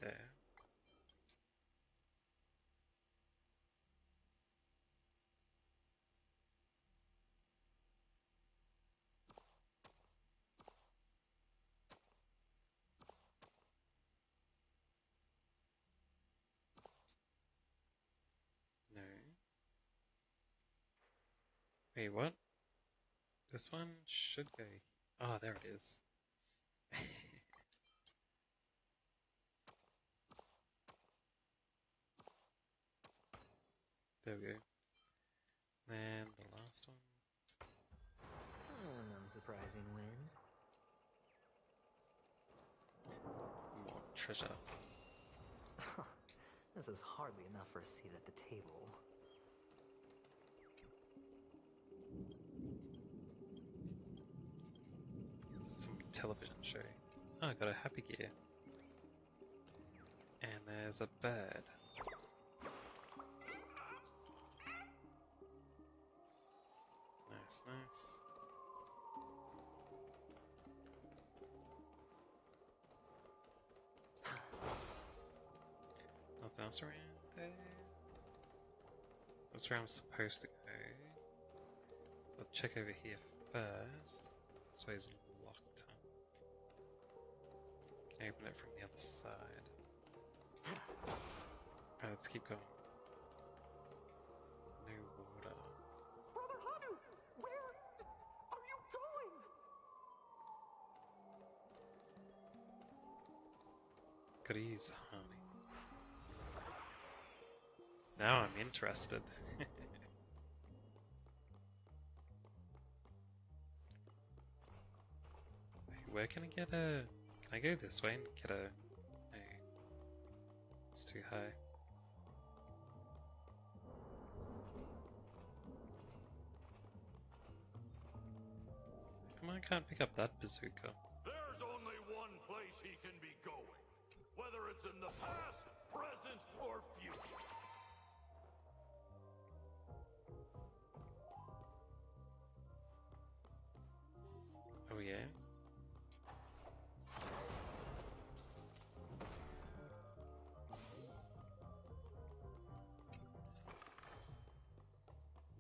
There. No. Wait, what? This one should go. Oh, there it is. There we go. And the last one. An unsurprising win. More treasure. This is hardly enough for a seat at the table. Some television show. Oh, I got a Happy Gear. And there's a bird. Nice, nice. Nothing else around there? That's where I'm supposed to go. So I'll check over here first. This way's locked. Can open it from the other side. Alright, let's keep going. No water. Gotta use honey. Now I'm interested. Where can I get a... Can I go this way and get a... No. It's too high. Come on, I can't pick up that bazooka. There's only one place he can be going. Whether it's in the past, present, or future. Oh yeah?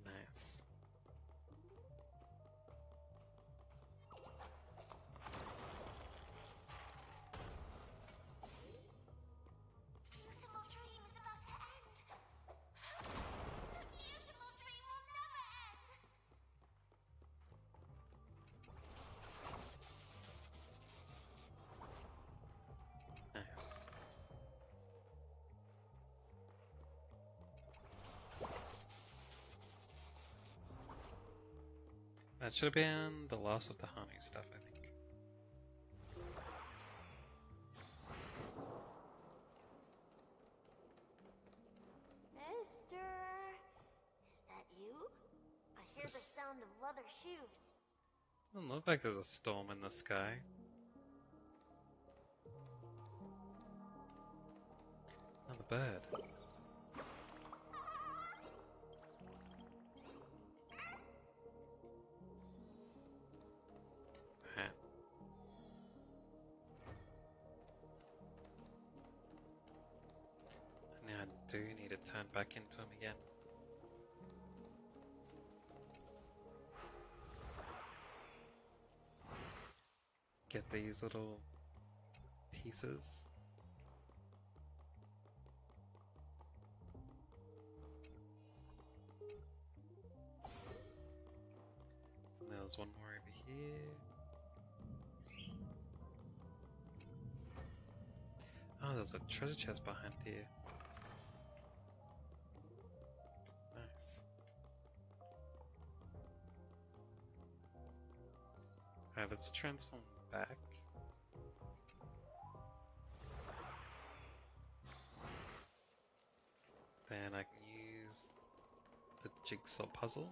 Nice. Beautiful dream is about to end. The beautiful dream will never end. Nice. That should have been the last of the honey stuff, I think. Mister, is that you? I hear the This sound of leather shoes. doesn't look like there's a storm in the sky. Another bird. Right. Now I do need to turn back into him again. Get these little pieces. And there was one more over here. Oh, there's a treasure chest behind here. Nice. Alright, let's transform back. Then I can use the jigsaw puzzle.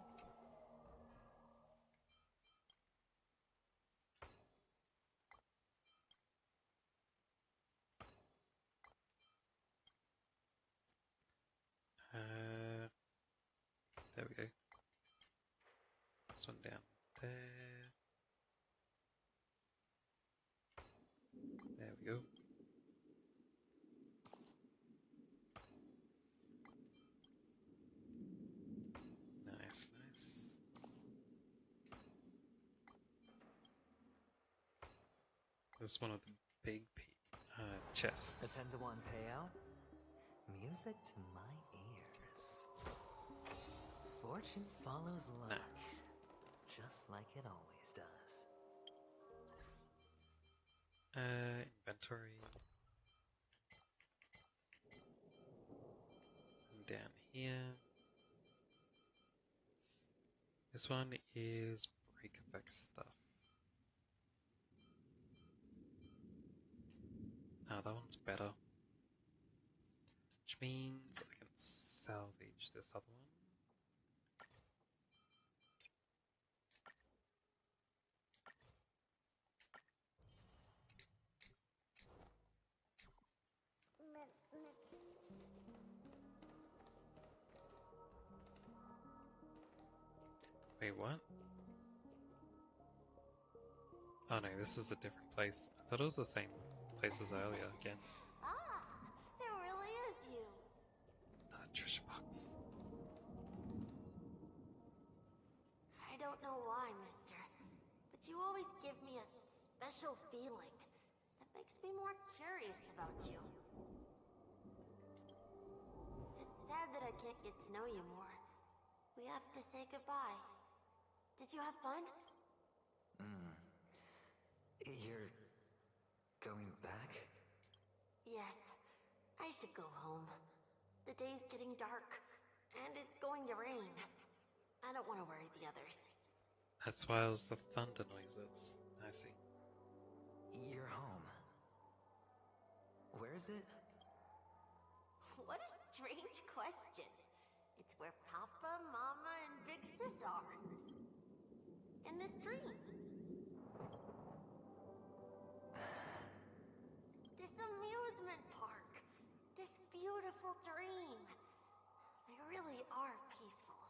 There we go. This one down there. There we go. Nice, nice. This is one of the big chests. A 10-to-1 payout? Music to my ears. Fortune follows luck. Nice. Just like it always does. Inventory. And down here. This one is break effect stuff. Ah, that one's better. Which means I can salvage this other one. Wait, what? Oh no, this is a different place. I thought it was the same place as earlier again. Ah, there really is you. Another treasure box. I don't know why, mister, but you always give me a special feeling that makes me more curious about you. It's sad that I can't get to know you more. We have to say goodbye. Did you have fun? You're going back? Yes, I should go home. The day's getting dark, and it's going to rain. I don't want to worry the others. That's why it was the thunder noises. I see. You're home. Where is it? What a strange question. It's where Papa, Mama, and Big Sis are. In this dream. This amusement park. This beautiful dream. They really are peaceful.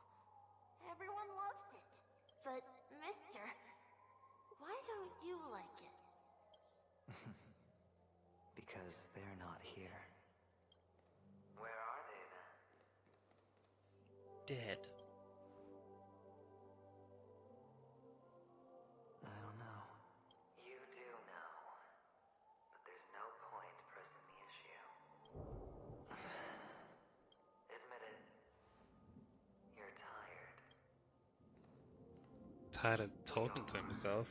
Everyone loves it. But, mister, why don't you like it? Because they're not here. Where are they then? Dead. I don't know. You do know. But there's no point pressing the issue. Admit it. You're tired. Tired of talking to himself.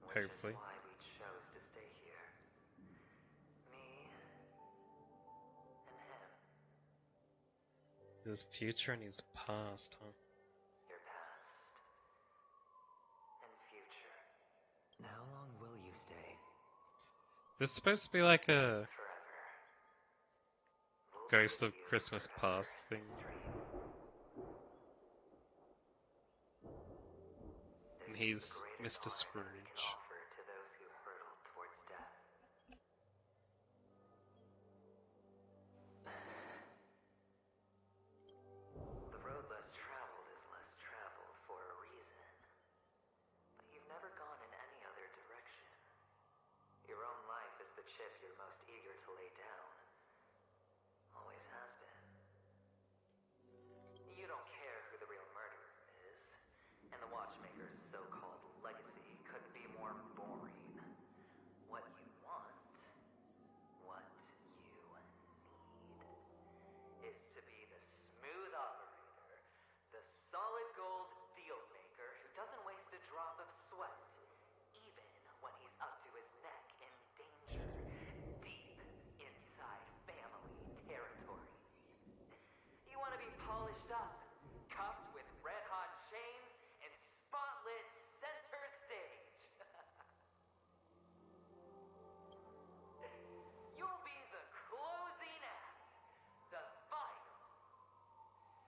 Hopefully. Which is why we chose to stay here. Me and him. His future and his past, huh? Your past and future. How long will you stay? This is supposed to be like a Ghost of Christmas Past thing. And he's Mr. Scrooge. To those who hurtle towards death. The road less traveled is less traveled for a reason. But you've never gone in any other direction. Your own life is the chip you're most eager to lay down. Always has been. You don't care who the real murderer is, and the Watchmaker's so-called legacy couldn't be more boring. What you want, what you need, is to be the smooth operator, the solid gold deal maker who doesn't waste a drop of sweat, even when he's up to his neck in danger, deep inside family territory. You want to be polished up, cuffed with red-hot chains, and spotlit center stage. You'll be the closing act, the final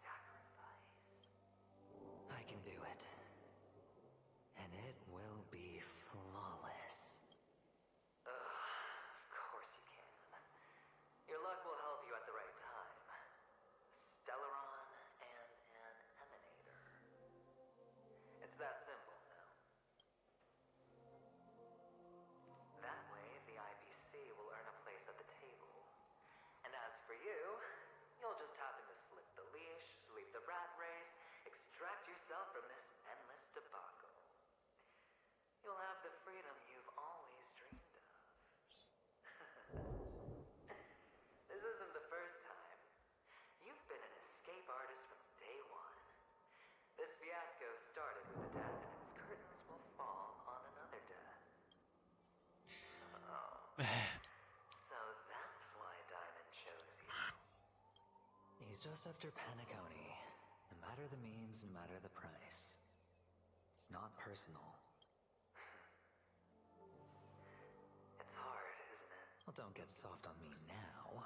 sacrifice. I can do it. And it will be flawless. Of course you can. Your luck will help you at the right time. Stellaron and an emanator. It's that simple now. That way, the IBC will earn a place at the table. And as for you, you'll just happen to slip the leash, leave the rat race, extract yourself from this endless debacle. You'll have the freedom you've always dreamed of. This isn't the first time. You've been an escape artist from day one. This fiasco started with a death, and its curtains will fall on another death. Oh. So that's why Diamond chose you. He's just after Penacony. No matter the means, no matter the price. It's not personal. It's hard, isn't it? Well, don't get soft on me now.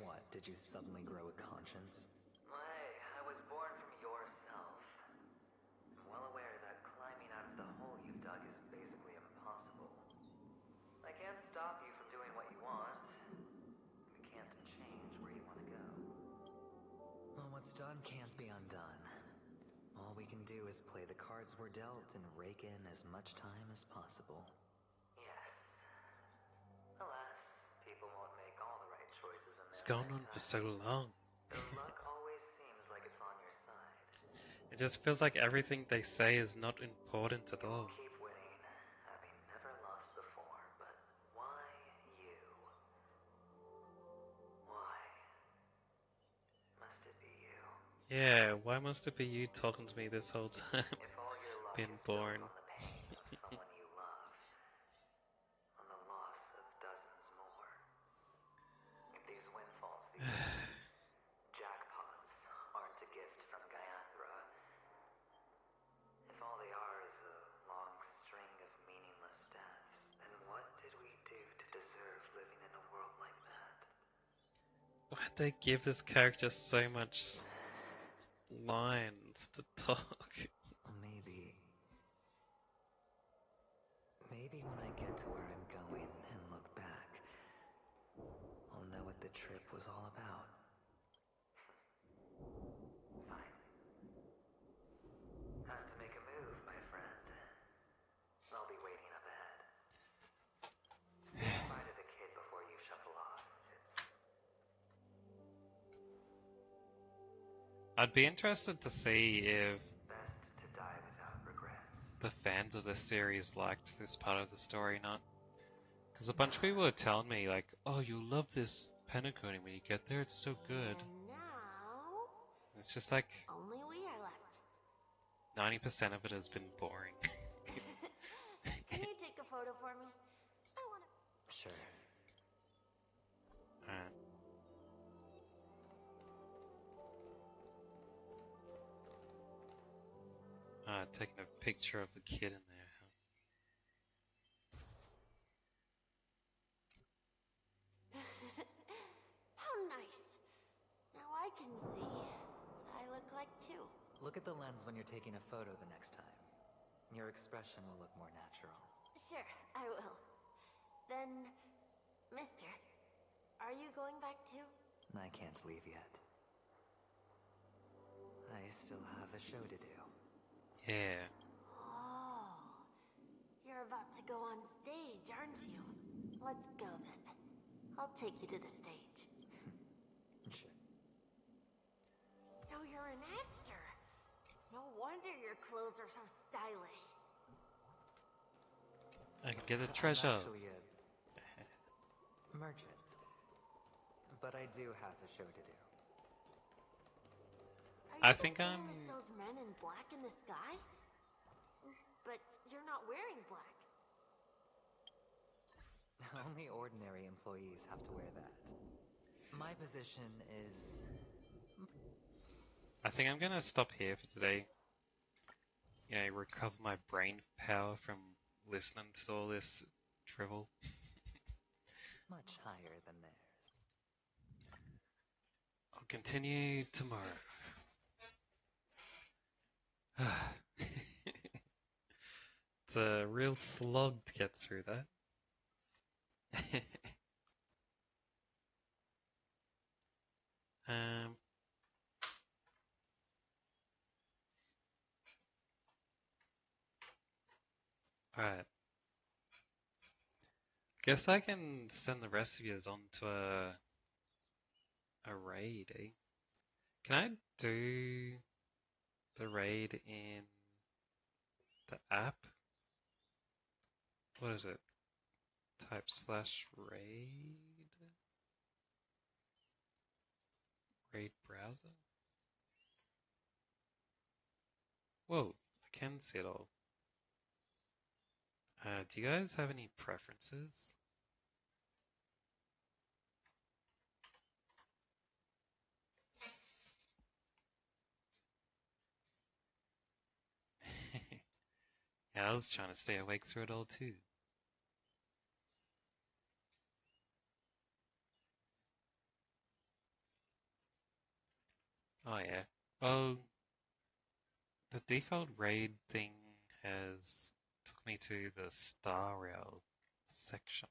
What, did you suddenly grow a conscience? Hey, I was born from yourself. I'm well aware that climbing out of the hole you've dug is basically impossible. I can't stop you from doing what you want. We can't change where you want to go. Well, what's done can't be undone. All we can do is play the cards we're dealt and rake in as much time as possible. Yes. Alas, people won't make all the right choices in It's their gone on for so long. So luck always seems like it's on your side. It just feels like everything they say is not important at all. Keep winning, having never lost before, but why you? Why must it be you? Yeah, why must it be you talking to me this whole time? If all your luck Been is born. built on the pain of someone you love, on the loss of dozens more. they give this character so much lines to talk? Maybe when I get to where I'm going and look back, I'll know what the trip was all about. Fine. Time to make a move, my friend. I'll be waiting up ahead. Say bye to the kid before you shuffle off. I'd be interested to see if Best to die without regrets. the fans of this series liked this part of the story, not. Because a bunch of people are telling me, like, oh, you'll love this Pentaconing when you get there, it's so good. And now, It's just like only we are left. 90% of it has been boring. Can you take a photo for me? I want to. Sure. Taking a picture of the kid in there. How nice. Now I can see what I look like too. Look at the lens when you're taking a photo the next time. Your expression will look more natural. Sure, I will. Then, mister, are you going back too? I can't leave yet. I still have a show to do. Yeah. Oh, you're about to go on stage, aren't you? Let's go then. I'll take you to the stage. Sure. So you're an actor. No wonder your clothes are so stylish. I can get a treasure. I'm actually a merchant. But I do have a show to do. Are you I think the I'm. same as those men in black in the sky? But you're not wearing black. Only ordinary employees have to wear that. My position is... I think I'm gonna stop here for today. You know, recover my brain power from listening to all this drivel. much higher than theirs. I'll continue tomorrow. It's a real slog to get through that. Alright. Guess I can send the rest of you on to a raid, eh? Can I do the raid in the app? What is it? Type /raid? Raid browser? Whoa, I can see it all. Do you guys have any preferences? Yeah, I was trying to stay awake through it all too. Oh yeah. Oh, the default raid thing has took me to the Star Rail section.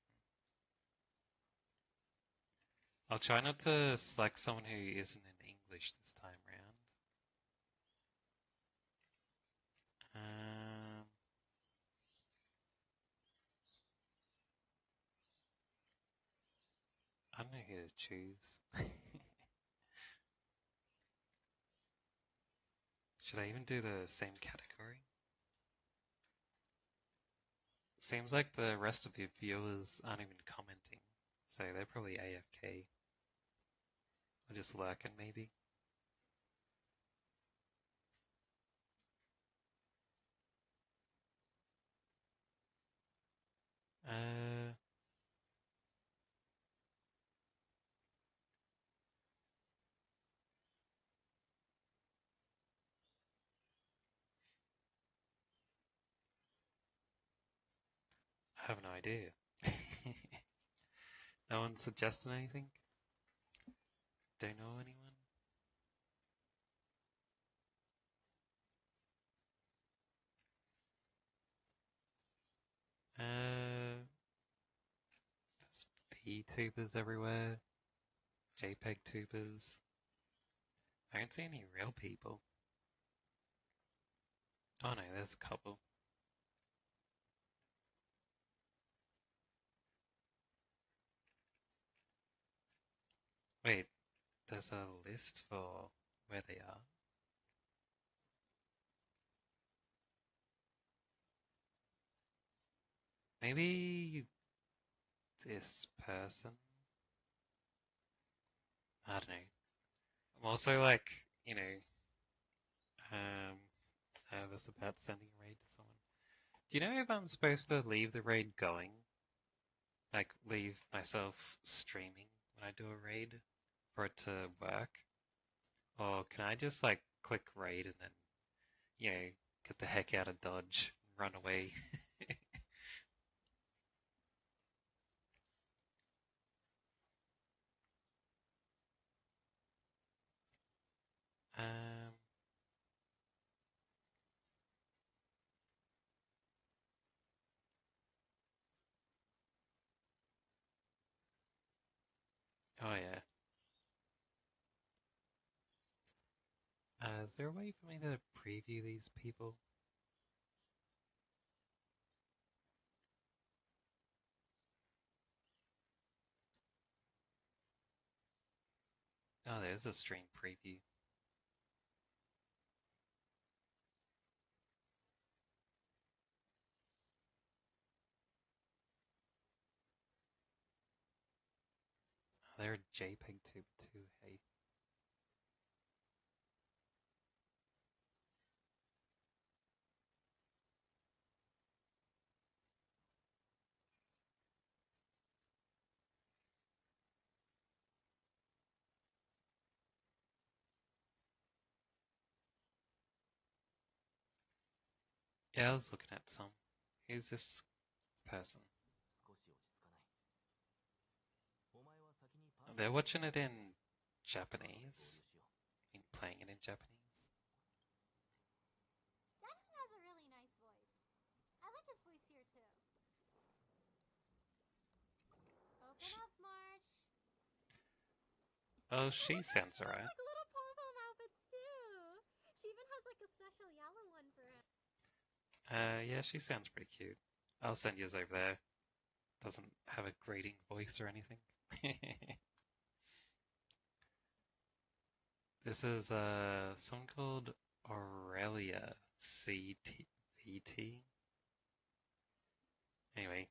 I'll try not to select someone who isn't in English this time round. I don't know who to choose. Should I even do the same category? Seems like the rest of your viewers aren't even commenting, so they're probably AFK. Or just lurking, maybe. I have no idea. No one suggested anything? Don't know anyone? There's VTubers everywhere. JPEG tubers. I don't see any real people. Oh no, there's a couple. Wait, there's a list for where they are. Maybe this person? I don't know. I'm also like, nervous about sending a raid to someone. Do you know if I'm supposed to leave the raid going? Like, leave myself streaming when I do a raid for it to work? Or can I just, like, click raid and then, get the heck out of Dodge and run away? um, oh yeah. Is there a way for me to preview these people? Oh, there's a stream preview. Oh, they're JPEG tube too, hey. Yeah, I was looking at some. Who's this person? They're watching it in Japanese. I mean, playing it in Japanese. Daddy has a really nice voice. I like his voice here too. Open up, March. Oh, she sounds alright. Like little pom pom outfits too. She even has like a special yellow one for him. Yeah, she sounds pretty cute. I'll send yours over there. Doesn't have a grating voice or anything. This is someone called Aurelia CVT. Anyway,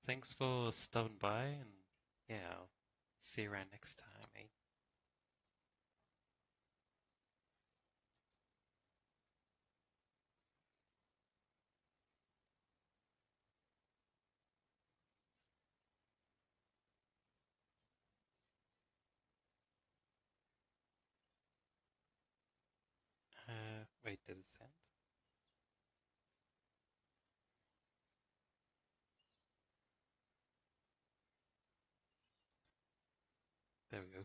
thanks for stopping by, and yeah, I'll see you around next time, eh? Wait, did it send? There we go.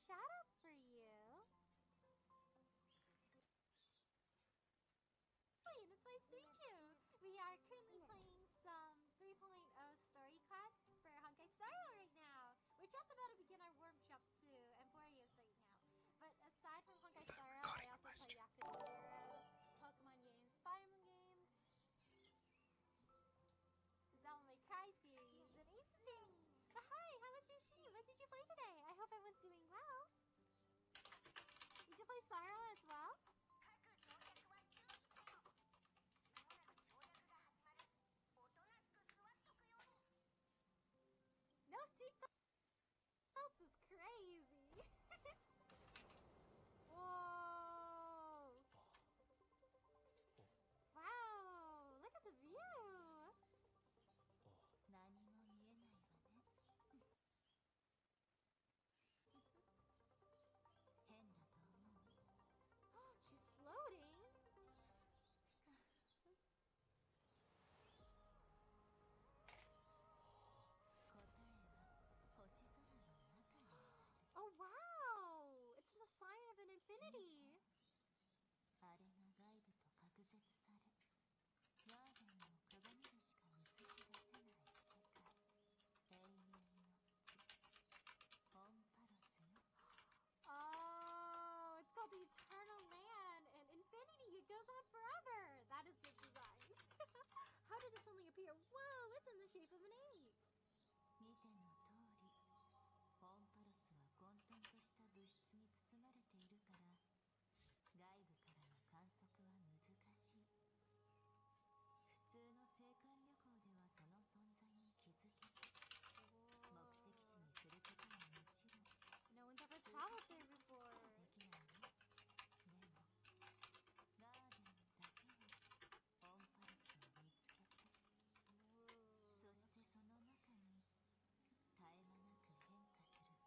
Shout out for you. Hi, and it's nice to meet you. We are currently playing some 3.0 story quest for Honkai Star Rail right now. We're just about to begin our workshop to Emporius right now. But aside from Honkai Star Rail, I also play Yakuza 0, Pokemon games, Fire Emblem games, the Devil May Cry series, and Ace Attorney. But hi, how was your stream? What did you play today? I hope everyone's doing well. It goes on forever. That is good design. How did it suddenly appear? Whoa, it's in the shape of an 8. 見ての通り、オンパロスは混沌とした物質に包まれているから、外部からの観測は難しい。普通の青函旅行ではその存在に気づけず、目的地にすることはもちろん、 No one's ever traveled there before. できないわ。でも、ガーデンだけはオンパルスを見つけて、そしてその中に絶え間なく変化する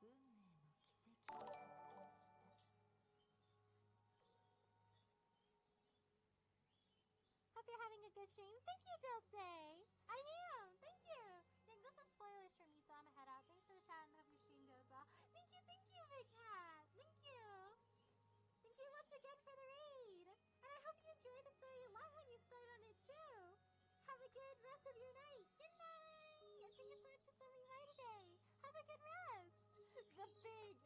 運命の奇跡を発見した。 Hope you're having a good stream. Thank you, Dulce. I am. Thank you. Dang, this is spoilers for me, so I'm gonna head out. Thanks for the chat and hope your stream goes well. Thank you, Big Cat. Thank you. Thank you once again for the raid. And I hope you enjoy the story a lot when you start on it too. Have a good rest of your night. Good night. And thank you so much for stopping by today. Have a good rest. The big